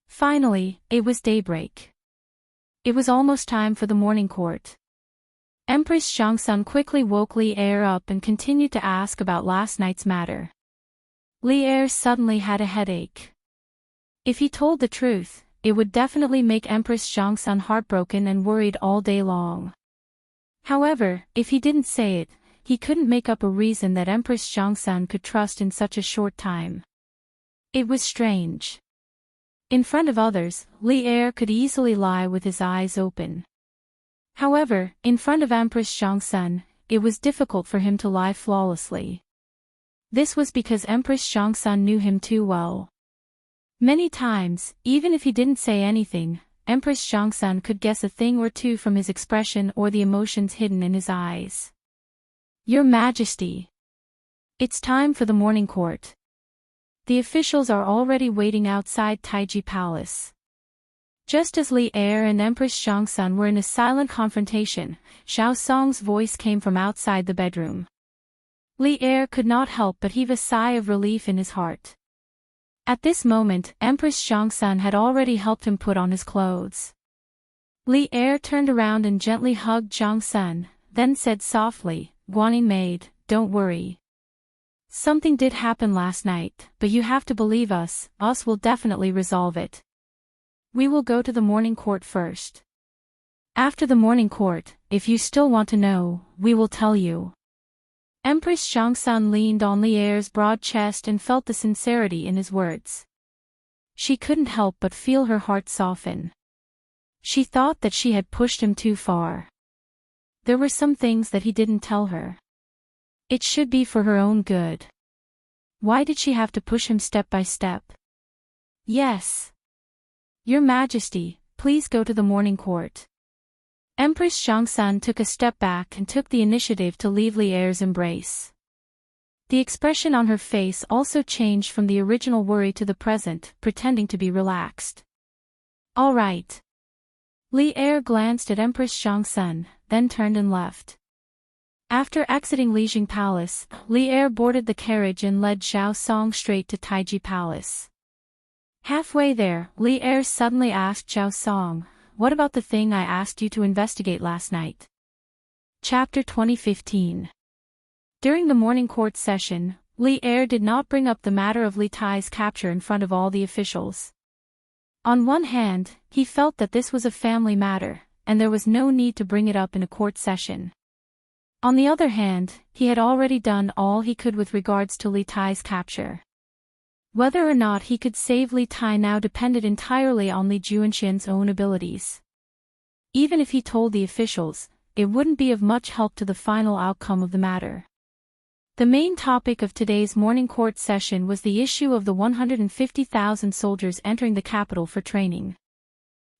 Finally, it was daybreak. It was almost time for the morning court. Empress Zhangsun quickly woke Li Er up and continued to ask about last night's matter. Li Er suddenly had a headache. If he told the truth, it would definitely make Empress Zhangsun heartbroken and worried all day long. However, if he didn't say it, he couldn't make up a reason that Empress Zhangsun could trust in such a short time. It was strange. In front of others, Li Er could easily lie with his eyes open. However, in front of Empress Zhangsun, it was difficult for him to lie flawlessly. This was because Empress Zhangsun knew him too well. Many times, even if he didn't say anything, Empress Zhangsun could guess a thing or two from his expression or the emotions hidden in his eyes. Your Majesty. It's time for the morning court. The officials are already waiting outside Taiji Palace. Just as Li Er and Empress Zhangsun were in a silent confrontation, Zhao Song's voice came from outside the bedroom. Li Er could not help but heave a sigh of relief in his heart. At this moment, Empress Zhangsun had already helped him put on his clothes. Li Er turned around and gently hugged Zhangsun, then said softly, "Guanyin maid, don't worry. Something did happen last night, but you have to believe us will definitely resolve it. We will go to the morning court first. After the morning court, if you still want to know, we will tell you." Empress Zhangsun leaned on Li Er's broad chest and felt the sincerity in his words. She couldn't help but feel her heart soften. She thought that she had pushed him too far. There were some things that he didn't tell her. It should be for her own good. Why did she have to push him step by step? Yes. Your Majesty, please go to the morning court. Empress Zhangsun took a step back and took the initiative to leave Li Er's embrace. The expression on her face also changed from the original worry to the present, pretending to be relaxed. All right. Li Er glanced at Empress Zhangsun, then turned and left. After exiting Lijing Palace, Li Er boarded the carriage and led Zhao Song straight to Taiji Palace. Halfway there, Li Er suddenly asked Zhao Song, "What about the thing I asked you to investigate last night?" Chapter 2015. During the morning court session, Li Er did not bring up the matter of Li Tai's capture in front of all the officials. On one hand, he felt that this was a family matter, and there was no need to bring it up in a court session. On the other hand, he had already done all he could with regards to Li Tai's capture. Whether or not he could save Li Tai now depended entirely on Li Juanxian's own abilities. Even if he told the officials, it wouldn't be of much help to the final outcome of the matter. The main topic of today's morning court session was the issue of the 150,000 soldiers entering the capital for training.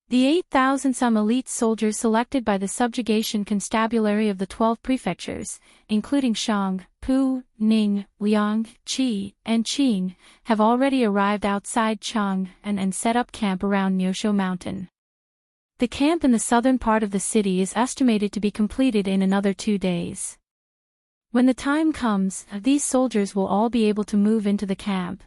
The 8,000-some elite soldiers selected by the subjugation constabulary of the 12 prefectures, including Shang, Pu, Ning, Liang, Qi, and Qing, have already arrived outside Chang and set up camp around Niushou Mountain. The camp in the southern part of the city is estimated to be completed in another 2 days. When the time comes, these soldiers will all be able to move into the camp.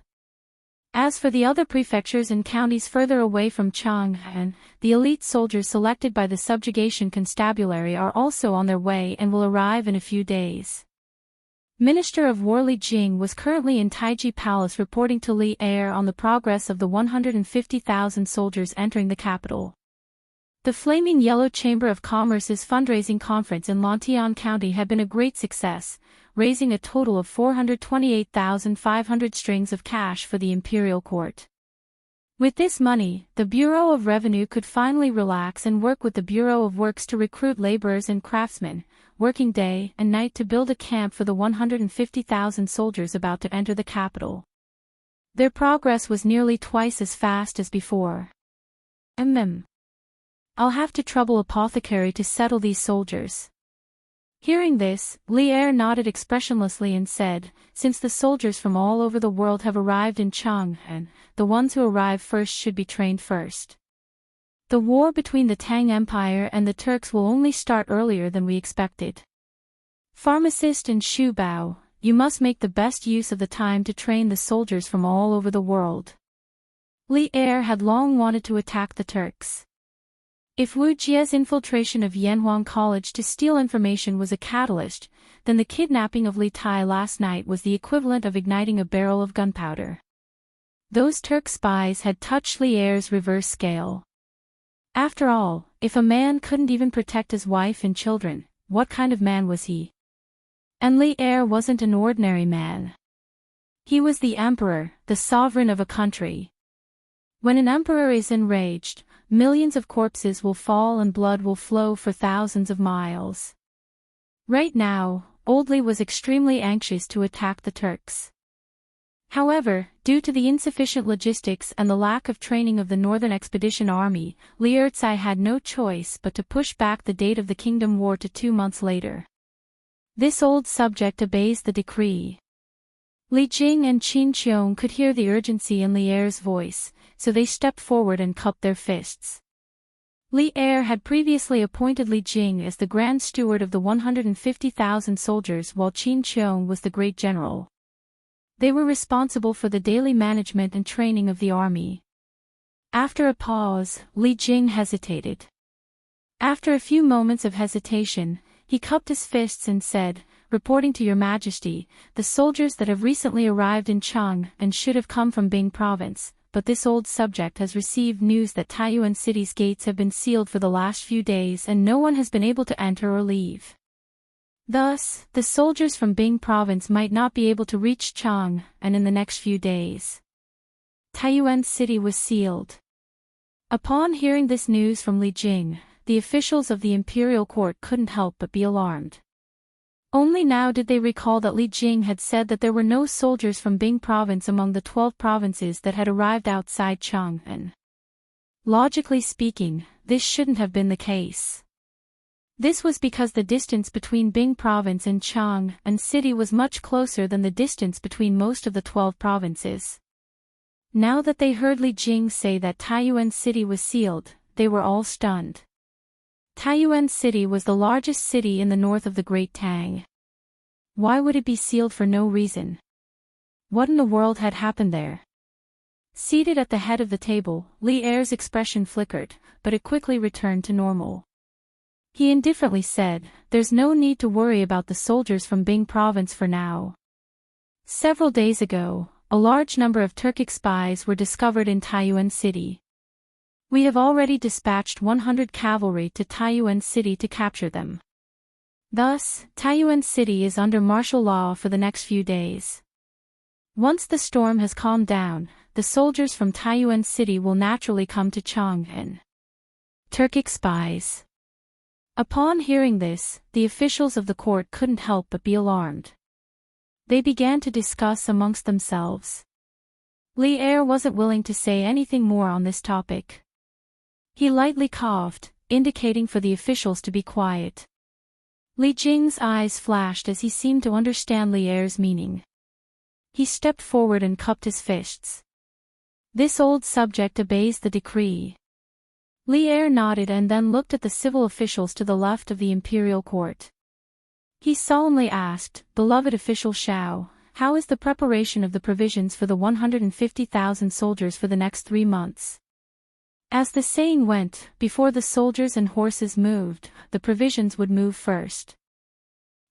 As for the other prefectures and counties further away from Chang'an, the elite soldiers selected by the subjugation constabulary are also on their way and will arrive in a few days. Minister of War Li Jing was currently in Taiji Palace reporting to Li Er on the progress of the 150,000 soldiers entering the capital. The Flaming Yellow Chamber of Commerce's fundraising conference in Lantian County had been a great success, raising a total of 428,500 strings of cash for the imperial court. With this money, the Bureau of Revenue could finally relax and work with the Bureau of Works to recruit laborers and craftsmen, working day and night to build a camp for the 150,000 soldiers about to enter the capital. Their progress was nearly twice as fast as before. I'll have to trouble Apothecary to settle these soldiers. Hearing this, Li Er nodded expressionlessly and said, since the soldiers from all over the world have arrived in Chang'an, the ones who arrive first should be trained first. The war between the Tang Empire and the Turks will only start earlier than we expected. Pharmacist and Shu Bao, you must make the best use of the time to train the soldiers from all over the world. Li Er had long wanted to attack the Turks. If Wu Jie's infiltration of Yanhuang College to steal information was a catalyst, then the kidnapping of Li Tai last night was the equivalent of igniting a barrel of gunpowder. Those Turk spies had touched Li Er's reverse scale. After all, if a man couldn't even protect his wife and children, what kind of man was he? And Li Er wasn't an ordinary man. He was the emperor, the sovereign of a country. When an emperor is enraged, millions of corpses will fall and blood will flow for thousands of miles. Right now, Old Li was extremely anxious to attack the Turks. However, due to the insufficient logistics and the lack of training of the Northern Expedition Army, Li Ercai had no choice but to push back the date of the Kingdom War to 2 months later. This old subject obeys the decree. Li Jing and Qin Qiong could hear the urgency in Li Er's voice, so they stepped forward and cupped their fists. Li Er had previously appointed Li Jing as the Grand Steward of the 150,000 soldiers while Qin Qiong was the Great General. They were responsible for the daily management and training of the army. After a pause, Li Jing hesitated. After a few moments of hesitation, he cupped his fists and said, reporting to Your Majesty, the soldiers that have recently arrived in Chang and should have come from Bing Province, but this old subject has received news that Taiyuan City's gates have been sealed for the last few days and no one has been able to enter or leave. Thus, the soldiers from Bing Province might not be able to reach Chang and in the next few days. Taiyuan City was sealed. Upon hearing this news from Li Jing, the officials of the imperial court couldn't help but be alarmed. Only now did they recall that Li Jing had said that there were no soldiers from Bing Province among the 12 provinces that had arrived outside Chang'an. Logically speaking, this shouldn't have been the case. This was because the distance between Bing Province and Chang'an City was much closer than the distance between most of the 12 provinces. Now that they heard Li Jing say that Taiyuan City was sealed, they were all stunned. Taiyuan City was the largest city in the north of the Great Tang. Why would it be sealed for no reason? What in the world had happened there? Seated at the head of the table, Li Er's expression flickered, but it quickly returned to normal. He indifferently said, there's no need to worry about the soldiers from Bing Province for now. Several days ago, a large number of Turkic spies were discovered in Taiyuan City. We have already dispatched 100 cavalry to Taiyuan City to capture them. Thus, Taiyuan City is under martial law for the next few days. Once the storm has calmed down, the soldiers from Taiyuan City will naturally come to Chang'an. Turkic spies. Upon hearing this, the officials of the court couldn't help but be alarmed. They began to discuss amongst themselves. Li Er wasn't willing to say anything more on this topic. He lightly coughed, indicating for the officials to be quiet. Li Jing's eyes flashed as he seemed to understand Li Er's meaning. He stepped forward and cupped his fists. This old subject obeys the decree. Li Er nodded and then looked at the civil officials to the left of the imperial court. He solemnly asked, "Beloved official Shao, how is the preparation of the provisions for the 150,000 soldiers for the next 3 months?" As the saying went, before the soldiers and horses moved, the provisions would move first.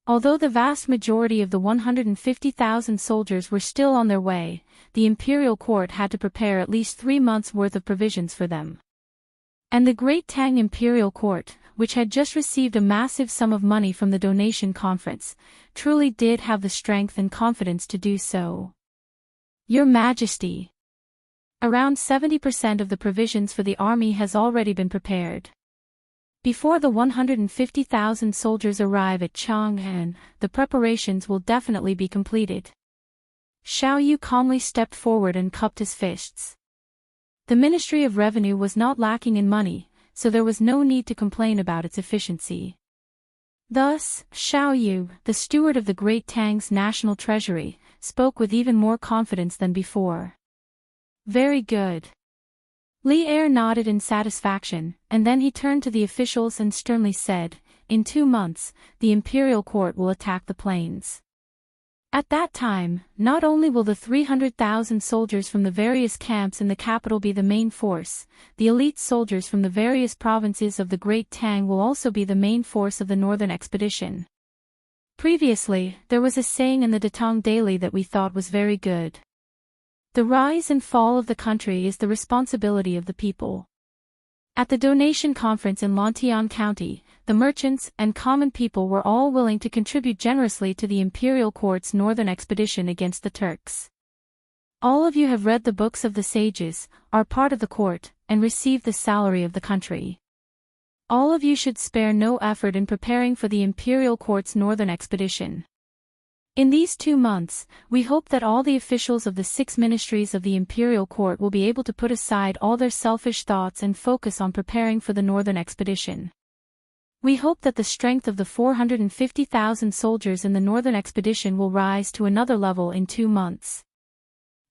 Although the vast majority of the 150,000 soldiers were still on their way, the imperial court had to prepare at least 3 months' worth of provisions for them. And the Great Tang Imperial Court, which had just received a massive sum of money from the donation conference, truly did have the strength and confidence to do so. Your Majesty. Around 70% of the provisions for the army has already been prepared. Before the 150,000 soldiers arrive at Chang'an, the preparations will definitely be completed. Xiao Yu calmly stepped forward and cupped his fists. The Ministry of Revenue was not lacking in money, so there was no need to complain about its efficiency. Thus, Xiao Yu, the steward of the Great Tang's national treasury, spoke with even more confidence than before. Very good. Li Er nodded in satisfaction, and then he turned to the officials and sternly said, "In 2 months, the imperial court will attack the plains. At that time, not only will the 300,000 soldiers from the various camps in the capital be the main force, the elite soldiers from the various provinces of the Great Tang will also be the main force of the northern expedition." Previously, there was a saying in the Datong Daily that we thought was very good. The rise and fall of the country is the responsibility of the people. At the donation conference in Lontian County, the merchants and common people were all willing to contribute generously to the imperial court's northern expedition against the Turks. All of you have read the books of the sages, are part of the court, and receive the salary of the country. All of you should spare no effort in preparing for the imperial court's northern expedition. In these 2 months, we hope that all the officials of the 6 ministries of the imperial court will be able to put aside all their selfish thoughts and focus on preparing for the northern expedition. We hope that the strength of the 450,000 soldiers in the northern expedition will rise to another level in 2 months.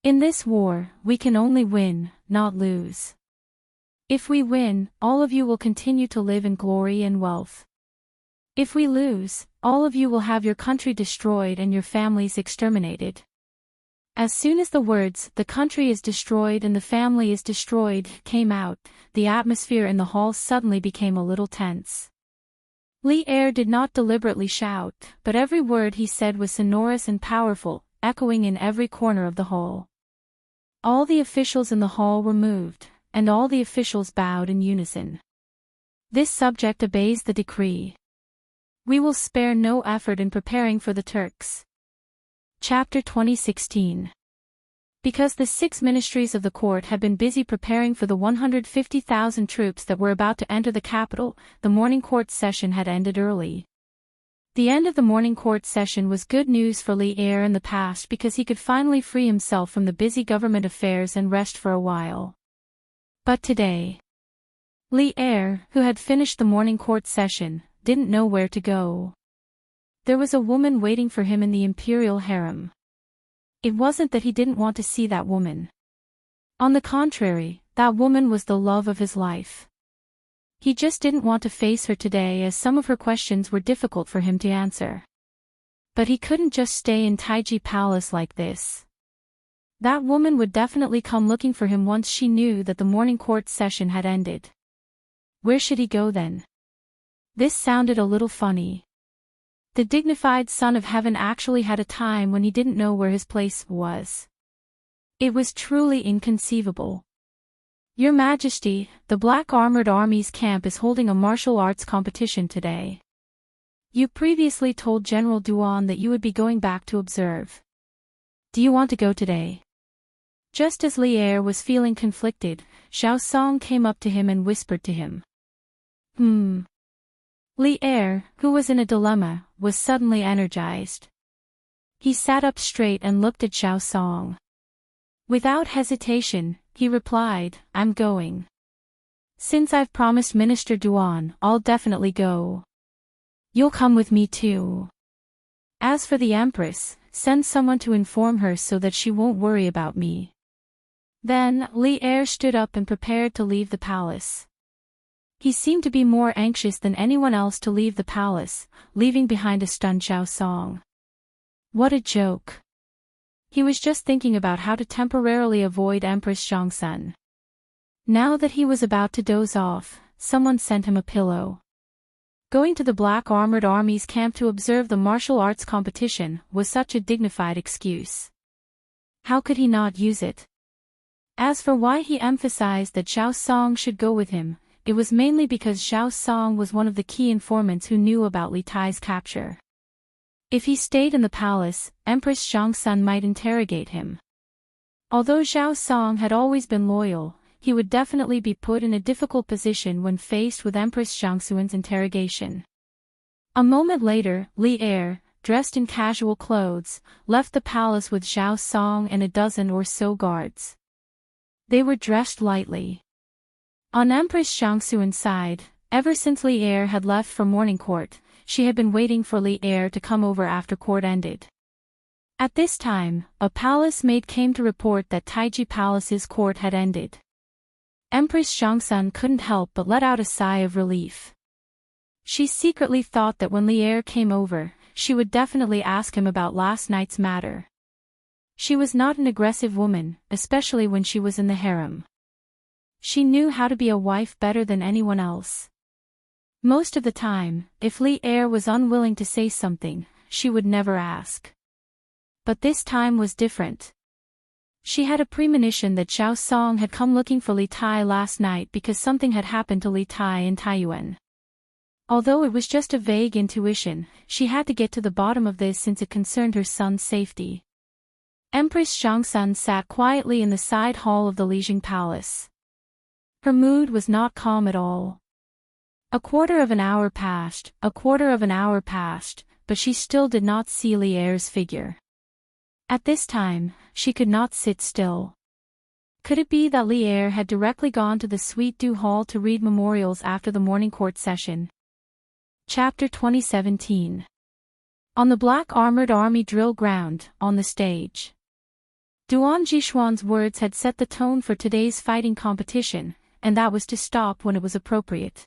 In this war, we can only win, not lose. If we win, all of you will continue to live in glory and wealth. If we lose, all of you will have your country destroyed and your families exterminated. As soon as the words, "the country is destroyed and the family is destroyed," came out, the atmosphere in the hall suddenly became a little tense. Li Er did not deliberately shout, but every word he said was sonorous and powerful, echoing in every corner of the hall. All the officials in the hall were moved, and all the officials bowed in unison. This subject obeys the decree. We will spare no effort in preparing for the Turks. Chapter 2016. Because the 6 ministries of the court had been busy preparing for the 150,000 troops that were about to enter the capital, the morning court session had ended early. The end of the morning court session was good news for Li Er in the past because he could finally free himself from the busy government affairs and rest for a while. But today, Li Er, who had finished the morning court session, didn't know where to go. There was a woman waiting for him in the imperial harem. It wasn't that he didn't want to see that woman. On the contrary, that woman was the love of his life. He just didn't want to face her today as some of her questions were difficult for him to answer. But he couldn't just stay in Taiji Palace like this. That woman would definitely come looking for him once she knew that the morning court session had ended. Where should he go then? This sounded a little funny. The dignified son of heaven actually had a time when he didn't know where his place was. It was truly inconceivable. Your Majesty, the Black Armored Army's camp is holding a martial arts competition today. You previously told General Duan that you would be going back to observe. Do you want to go today? Just as Li Er was feeling conflicted, Xiao Song came up to him and whispered to him. Li Er, who was in a dilemma, was suddenly energized. He sat up straight and looked at Xiao Song. Without hesitation, he replied, I'm going. Since I've promised Minister Duan, I'll definitely go. You'll come with me too. As for the Empress, send someone to inform her so that she won't worry about me. Then, Li Er stood up and prepared to leave the palace. He seemed to be more anxious than anyone else to leave the palace, leaving behind a stunned Xiao Song. What a joke. He was just thinking about how to temporarily avoid Empress Zhongsun. Now that he was about to doze off, someone sent him a pillow. Going to the Black Armored Army's camp to observe the martial arts competition was such a dignified excuse. How could he not use it? As for why he emphasized that Xiao Song should go with him, it was mainly because Xiao Song was one of the key informants who knew about Li Tai's capture. If he stayed in the palace, Empress Zhongsun might interrogate him. Although Xiao Song had always been loyal, he would definitely be put in a difficult position when faced with Empress Zhongsun's interrogation. A moment later, Li Er, dressed in casual clothes, left the palace with Xiao Song and a dozen or so guards. They were dressed lightly. On Empress Zhongsun's side, ever since Li Er had left for morning court, she had been waiting for Li Er to come over after court ended. At this time, a palace maid came to report that Taiji Palace's court had ended. Empress Zhongsun couldn't help but let out a sigh of relief. She secretly thought that when Li Er came over, she would definitely ask him about last night's matter. She was not an aggressive woman, especially when she was in the harem. She knew how to be a wife better than anyone else. Most of the time, if Li Er was unwilling to say something, she would never ask. But this time was different. She had a premonition that Xiao Song had come looking for Li Tai last night because something had happened to Li Tai in Taiyuan. Although it was just a vague intuition, she had to get to the bottom of this since it concerned her son's safety. Empress Zhongsun sat quietly in the side hall of the Lijing Palace. Her mood was not calm at all. A quarter of an hour passed, but she still did not see Li Er's figure. At this time, she could not sit still. Could it be that Li Er had directly gone to the Suite du Hall to read memorials after the morning court session? Chapter 2017. On the Black Armored Army drill ground, on the stage. Duan Jishuan's words had set the tone for today's fighting competition, and that was to stop when it was appropriate.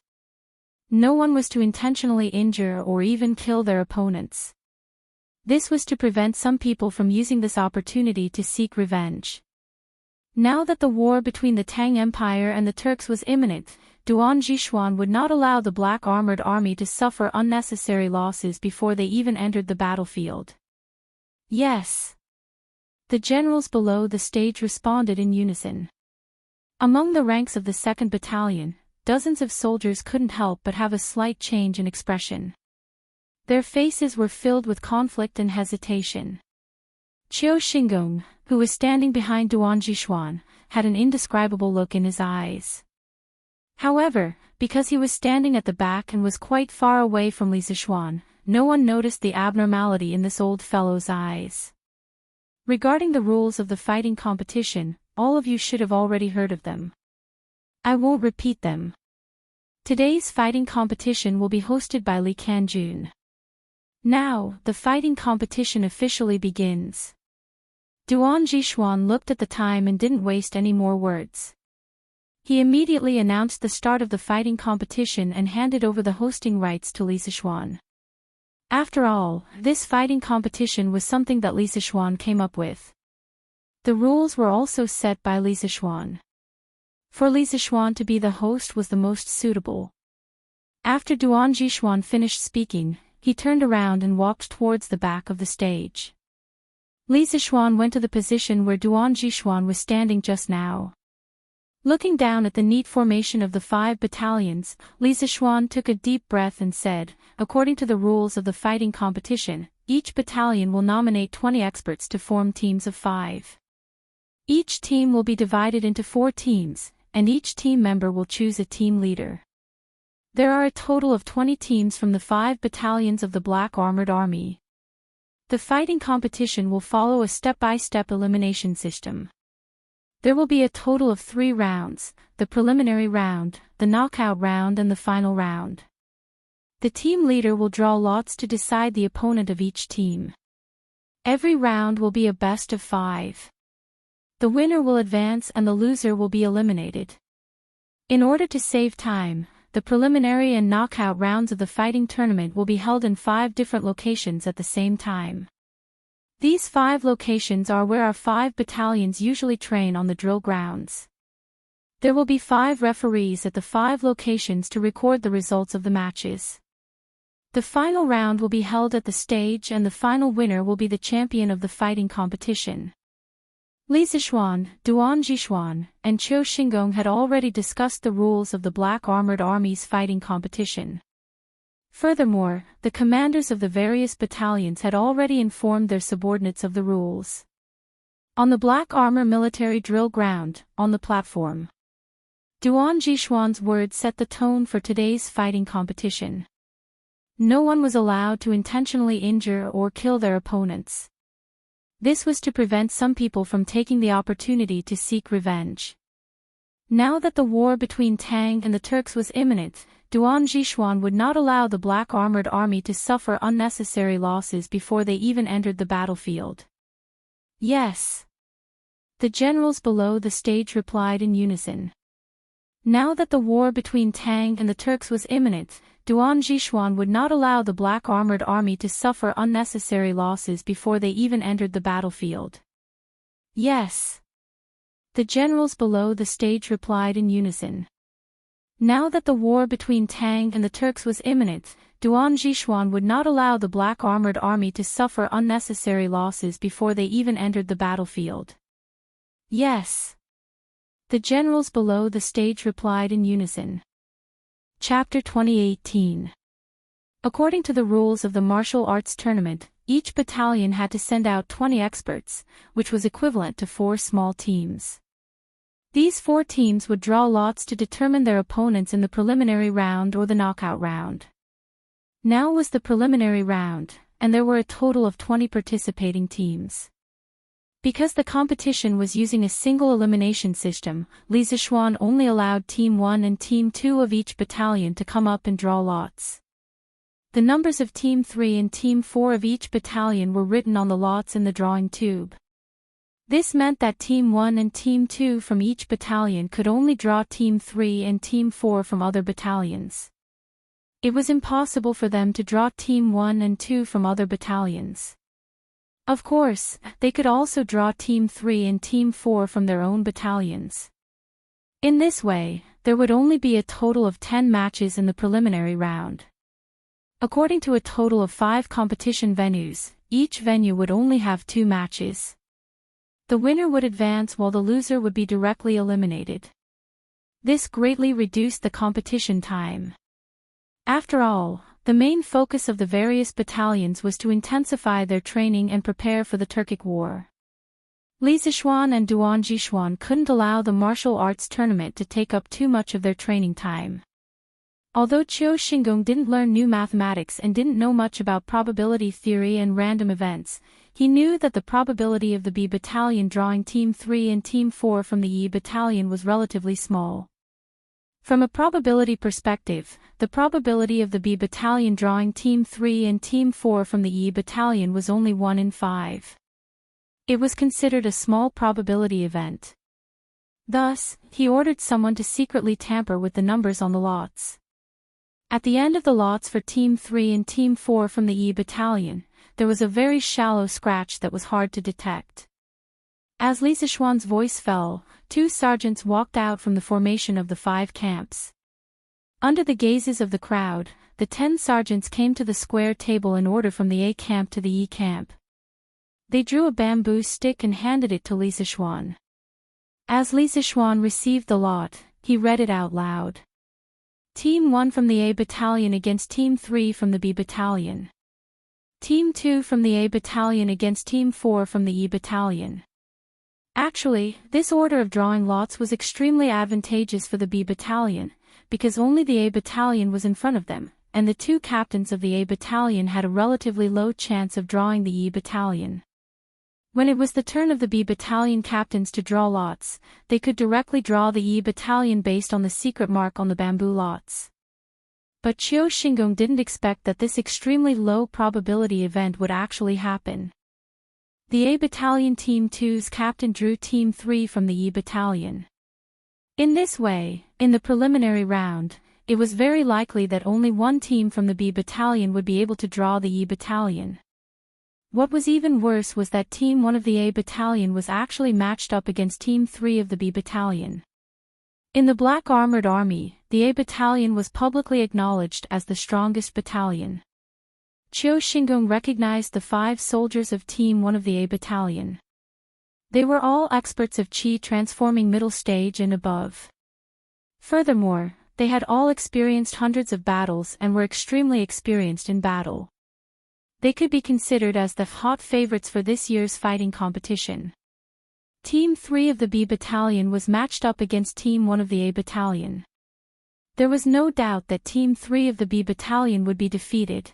No one was to intentionally injure or even kill their opponents. This was to prevent some people from using this opportunity to seek revenge. Now that the war between the Tang Empire and the Turks was imminent, Duan Jishuan would not allow the Black Armored Army to suffer unnecessary losses before they even entered the battlefield. Yes. The generals below the stage responded in unison. Among the ranks of the 2nd Battalion, dozens of soldiers couldn't help but have a slight change in expression. Their faces were filled with conflict and hesitation. Qiu Xingong, who was standing behind Duan Jishuan, had an indescribable look in his eyes. However, because he was standing at the back and was quite far away from Li Zishuan, no one noticed the abnormality in this old fellow's eyes. Regarding the rules of the fighting competition, all of you should have already heard of them. I won't repeat them. Today's fighting competition will be hosted by Li Kanjun. Now, the fighting competition officially begins. Duan Jishuan looked at the time and didn't waste any more words. He immediately announced the start of the fighting competition and handed over the hosting rights to Li Zishuan. After all, this fighting competition was something that Li Zishuan came up with. The rules were also set by Li Zishuan. For Li Zishuan to be the host was the most suitable. After Duan Jishuan finished speaking, he turned around and walked towards the back of the stage. Li Zishuan went to the position where Duan Jishuan was standing just now. Looking down at the neat formation of the 5 battalions, Li Zixuan took a deep breath and said, according to the rules of the fighting competition, each battalion will nominate 20 experts to form teams of 5. Each team will be divided into 4 teams, and each team member will choose a team leader. There are a total of 20 teams from the 5 battalions of the Black Armored Army. The fighting competition will follow a step-by-step elimination system. There will be a total of 3 rounds, the preliminary round, the knockout round and the final round. The team leader will draw lots to decide the opponent of each team. Every round will be a best of 5. The winner will advance and the loser will be eliminated. In order to save time, the preliminary and knockout rounds of the fighting tournament will be held in 5 different locations at the same time. These 5 locations are where our 5 battalions usually train on the drill grounds. There will be 5 referees at the 5 locations to record the results of the matches. The final round will be held at the stage and the final winner will be the champion of the fighting competition. Li Zixuan, Duan Zixuan, and Qiu Xingong had already discussed the rules of the Black Armored Army's fighting competition. Furthermore, the commanders of the various battalions had already informed their subordinates of the rules. On the Black Armor military drill ground, on the platform, Duan Zixuan's words set the tone for today's fighting competition. No one was allowed to intentionally injure or kill their opponents. This was to prevent some people from taking the opportunity to seek revenge. Now that the war between Tang and the Turks was imminent, Duan Zixuan would not allow the Black Armored Army to suffer unnecessary losses before they even entered the battlefield. Yes. The generals below the stage replied in unison. Now that the war between Tang and the Turks was imminent, Duan Zixuan would not allow the Black Armored Army to suffer unnecessary losses before they even entered the battlefield. Yes. The generals below the stage replied in unison. Now that the war between Tang and the Turks was imminent, Duan Zixuan would not allow the Black Armored Army to suffer unnecessary losses before they even entered the battlefield. Yes. The generals below the stage replied in unison. Chapter 2018. According to the rules of the martial arts tournament, each battalion had to send out 20 experts, which was equivalent to 4 small teams. These 4 teams would draw lots to determine their opponents in the preliminary round or the knockout round. Now was the preliminary round, and there were a total of 20 participating teams. Because the competition was using a single elimination system, Li Zixuan only allowed Team 1 and Team 2 of each battalion to come up and draw lots. The numbers of Team 3 and Team 4 of each battalion were written on the lots in the drawing tube. This meant that Team 1 and Team 2 from each battalion could only draw Team 3 and Team 4 from other battalions. It was impossible for them to draw Team 1 and 2 from other battalions. Of course, they could also draw Team 3 and Team 4 from their own battalions. In this way, there would only be a total of 10 matches in the preliminary round. According to a total of 5 competition venues, each venue would only have 2 matches. The winner would advance while the loser would be directly eliminated. This greatly reduced the competition time. After all, the main focus of the various battalions was to intensify their training and prepare for the Turkic War. Li Zixuan and Duan Zixuan couldn't allow the martial arts tournament to take up too much of their training time. Although Qiu Xingong didn't learn new mathematics and didn't know much about probability theory and random events, he knew that the probability of the B battalion drawing Team 3 and Team 4 from the E battalion was relatively small. From a probability perspective, the probability of the B battalion drawing Team 3 and Team 4 from the E battalion was only 1 in 5. It was considered a small probability event. Thus, he ordered someone to secretly tamper with the numbers on the lots. At the end of the lots for Team 3 and Team 4 from the E battalion, there was a very shallow scratch that was hard to detect. As Li Zixuan's voice fell, 2 sergeants walked out from the formation of the 5 camps. Under the gazes of the crowd, the 10 sergeants came to the square table in order from the A camp to the E camp. They drew a bamboo stick and handed it to Li Zixuan. As Li Zixuan received the lot, he read it out loud. Team 1 from the A Battalion against Team 3 from the B Battalion. Team 2 from the A Battalion against Team 4 from the E Battalion. Actually, this order of drawing lots was extremely advantageous for the B Battalion, because only the A Battalion was in front of them, and the two captains of the A Battalion had a relatively low chance of drawing the E Battalion. When it was the turn of the B Battalion captains to draw lots, they could directly draw the E Battalion based on the secret mark on the bamboo lots. But Qiu Xingong didn't expect that this extremely low probability event would actually happen. The A Battalion Team 2's captain drew Team 3 from the E Battalion. In this way, in the preliminary round, it was very likely that only one team from the B Battalion would be able to draw the E Battalion. What was even worse was that Team 1 of the A Battalion was actually matched up against Team 3 of the B Battalion. In the Black Armored Army, the A Battalion was publicly acknowledged as the strongest battalion. Qiu Xingong recognized the 5 soldiers of Team 1 of the A Battalion. They were all experts of Qi transforming middle stage and above. Furthermore, they had all experienced hundreds of battles and were extremely experienced in battle. They could be considered as the hot favorites for this year's fighting competition. Team 3 of the B Battalion was matched up against Team 1 of the A Battalion. There was no doubt that Team 3 of the B Battalion would be defeated.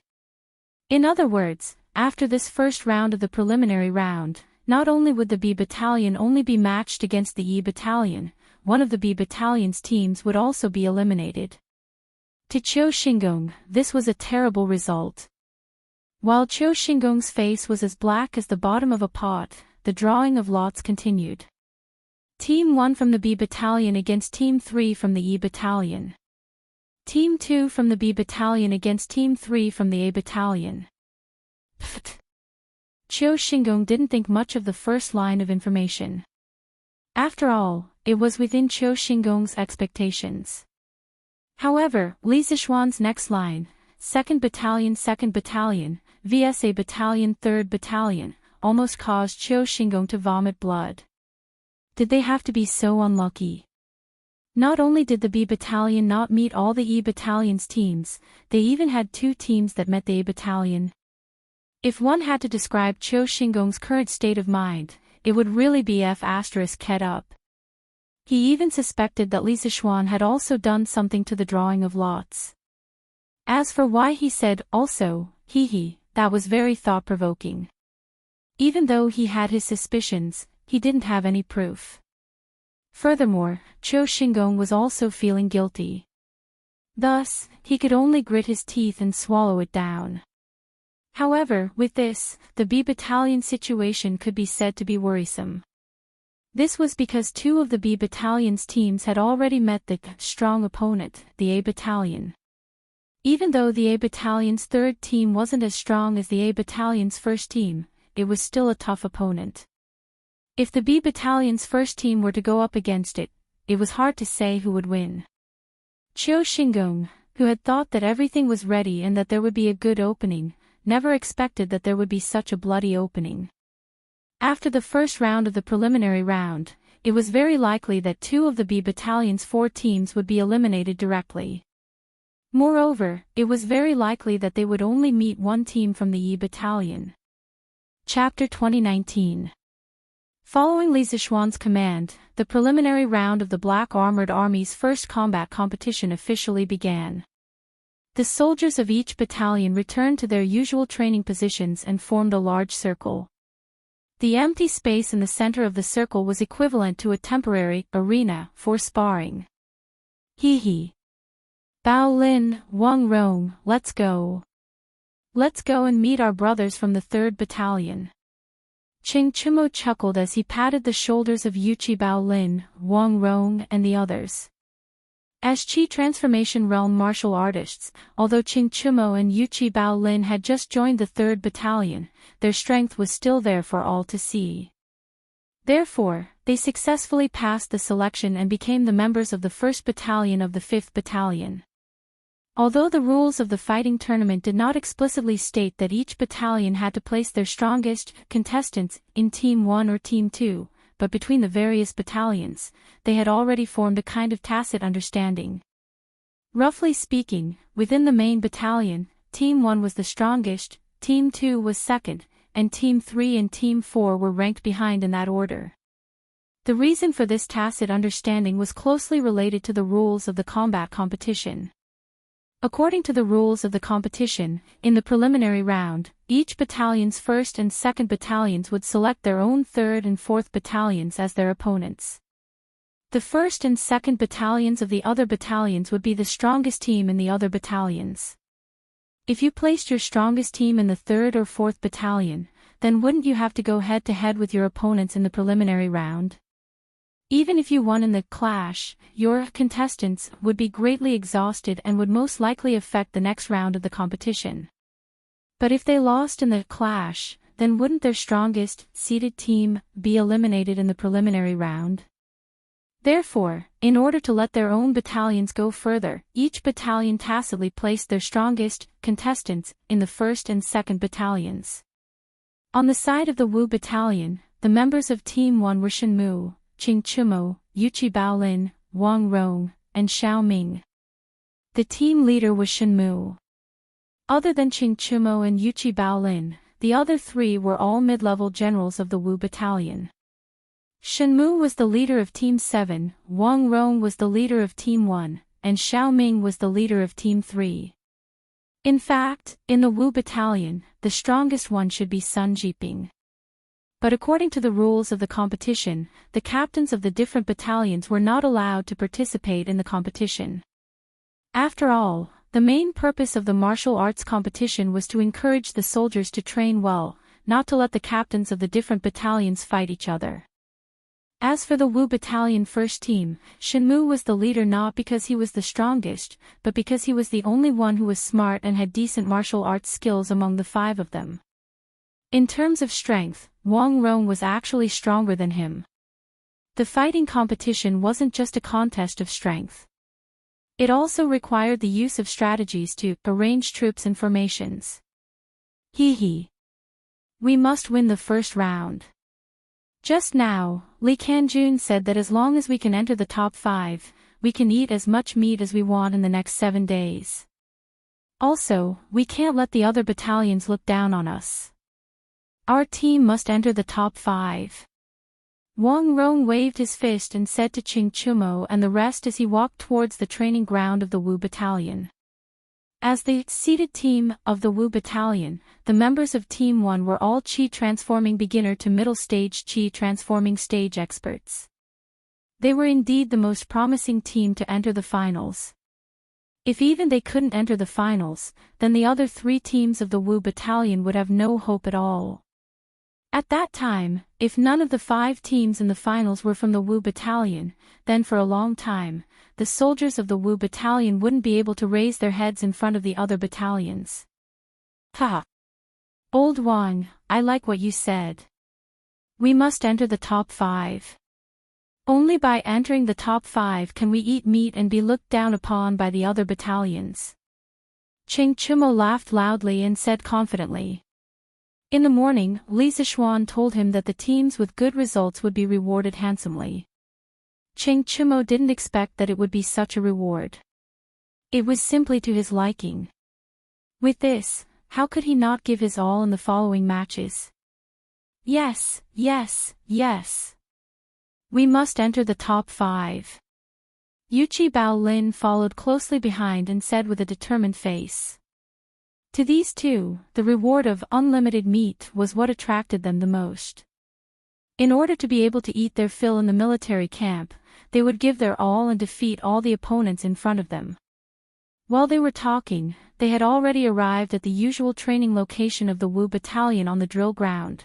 In other words, after this first round of the preliminary round, not only would the B Battalion only be matched against the E Battalion, one of the B Battalion's teams would also be eliminated. To Qiu Xingong, this was a terrible result. While Qiu Xingong's face was as black as the bottom of a pot, the drawing of lots continued. Team 1 from the B Battalion against Team 3 from the E Battalion. Team 2 from the B Battalion against Team 3 from the A Battalion. Pfft. Qiu Xingong didn't think much of the first line of information. After all, it was within Qiu Xingong's expectations. However, Li Zixuan's next line, 2nd Battalion, vs A Battalion 3rd Battalion, almost caused Qiu Xingong to vomit blood. Did they have to be so unlucky? Not only did the B Battalion not meet all the E Battalion's teams, they even had 2 teams that met the A Battalion. If one had to describe Qiu Xingong's current state of mind, it would really be F***ed up. He even suspected that Li Zixuan had also done something to the drawing of lots. As for why he said, also, that was very thought-provoking. Even though he had his suspicions, he didn't have any proof. Furthermore, Qiu Xingong was also feeling guilty. Thus, he could only grit his teeth and swallow it down. However, with this, the B Battalion situation could be said to be worrisome. This was because 2 of the B Battalion's teams had already met the strong opponent, the A Battalion. Even though the A Battalion's 3rd team wasn't as strong as the A Battalion's 1st team, it was still a tough opponent. If the B Battalion's 1st team were to go up against it, it was hard to say who would win. Qiu Xingong, who had thought that everything was ready and that there would be a good opening, never expected that there would be such a bloody opening. After the first round of the preliminary round, it was very likely that 2 of the B Battalion's 4 teams would be eliminated directly. Moreover, it was very likely that they would only meet 1 team from the E Battalion. Chapter 2019. Following Li Zixuan's command, the preliminary round of the Black Armored Army's first combat competition officially began. The soldiers of each battalion returned to their usual training positions and formed a large circle. The empty space in the center of the circle was equivalent to a temporary arena for sparring. Bao Lin, Wang Rong, let's go. Let's go and meet our brothers from the 3rd Battalion. Qing Chimo chuckled as he patted the shoulders of Yuqi Bao Lin, Wang Rong and the others. As Qi Transformation Realm martial artists, although Qing Chimo and Yuqi Bao Lin had just joined the 3rd Battalion, their strength was still there for all to see. Therefore, they successfully passed the selection and became the members of the 1st Battalion of the 5th Battalion. Although the rules of the fighting tournament did not explicitly state that each battalion had to place their strongest contestants in Team 1 or Team 2, but between the various battalions, they had already formed a kind of tacit understanding. Roughly speaking, within the main battalion, Team 1 was the strongest, Team 2 was second, and Team 3 and Team 4 were ranked behind in that order. The reason for this tacit understanding was closely related to the rules of the combat competition. According to the rules of the competition, in the preliminary round, each battalion's 1st and 2nd battalions would select their own 3rd and 4th battalions as their opponents. The 1st and 2nd battalions of the other battalions would be the strongest team in the other battalions. If you placed your strongest team in the 3rd or 4th battalion, then wouldn't you have to go head-to-head with your opponents in the preliminary round? Even if you won in the clash, your contestants would be greatly exhausted and would most likely affect the next round of the competition. But if they lost in the clash, then wouldn't their strongest, seeded team be eliminated in the preliminary round? Therefore, in order to let their own battalions go further, each battalion tacitly placed their strongest contestants in the 1st and 2nd battalions. On the side of the Wu battalion, the members of Team 1 were Shenmu, Qing Chumo, Yuchi Baolin, Wang Rong, and Xiao Ming. The team leader was Shenmu. Other than Qing Chumo and Yuchi Baolin, the other 3 were all mid-level generals of the Wu battalion. Shenmu was the leader of Team 7, Wang Rong was the leader of Team 1, and Xiao Ming was the leader of Team 3. In fact, in the Wu battalion, the strongest one should be Sun Jiping. But according to the rules of the competition, the captains of the different battalions were not allowed to participate in the competition. After all, the main purpose of the martial arts competition was to encourage the soldiers to train well, not to let the captains of the different battalions fight each other. As for the Wu battalion first team, Shenmu was the leader not because he was the strongest, but because he was the only one who was smart and had decent martial arts skills among the 5 of them. In terms of strength, Wang Rong was actually stronger than him. The fighting competition wasn't just a contest of strength. It also required the use of strategies to arrange troops and formations. Hee. We must win the first round. Just now, Li Kanjun said that as long as we can enter the top 5, we can eat as much meat as we want in the next 7 days. Also, we can't let the other battalions look down on us. Our team must enter the top 5. Wang Rong waved his fist and said to Qing Chumo and the rest as he walked towards the training ground of the Wu battalion. As the seeded team of the Wu battalion, the members of Team 1 were all Qi transforming beginner to middle stage Qi transforming stage experts. They were indeed the most promising team to enter the finals. If even they couldn't enter the finals, then the other 3 teams of the Wu battalion would have no hope at all. At that time, if none of the 5 teams in the finals were from the Wu battalion, then for a long time, the soldiers of the Wu battalion wouldn't be able to raise their heads in front of the other battalions. Ha! Old Wang, I like what you said. We must enter the top 5. Only by entering the top 5 can we eat meat and be looked down upon by the other battalions. Qing Chumo laughed loudly and said confidently. In the morning, Li Zishuan told him that the teams with good results would be rewarded handsomely. Qing Chumo didn't expect that it would be such a reward. It was simply to his liking. With this, how could he not give his all in the following matches? Yes. We must enter the top 5. Yuchi Baolin followed closely behind and said with a determined face. To these 2, the reward of unlimited meat was what attracted them the most. In order to be able to eat their fill in the military camp, they would give their all and defeat all the opponents in front of them. While they were talking, they had already arrived at the usual training location of the Wu battalion on the drill ground.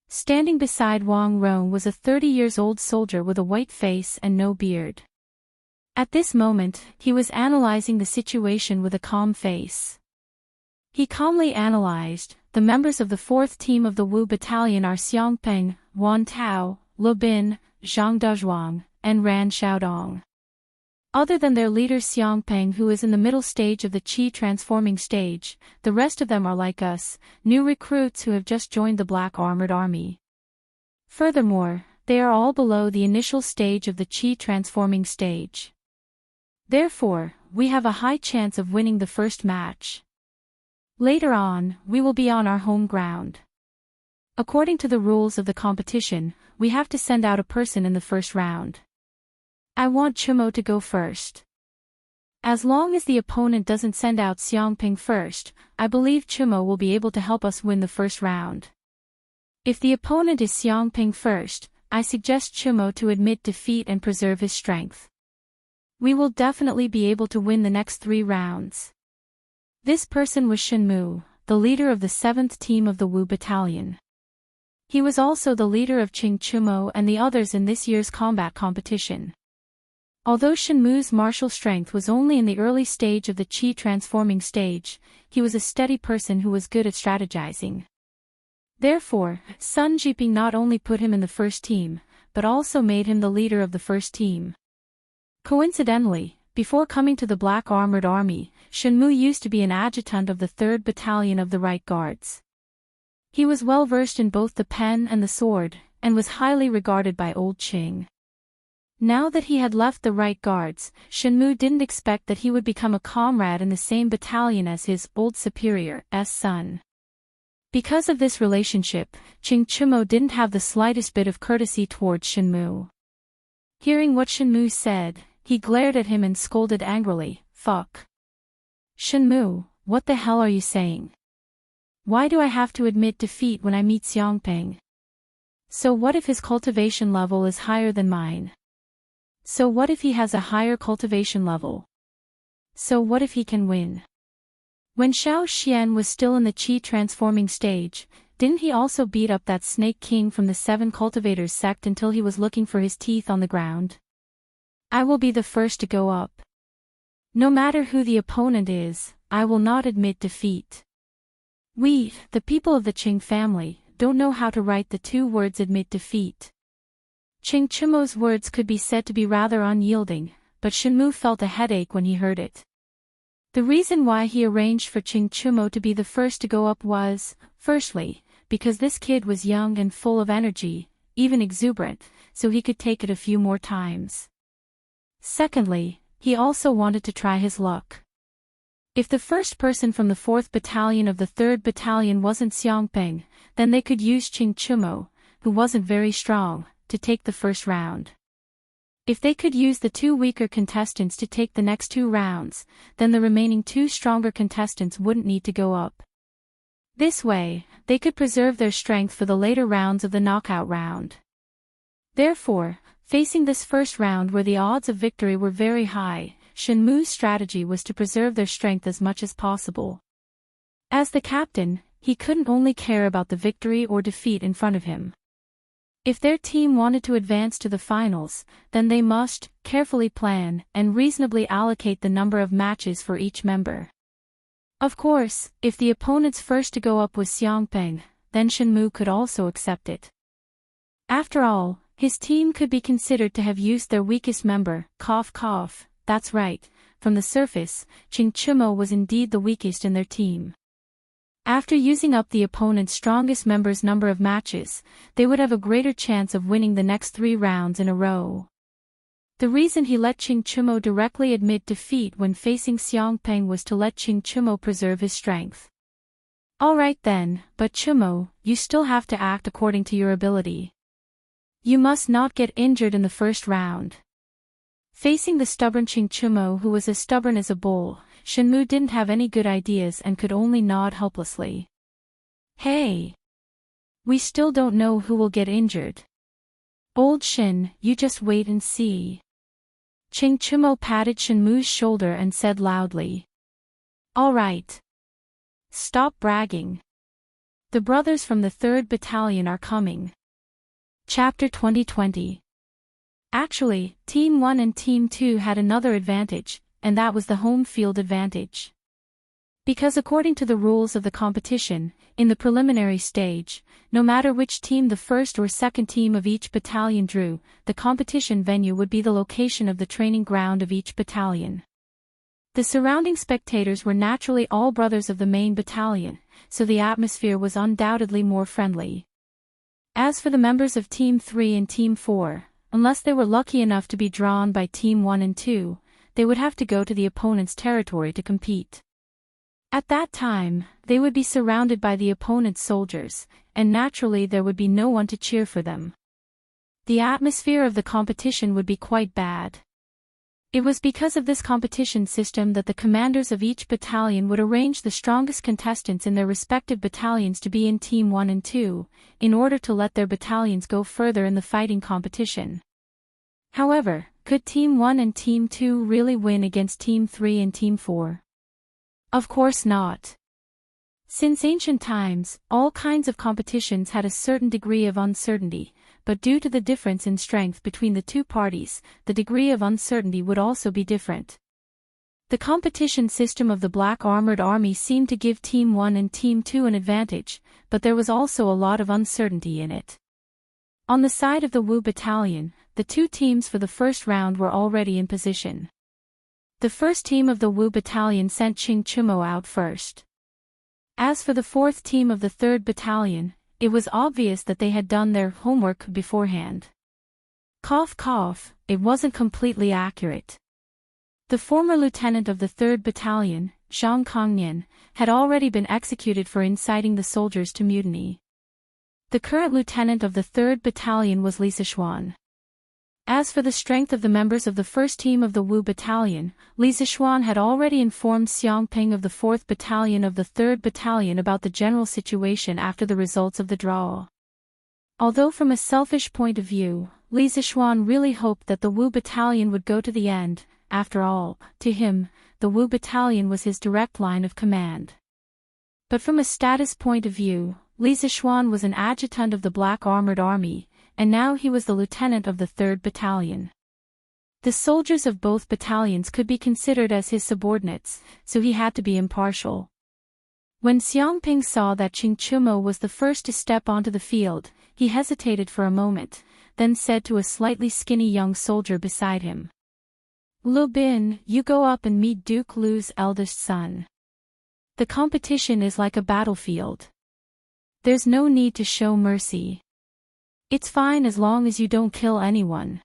Standing beside Wang Rong was a 30-year-old soldier with a white face and no beard. At this moment, he was analyzing the situation with a calm face. He calmly analyzed, the members of the 4th team of the Wu battalion are Xiangpeng, Wan Tao, Lu Bin, Zhang Dazhuang, and Ran Xiaodong. Other than their leader Xiangpeng, who is in the middle stage of the Qi transforming stage, the rest of them are like us, new recruits who have just joined the Black Armored Army. Furthermore, they are all below the initial stage of the chi transforming stage. Therefore, we have a high chance of winning the first match. Later on, we will be on our home ground. According to the rules of the competition, we have to send out a person in the first round. I want Chumo to go first. As long as the opponent doesn't send out Xiangping first, I believe Chumo will be able to help us win the first round. If the opponent is Xiangping first, I suggest Chumo to admit defeat and preserve his strength. We will definitely be able to win the next 3 rounds. This person was Shenmu, the leader of the 7th team of the Wu Battalion. He was also the leader of Qing Chumo and the others in this year's combat competition. Although Shenmu's martial strength was only in the early stage of the chi transforming stage, he was a steady person who was good at strategizing. Therefore, Sun Jiping not only put him in the first team, but also made him the leader of the first team. Coincidentally, before coming to the Black Armored Army, Shenmu used to be an adjutant of the 3rd Battalion of the Right Guards. He was well versed in both the pen and the sword, and was highly regarded by Old Qing. Now that he had left the Right Guards, Shenmu didn't expect that he would become a comrade in the same battalion as his old superior's son. Because of this relationship, Qing Chumo didn't have the slightest bit of courtesy towards Shenmu. Hearing what Shenmu said, he glared at him and scolded angrily, "Fuck. Shenmu, what the hell are you saying? Why do I have to admit defeat when I meet Xiangping? So what if his cultivation level is higher than mine? So what if he has a higher cultivation level? So what if he can win?" When Xiao Xian was still in the Qi transforming stage, didn't he also beat up that Snake King from the 7 Cultivators sect until he was looking for his teeth on the ground? I will be the first to go up. No matter who the opponent is, I will not admit defeat. We, the people of the Qing family, don't know how to write the 2 words admit defeat. Qing Chumo's words could be said to be rather unyielding, but Shenmu felt a headache when he heard it. The reason why he arranged for Qing Chumo to be the first to go up was, firstly, because this kid was young and full of energy, even exuberant, so he could take it a few more times. Secondly, he also wanted to try his luck. If the first person from the 4th Battalion of the 3rd Battalion wasn't Xiangping, then they could use Qing Chumo, who wasn't very strong, to take the first round. If they could use the 2 weaker contestants to take the next 2 rounds, then the remaining 2 stronger contestants wouldn't need to go up. This way, they could preserve their strength for the later rounds of the knockout round. Therefore, facing this first round where the odds of victory were very high, Shenmu's strategy was to preserve their strength as much as possible. As the captain, he couldn't only care about the victory or defeat in front of him. If their team wanted to advance to the finals, then they must carefully plan and reasonably allocate the number of matches for each member. Of course, if the opponent's first to go up was Xiangping, then Shenmu could also accept it. After all, his team could be considered to have used their weakest member, cough cough. That's right, from the surface, Qing Chumo was indeed the weakest in their team. After using up the opponent's strongest member's number of matches, they would have a greater chance of winning the next 3 rounds in a row. The reason he let Qing Chumo directly admit defeat when facing Xiangping was to let Qing Chumo preserve his strength. Alright then, but Chumo, you still have to act according to your ability. You must not get injured in the first round. Facing the stubborn Qing Chumo, who was as stubborn as a bull, Shenmu didn't have any good ideas and could only nod helplessly. Hey! We still don't know who will get injured. Old Shen, you just wait and see. Qing Chumo patted Shenmu's shoulder and said loudly. Alright. Stop bragging. The brothers from the 3rd Battalion are coming. Chapter 2020. Actually, Team 1 and Team 2 had another advantage, and that was the home field advantage. Because according to the rules of the competition, in the preliminary stage, no matter which team the first or second team of each battalion drew, the competition venue would be the location of the training ground of each battalion. The surrounding spectators were naturally all brothers of the main battalion, so the atmosphere was undoubtedly more friendly. As for the members of Team 3 and Team 4, unless they were lucky enough to be drawn by Team 1 and 2, they would have to go to the opponent's territory to compete. At that time, they would be surrounded by the opponent's soldiers, and naturally there would be no one to cheer for them. The atmosphere of the competition would be quite bad. It was because of this competition system that the commanders of each battalion would arrange the strongest contestants in their respective battalions to be in Team 1 and 2, in order to let their battalions go further in the fighting competition. However, could Team 1 and Team 2 really win against Team 3 and Team 4? Of course not. Since ancient times, all kinds of competitions had a certain degree of uncertainty, but due to the difference in strength between the two parties, the degree of uncertainty would also be different. The competition system of the Black Armored Army seemed to give Team 1 and Team 2 an advantage, but there was also a lot of uncertainty in it. On the side of the Wu Battalion, the two teams for the first round were already in position. The first team of the Wu Battalion sent Qing Chumo out first. As for the fourth team of the 3rd Battalion, it was obvious that they had done their homework beforehand. Cough cough, it wasn't completely accurate. The former lieutenant of the 3rd Battalion, Zhang Kongnian, had already been executed for inciting the soldiers to mutiny. The current lieutenant of the 3rd Battalion was Li Zixuan. As for the strength of the members of the first team of the Wu Battalion, Li Zixuan had already informed Xiang Ping of the 4th Battalion of the 3rd Battalion about the general situation after the results of the draw. Although from a selfish point of view, Li Zixuan really hoped that the Wu Battalion would go to the end. After all, to him, the Wu Battalion was his direct line of command. But from a status point of view, Li Zixuan was an adjutant of the Black Armored Army, and now he was the lieutenant of the 3rd Battalion. The soldiers of both battalions could be considered as his subordinates, so he had to be impartial. When Xiang Ping saw that Qing Chumo was the first to step onto the field, he hesitated for a moment, then said to a slightly skinny young soldier beside him, "Lu Bin, you go up and meet Duke Lu's eldest son. The competition is like a battlefield. There's no need to show mercy. It's fine as long as you don't kill anyone."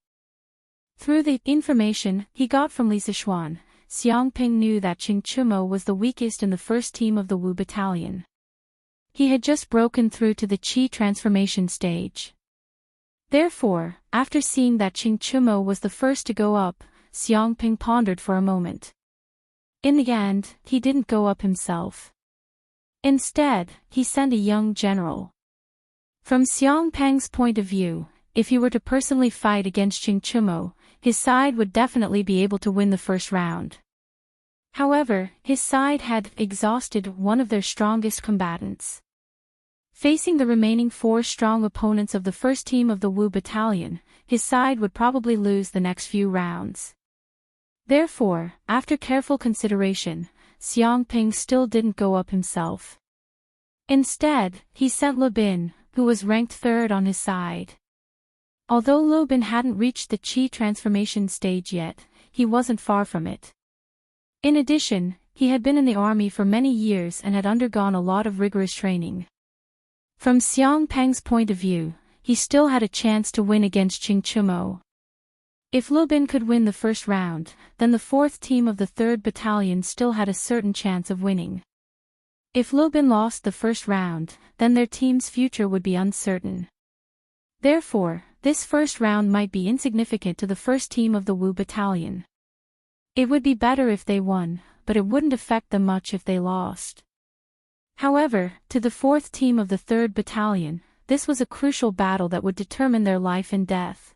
Through the information he got from Li Zixuan, Xiang Ping knew that Qing Chumo was the weakest in the first team of the Wu Battalion. He had just broken through to the Qi transformation stage. Therefore, after seeing that Qing Chumo was the first to go up, Xiang Ping pondered for a moment. In the end, he didn't go up himself. Instead, he sent a young general. From Xiang Peng's point of view, if he were to personally fight against Qing Chumo, his side would definitely be able to win the first round. However, his side had exhausted one of their strongest combatants. Facing the remaining 4 strong opponents of the first team of the Wu Battalion, his side would probably lose the next few rounds. Therefore, after careful consideration, Xiang Ping still didn't go up himself. Instead, he sent Lu Bin, who was ranked 3rd on his side. Although Lu Bin hadn't reached the Qi transformation stage yet, he wasn't far from it. In addition, he had been in the army for many years and had undergone a lot of rigorous training. From Xiang Peng's point of view, he still had a chance to win against Qing Chumo. If Lu Bin could win the first round, then the 4th team of the 3rd Battalion still had a certain chance of winning. If Lu Bin lost the first round, then their team's future would be uncertain. Therefore, this first round might be insignificant to the first team of the Wu Battalion. It would be better if they won, but it wouldn't affect them much if they lost. However, to the 4th team of the 3rd Battalion, this was a crucial battle that would determine their life and death.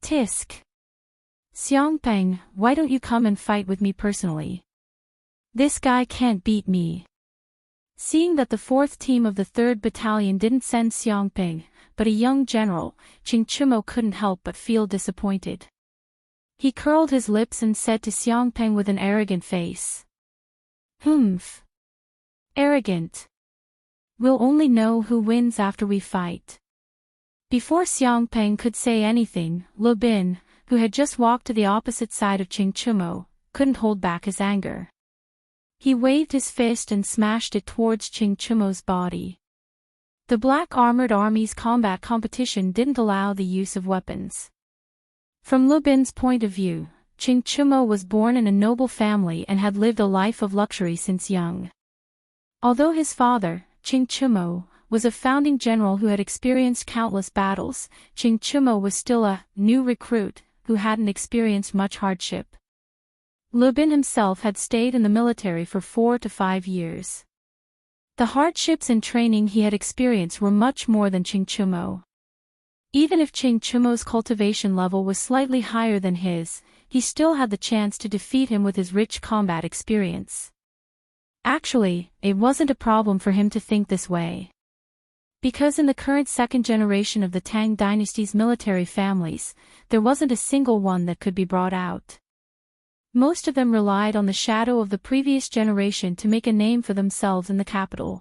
Tisk. Xiang Peng, why don't you come and fight with me personally? This guy can't beat me. Seeing that the 4th team of the 3rd Battalion didn't send Xiang Ping, but a young general, Qing Chumo couldn't help but feel disappointed. He curled his lips and said to Xiang Ping with an arrogant face, "Humph. Arrogant. We'll only know who wins after we fight." Before Xiang Ping could say anything, Lu Bin, who had just walked to the opposite side of Qing Chumo, couldn't hold back his anger. He waved his fist and smashed it towards Qing Chumo's body. The Black Armored Army's combat competition didn't allow the use of weapons. From Lu Bin's point of view, Qing Chumo was born in a noble family and had lived a life of luxury since young. Although his father, Qing Chumo, was a founding general who had experienced countless battles, Qing Chumo was still a new recruit who hadn't experienced much hardship. Lu Bin himself had stayed in the military for 4 to 5 years. The hardships and training he had experienced were much more than Qing Chumo. Even if Qing Chumo's cultivation level was slightly higher than his, he still had the chance to defeat him with his rich combat experience. Actually, it wasn't a problem for him to think this way. Because in the current second generation of the Tang dynasty's military families, there wasn't a single one that could be brought out. Most of them relied on the shadow of the previous generation to make a name for themselves in the capital.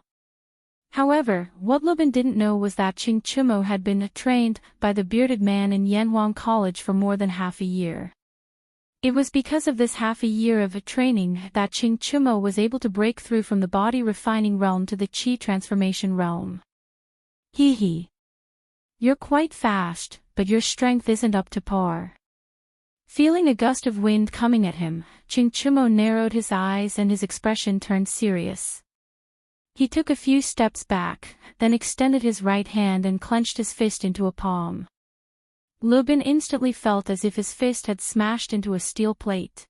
However, what Lu Bin didn't know was that Qing Chumo had been trained by the bearded man in Yanhuang College for more than half a year. It was because of this half a year of training that Qing Chumo was able to break through from the body refining realm to the qi transformation realm. Hee. You're quite fast, but your strength isn't up to par. Feeling a gust of wind coming at him, Qing Chumo narrowed his eyes and his expression turned serious. He took a few steps back, then extended his right hand and clenched his fist into a palm. Lu Bin instantly felt as if his fist had smashed into a steel plate.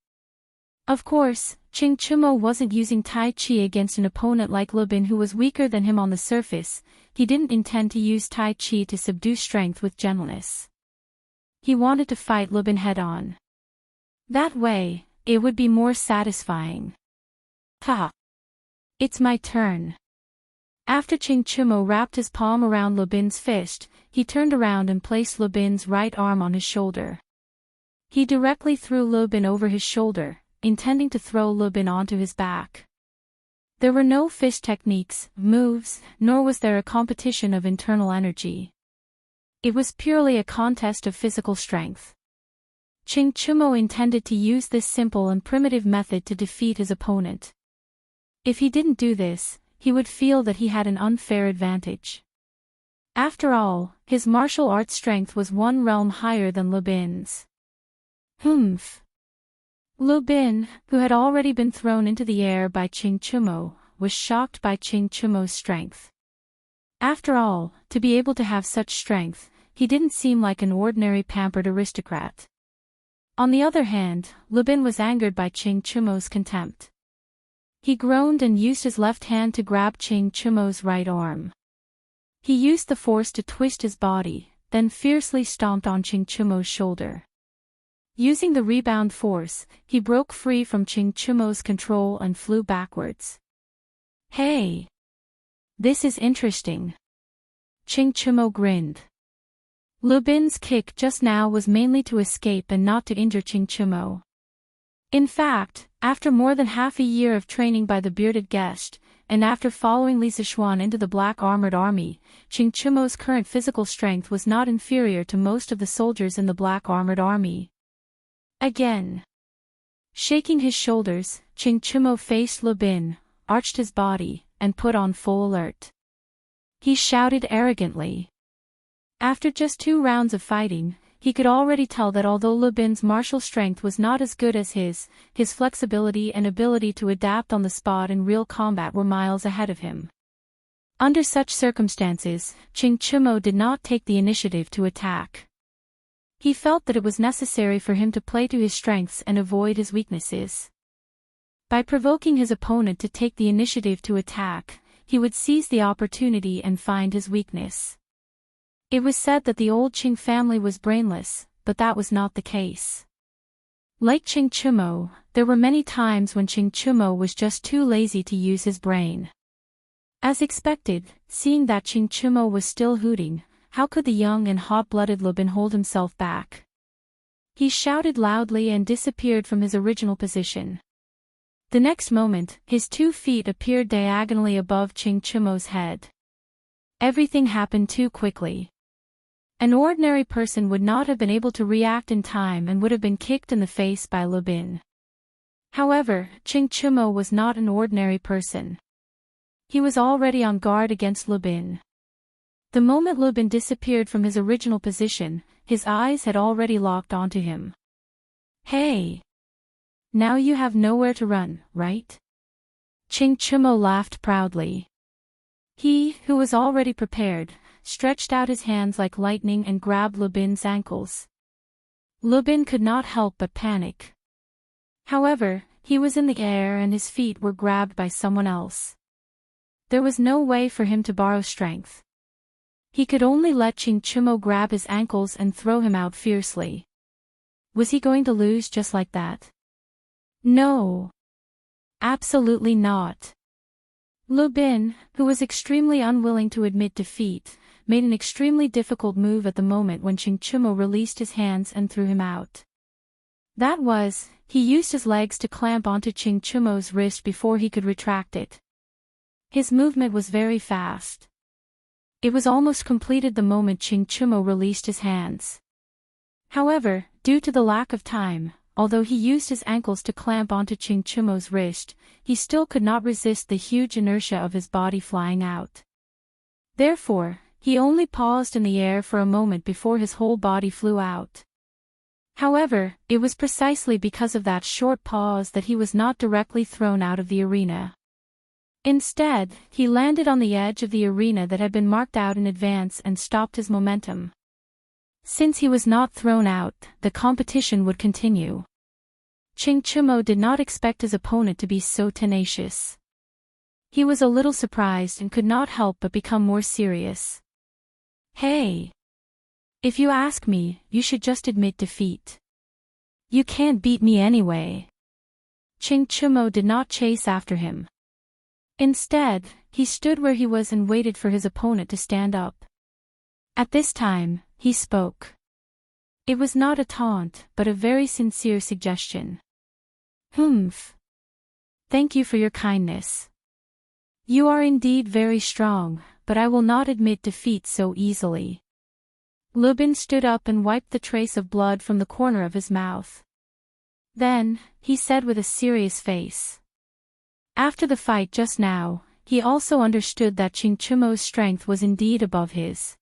Of course, Qing Chumo wasn't using Tai Chi against an opponent like Lu Bin who was weaker than him on the surface. He didn't intend to use Tai Chi to subdue strength with gentleness. He wanted to fight Lu Bin head-on. That way, it would be more satisfying. Ha! It's my turn. After Qing Chumo wrapped his palm around Lu Bin's fist, he turned around and placed Lu Bin's right arm on his shoulder. He directly threw Lu Bin over his shoulder, intending to throw Lu Bin onto his back. There were no fist techniques, moves, nor was there a competition of internal energy. It was purely a contest of physical strength. Qing Chumo intended to use this simple and primitive method to defeat his opponent. If he didn't do this, he would feel that he had an unfair advantage. After all, his martial arts strength was one realm higher than Lu Bin's. Humph. Lu Bin, who had already been thrown into the air by Qing Chumo, was shocked by Qing Chumo's strength. After all, to be able to have such strength, he didn't seem like an ordinary pampered aristocrat. On the other hand, Lu Bin was angered by Qing Chumo's contempt. He groaned and used his left hand to grab Qing Chumo's right arm. He used the force to twist his body, then fiercely stomped on Qing Chumo's shoulder. Using the rebound force, he broke free from Qing Chumo's control and flew backwards. Hey! This is interesting. Qing Chumo grinned. Lu Bin's kick just now was mainly to escape and not to injure Qing Chumo. In fact, after more than half a year of training by the bearded guest, and after following Li Zixuan into the Black Armored Army, Qing Chumo's current physical strength was not inferior to most of the soldiers in the Black Armored Army. Again. Shaking his shoulders, Qing Chumo faced Lu Bin, arched his body, and put on full alert. He shouted arrogantly. After just 2 rounds of fighting, he could already tell that although Lu Bin's martial strength was not as good as his flexibility and ability to adapt on the spot in real combat were miles ahead of him. Under such circumstances, Qing Chumo did not take the initiative to attack. He felt that it was necessary for him to play to his strengths and avoid his weaknesses. By provoking his opponent to take the initiative to attack, he would seize the opportunity and find his weakness. It was said that the old Qing family was brainless, but that was not the case. Like Qing Chumo, there were many times when Qing Chumo was just too lazy to use his brain. As expected, seeing that Qing Chumo was still hooting, how could the young and hot-blooded Lu Bin hold himself back? He shouted loudly and disappeared from his original position. The next moment, his 2 feet appeared diagonally above Qing Chumo's head. Everything happened too quickly. An ordinary person would not have been able to react in time and would have been kicked in the face by Lu Bin. However, Qing Chumo was not an ordinary person. He was already on guard against Lu Bin. The moment Lubin disappeared from his original position, his eyes had already locked onto him. Hey! Now you have nowhere to run, right? Ching Chumo laughed proudly. He, who was already prepared, stretched out his hands like lightning and grabbed Lubin's ankles. Lubin could not help but panic. However, he was in the air and his feet were grabbed by someone else. There was no way for him to borrow strength. He could only let Ching Chumo grab his ankles and throw him out fiercely. Was he going to lose just like that? No. Absolutely not. Lubin, who was extremely unwilling to admit defeat, made an extremely difficult move at the moment when Ching Chumo released his hands and threw him out. That was, he used his legs to clamp onto Ching Chumo's wrist before he could retract it. His movement was very fast. It was almost completed the moment Ching Chumo released his hands. However, due to the lack of time, although he used his ankles to clamp onto Ching Chumo's wrist, he still could not resist the huge inertia of his body flying out. Therefore, he only paused in the air for a moment before his whole body flew out. However, it was precisely because of that short pause that he was not directly thrown out of the arena. Instead, he landed on the edge of the arena that had been marked out in advance and stopped his momentum. Since he was not thrown out, the competition would continue. Ching Chumo did not expect his opponent to be so tenacious. He was a little surprised and could not help but become more serious. Hey! If you ask me, you should just admit defeat. You can't beat me anyway. Ching Chumo did not chase after him. Instead, he stood where he was and waited for his opponent to stand up. At this time, he spoke. It was not a taunt, but a very sincere suggestion. Humph. Thank you for your kindness. You are indeed very strong, but I will not admit defeat so easily. Lubin stood up and wiped the trace of blood from the corner of his mouth. Then, he said with a serious face. After the fight just now, he also understood that Ching Chumo's strength was indeed above his.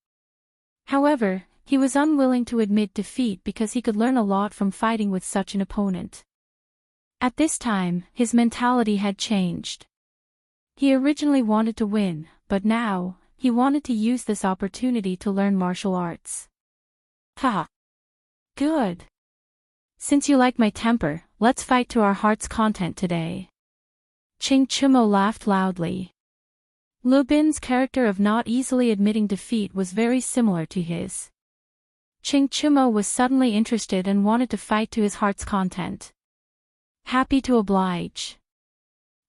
However, he was unwilling to admit defeat because he could learn a lot from fighting with such an opponent. At this time, his mentality had changed. He originally wanted to win, but now, he wanted to use this opportunity to learn martial arts. Ha! Good! Since you like my temper, let's fight to our heart's content today. Ching Chumo laughed loudly. Lubin's character of not easily admitting defeat was very similar to his. Ching Chumo was suddenly interested and wanted to fight to his heart's content. Happy to oblige.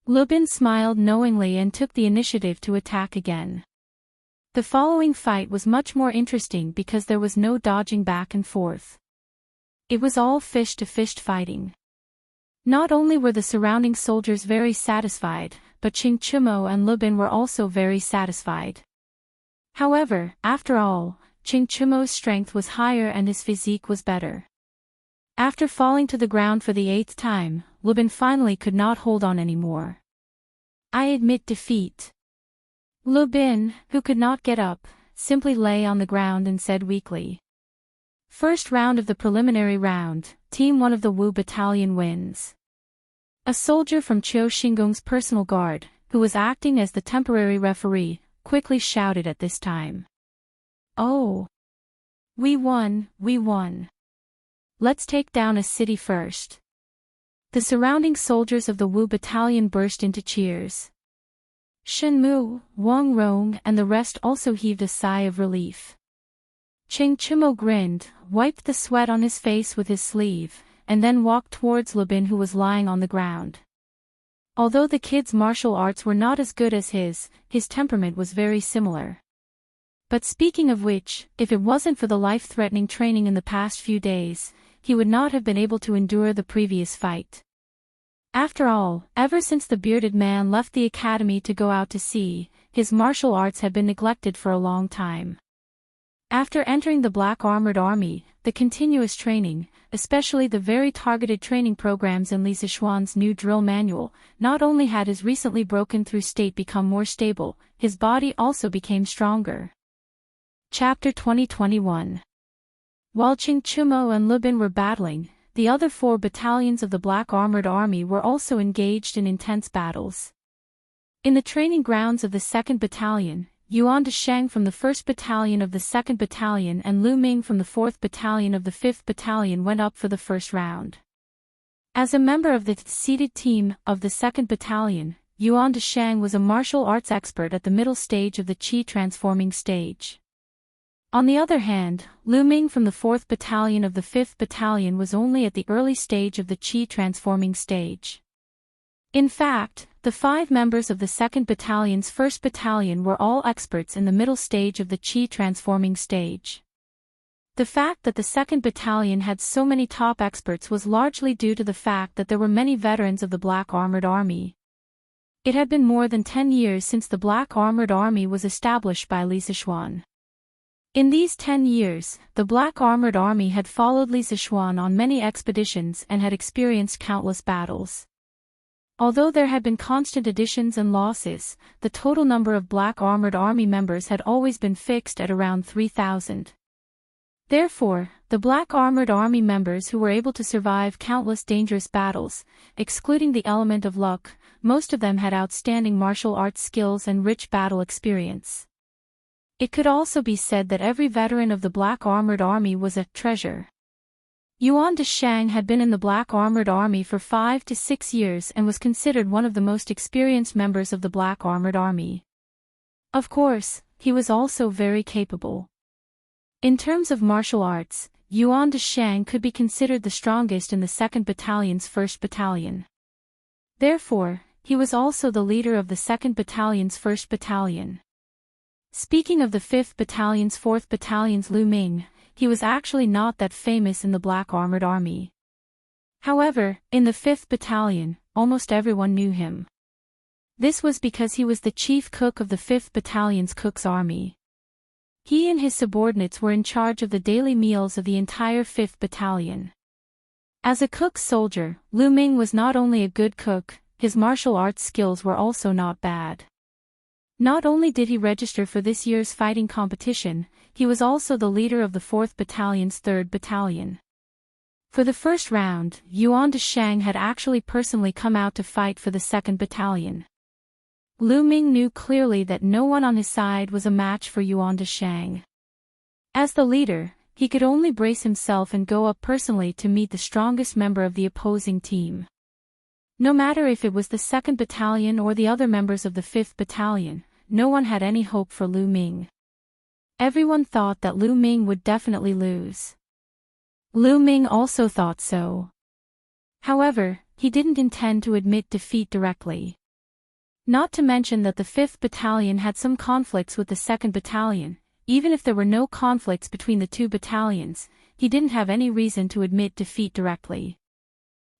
Lubin smiled knowingly and took the initiative to attack again. The following fight was much more interesting because there was no dodging back and forth. It was all fist-to-fist fighting. Not only were the surrounding soldiers very satisfied, but Ching Chumo and Lubin were also very satisfied. However, after all, Ching Chumo's strength was higher and his physique was better. After falling to the ground for the 8th time, Lubin finally could not hold on anymore. I admit defeat. Lubin, who could not get up, simply lay on the ground and said weakly. First round of the preliminary round, Team 1 of the Wu Battalion wins. A soldier from Qiu Xingong's personal guard, who was acting as the temporary referee, quickly shouted at this time. Oh! We won, we won. Let's take down a city first. The surrounding soldiers of the Wu Battalion burst into cheers. Shen Mu, Wang Rong and the rest also heaved a sigh of relief. Ching Chumo grinned, wiped the sweat on his face with his sleeve, and then walked towards Lubin who was lying on the ground. Although the kid's martial arts were not as good as his temperament was very similar. But speaking of which, if it wasn't for the life-threatening training in the past few days, he would not have been able to endure the previous fight. After all, ever since the bearded man left the academy to go out to sea, his martial arts had been neglected for a long time. After entering the Black Armored Army, the continuous training, especially the very targeted training programs in Li Zixuan's new drill manual, not only had his recently broken through state become more stable, his body also became stronger. Chapter 2021. While Ching Chumo and Lubin were battling, the other 4 battalions of the Black Armored Army were also engaged in intense battles. In the training grounds of the 2nd Battalion, Yuan Desheng from the 1st Battalion of the 2nd Battalion and Lu Ming from the 4th Battalion of the 5th Battalion went up for the first round. As a member of the seeded team of the 2nd Battalion, Yuan Desheng was a martial arts expert at the middle stage of the Qi transforming stage. On the other hand, Lu Ming from the 4th Battalion of the 5th Battalion was only at the early stage of the Qi transforming stage. In fact, the 5 members of the 2nd Battalion's 1st Battalion were all experts in the middle stage of the Qi transforming stage. The fact that the 2nd Battalion had so many top experts was largely due to the fact that there were many veterans of the Black Armored Army. It had been more than 10 years since the Black Armored Army was established by Li Zichuan. In these 10 years, the Black Armored Army had followed Li Zichuan on many expeditions and had experienced countless battles. Although there had been constant additions and losses, the total number of Black Armored Army members had always been fixed at around 3,000. Therefore, the Black Armored Army members who were able to survive countless dangerous battles, excluding the element of luck, most of them had outstanding martial arts skills and rich battle experience. It could also be said that every veteran of the Black Armored Army was a treasure. Yuan Desheng had been in the Black Armored Army for 5 to 6 years and was considered one of the most experienced members of the Black Armored Army. Of course, he was also very capable. In terms of martial arts, Yuan Desheng could be considered the strongest in the 2nd Battalion's 1st Battalion. Therefore, he was also the leader of the 2nd Battalion's 1st Battalion. Speaking of the 5th Battalion's 4th Battalion's Lu Ming, he was actually not that famous in the Black Armored Army. However, in the 5th Battalion, almost everyone knew him. This was because he was the chief cook of the 5th Battalion's Cook's Army. He and his subordinates were in charge of the daily meals of the entire 5th Battalion. As a cook soldier, Lu Ming was not only a good cook, his martial arts skills were also not bad. Not only did he register for this year's fighting competition, he was also the leader of the 4th Battalion's 3rd Battalion. For the first round, Yuan Desheng had actually personally come out to fight for the 2nd Battalion. Lu Ming knew clearly that no one on his side was a match for Yuan Desheng. As the leader, he could only brace himself and go up personally to meet the strongest member of the opposing team. No matter if it was the 2nd Battalion or the other members of the 5th Battalion, no one had any hope for Lu Ming. Everyone thought that Lu Ming would definitely lose. Lu Ming also thought so. However, he didn't intend to admit defeat directly. Not to mention that the 5th Battalion had some conflicts with the 2nd Battalion. Even if there were no conflicts between the 2 battalions, he didn't have any reason to admit defeat directly.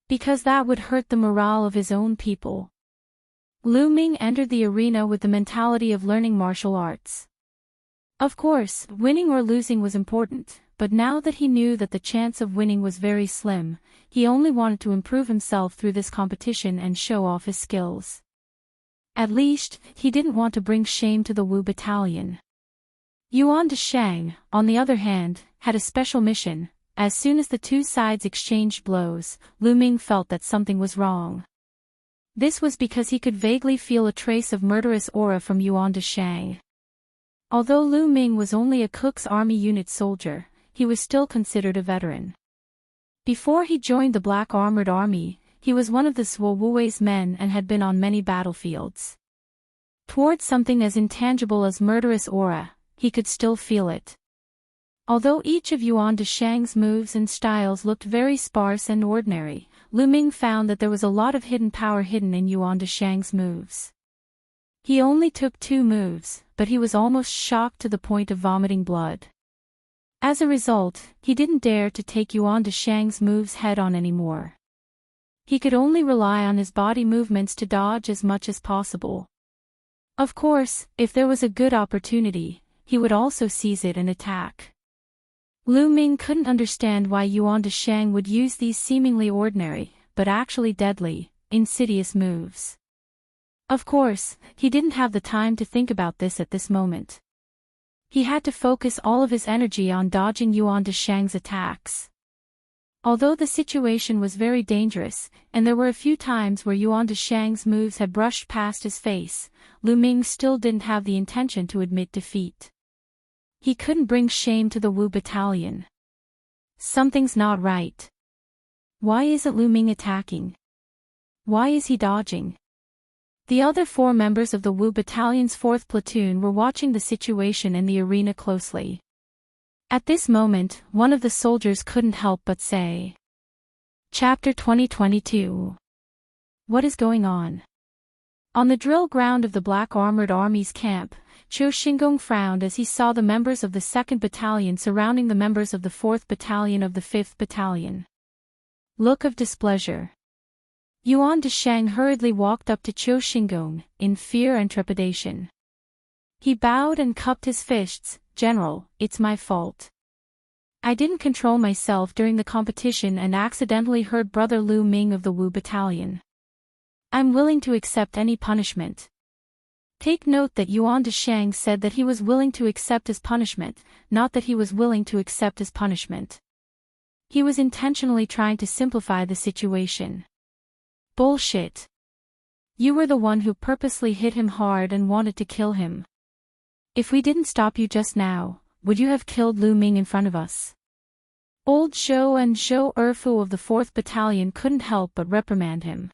Because that would hurt the morale of his own people. Lu Ming entered the arena with the mentality of learning martial arts. Of course, winning or losing was important, but now that he knew that the chance of winning was very slim, he only wanted to improve himself through this competition and show off his skills. At least, he didn't want to bring shame to the Wu Battalion. Yuan Desheng, on the other hand, had a special mission. As soon as the 2 sides exchanged blows, Lu Ming felt that something was wrong. This was because he could vaguely feel a trace of murderous aura from Yuan Desheng. Although Lu Ming was only a Cook's Army unit soldier, he was still considered a veteran. Before he joined the Black Armored Army, he was one of the Zhuo Wuwei's men and had been on many battlefields. Towards something as intangible as murderous aura, he could still feel it. Although each of Yuan Desheng's moves and styles looked very sparse and ordinary, Lu Ming found that there was a lot of hidden power hidden in Yuan Desheng's moves. He only took 2 moves, but he was almost shocked to the point of vomiting blood. As a result, he didn't dare to take Yuan Desheng's moves head-on anymore. He could only rely on his body movements to dodge as much as possible. Of course, if there was a good opportunity, he would also seize it and attack. Lu Ming couldn't understand why Yuan Desheng would use these seemingly ordinary, but actually deadly, insidious moves. Of course, he didn't have the time to think about this at this moment. He had to focus all of his energy on dodging Yuan Deshang's attacks. Although the situation was very dangerous, and there were a few times where Yuan Deshang's moves had brushed past his face, Lu Ming still didn't have the intention to admit defeat. He couldn't bring shame to the Wu battalion. Something's not right. Why isn't Lu Ming attacking? Why is he dodging? The other 4 members of the Wu battalion's 4th platoon were watching the situation in the arena closely. At this moment, one of the soldiers couldn't help but say. Chapter 2022. What is going on? On the drill ground of the Black Armored Army's camp, Qiu Xingong frowned as he saw the members of the 2nd Battalion surrounding the members of the 4th Battalion of the 5th Battalion. Look of displeasure. Yuan Deshang hurriedly walked up to Qiu Xingong, in fear and trepidation. He bowed and cupped his fists. General, it's my fault. I didn't control myself during the competition and accidentally hurt Brother Lu Ming of the Wu battalion. I'm willing to accept any punishment. Take note that Yuan Deshang said that he was willing to accept his punishment, not that he was willing to accept his punishment. He was intentionally trying to simplify the situation. Bullshit. You were the one who purposely hit him hard and wanted to kill him. If we didn't stop you just now, would you have killed Lu Ming in front of us? Old Zhou and Zhou Erfu of the 4th Battalion couldn't help but reprimand him.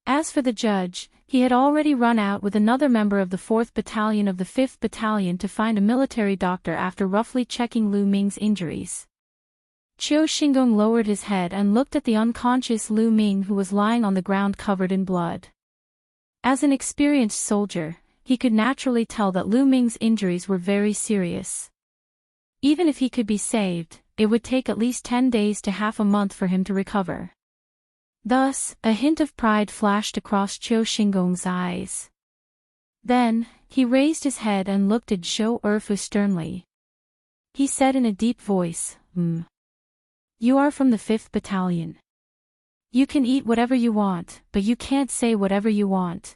As for the judge, he had already run out with another member of the 4th Battalion of the 5th Battalion to find a military doctor after roughly checking Lu Ming's injuries. Qiu Xingong lowered his head and looked at the unconscious Lu Ming who was lying on the ground covered in blood. As an experienced soldier, he could naturally tell that Lu Ming's injuries were very serious. Even if he could be saved, it would take at least 10 days to half a month for him to recover. Thus, a hint of pride flashed across Qiu Xingong's eyes. Then, he raised his head and looked at Zhou Erfu sternly. He said in a deep voice, You are from the 5th Battalion. You can eat whatever you want, but you can't say whatever you want.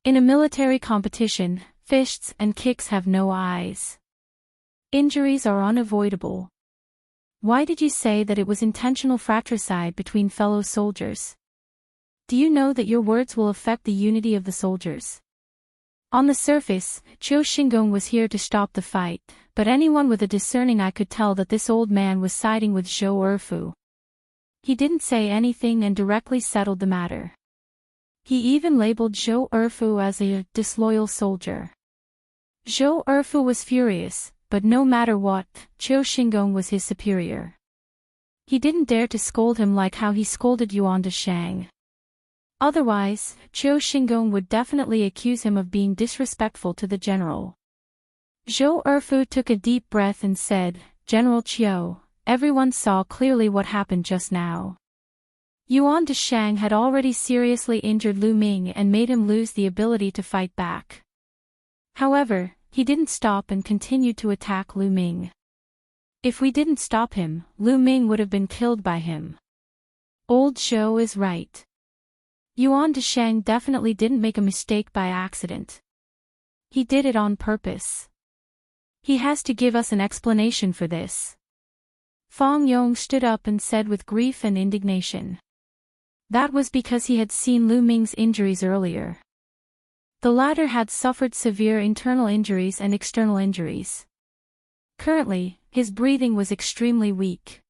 In a military competition, fists and kicks have no eyes. Injuries are unavoidable. Why did you say that it was intentional fratricide between fellow soldiers? Do you know that your words will affect the unity of the soldiers? On the surface, Qiu Xingong was here to stop the fight, but anyone with a discerning eye could tell that this old man was siding with Zhou Erfu. He didn't say anything and directly settled the matter. He even labeled Zhou Erfu as a disloyal soldier. Zhou Erfu was furious, but no matter what, Qiu Xingong was his superior. He didn't dare to scold him like how he scolded Yuan Deshang. Otherwise, Qiu Xingong would definitely accuse him of being disrespectful to the general. Zhou Erfu took a deep breath and said, General Qiu, everyone saw clearly what happened just now. Yuan Deshang had already seriously injured Lu Ming and made him lose the ability to fight back. However, he didn't stop and continued to attack Lu Ming. If we didn't stop him, Lu Ming would have been killed by him. Old Zhou is right. Yuan Deshang definitely didn't make a mistake by accident. He did it on purpose. He has to give us an explanation for this. Fang Yong stood up and said with grief and indignation. That was because he had seen Lu Ming's injuries earlier. The latter had suffered severe internal injuries and external injuries. Currently, his breathing was extremely weak.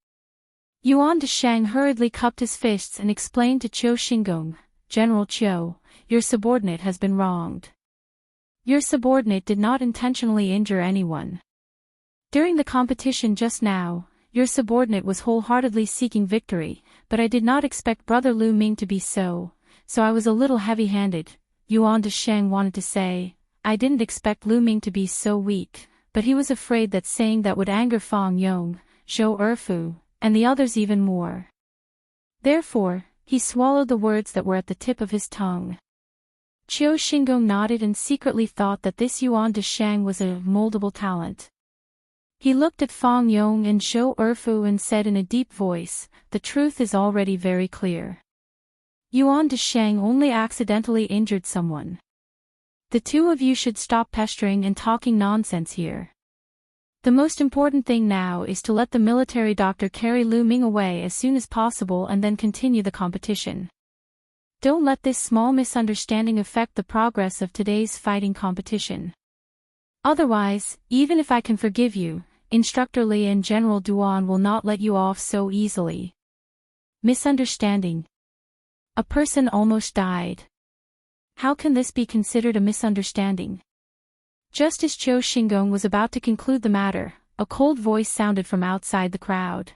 Yuan Deshang hurriedly cupped his fists and explained to Qiu Xingong, General Qiu, your subordinate has been wronged. Your subordinate did not intentionally injure anyone. During the competition just now, your subordinate was wholeheartedly seeking victory, but I did not expect Brother Lu Ming to be so I was a little heavy-handed, Yuan Deshang wanted to say. I didn't expect Lu Ming to be so weak, but he was afraid that saying that would anger Fang Yong, Zhou Erfu, and the others even more. Therefore, he swallowed the words that were at the tip of his tongue. Qiu Xingong nodded and secretly thought that this Yuan Deshang was a moldable talent. He looked at Fang Yong and Zhou Erfu and said in a deep voice, the truth is already very clear. Yuan Deshang only accidentally injured someone. The two of you should stop pestering and talking nonsense here. The most important thing now is to let the military doctor carry Lu Ming away as soon as possible and then continue the competition. Don't let this small misunderstanding affect the progress of today's fighting competition. Otherwise, even if I can forgive you, Instructor Li and General Duan will not let you off so easily. Misunderstanding. A person almost died. How can this be considered a misunderstanding? Just as Qiu Xingong was about to conclude the matter, a cold voice sounded from outside the crowd.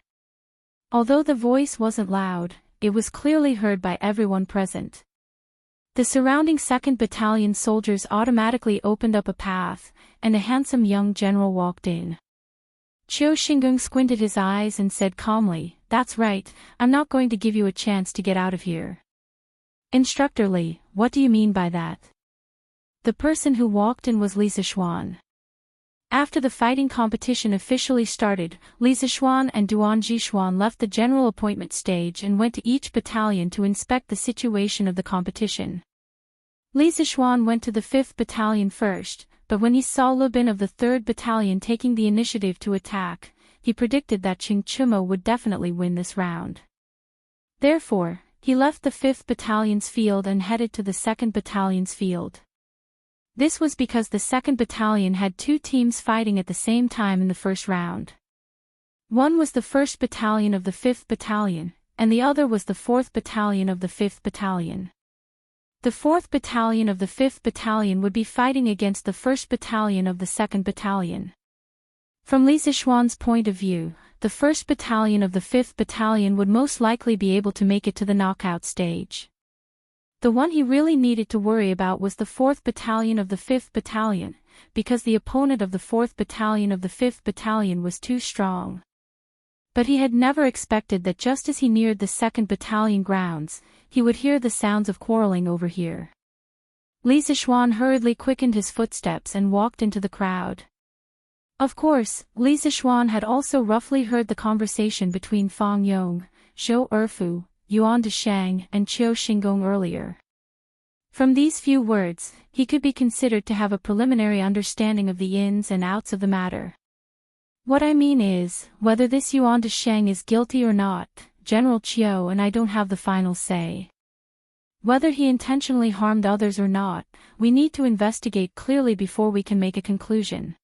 Although the voice wasn't loud, it was clearly heard by everyone present. The surrounding 2nd Battalion soldiers automatically opened up a path, and a handsome young general walked in. Qiu Xingong squinted his eyes and said calmly, "That's right, I'm not going to give you a chance to get out of here." "Instructor Li, what do you mean by that?" The person who walked in was Li Zixuan. After the fighting competition officially started, Li Zixuan and Duan Jixuan left the general appointment stage and went to each battalion to inspect the situation of the competition. Li Zixuan went to the 5th Battalion first, but when he saw Lu Bin of the 3rd Battalion taking the initiative to attack, he predicted that Qing Chumo would definitely win this round. Therefore, he left the 5th Battalion's field and headed to the 2nd Battalion's field. This was because the 2nd Battalion had two teams fighting at the same time in the first round. One was the 1st Battalion of the 5th Battalion, and the other was the 4th Battalion of the 5th Battalion. The 4th Battalion of the 5th Battalion would be fighting against the 1st Battalion of the 2nd Battalion. From Li Zixuan's point of view, the 1st Battalion of the 5th Battalion would most likely be able to make it to the knockout stage. The one he really needed to worry about was the 4th Battalion of the 5th Battalion, because the opponent of the 4th Battalion of the 5th Battalion was too strong. But he had never expected that just as he neared the 2nd Battalion grounds, he would hear the sounds of quarreling over here. Li Zixuan hurriedly quickened his footsteps and walked into the crowd. Of course, Li Zixuan had also roughly heard the conversation between Fang Yong, Zhou Erfu, Yuan Deshang and Qiu Xingong earlier. From these few words, he could be considered to have a preliminary understanding of the ins and outs of the matter. What I mean is, whether this Yuan Deshang is guilty or not, General Qiu and I don't have the final say. Whether he intentionally harmed others or not, we need to investigate clearly before we can make a conclusion.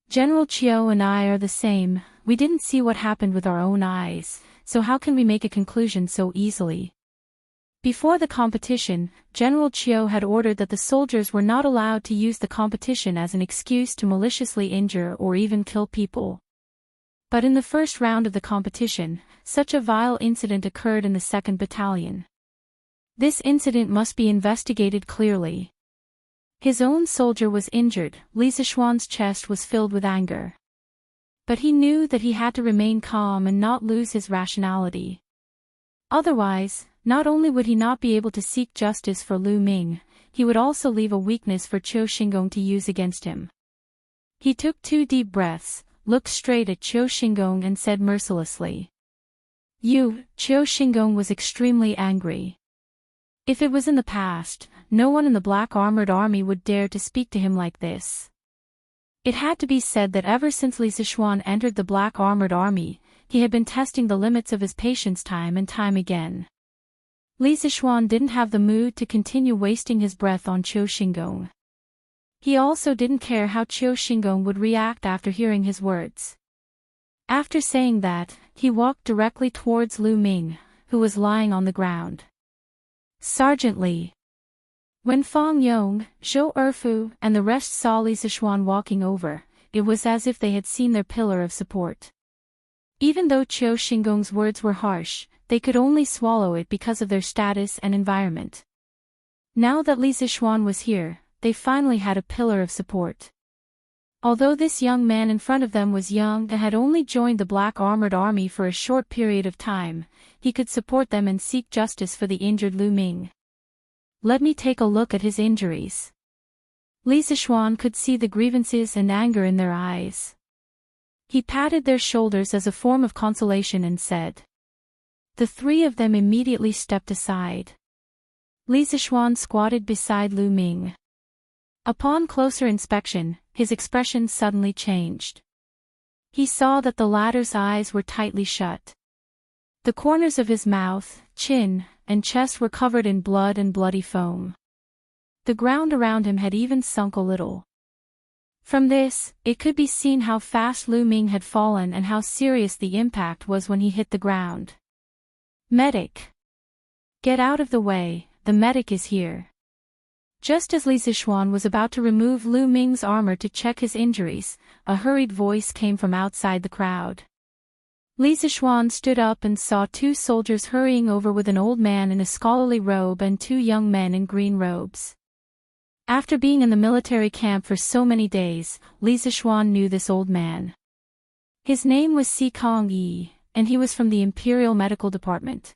General Qiu and I are the same, we didn't see what happened with our own eyes, so how can we make a conclusion so easily? Before the competition, General Qiu had ordered that the soldiers were not allowed to use the competition as an excuse to maliciously injure or even kill people. But in the first round of the competition, such a vile incident occurred in the 2nd Battalion. This incident must be investigated clearly. His own soldier was injured, Li Zixuan's chest was filled with anger. But he knew that he had to remain calm and not lose his rationality. Otherwise, not only would he not be able to seek justice for Lu Ming, he would also leave a weakness for Qiu Xingong to use against him. He took 2 deep breaths, looked straight at Qiu Xingong and said mercilessly. Qiu Xingong was extremely angry. If it was in the past, no one in the Black Armored Army would dare to speak to him like this. It had to be said that ever since Li Zixuan entered the Black Armored Army, he had been testing the limits of his patience time and time again. Li Zixuan didn't have the mood to continue wasting his breath on Qiu Xingong. He also didn't care how Qiu Xingong would react after hearing his words. After saying that, he walked directly towards Lu Ming, who was lying on the ground. Sergeant Li. When Fang Yong, Zhou Erfu, and the rest saw Li Zixuan walking over, it was as if they had seen their pillar of support. Even though Qiu Xingong's words were harsh, they could only swallow it because of their status and environment. Now that Li Zixuan was here, they finally had a pillar of support. Although this young man in front of them was young and had only joined the Black Armored Army for a short period of time, he could support them and seek justice for the injured Lu Ming. Let me take a look at his injuries. Li Zixuan could see the grievances and anger in their eyes. He patted their shoulders as a form of consolation and said. The 3 of them immediately stepped aside. Li Zixuan squatted beside Lu Ming. Upon closer inspection, his expression suddenly changed. He saw that the latter's eyes were tightly shut. The corners of his mouth, chin, and chest were covered in blood and bloody foam. The ground around him had even sunk a little. From this, it could be seen how fast Lu Ming had fallen and how serious the impact was when he hit the ground. Medic! Get out of the way, the medic is here. Just as Li Zixuan was about to remove Lu Ming's armor to check his injuries, a hurried voice came from outside the crowd. Li Zixuan stood up and saw two soldiers hurrying over with an old man in a scholarly robe and two young men in green robes. After being in the military camp for so many days, Li Zixuan knew this old man. His name was Si Kong Yi, and he was from the Imperial Medical Department.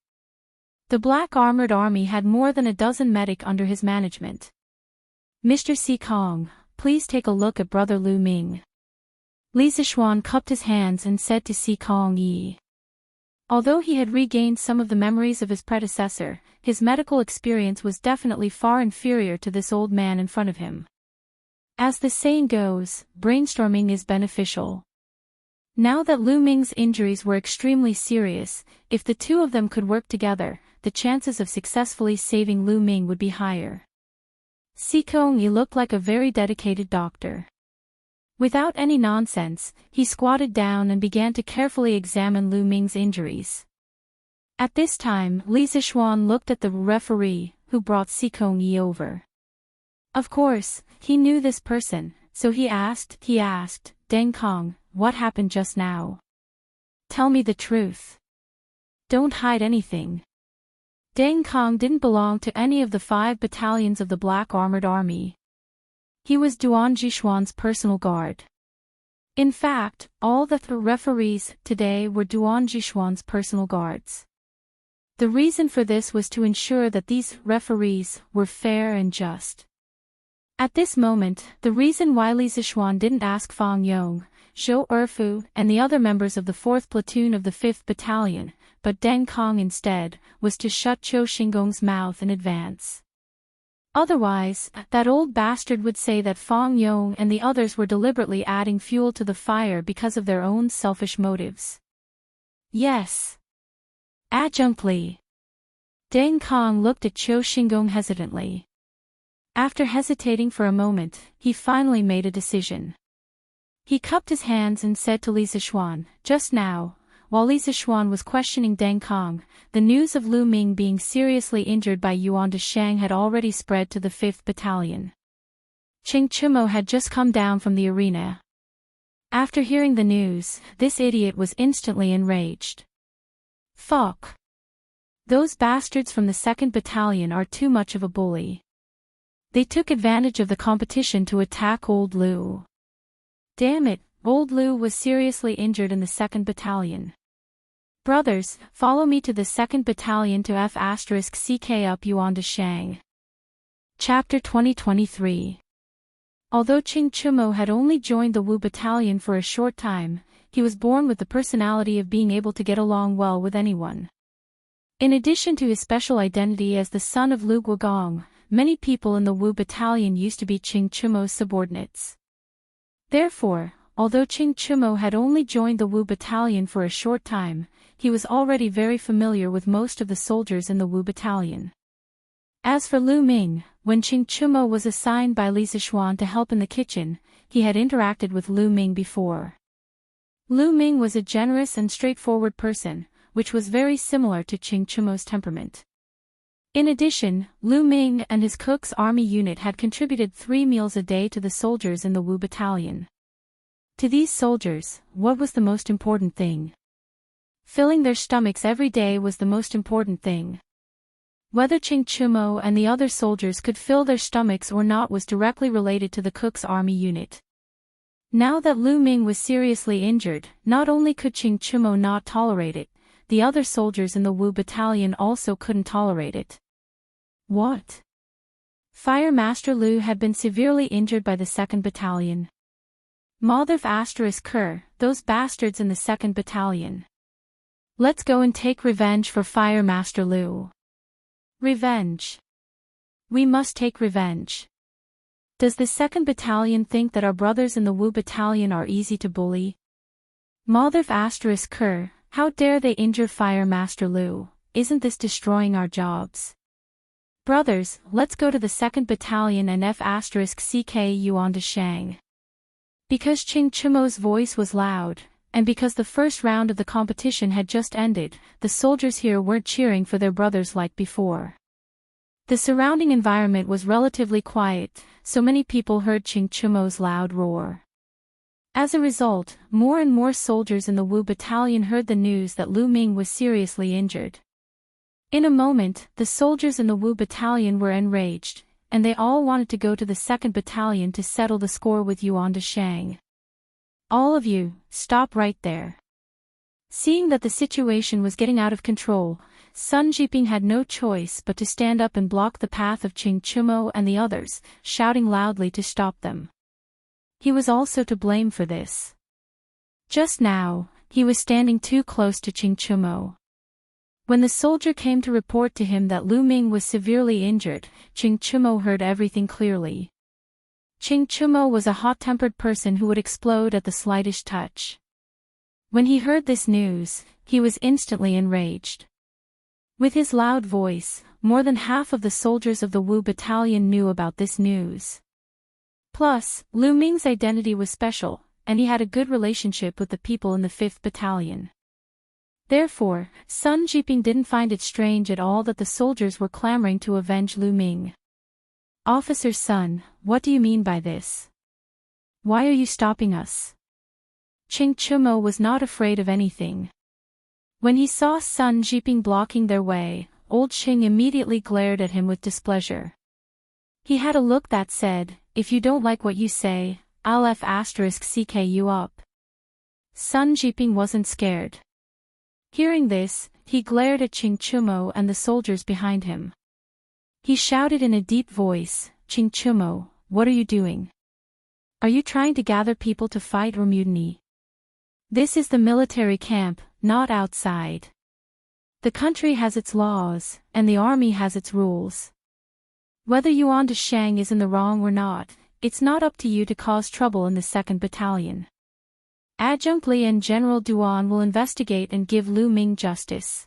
The Black Armored Army had more than a dozen medic under his management. Mr. Si Kong, please take a look at Brother Lu Ming. Li Zixuan cupped his hands and said to Si Kong Yi. Although he had regained some of the memories of his predecessor, his medical experience was definitely far inferior to this old man in front of him. As the saying goes, brainstorming is beneficial. Now that Lu Ming's injuries were extremely serious, if the two of them could work together, the chances of successfully saving Lu Ming would be higher. Si Kong Yi looked like a very dedicated doctor. Without any nonsense, he squatted down and began to carefully examine Lu Ming's injuries. At this time, Li Zixuan looked at the referee, who brought Si Kong Yi over. Of course, he knew this person, so he asked, Deng Kong, what happened just now? Tell me the truth. Don't hide anything. Deng Kong didn't belong to any of the 5 battalions of the Black Armored Army. He was Duan Jishuan's personal guard. In fact, all the referees today were Duan Jishuan's personal guards. The reason for this was to ensure that these referees were fair and just. At this moment, the reason why Li Zixuan didn't ask Fang Yong, Zhou Erfu, and the other members of the 4th platoon of the 5th battalion, but Deng Kong instead, was to shut Qiu Xingong's mouth in advance. Otherwise, that old bastard would say that Fang Yong and the others were deliberately adding fuel to the fire because of their own selfish motives. Yes. Adjunct Li. Deng Kong looked at Qiu Xingong hesitantly. After hesitating for a moment, he finally made a decision. He cupped his hands and said to Li Zixuan, just now, while Li Zixuan was questioning Deng Kong, the news of Lu Ming being seriously injured by Yuan Deshang had already spread to the 5th battalion. Cheng Chimo had just come down from the arena. After hearing the news, this idiot was instantly enraged. Fuck. Those bastards from the 2nd battalion are too much of a bully. They took advantage of the competition to attack old Lu. Damn it, old Lu was seriously injured in the 2nd battalion. Brothers, follow me to the 2nd battalion to F***CK up Yuan Deshang. Chapter 2023. Although Cheng Chimo had only joined the Wu battalion for a short time, he was born with the personality of being able to get along well with anyone. In addition to his special identity as the son of Lu Guogong, many people in the Wu battalion used to be Cheng Chimo's subordinates. Therefore, although Cheng Chimo had only joined the Wu battalion for a short time, he was already very familiar with most of the soldiers in the Wu battalion. As for Lu Ming, when Cheng Chimo was assigned by Li Zixuan to help in the kitchen, he had interacted with Lu Ming before. Lu Ming was a generous and straightforward person, which was very similar to Cheng Chimo's temperament. In addition, Lu Ming and his cook's army unit had contributed 3 meals a day to the soldiers in the Wu battalion. To these soldiers, what was the most important thing? Filling their stomachs every day was the most important thing. Whether Cheng Chimo and the other soldiers could fill their stomachs or not was directly related to the cook's army unit. Now that Lu Ming was seriously injured, not only could Cheng Chimo not tolerate it, the other soldiers in the Wu battalion also couldn't tolerate it. What? Fire Master Lu had been severely injured by the 2nd battalion. Mother***, those bastards in the 2nd battalion. Let's go and take revenge for Fire Master Lu. Revenge. We must take revenge. Does the 2nd Battalion think that our brothers in the Wu Battalion are easy to bully? Motherf asterisk Kerr, how dare they injure Fire Master Lu, isn't this destroying our jobs? Brothers, let's go to the 2nd Battalion and F asterisk CK Yuan de Shang. Because Ching Chimo's voice was loud, and because the first round of the competition had just ended, the soldiers here weren't cheering for their brothers like before. The surrounding environment was relatively quiet, so many people heard Ching Chimo's loud roar. As a result, more and more soldiers in the Wu Battalion heard the news that Lu Ming was seriously injured. In a moment, the soldiers in the Wu Battalion were enraged, and they all wanted to go to the 2nd Battalion to settle the score with Yuan de Shang. All of you, stop right there. Seeing that the situation was getting out of control, Sun Jiping had no choice but to stand up and block the path of Ching Chimo and the others, shouting loudly to stop them. He was also to blame for this. Just now, he was standing too close to Ching Chimo. When the soldier came to report to him that Lu Ming was severely injured, Ching Chimo heard everything clearly. Ching Chimo was a hot-tempered person who would explode at the slightest touch. When he heard this news, he was instantly enraged. With his loud voice, more than half of the soldiers of the Wu Battalion knew about this news. Plus, Lu Ming's identity was special, and he had a good relationship with the people in the 5th Battalion. Therefore, Sun Jiping didn't find it strange at all that the soldiers were clamoring to avenge Lu Ming. Officer Sun, what do you mean by this? Why are you stopping us? Ching Chimo was not afraid of anything. When he saw Sun Jiping blocking their way, old Ching immediately glared at him with displeasure. He had a look that said, if you don't like what you say, I'll F asterisk CK you up. Sun Jiping wasn't scared. Hearing this, he glared at Ching Chimo and the soldiers behind him. He shouted in a deep voice, Ching Chimo, what are you doing? Are you trying to gather people to fight or mutiny? This is the military camp, not outside. The country has its laws, and the army has its rules. Whether Yuan de Shang is in the wrong or not, it's not up to you to cause trouble in the 2nd Battalion. Adjunct Li and General Duan will investigate and give Lu Ming justice.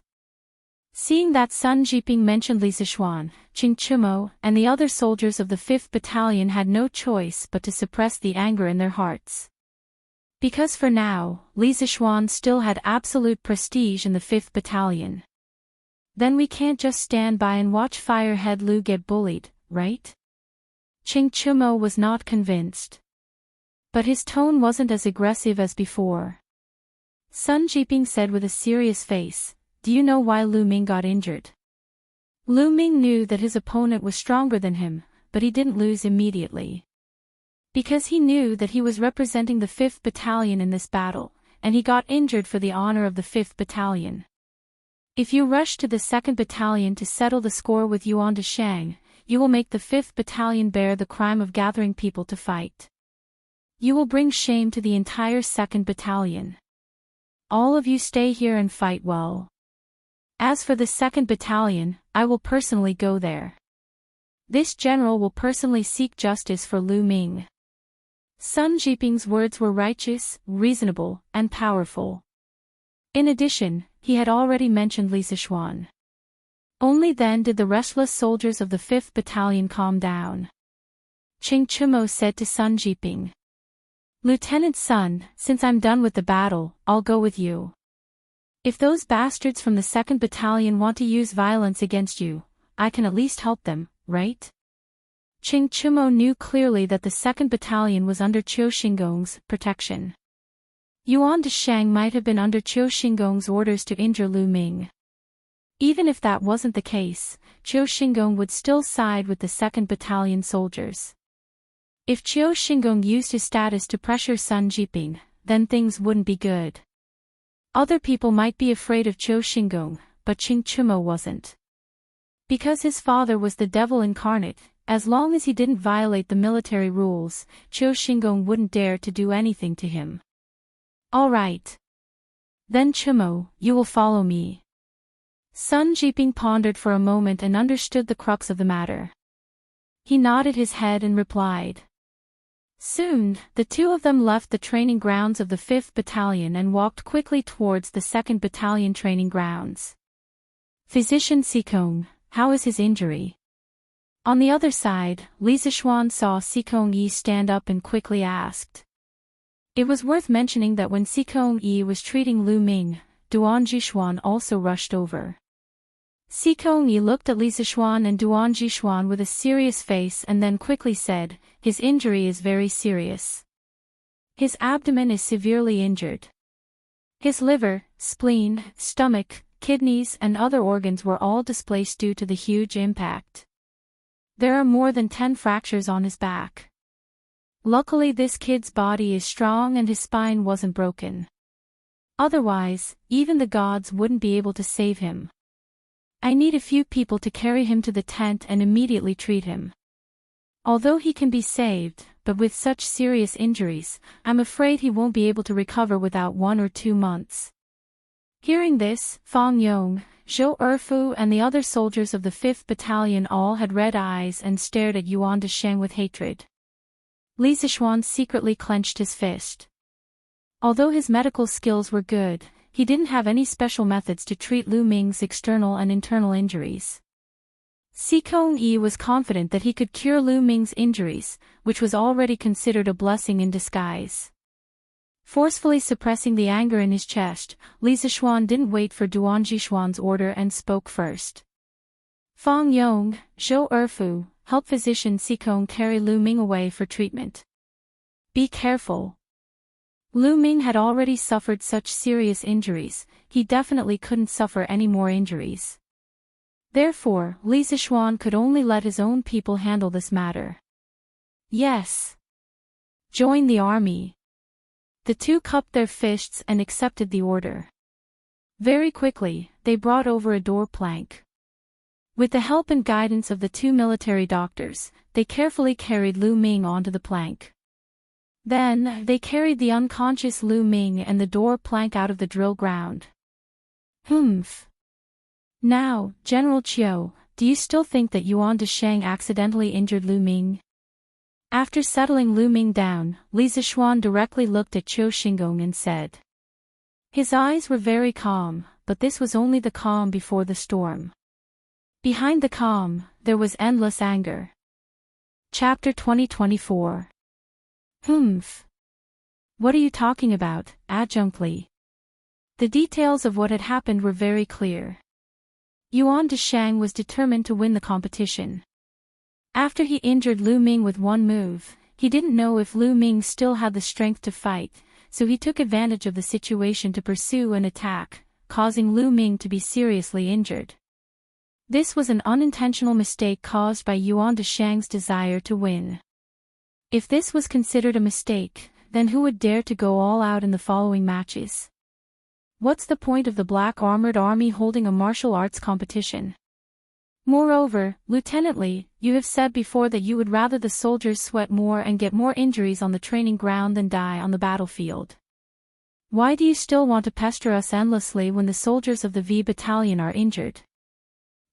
Seeing that Sun Jiping mentioned Li Zixuan, Ching Chimo, and the other soldiers of the 5th Battalion had no choice but to suppress the anger in their hearts. Because for now, Li Zixuan still had absolute prestige in the 5th Battalion. Then we can't just stand by and watch Firehead Lu get bullied, right? Ching Chimo was not convinced. But his tone wasn't as aggressive as before. Sun Jiping said with a serious face, do you know why Lu Ming got injured? Lu Ming knew that his opponent was stronger than him, but he didn't lose immediately. Because he knew that he was representing the 5th Battalion in this battle, and he got injured for the honor of the 5th Battalion. If you rush to the 2nd Battalion to settle the score with Yuan de Shang, you will make the 5th Battalion bear the crime of gathering people to fight. You will bring shame to the entire 2nd Battalion. All of you stay here and fight well. As for the 2nd Battalion, I will personally go there. This general will personally seek justice for Lu Ming. Sun Jiping's words were righteous, reasonable, and powerful. In addition, he had already mentioned Li Zixuan. Only then did the restless soldiers of the 5th Battalion calm down. Ching Chimo said to Sun Jiping, Lieutenant Sun, since I'm done with the battle, I'll go with you. If those bastards from the 2nd Battalion want to use violence against you, I can at least help them, right? Ching Chimo knew clearly that the 2nd Battalion was under Qiu Xingong's protection. Yuan de Shang might have been under Qiu Xingong's orders to injure Lu Ming. Even if that wasn't the case, Qiu Xingong would still side with the 2nd Battalion soldiers. If Qiu Xingong used his status to pressure Sun Jiping, then things wouldn't be good. Other people might be afraid of Qiu Xingong, but Ching Chimo wasn't. Because his father was the devil incarnate, as long as he didn't violate the military rules, Qiu Xingong wouldn't dare to do anything to him. All right. Then Chimo, you will follow me. Sun Jiping pondered for a moment and understood the crux of the matter. He nodded his head and replied. Soon, the two of them left the training grounds of the 5th Battalion and walked quickly towards the 2nd Battalion training grounds. Physician Sikong, how is his injury? On the other side, Li Zixuan saw Sikong Yi stand up and quickly asked. It was worth mentioning that when Sikong Yi was treating Lu Ming, Duan Jixuan also rushed over. Sikong Yi looked at Li Zixuan and Duan Jixuan with a serious face and then quickly said, his injury is very serious. His abdomen is severely injured. His liver, spleen, stomach, kidneys and other organs were all displaced due to the huge impact. There are more than 10 fractures on his back. Luckily this kid's body is strong and his spine wasn't broken. Otherwise, even the gods wouldn't be able to save him. I need a few people to carry him to the tent and immediately treat him. Although he can be saved, but with such serious injuries, I'm afraid he won't be able to recover without 1 or 2 months. Hearing this, Fang Yong, Zhou Erfu and the other soldiers of the 5th Battalion all had red eyes and stared at Yuan Desheng with hatred. Li Zixuan secretly clenched his fist. Although his medical skills were good, he didn't have any special methods to treat Lu Ming's external and internal injuries. Sikong Yi was confident that he could cure Lu Ming's injuries, which was already considered a blessing in disguise. Forcefully suppressing the anger in his chest, Li Zixuan didn't wait for Duan Jixuan's order and spoke first. Fang Yong, Zhou Erfu, help physician Sikong carry Lu Ming away for treatment. Be careful. Lu Ming had already suffered such serious injuries, he definitely couldn't suffer any more injuries. Therefore, Li Zixuan could only let his own people handle this matter. Yes. Join the army. The two cupped their fists and accepted the order. Very quickly, they brought over a door plank. With the help and guidance of the 2 military doctors, they carefully carried Lu Ming onto the plank. Then, they carried the unconscious Lu Ming and the door plank out of the drill ground. Humph. Now, General Qiu, do you still think that Yuan Desheng accidentally injured Lu Ming? After settling Lu Ming down, Li Zixuan directly looked at Qiu Xingong and said. His eyes were very calm, but this was only the calm before the storm. Behind the calm, there was endless anger. Chapter 2024. Humph. What are you talking about, Adjunct Li? The details of what had happened were very clear. Yuan Desheng was determined to win the competition. After he injured Lu Ming with one move, he didn't know if Lu Ming still had the strength to fight, so he took advantage of the situation to pursue and attack, causing Lu Ming to be seriously injured. This was an unintentional mistake caused by Yuan Desheng's desire to win. If this was considered a mistake, then who would dare to go all out in the following matches? What's the point of the Black Armored Army holding a martial arts competition? Moreover, Lieutenant Li, you have said before that you would rather the soldiers sweat more and get more injuries on the training ground than die on the battlefield. Why do you still want to pester us endlessly when the soldiers of the V Battalion are injured?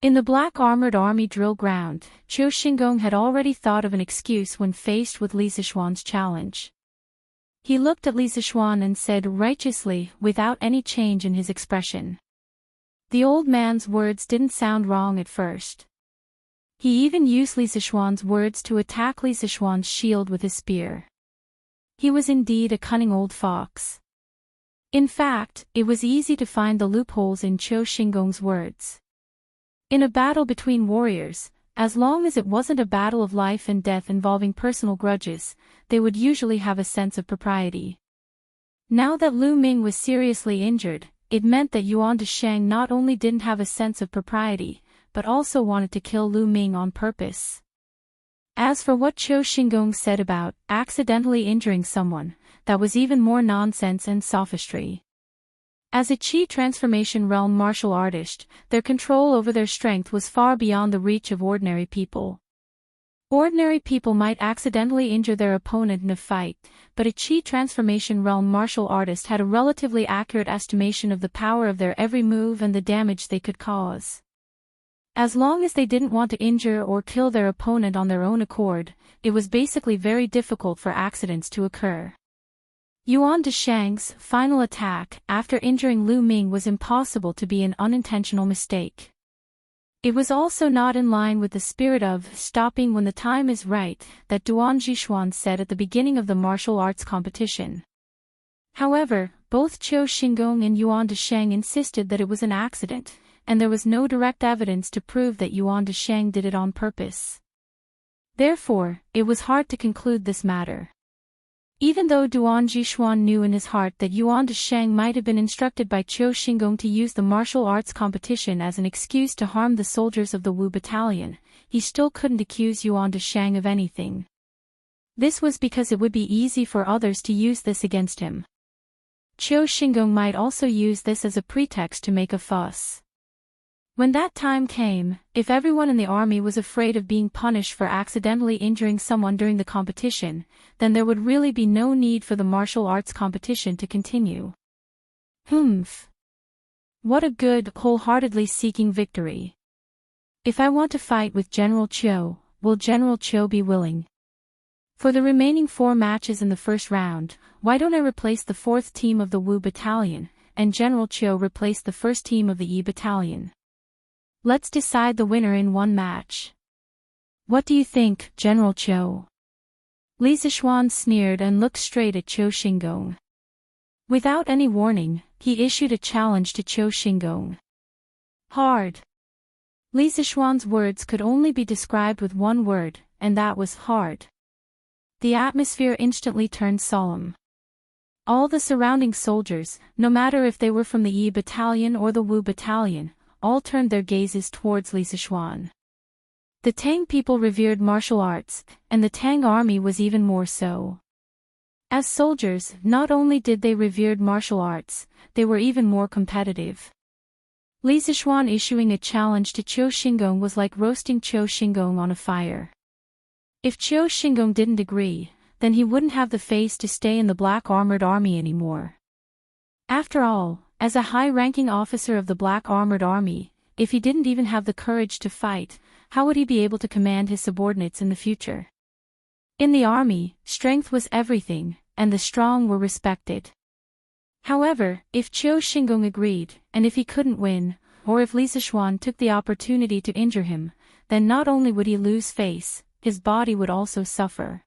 In the Black Armored Army drill ground, Qiu Xingong had already thought of an excuse when faced with Li Zixuan's challenge. He looked at Li Zixuan and said righteously, without any change in his expression. The old man's words didn't sound wrong at first. He even used Li Zixuan's words to attack Li Zixuan's shield with his spear. He was indeed a cunning old fox. In fact, it was easy to find the loopholes in Qiu Xingong's words. In a battle between warriors, as long as it wasn't a battle of life and death involving personal grudges, they would usually have a sense of propriety. Now that Lu Ming was seriously injured, it meant that Yuan Desheng not only didn't have a sense of propriety, but also wanted to kill Lu Ming on purpose. As for what Qiu Xingong said about accidentally injuring someone, that was even more nonsense and sophistry. As a Qi Transformation Realm martial artist, their control over their strength was far beyond the reach of ordinary people. Ordinary people might accidentally injure their opponent in a fight, but a Qi Transformation Realm martial artist had a relatively accurate estimation of the power of their every move and the damage they could cause. As long as they didn't want to injure or kill their opponent on their own accord, it was basically very difficult for accidents to occur. Yuan Deshang's final attack after injuring Lu Ming was impossible to be an unintentional mistake. It was also not in line with the spirit of stopping when the time is right that Duan Jixuan said at the beginning of the martial arts competition. However, both Qiu Xingong and Yuan Deshang insisted that it was an accident, and there was no direct evidence to prove that Yuan Deshang did it on purpose. Therefore, it was hard to conclude this matter. Even though Duan Jixuan knew in his heart that Yuan Deshang might have been instructed by Qiu Xingong to use the martial arts competition as an excuse to harm the soldiers of the Wu battalion, he still couldn't accuse Yuan Deshang of anything. This was because it would be easy for others to use this against him. Qiu Xingong might also use this as a pretext to make a fuss. When that time came, if everyone in the army was afraid of being punished for accidentally injuring someone during the competition, then there would really be no need for the martial arts competition to continue. Humph. What a good, wholeheartedly seeking victory. If I want to fight with General Qiu, will General Qiu be willing? For the remaining 4 matches in the first round, why don't I replace the 4th team of the Wu battalion, and General Qiu replace the 1st team of the Yi battalion? Let's decide the winner in one match. What do you think, General Qiu? Li Zixuan sneered and looked straight at Qiu Xingong. Without any warning, he issued a challenge to Qiu Xingong. Hard. Li Zixuan's words could only be described with one word, and that was hard. The atmosphere instantly turned solemn. All the surrounding soldiers, no matter if they were from the Yi battalion or the Wu battalion, all turned their gazes towards Li Zixuan. The Tang people revered martial arts, and the Tang army was even more so. As soldiers, not only did they revere martial arts, they were even more competitive. Li Zixuan issuing a challenge to Qiu Xingong was like roasting Qiu Xingong on a fire. If Qiu Xingong didn't agree, then he wouldn't have the face to stay in the Black Armored Army anymore. After all, as a high-ranking officer of the Black Armored Army, if he didn't even have the courage to fight, how would he be able to command his subordinates in the future? In the army, strength was everything, and the strong were respected. However, if Qiu Xingong agreed, and if he couldn't win, or if Li Zixuan took the opportunity to injure him, then not only would he lose face, his body would also suffer.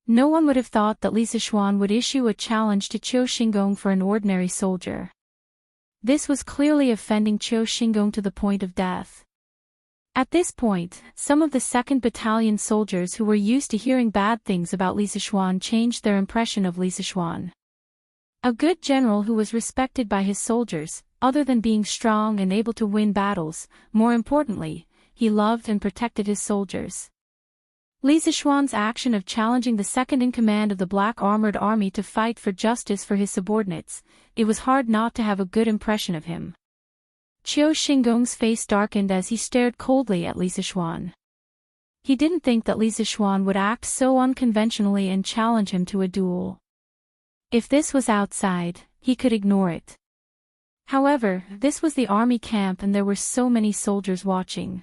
No one would have thought that Li Zixuan would issue a challenge to Qiu Xingong for an ordinary soldier. This was clearly offending Qiu Xingong to the point of death. At this point, some of the 2nd Battalion soldiers who were used to hearing bad things about Li Zixuan changed their impression of Li Zixuan. A good general who was respected by his soldiers, other than being strong and able to win battles, more importantly, he loved and protected his soldiers. Li Zixuan's action of challenging the 2nd in command of the Black Armored Army to fight for justice for his subordinates, it was hard not to have a good impression of him. Qiu Xingong's face darkened as he stared coldly at Li Zixuan. He didn't think that Li Zixuan would act so unconventionally and challenge him to a duel. If this was outside, he could ignore it. However, this was the army camp and there were so many soldiers watching.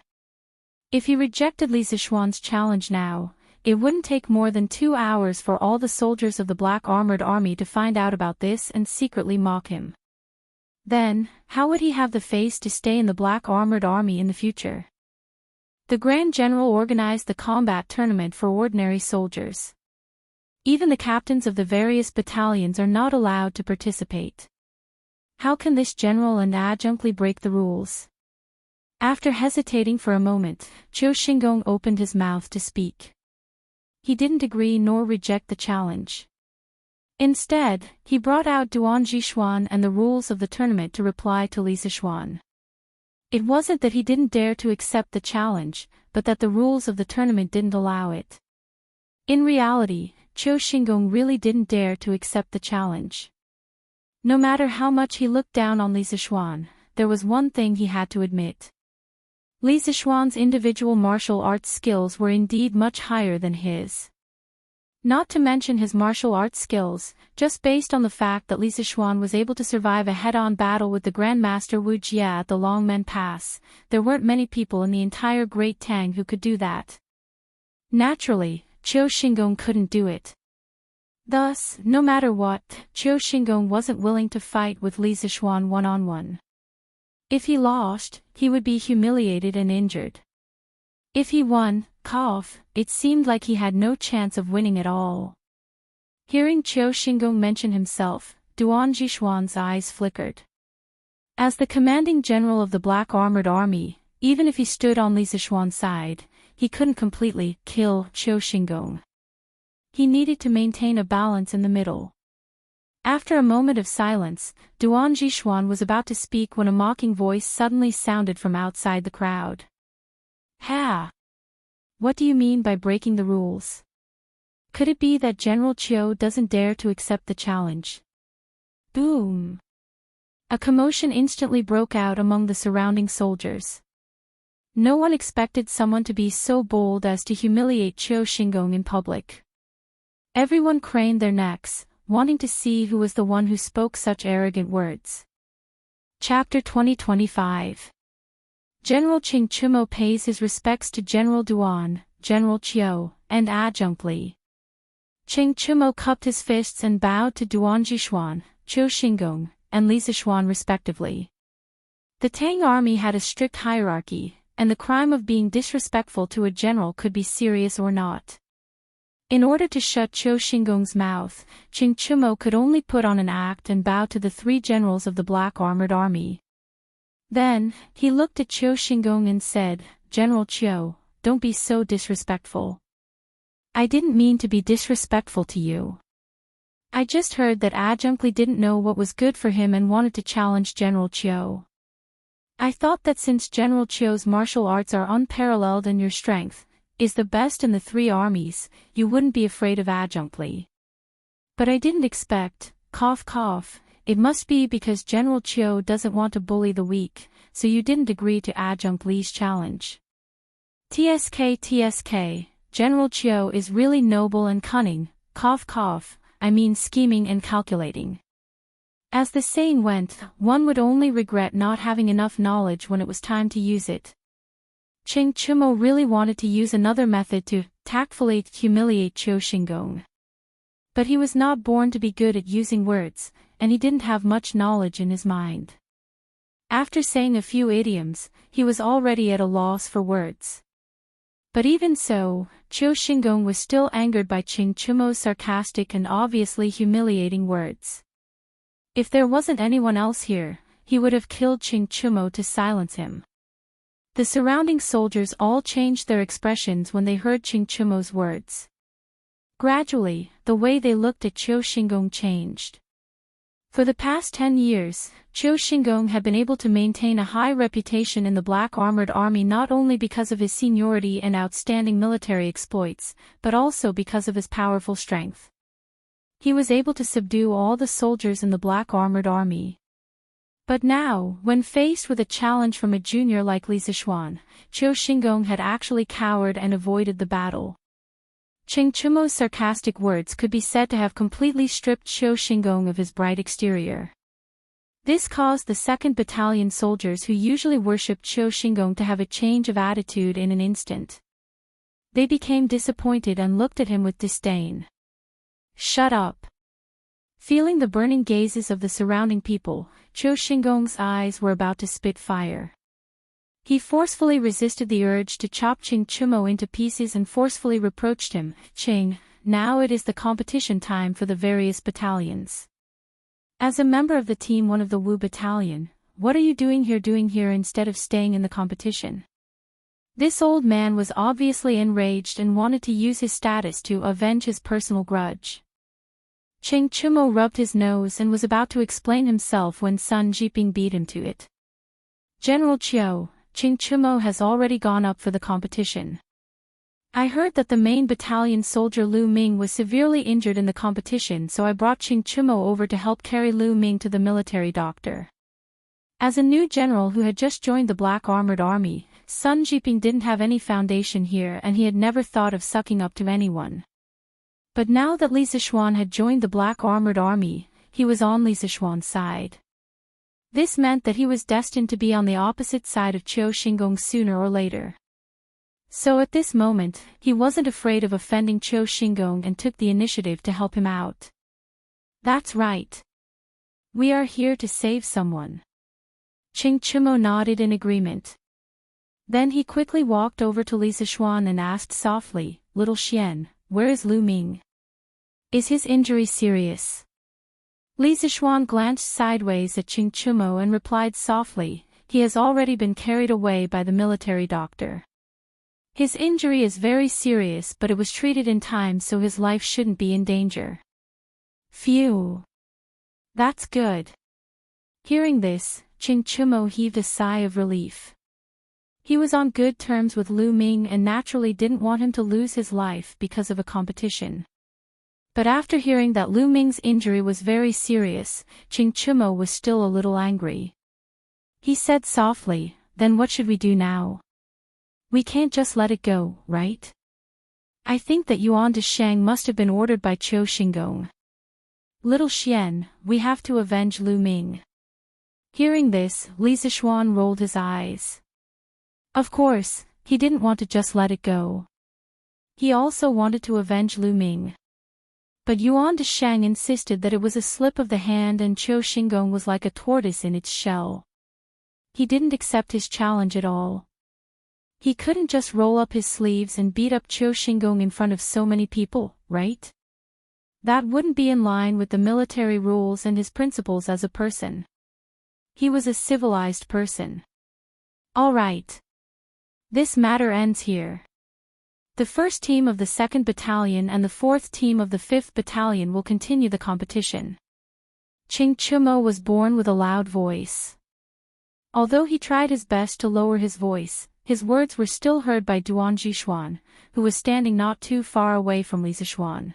If he rejected Li Zixuan's challenge now, it wouldn't take more than 2 hours for all the soldiers of the Black Armored Army to find out about this and secretly mock him. Then, how would he have the face to stay in the Black Armored Army in the future? The Grand General organized the combat tournament for ordinary soldiers. Even the captains of the various battalions are not allowed to participate. How can this general and adjunctly break the rules? After hesitating for a moment, Qiu Xingong opened his mouth to speak. He didn't agree nor reject the challenge. Instead, he brought out Duan Jixuan and the rules of the tournament to reply to Li Zixuan. It wasn't that he didn't dare to accept the challenge, but that the rules of the tournament didn't allow it. In reality, Qiu Xingong really didn't dare to accept the challenge. No matter how much he looked down on Li Zixuan, there was one thing he had to admit. Li Zixuan's individual martial arts skills were indeed much higher than his. Not to mention his martial arts skills, just based on the fact that Li Zixuan was able to survive a head-on battle with the Grandmaster Wu Jia at the Longmen Pass, there weren't many people in the entire Great Tang who could do that. Naturally, Qiu Xingong couldn't do it. Thus, no matter what, Qiu Xingong wasn't willing to fight with Li Zixuan one-on-one. If he lost, he would be humiliated and injured. If he won, it seemed like he had no chance of winning at all. Hearing Qiu Xingong mention himself, Duan Zixuan's eyes flickered. As the commanding general of the Black Armored Army, even if he stood on Li Zixuan's side, he couldn't completely kill Qiu Xingong. He needed to maintain a balance in the middle. After a moment of silence, Duan Zixuan was about to speak when a mocking voice suddenly sounded from outside the crowd. Ha! What do you mean by breaking the rules? Could it be that General Qiu doesn't dare to accept the challenge? Boom! A commotion instantly broke out among the surrounding soldiers. No one expected someone to be so bold as to humiliate Qiu Xingong in public. Everyone craned their necks, wanting to see who was the one who spoke such arrogant words. Chapter 2025. General Qing Chumo pays his respects to General Duan, General Qiu, and Adjunct Li. Qing Chumo cupped his fists and bowed to Duan Zixuan, Qiu Xingong, and Li Zixuan respectively. The Tang army had a strict hierarchy, and the crime of being disrespectful to a general could be serious or not. In order to shut Qiu Xingong's mouth, Qing Chumo could only put on an act and bow to the three generals of the Black Armored Army. Then, he looked at Qiu Xingong and said, General Qiu, don't be so disrespectful. I didn't mean to be disrespectful to you. I just heard that Adjunct Li didn't know what was good for him and wanted to challenge General Qiu. I thought that since General Qiu's martial arts are unparalleled and your strength is the best in the three armies, you wouldn't be afraid of Adjunct Li. But I didn't expect, it must be because General Qiu doesn't want to bully the weak, so you didn't agree to Adjunct Li's challenge. TSK, General Qiu is really noble and cunning, I mean scheming and calculating. As the saying went, one would only regret not having enough knowledge when it was time to use it. Qing Chumo really wanted to use another method to tactfully humiliate Qiu Xingong. But he was not born to be good at using words, and he didn't have much knowledge in his mind. After saying a few idioms, he was already at a loss for words. But even so, Qiu Xingong was still angered by Qing Chumo's sarcastic and obviously humiliating words. If there wasn't anyone else here, he would have killed Qing Chumo to silence him. The surrounding soldiers all changed their expressions when they heard Qing Chumo's words. Gradually, the way they looked at Qiu Xingong changed. For the past 10 years, Qiu Xingong had been able to maintain a high reputation in the Black Armored Army not only because of his seniority and outstanding military exploits, but also because of his powerful strength. He was able to subdue all the soldiers in the Black Armored Army. But now, when faced with a challenge from a junior like Li Zixuan, Qiu Xingong had actually cowered and avoided the battle. Qing Chumo's sarcastic words could be said to have completely stripped Qiu Xingong of his bright exterior. This caused the 2nd Battalion soldiers who usually worshipped Qiu Xingong to have a change of attitude in an instant. They became disappointed and looked at him with disdain. Shut up! Feeling the burning gazes of the surrounding people, Qiu Xingong's eyes were about to spit fire. He forcefully resisted the urge to chop Qing Chumo into pieces and forcefully reproached him, Qing, now it is the competition time for the various battalions. As a member of the Team 1 of the Wu Battalion, what are you doing here instead of staying in the competition? This old man was obviously enraged and wanted to use his status to avenge his personal grudge. Qing Chumo rubbed his nose and was about to explain himself when Sun Jiping beat him to it. General Qiu, Qing Chumo has already gone up for the competition. I heard that the main battalion soldier Lu Ming was severely injured in the competition, so I brought Qing Chumo over to help carry Lu Ming to the military doctor. As a new general who had just joined the Black Armored Army, Sun Jiping didn't have any foundation here and he had never thought of sucking up to anyone. But now that Li Zixuan had joined the Black Armored Army, he was on Li Zixuan's side. This meant that he was destined to be on the opposite side of Qiu Xingong sooner or later. So at this moment, he wasn't afraid of offending Qiu Xingong and took the initiative to help him out. That's right. We are here to save someone. Qing Chimo nodded in agreement. Then he quickly walked over to Li Zixuan and asked softly, "Little Xian, where is Lu Ming? Is his injury serious?" Li Zixuan glanced sideways at Qing Chimo and replied softly, "He has already been carried away by the military doctor. His injury is very serious, but it was treated in time, so his life shouldn't be in danger." Phew. That's good. Hearing this, Qing Chimo heaved a sigh of relief. He was on good terms with Lu Ming and naturally didn't want him to lose his life because of a competition. But after hearing that Lu Ming's injury was very serious, Qing Chimo was still a little angry. He said softly, "Then what should we do now? We can't just let it go, right? I think that Yuan Deshang must have been ordered by Qiu Xingong. Little Xian, we have to avenge Lu Ming." Hearing this, Li Zixuan rolled his eyes. Of course, he didn't want to just let it go. He also wanted to avenge Lu Ming. But Yuan Deshang insisted that it was a slip of the hand and Qiu Xingong was like a tortoise in its shell. He didn't accept his challenge at all. He couldn't just roll up his sleeves and beat up Qiu Xingong in front of so many people, right? That wouldn't be in line with the military rules and his principles as a person. He was a civilized person. All right. This matter ends here. The 1st team of the 2nd Battalion and the 4th team of the 5th Battalion will continue the competition. Qing Chimo was born with a loud voice. Although he tried his best to lower his voice, his words were still heard by Duan Jixuan, who was standing not too far away from Li Zixuan.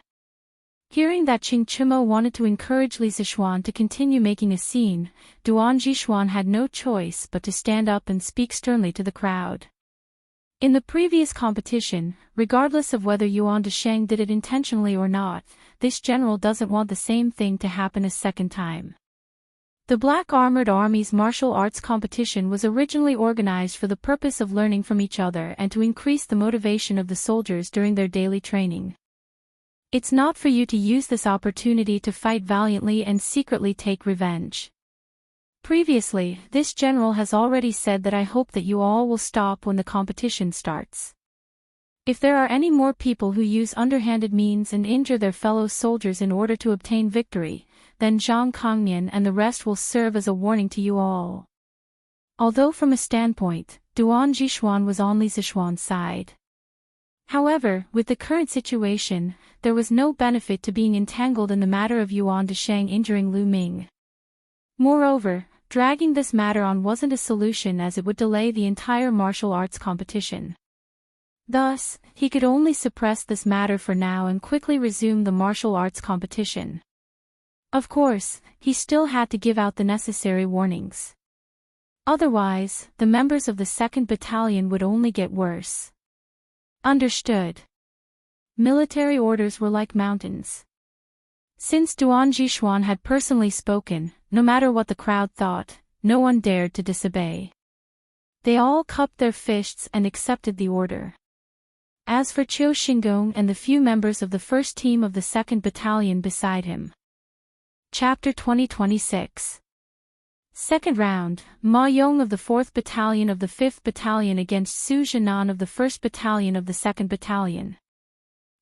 Hearing that Qing Chimo wanted to encourage Li Zixuan to continue making a scene, Duan Jixuan had no choice but to stand up and speak sternly to the crowd. In the previous competition, regardless of whether Yuan Deshang did it intentionally or not, this general doesn't want the same thing to happen a second time. The Black Armored Army's martial arts competition was originally organized for the purpose of learning from each other and to increase the motivation of the soldiers during their daily training. It's not for you to use this opportunity to fight valiantly and secretly take revenge. Previously, this general has already said that I hope that you all will stop when the competition starts. If there are any more people who use underhanded means and injure their fellow soldiers in order to obtain victory, then Zhang Kongnian and the rest will serve as a warning to you all. Although from a standpoint, Duan Jixuan was on Li Zixuan's side. However, with the current situation, there was no benefit to being entangled in the matter of Yuan Deshang injuring Lu Ming. Moreover, dragging this matter on wasn't a solution as it would delay the entire martial arts competition. Thus, he could only suppress this matter for now and quickly resume the martial arts competition. Of course, he still had to give out the necessary warnings. Otherwise, the members of the 2nd Battalion would only get worse. Understood. Military orders were like mountains. Since Duan Jixuan had personally spoken, no matter what the crowd thought, no one dared to disobey. They all cupped their fists and accepted the order. As for Qiu Xingong and the few members of the 1st team of the 2nd Battalion beside him. Chapter 2026. Second round, Ma Yong of the 4th Battalion of the 5th Battalion against Su Zhenan of the 1st Battalion of the 2nd Battalion.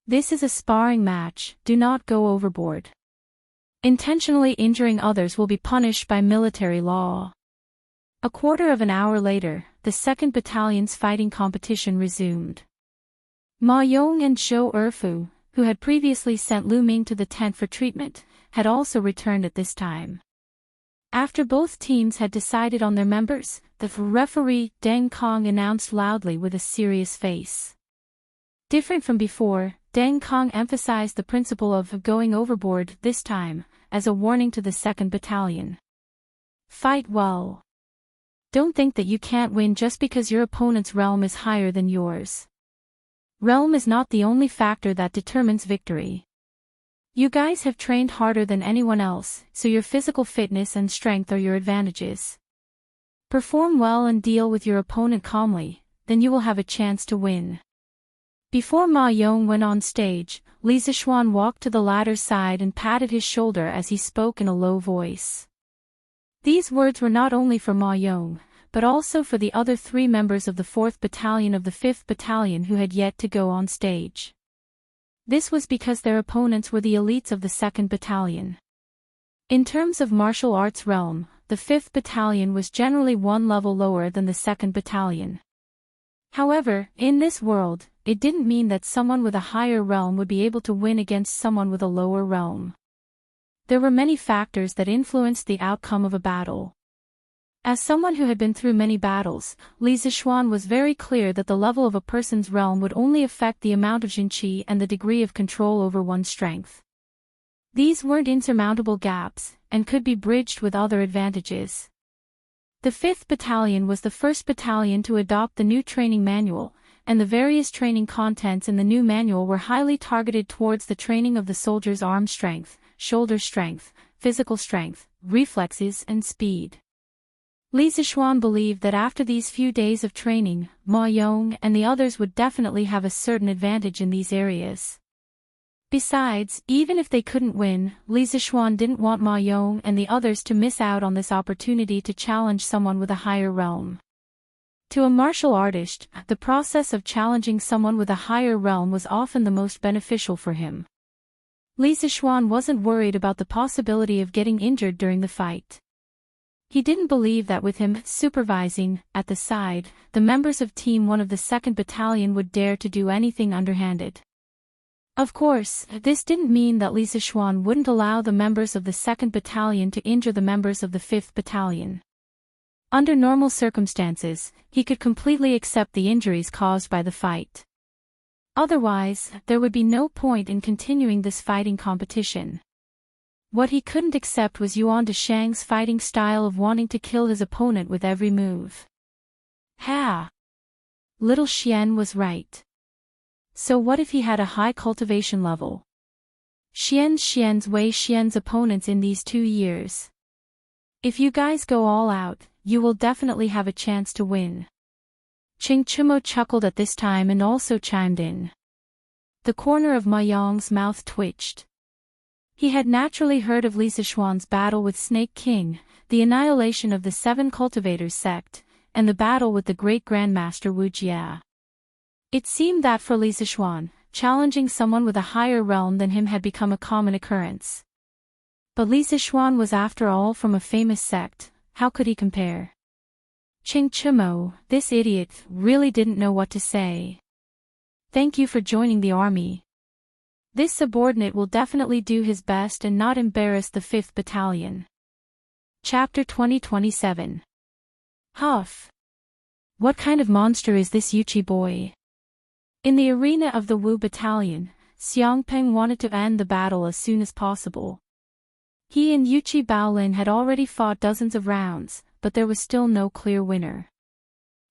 This is a sparring match, do not go overboard. Intentionally injuring others will be punished by military law. A quarter of an hour later, the 2nd Battalion's fighting competition resumed. Ma Yong and Zhou Erfu, who had previously sent Lu Ming to the tent for treatment, had also returned at this time. After both teams had decided on their members, the referee Deng Kong announced loudly with a serious face. Different from before, Deng Kong emphasized the principle of going overboard this time, as a warning to the 2nd Battalion. Fight well. Don't think that you can't win just because your opponent's realm is higher than yours. Realm is not the only factor that determines victory. You guys have trained harder than anyone else, so your physical fitness and strength are your advantages. Perform well and deal with your opponent calmly, then you will have a chance to win. Before Ma Yong went on stage, Li Zixuan walked to the latter's side and patted his shoulder as he spoke in a low voice. These words were not only for Ma Yong, but also for the other 3 members of the 4th Battalion of the 5th Battalion who had yet to go on stage. This was because their opponents were the elites of the 2nd Battalion. In terms of martial arts realm, the 5th Battalion was generally 1 level lower than the 2nd Battalion. However, in this world, it didn't mean that someone with a higher realm would be able to win against someone with a lower realm. There were many factors that influenced the outcome of a battle. As someone who had been through many battles, Li Zixuan was very clear that the level of a person's realm would only affect the amount of Jinqi and the degree of control over one's strength. These weren't insurmountable gaps, and could be bridged with other advantages. The 5th Battalion was the first battalion to adopt the new training manual, and the various training contents in the new manual were highly targeted towards the training of the soldier's arm strength, shoulder strength, physical strength, reflexes and speed. Li Zixuan believed that after these few days of training, Ma Yong and the others would definitely have a certain advantage in these areas. Besides, even if they couldn't win, Li Zixuan didn't want Ma Yong and the others to miss out on this opportunity to challenge someone with a higher realm. To a martial artist, the process of challenging someone with a higher realm was often the most beneficial for him. Li Zixuan wasn't worried about the possibility of getting injured during the fight. He didn't believe that with him supervising, at the side, the members of Team 1 of the 2nd Battalion would dare to do anything underhanded. Of course, this didn't mean that Li Zixuan wouldn't allow the members of the 2nd Battalion to injure the members of the 5th Battalion. Under normal circumstances, he could completely accept the injuries caused by the fight. Otherwise, there would be no point in continuing this fighting competition. What he couldn't accept was Yuan Deshang's fighting style of wanting to kill his opponent with every move. Ha! Little Xian was right. So what if he had a high cultivation level? Xian's Wei Xian's opponents in these 2 years. If you guys go all out, you will definitely have a chance to win. Ching Chumo chuckled at this time and also chimed in. The corner of Ma Yong's mouth twitched. He had naturally heard of Li Zixuan's battle with Snake King, the annihilation of the 7 cultivators sect, and the battle with the great Grandmaster Wu Jia. It seemed that for Li Zixuan, challenging someone with a higher realm than him had become a common occurrence. But Li Zixuan was after all from a famous sect, how could he compare? Ching Chumo, this idiot, really didn't know what to say. Thank you for joining the army. This subordinate will definitely do his best and not embarrass the 5th Battalion. Chapter 2027. Huff. What kind of monster is this Yuchi boy? In the arena of the Wu Battalion, Xiangpeng wanted to end the battle as soon as possible. He and Yuchi Baolin had already fought dozens of rounds, but there was still no clear winner.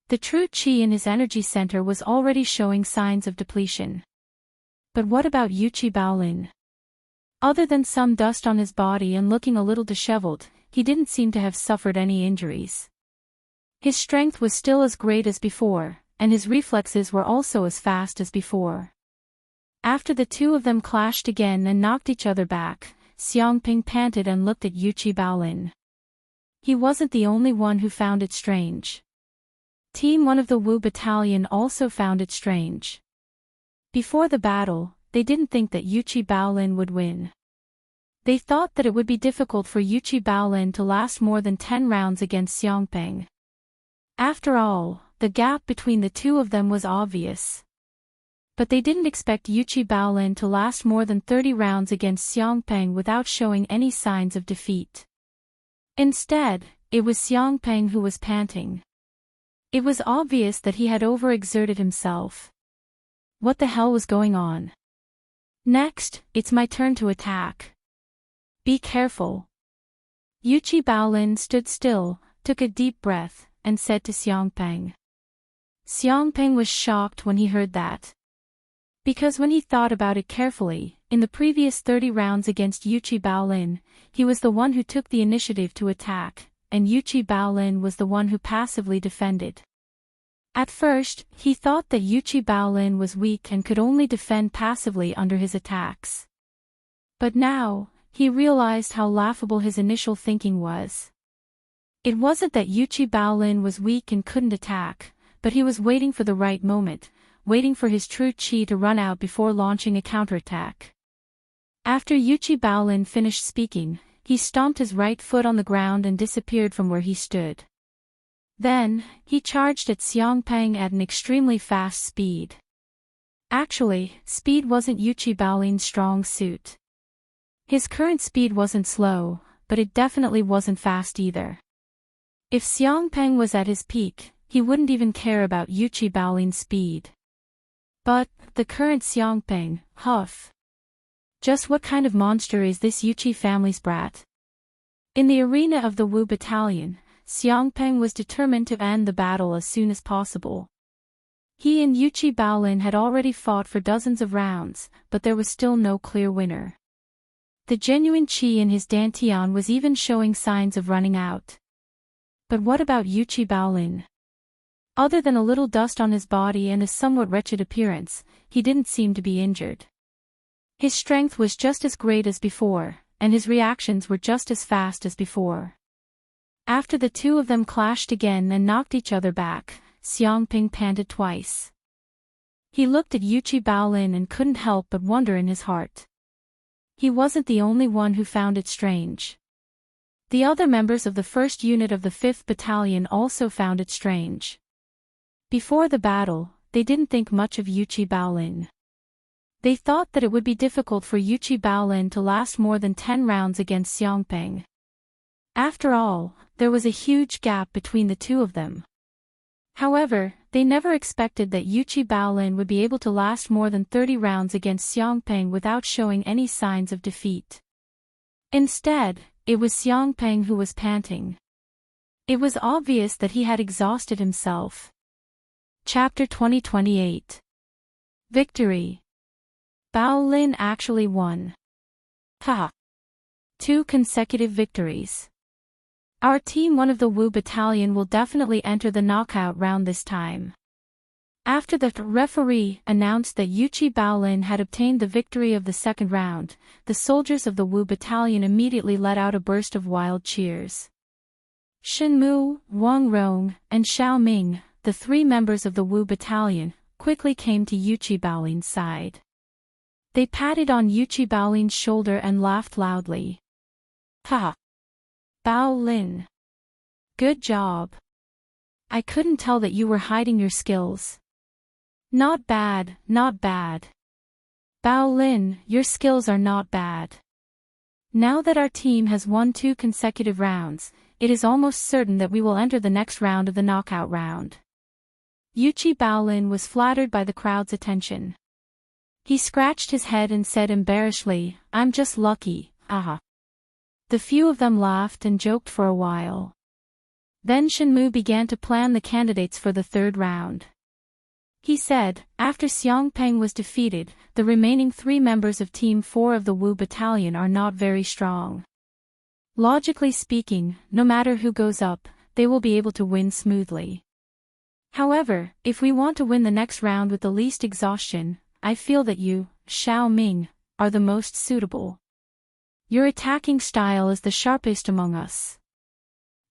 The true qi in his energy center was already showing signs of depletion. But what about Yuchi Baolin? Other than some dust on his body and looking a little disheveled, he didn't seem to have suffered any injuries. His strength was still as great as before, and his reflexes were also as fast as before. After the 2 of them clashed again and knocked each other back, Xiangping panted and looked at Yuchi Baolin. He wasn't the only one who found it strange. Team 1 of the Wu Battalion also found it strange. Before the battle, they didn't think that Yuchi Baolin would win. They thought that it would be difficult for Yuchi Baolin to last more than 10 rounds against Xiangpeng. After all, the gap between the 2 of them was obvious. But they didn't expect Yuchi Baolin to last more than 30 rounds against Xiangpeng without showing any signs of defeat. Instead, it was Xiangpeng who was panting. It was obvious that he had overexerted himself. What the hell was going on? Next, it's my turn to attack. Be careful. Yuchi Baolin stood still, took a deep breath, and said to Xiangpeng. Xiangpeng was shocked when he heard that. Because when he thought about it carefully, in the previous 30 rounds against Yuchi Baolin, he was the one who took the initiative to attack, and Yuchi Baolin was the one who passively defended. At first, he thought that Yuchi Baolin was weak and could only defend passively under his attacks. But now, he realized how laughable his initial thinking was. It wasn't that Yuchi Baolin was weak and couldn't attack, but he was waiting for the right moment, waiting for his true chi to run out before launching a counterattack. After Yuchi Baolin finished speaking, he stomped his right foot on the ground and disappeared from where he stood. Then, he charged at Xiangpeng at an extremely fast speed. Actually, speed wasn't Yuchi Baolin's strong suit. His current speed wasn't slow, but it definitely wasn't fast either. If Xiangpeng was at his peak, he wouldn't even care about Yuchi Baolin's speed. But, the current Xiangpeng, huff. Just what kind of monster is this Yuchi family's brat? In the arena of the Wu Battalion, Xiangpeng was determined to end the battle as soon as possible. He and Yuchi Baolin had already fought for dozens of rounds, but there was still no clear winner. The genuine chi in his dantian was even showing signs of running out. But what about Yuchi Baolin? Other than a little dust on his body and a somewhat wretched appearance, he didn't seem to be injured. His strength was just as great as before, and his reactions were just as fast as before. After the two of them clashed again and knocked each other back, Xiangping panted twice. He looked at Yuchi Baolin and couldn't help but wonder in his heart. He wasn't the only one who found it strange. The other members of the 1st Unit of the 5th Battalion also found it strange. Before the battle, they didn't think much of Yuchi Baolin. They thought that it would be difficult for Yuchi Baolin to last more than 10 rounds against Xiangpeng. After all, there was a huge gap between the two of them. However, they never expected that Yuchi Baolin would be able to last more than 30 rounds against Xiangpeng without showing any signs of defeat. Instead, it was Xiangpeng who was panting. It was obvious that he had exhausted himself. Chapter 2028. Victory. Baolin actually won. Haha. 2 consecutive victories. Our team one of the Wu Battalion will definitely enter the knockout round this time. After the referee announced that Yuchi Baolin had obtained the victory of the 2nd round, the soldiers of the Wu Battalion immediately let out a burst of wild cheers. Shenmu, Wang Rong, and Xiao Ming, the 3 members of the Wu Battalion, quickly came to Yuchi Baolin's side. They patted on Yuchi Baolin's shoulder and laughed loudly. Ha! Baolin. Good job. I couldn't tell that you were hiding your skills. Not bad, not bad. Baolin, your skills are not bad. Now that our team has won 2 consecutive rounds, it is almost certain that we will enter the next round of the knockout round. Yuchi Baolin was flattered by the crowd's attention. He scratched his head and said embarrassedly, I'm just lucky, aha. The few of them laughed and joked for a while. Then Shenmu began to plan the candidates for the 3rd round. He said, after Xiangpeng was defeated, the remaining 3 members of Team 4 of the Wu Battalion are not very strong. Logically speaking, no matter who goes up, they will be able to win smoothly. However, if we want to win the next round with the least exhaustion, I feel that you, Xiao Ming, are the most suitable. Your attacking style is the sharpest among us.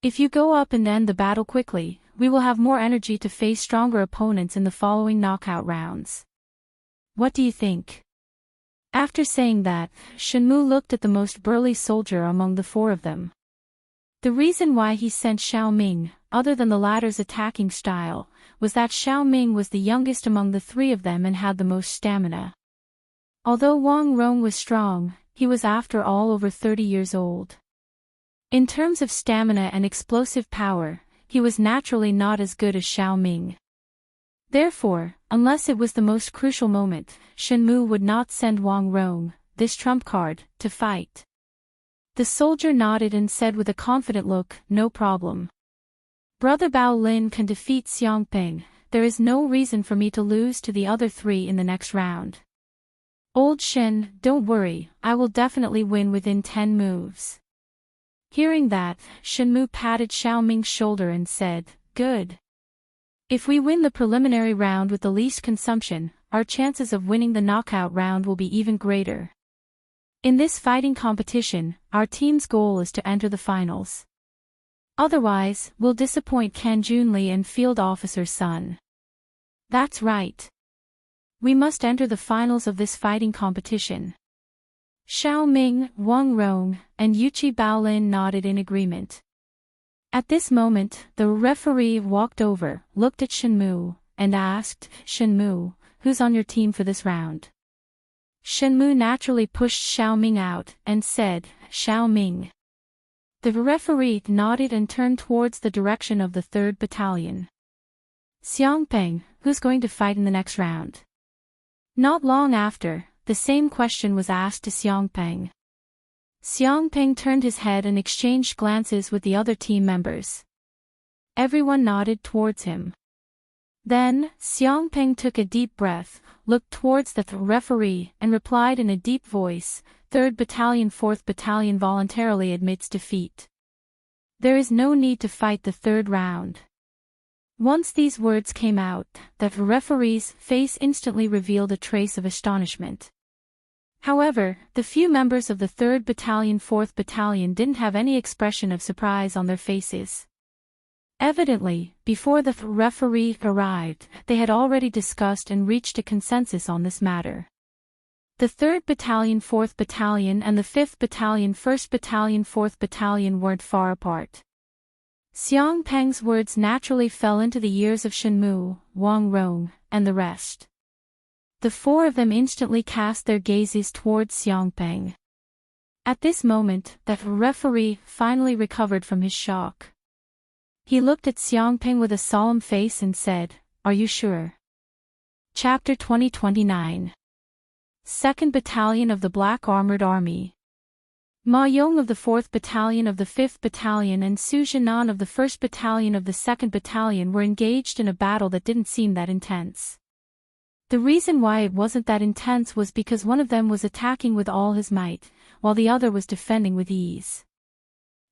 If you go up and end the battle quickly, we will have more energy to face stronger opponents in the following knockout rounds. What do you think? After saying that, Shenmu looked at the most burly soldier among the 4 of them. The reason why he sent Xiao Ming, other than the latter's attacking style, was that Xiao Ming was the youngest among the 3 of them and had the most stamina. Although Wang Rong was strong, he was after all over 30 years old. In terms of stamina and explosive power, he was naturally not as good as Xiao Ming. Therefore, unless it was the most crucial moment, Shenmu would not send Wang Rong, this trump card, to fight. The soldier nodded and said with a confident look, no problem. Brother Baolin can defeat Xiangpeng, there is no reason for me to lose to the other 3 in the next round. Old Shen, don't worry, I will definitely win within 10 moves. Hearing that, Shenmue patted Xiaoming's shoulder and said, good. If we win the preliminary round with the least consumption, our chances of winning the knockout round will be even greater. In this fighting competition, our team's goal is to enter the finals. Otherwise, we'll disappoint Kan Junli and Field Officer Sun. That's right. We must enter the finals of this fighting competition. Xiao Ming, Wang Rong, and Yuchi Baolin nodded in agreement. At this moment, the referee walked over, looked at Shenmue, and asked, Shenmue, who's on your team for this round? Shenmue naturally pushed Xiao Ming out, and said, Xiao Ming. The referee nodded and turned towards the direction of the 3rd Battalion. Xiangpeng, who's going to fight in the next round? Not long after, the same question was asked to Xiangpeng. Xiangpeng turned his head and exchanged glances with the other team members. Everyone nodded towards him. Then, Xiangpeng took a deep breath, looked towards the referee, and replied in a deep voice, 3rd Battalion 4th Battalion voluntarily admits defeat. There is no need to fight the 3rd round. Once these words came out, the referee's face instantly revealed a trace of astonishment. However, the few members of the 3rd Battalion 4th Battalion didn't have any expression of surprise on their faces. Evidently, before the referee arrived, they had already discussed and reached a consensus on this matter. The 3rd Battalion 4th Battalion and the 5th Battalion 1st Battalion 4th Battalion weren't far apart. Xiangpeng's words naturally fell into the ears of Shenmue, Wang Rong, and the rest. The 4 of them instantly cast their gazes towards Xiangpeng. At this moment, the referee finally recovered from his shock. He looked at Xiangpeng with a solemn face and said, Are you sure? Chapter 2029. 2nd Battalion of the Black Armored Army. Ma Yong of the 4th Battalion of the 5th Battalion and Su Jinan of the 1st Battalion of the 2nd Battalion were engaged in a battle that didn't seem that intense. The reason why it wasn't that intense was because one of them was attacking with all his might, while the other was defending with ease.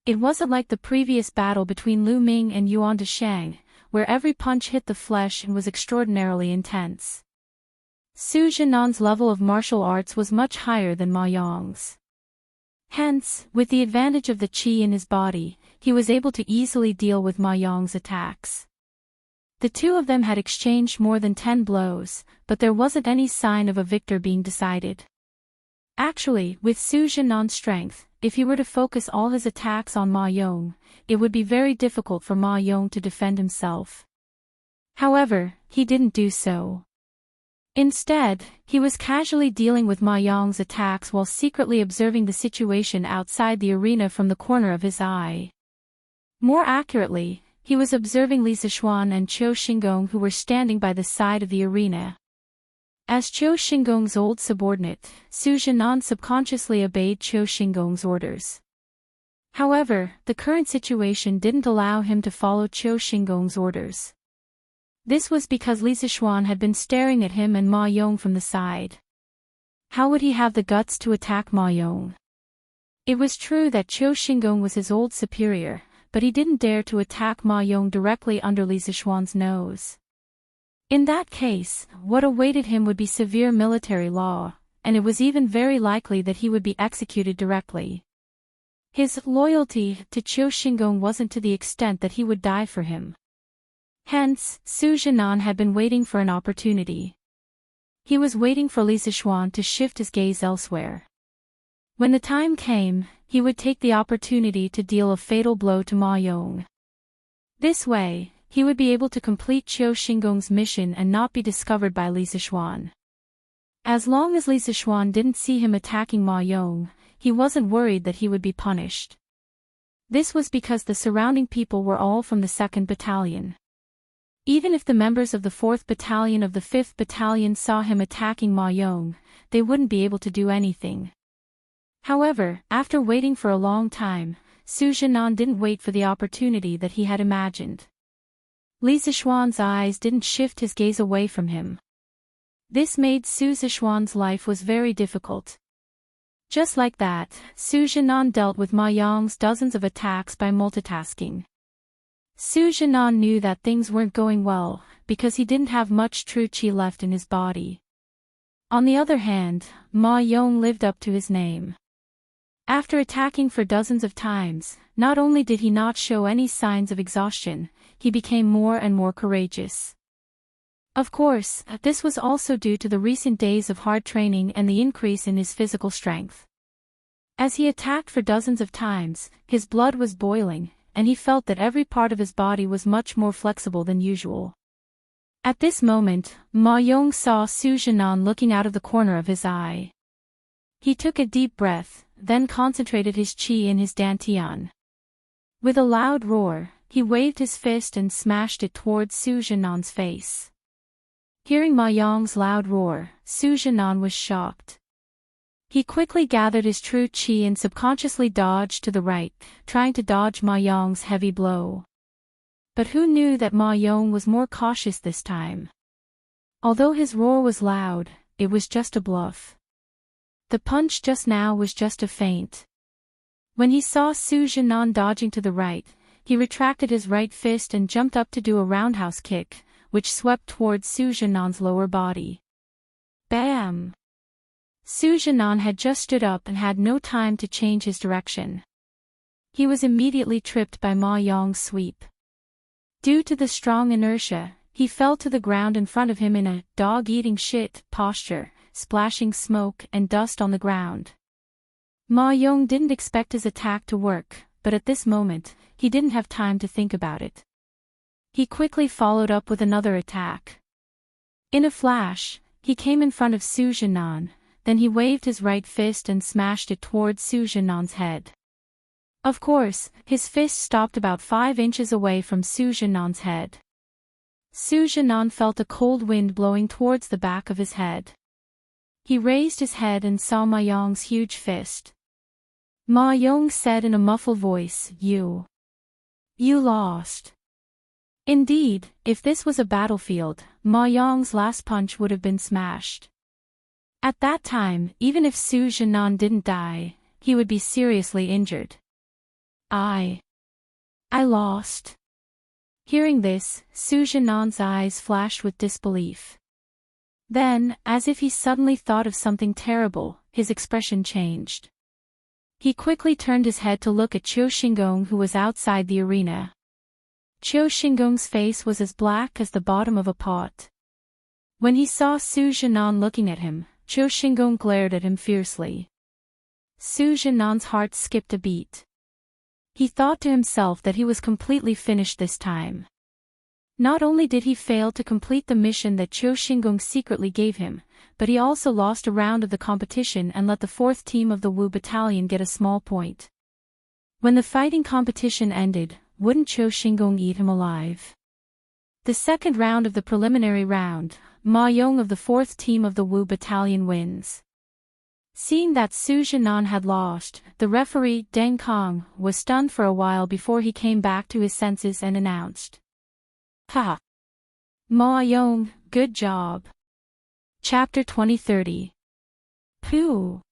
It wasn't like the previous battle between Lu Ming and Yuan Deshang, where every punch hit the flesh and was extraordinarily intense. Su Jinan's level of martial arts was much higher than Ma Yong's. Hence, with the advantage of the qi in his body, he was able to easily deal with Ma Yong's attacks. The 2 of them had exchanged more than 10 blows, but there wasn't any sign of a victor being decided. Actually, with Su Jinan's strength, if he were to focus all his attacks on Ma Yong, it would be very difficult for Ma Yong to defend himself. However, he didn't do so. Instead, he was casually dealing with Ma Yong's attacks while secretly observing the situation outside the arena from the corner of his eye. More accurately, he was observing Li Zixuan and Qiu Xingong, who were standing by the side of the arena. As Qiu Xingong's old subordinate, Su Jinan subconsciously obeyed Qiu Xingong's orders. However, the current situation didn't allow him to follow Qiu Xingong's orders. This was because Li Zixuan had been staring at him and Ma Yong from the side. How would he have the guts to attack Ma Yong? It was true that Qiu Xingong was his old superior, but he didn't dare to attack Ma Yong directly under Li Zixuan's nose. In that case, what awaited him would be severe military law, and it was even very likely that he would be executed directly. His loyalty to Qiu Xingong wasn't to the extent that he would die for him. Hence, Su Jinan had been waiting for an opportunity. He was waiting for Li Zixuan to shift his gaze elsewhere. When the time came, he would take the opportunity to deal a fatal blow to Ma Yong. This way, he would be able to complete Qiu Xingong's mission and not be discovered by Li Zixuan. As long as Li Zixuan didn't see him attacking Ma Yong, he wasn't worried that he would be punished. This was because the surrounding people were all from the 2nd Battalion. Even if the members of the 4th Battalion of the 5th Battalion saw him attacking Ma Yong, they wouldn't be able to do anything. However, after waiting for a long time, Su Jinan didn't wait for the opportunity that he had imagined. Li Zixuan's eyes didn't shift his gaze away from him. This made Su Zixuan's life was very difficult. Just like that, Su Zhinan dealt with Ma Yong's dozens of attacks by multitasking. Su Zhinan knew that things weren't going well, because he didn't have much true qi left in his body. On the other hand, Ma Yong lived up to his name. After attacking for dozens of times, not only did he not show any signs of exhaustion, he became more and more courageous. Of course, this was also due to the recent days of hard training and the increase in his physical strength. As he attacked for dozens of times, his blood was boiling, and he felt that every part of his body was much more flexible than usual. At this moment, Ma Yong saw Su Zhinan looking out of the corner of his eye. He took a deep breath, then concentrated his qi in his dantian. With a loud roar, he waved his fist and smashed it towards Su Zhinan's face. Hearing Ma Yong's loud roar, Su Zhinan was shocked. He quickly gathered his true qi and subconsciously dodged to the right, trying to dodge Ma Yong's heavy blow. But who knew that Ma Yong was more cautious this time? Although his roar was loud, it was just a bluff. The punch just now was just a feint. When he saw Su Zhinan dodging to the right, he retracted his right fist and jumped up to do a roundhouse kick, which swept towards Su Zhinan's lower body. Bam! Su Zhinan had just stood up and had no time to change his direction. He was immediately tripped by Ma Yong's sweep. Due to the strong inertia, he fell to the ground in front of him in a dog-eating shit posture, splashing smoke and dust on the ground. Ma Yong didn't expect his attack to work, but at this moment, he didn't have time to think about it. He quickly followed up with another attack. In a flash, he came in front of Su Zhinan, then he waved his right fist and smashed it towards Su Zhinan's head. Of course, his fist stopped about 5 inches away from Su Zhinan's head. Su Zhinan felt a cold wind blowing towards the back of his head. He raised his head and saw Ma Yong's huge fist. Ma Yong said in a muffled voice, You lost. Indeed, if this was a battlefield, Ma Yong's last punch would have been smashed. At that time, even if Su Zhinan didn't die, he would be seriously injured. I lost. Hearing this, Su Zhinan's eyes flashed with disbelief. Then, as if he suddenly thought of something terrible, his expression changed. He quickly turned his head to look at Qiu Xingong, who was outside the arena. Qiu Xingong's face was as black as the bottom of a pot. When he saw Su Zhinan looking at him, Qiu Xingong glared at him fiercely. Su Zhinan's heart skipped a beat. He thought to himself that he was completely finished this time. Not only did he fail to complete the mission that Qiu Xingong secretly gave him, but he also lost a round of the competition and let the 4th team of the Wu battalion get a small point. When the fighting competition ended, wouldn't Qiu Xingong eat him alive? The second round of the preliminary round, Ma Yong of the 4th team of the Wu battalion wins. Seeing that Su Zhinan had lost, the referee, Deng Kong, was stunned for a while before he came back to his senses and announced. Ha! Ma Yong, good job. Chapter 2030. Pooh!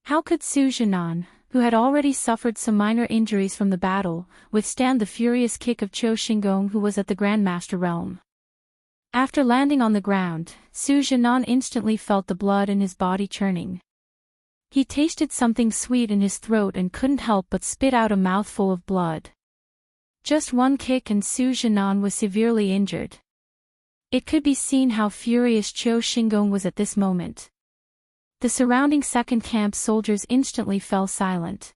How could Su Zhinan, who had already suffered some minor injuries from the battle, withstand the furious kick of Qiu Xingong, who was at the Grandmaster realm? After landing on the ground, Su Zhinan instantly felt the blood in his body churning. He tasted something sweet in his throat and couldn't help but spit out a mouthful of blood. Just one kick and Su Zhinan was severely injured. It could be seen how furious Qiu Xingong was at this moment. The surrounding second camp soldiers instantly fell silent.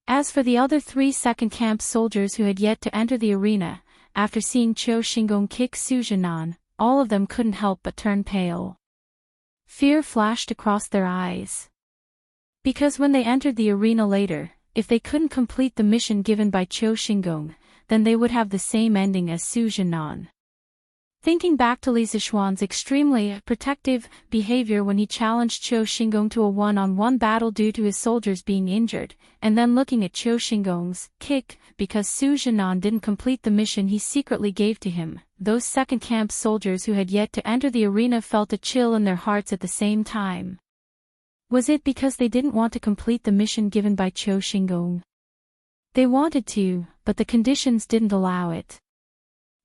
As for the other 3 second camp soldiers who had yet to enter the arena, after seeing Qiu Xingong kick Su Zhinan, all of them couldn't help but turn pale. Fear flashed across their eyes. Because when they entered the arena later, if they couldn't complete the mission given by Qiu Xingong, then they would have the same ending as Su Zhinan. Thinking back to Li Zixuan's extremely protective behavior when he challenged Qiu Xingong to a one-on-one battle due to his soldiers being injured, and then looking at Qiu Xingong's kick because Su Zhinan didn't complete the mission he secretly gave to him, those second camp soldiers who had yet to enter the arena felt a chill in their hearts at the same time. Was it because they didn't want to complete the mission given by Qiu Xingong? They wanted to, but the conditions didn't allow it.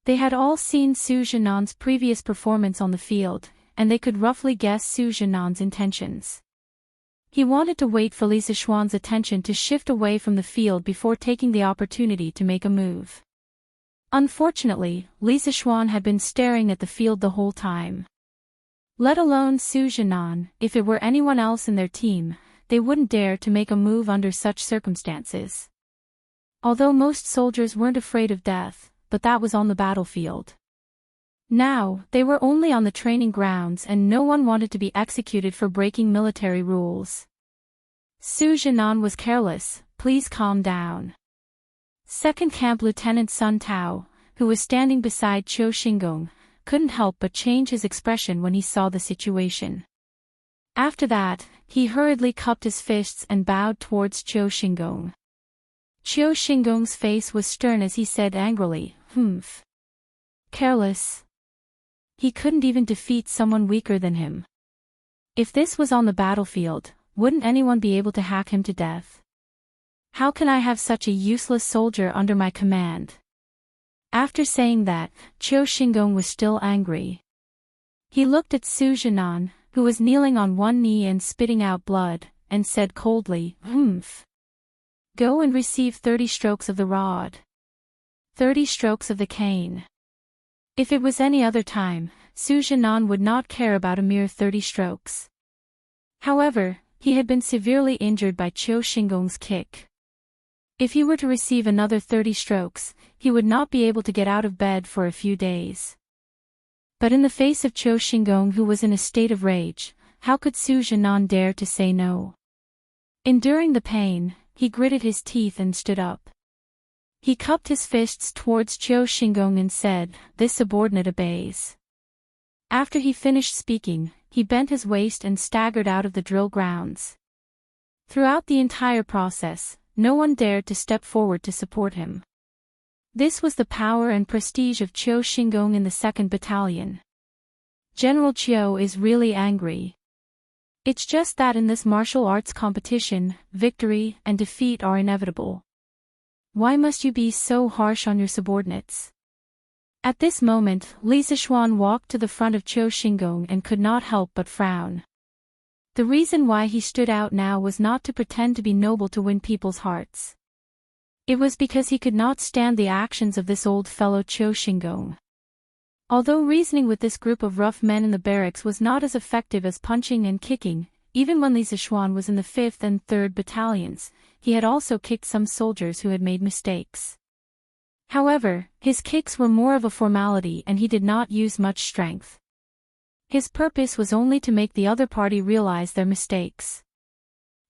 They had all seen Su Zhinan's previous performance on the field, and they could roughly guess Su Zhinan's intentions. He wanted to wait for Li Zixuan's attention to shift away from the field before taking the opportunity to make a move. Unfortunately, Li Zixuan had been staring at the field the whole time. Let alone Su Zhinan, if it were anyone else in their team, they wouldn't dare to make a move under such circumstances. Although most soldiers weren't afraid of death, but that was on the battlefield. Now, they were only on the training grounds and no one wanted to be executed for breaking military rules. Su Zhinan was careless, please calm down. Second Camp Lieutenant Sun Tao, who was standing beside Qiu Xingong, couldn't help but change his expression when he saw the situation. After that, he hurriedly cupped his fists and bowed towards Qiu Xingong. Qiu Xingong's face was stern as he said angrily, "Humph. Careless. He couldn't even defeat someone weaker than him. If this was on the battlefield, wouldn't anyone be able to hack him to death? How can I have such a useless soldier under my command?" After saying that, Qiu Xingong was still angry. He looked at Su Zhinan, who was kneeling on one knee and spitting out blood, and said coldly, "Humph. Go and receive 30 strokes of the rod. 30 strokes of the cane." If it was any other time, Su Zhinan would not care about a mere 30 strokes. However, he had been severely injured by Qiu Xingong's kick. If he were to receive another 30 strokes, he would not be able to get out of bed for a few days. But in the face of Qiu Xingong, who was in a state of rage, how could Su Zhinan dare to say no? Enduring the pain, he gritted his teeth and stood up. He cupped his fists towards Qiu Xingong and said, "This subordinate obeys." After he finished speaking, he bent his waist and staggered out of the drill grounds. Throughout the entire process, no one dared to step forward to support him. This was the power and prestige of Qiu Xingong in the 2nd Battalion. General Qiu is really angry. It's just that in this martial arts competition, victory and defeat are inevitable. Why must you be so harsh on your subordinates? At this moment, Li Zixuan walked to the front of Qiu Xingong and could not help but frown. The reason why he stood out now was not to pretend to be noble to win people's hearts. It was because he could not stand the actions of this old fellow Qiu Xingong. Although reasoning with this group of rough men in the barracks was not as effective as punching and kicking, even when Li Zixuan was in the 5th and 3rd battalions, he had also kicked some soldiers who had made mistakes. However, his kicks were more of a formality and he did not use much strength. His purpose was only to make the other party realize their mistakes.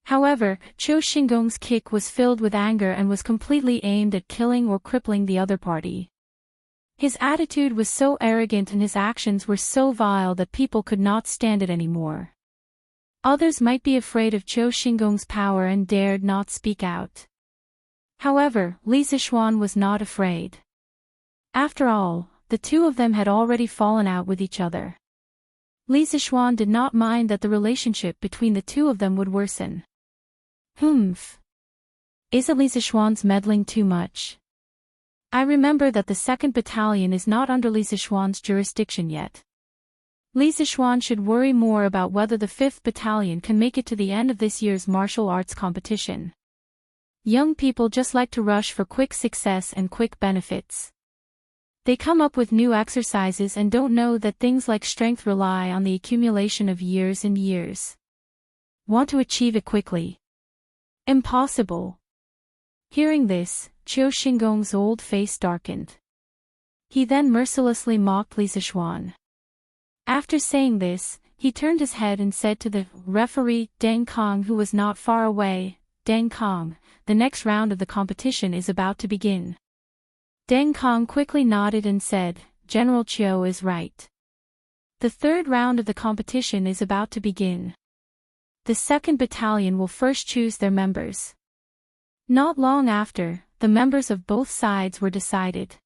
However, Qiu Xingong's kick was filled with anger and was completely aimed at killing or crippling the other party. His attitude was so arrogant and his actions were so vile that people could not stand it anymore. Others might be afraid of Qiu Xingong's power and dared not speak out. However, Li Zixuan was not afraid. After all, the two of them had already fallen out with each other. Li Zixuan did not mind that the relationship between the two of them would worsen. Humph. Isn't Li Zixuan's meddling too much? I remember that the 2nd Battalion is not under Li Zixuan's jurisdiction yet. Li Zixuan should worry more about whether the 5th Battalion can make it to the end of this year's martial arts competition. Young people just like to rush for quick success and quick benefits. They come up with new exercises and don't know that things like strength rely on the accumulation of years and years. Want to achieve it quickly? Impossible. Hearing this, Qiu Xingong's old face darkened. He then mercilessly mocked Li Zixuan. After saying this, he turned his head and said to the referee, Deng Kong, who was not far away, "Deng Kong, the next round of the competition is about to begin." Deng Kong quickly nodded and said, General Chiu is right. The third round of the competition is about to begin. The 2nd Battalion will first choose their members. Not long after, the members of both sides were decided.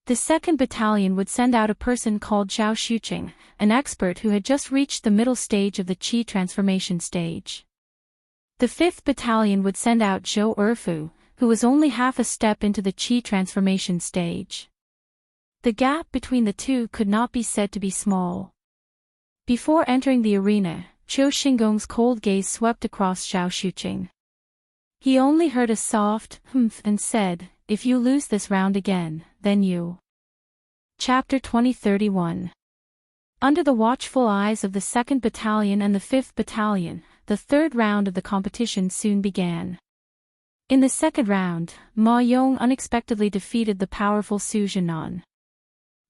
The 2nd Battalion would send out a person called Zhao Xuqing, an expert who had just reached the middle stage of the Qi transformation stage. The 5th Battalion would send out Zhou Erfu, who was only half a step into the Qi transformation stage. The gap between the two could not be said to be small. Before entering the arena, Qiu Xingong's cold gaze swept across Zhao Xuqing. He only heard a soft humph and said, "If you lose this round again, then you." Chapter 2031. Under the watchful eyes of the 2nd Battalion and the 5th Battalion, the third round of the competition soon began. In the second round, Ma Yong unexpectedly defeated the powerful Su Zhenan.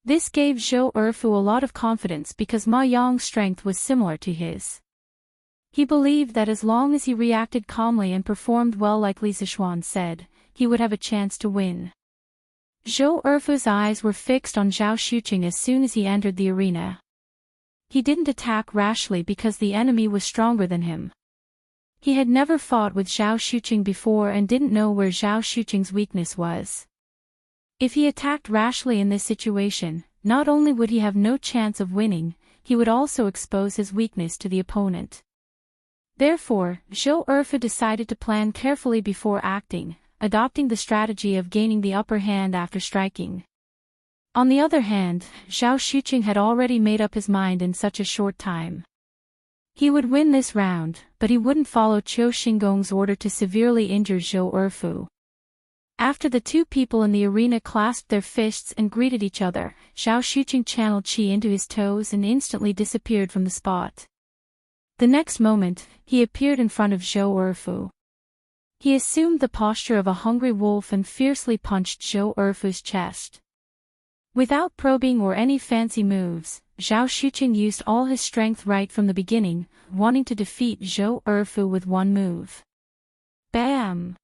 This gave Zhou Erfu a lot of confidence because Ma Yong's strength was similar to his. He believed that as long as he reacted calmly and performed well like Li Zixuan said, he would have a chance to win. Zhou Erfu's eyes were fixed on Zhao Xuqing as soon as he entered the arena. He didn't attack rashly because the enemy was stronger than him. He had never fought with Zhao Xuqing before and didn't know where Zhao Xuqing's weakness was. If he attacked rashly in this situation, not only would he have no chance of winning, he would also expose his weakness to the opponent. Therefore, Zhou Erfu decided to plan carefully before acting, adopting the strategy of gaining the upper hand after striking. On the other hand, Zhao Xuqing had already made up his mind in such a short time. He would win this round, but he wouldn't follow Qiu Xingong's order to severely injure Zhou Erfu. After the two people in the arena clasped their fists and greeted each other, Zhao Xuqing channeled qi into his toes and instantly disappeared from the spot. The next moment, he appeared in front of Zhou Erfu. He assumed the posture of a hungry wolf and fiercely punched Zhou Erfu's chest. Without probing or any fancy moves, Zhao Xuqing used all his strength right from the beginning, wanting to defeat Zhou Erfu with one move. Bam!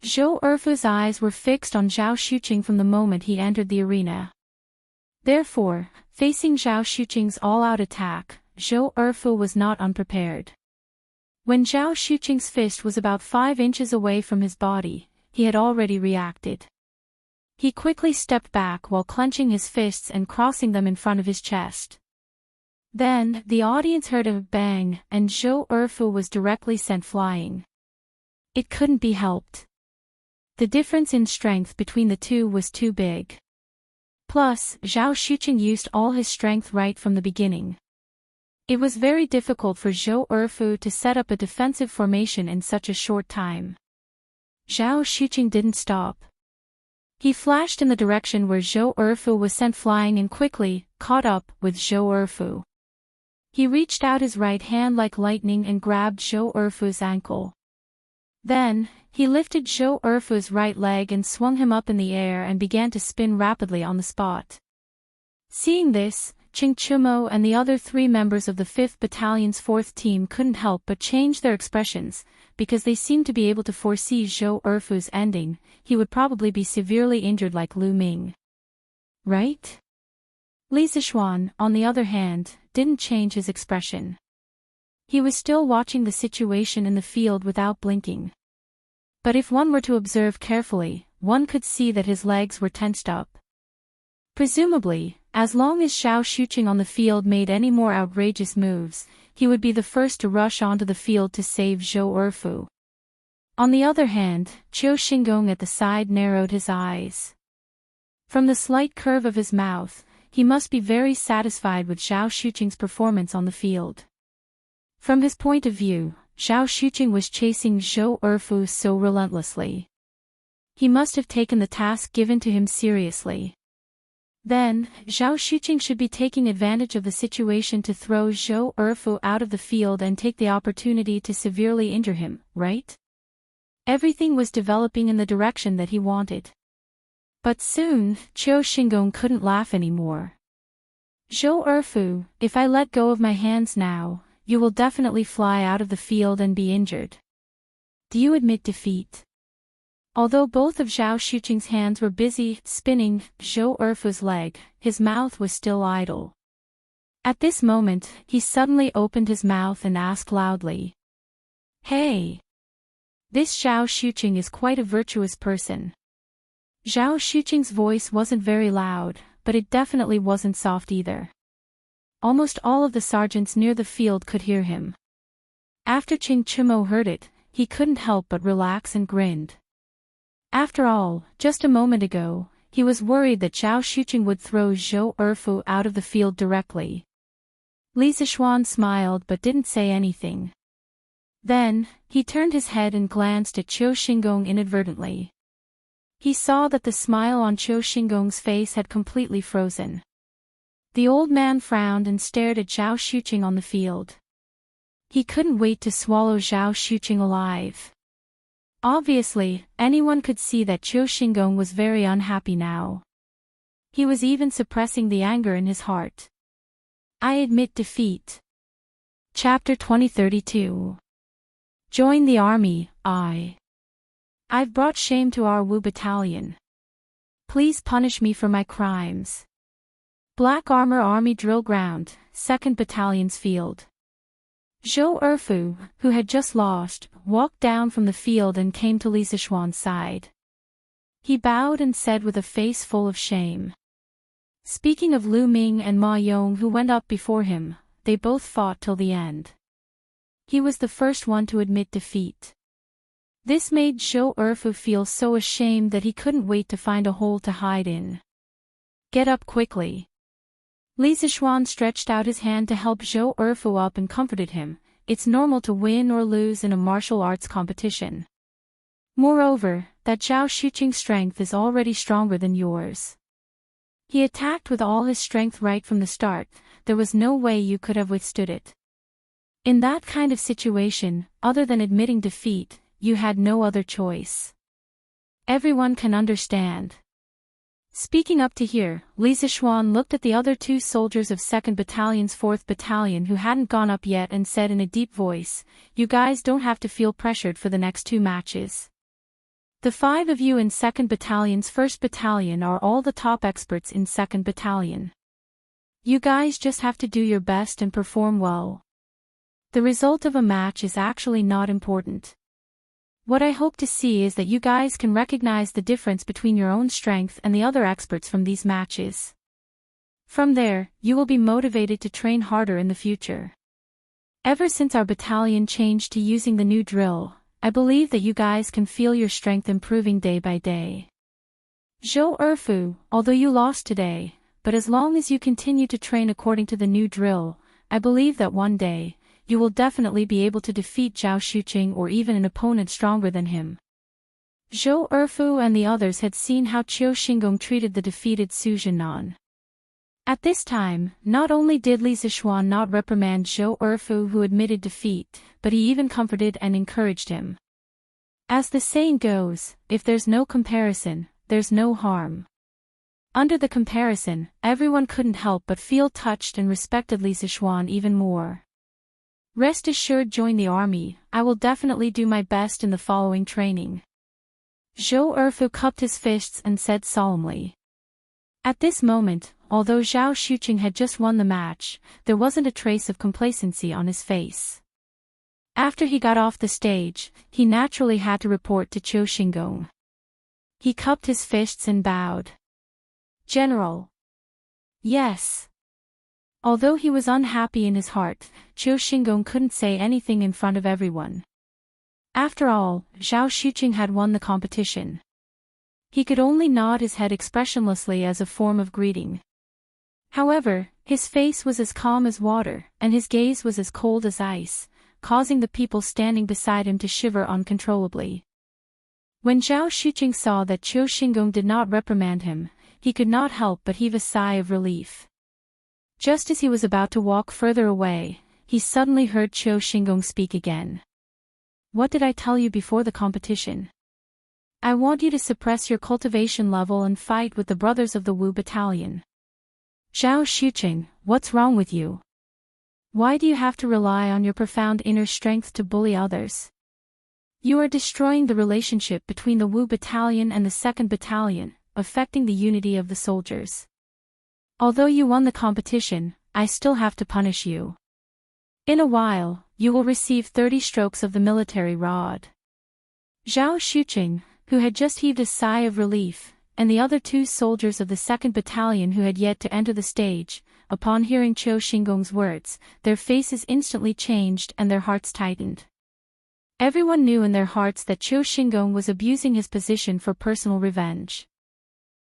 Zhou Erfu's eyes were fixed on Zhao Xuqing from the moment he entered the arena. Therefore, facing Zhao Xuqing's all-out attack, Zhou Erfu was not unprepared. When Zhao Xuqing's fist was about 5 inches away from his body, he had already reacted. He quickly stepped back while clenching his fists and crossing them in front of his chest. Then, the audience heard a bang, and Zhou Erfu was directly sent flying. It couldn't be helped. The difference in strength between the two was too big. Plus, Zhao Xuqing used all his strength right from the beginning. It was very difficult for Zhou Erfu to set up a defensive formation in such a short time. Zhao Xuqing didn't stop. He flashed in the direction where Zhou Erfu was sent flying and quickly caught up with Zhou Erfu. He reached out his right hand like lightning and grabbed Zhou Erfu's ankle. Then, he lifted Zhou Erfu's right leg and swung him up in the air and began to spin rapidly on the spot. Seeing this, Qing Chumo and the other 3 members of the 5th Battalion's 4th team couldn't help but change their expressions, because they seemed to be able to foresee Zhou Erfu's ending. He would probably be severely injured like Lu Ming. Right? Li Zixuan, on the other hand, didn't change his expression. He was still watching the situation in the field without blinking. But if one were to observe carefully, one could see that his legs were tensed up. Presumably, as long as Zhao Xuqing on the field made any more outrageous moves, he would be the first to rush onto the field to save Zhou Erfu. On the other hand, Qiu Xingong at the side narrowed his eyes. From the slight curve of his mouth, he must be very satisfied with Zhao Xuqing's performance on the field. From his point of view, Zhao Xuqing was chasing Zhou Erfu so relentlessly. He must have taken the task given to him seriously. Then, Zhao Xuqing should be taking advantage of the situation to throw Zhou Erfu out of the field and take the opportunity to severely injure him, right? Everything was developing in the direction that he wanted. But soon, Qiu Xingong couldn't laugh anymore. Zhou Erfu, if I let go of my hands now, you will definitely fly out of the field and be injured. Do you admit defeat? Although both of Zhao Xuqing's hands were busy spinning Zhou Erfu's leg, his mouth was still idle. At this moment, he suddenly opened his mouth and asked loudly. Hey! This Zhao Xuqing is quite a virtuous person. Zhao Xuqing's voice wasn't very loud, but it definitely wasn't soft either. Almost all of the sergeants near the field could hear him. After Qing Chimo heard it, he couldn't help but relax and grinned. After all, just a moment ago, he was worried that Zhao Xuqing would throw Zhou Erfu out of the field directly. Li Zixuan smiled but didn't say anything. Then, he turned his head and glanced at Qiu Xingong inadvertently. He saw that the smile on Qiu Xingong's face had completely frozen. The old man frowned and stared at Zhao Xuqing on the field. He couldn't wait to swallow Zhao Xuqing alive. Obviously, anyone could see that Qiu Xingong was very unhappy now. He was even suppressing the anger in his heart. I admit defeat. Chapter 2032. Join the army, I've brought shame to our Wu battalion. Please punish me for my crimes. Black Armor Army Drill Ground, 2nd Battalion's field. Zhou Erfu, who had just lost, walked down from the field and came to Li Zixuan's side. He bowed and said with a face full of shame. Speaking of Lu Ming and Ma Yong who went up before him, they both fought till the end. He was the first one to admit defeat. This made Zhou Erfu feel so ashamed that he couldn't wait to find a hole to hide in. Get up quickly. Li Zixuan stretched out his hand to help Zhou Erfu up and comforted him. It's normal to win or lose in a martial arts competition. Moreover, that Zhao Xuqing's strength is already stronger than yours. He attacked with all his strength right from the start, there was no way you could have withstood it. In that kind of situation, other than admitting defeat, you had no other choice. Everyone can understand. Speaking up to here, Li Zixuan looked at the other two soldiers of 2nd Battalion's 4th Battalion who hadn't gone up yet and said in a deep voice, you guys don't have to feel pressured for the next 2 matches. The 5 of you in 2nd Battalion's 1st Battalion are all the top experts in 2nd Battalion. You guys just have to do your best and perform well. The result of a match is actually not important. What I hope to see is that you guys can recognize the difference between your own strength and the other experts from these matches. From there, you will be motivated to train harder in the future. Ever since our battalion changed to using the new drill, I believe that you guys can feel your strength improving day by day. Zhou Erfu, although you lost today, but as long as you continue to train according to the new drill, I believe that one day, you will definitely be able to defeat Zhao Xuqing or even an opponent stronger than him. Zhou Erfu and the others had seen how Qiu Xingong treated the defeated Su Zhinan. At this time, not only did Li Zixuan not reprimand Zhou Erfu who admitted defeat, but he even comforted and encouraged him. As the saying goes, if there's no comparison, there's no harm. Under the comparison, everyone couldn't help but feel touched and respected Li Zixuan even more. Rest assured, join the army, I will definitely do my best in the following training. Zhou Erfu cupped his fists and said solemnly. At this moment, although Zhao Xuqing had just won the match, there wasn't a trace of complacency on his face. After he got off the stage, he naturally had to report to Qiu Xingong. He cupped his fists and bowed. General. Yes. Although he was unhappy in his heart, Qiu Xingong couldn't say anything in front of everyone. After all, Zhao Xuqing had won the competition. He could only nod his head expressionlessly as a form of greeting. However, his face was as calm as water, and his gaze was as cold as ice, causing the people standing beside him to shiver uncontrollably. When Zhao Xuqing saw that Qiu Xingong did not reprimand him, he could not help but heave a sigh of relief. Just as he was about to walk further away, he suddenly heard Qiu Xingong speak again. What did I tell you before the competition? I want you to suppress your cultivation level and fight with the brothers of the Wu battalion. Zhao Xuqing, what's wrong with you? Why do you have to rely on your profound inner strength to bully others? You are destroying the relationship between the Wu Battalion and the 2nd Battalion, affecting the unity of the soldiers. Although you won the competition, I still have to punish you. In a while, you will receive 30 strokes of the military rod. Zhao Xuqing, who had just heaved a sigh of relief, and the other 2 soldiers of the 2nd Battalion who had yet to enter the stage, upon hearing Qiu Xinggong's words, their faces instantly changed and their hearts tightened. Everyone knew in their hearts that Qiu Xinggong was abusing his position for personal revenge.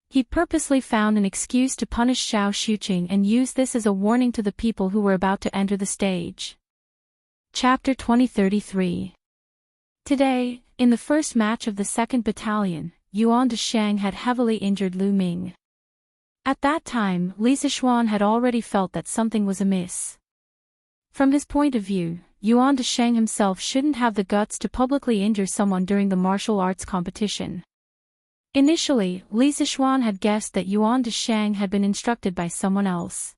He purposely found an excuse to punish Zhao Xuqing and used this as a warning to the people who were about to enter the stage. Chapter 2033. Today, in the first match of the 2nd Battalion, Yuan Deshang had heavily injured Lu Ming. At that time, Li Zixuan had already felt that something was amiss. From his point of view, Yuan Deshang himself shouldn't have the guts to publicly injure someone during the martial arts competition. Initially, Li Zixuan had guessed that Yuan Deshang had been instructed by someone else.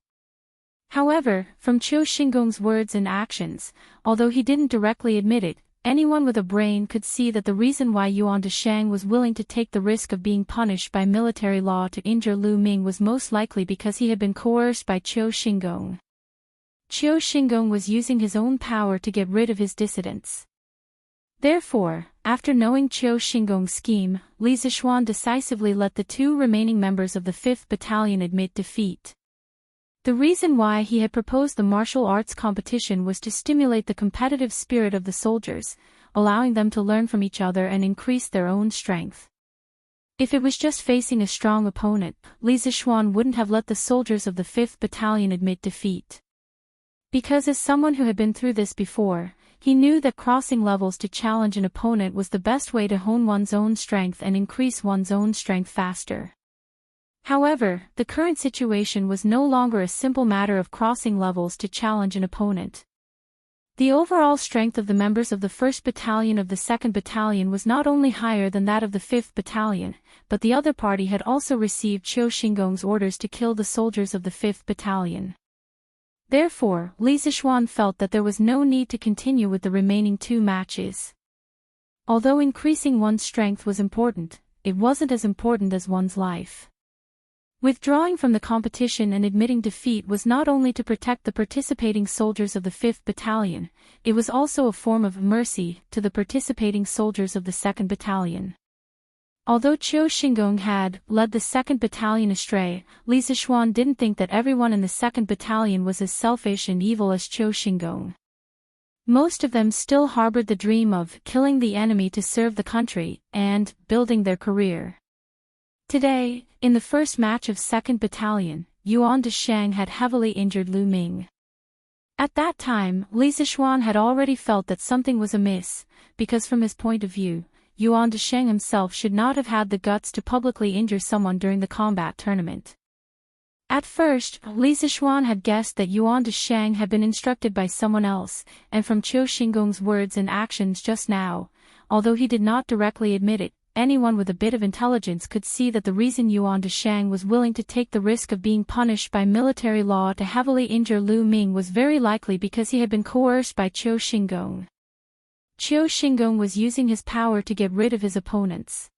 However, from Qiu Xinggong's words and actions, although he didn't directly admit it, anyone with a brain could see that the reason why Yuan Deshang was willing to take the risk of being punished by military law to injure Lu Ming was most likely because he had been coerced by Qiu Xinggong. Qiu Xinggong was using his own power to get rid of his dissidents. Therefore, after knowing Qiu Xinggong's scheme, Li Zixuan decisively let the 2 remaining members of the 5th Battalion admit defeat. The reason why he had proposed the martial arts competition was to stimulate the competitive spirit of the soldiers, allowing them to learn from each other and increase their own strength. If it was just facing a strong opponent, Li Zixuan wouldn't have let the soldiers of the 5th Battalion admit defeat. Because as someone who had been through this before, he knew that crossing levels to challenge an opponent was the best way to hone one's own strength and increase one's own strength faster. However, the current situation was no longer a simple matter of crossing levels to challenge an opponent. The overall strength of the members of the 1st Battalion of the 2nd Battalion was not only higher than that of the 5th Battalion, but the other party had also received Qiu Xinggong's orders to kill the soldiers of the 5th Battalion. Therefore, Li Zixuan felt that there was no need to continue with the remaining 2 matches. Although increasing one's strength was important, it wasn't as important as one's life. Withdrawing from the competition and admitting defeat was not only to protect the participating soldiers of the 5th Battalion, it was also a form of mercy to the participating soldiers of the 2nd Battalion. Although Qiu Xinggong had led the 2nd Battalion astray, Li Zixuan didn't think that everyone in the 2nd Battalion was as selfish and evil as Qiu Xinggong. Most of them still harbored the dream of killing the enemy to serve the country and building their career. Today, in the first match of 2nd Battalion, Yuan Deshang had heavily injured Lu Ming. At that time, Li Zixuan had already felt that something was amiss, because from his point of view, Yuan Deshang himself should not have had the guts to publicly injure someone during the combat tournament. At first, Li Zixuan had guessed that Yuan Deshang had been instructed by someone else, and from Qiu Xinggong's words and actions just now, although he did not directly admit it, anyone with a bit of intelligence could see that the reason Yuan Deshang was willing to take the risk of being punished by military law to heavily injure Lu Ming was very likely because he had been coerced by Qiu Xinggong. Qiu Xinggong was using his power to get rid of his opponents.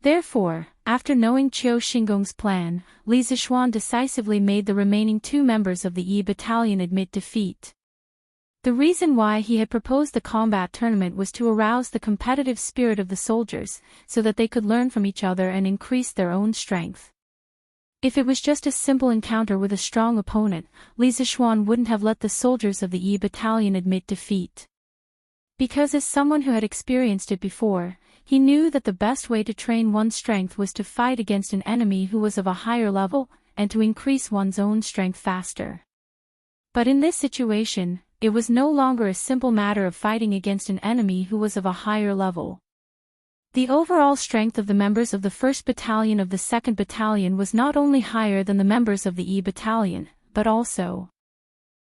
Therefore, after knowing Qiu Xinggong's plan, Li Zixuan decisively made the remaining 2 members of the Yi Battalion admit defeat. The reason why he had proposed the combat tournament was to arouse the competitive spirit of the soldiers, so that they could learn from each other and increase their own strength. If it was just a simple encounter with a strong opponent, Li Zixuan wouldn't have let the soldiers of the Yi Battalion admit defeat. Because as someone who had experienced it before, he knew that the best way to train one's strength was to fight against an enemy who was of a higher level, and to increase one's own strength faster. But in this situation, it was no longer a simple matter of fighting against an enemy who was of a higher level. The overall strength of the members of the 1st Battalion of the 2nd Battalion was not only higher than the members of the E Battalion, but also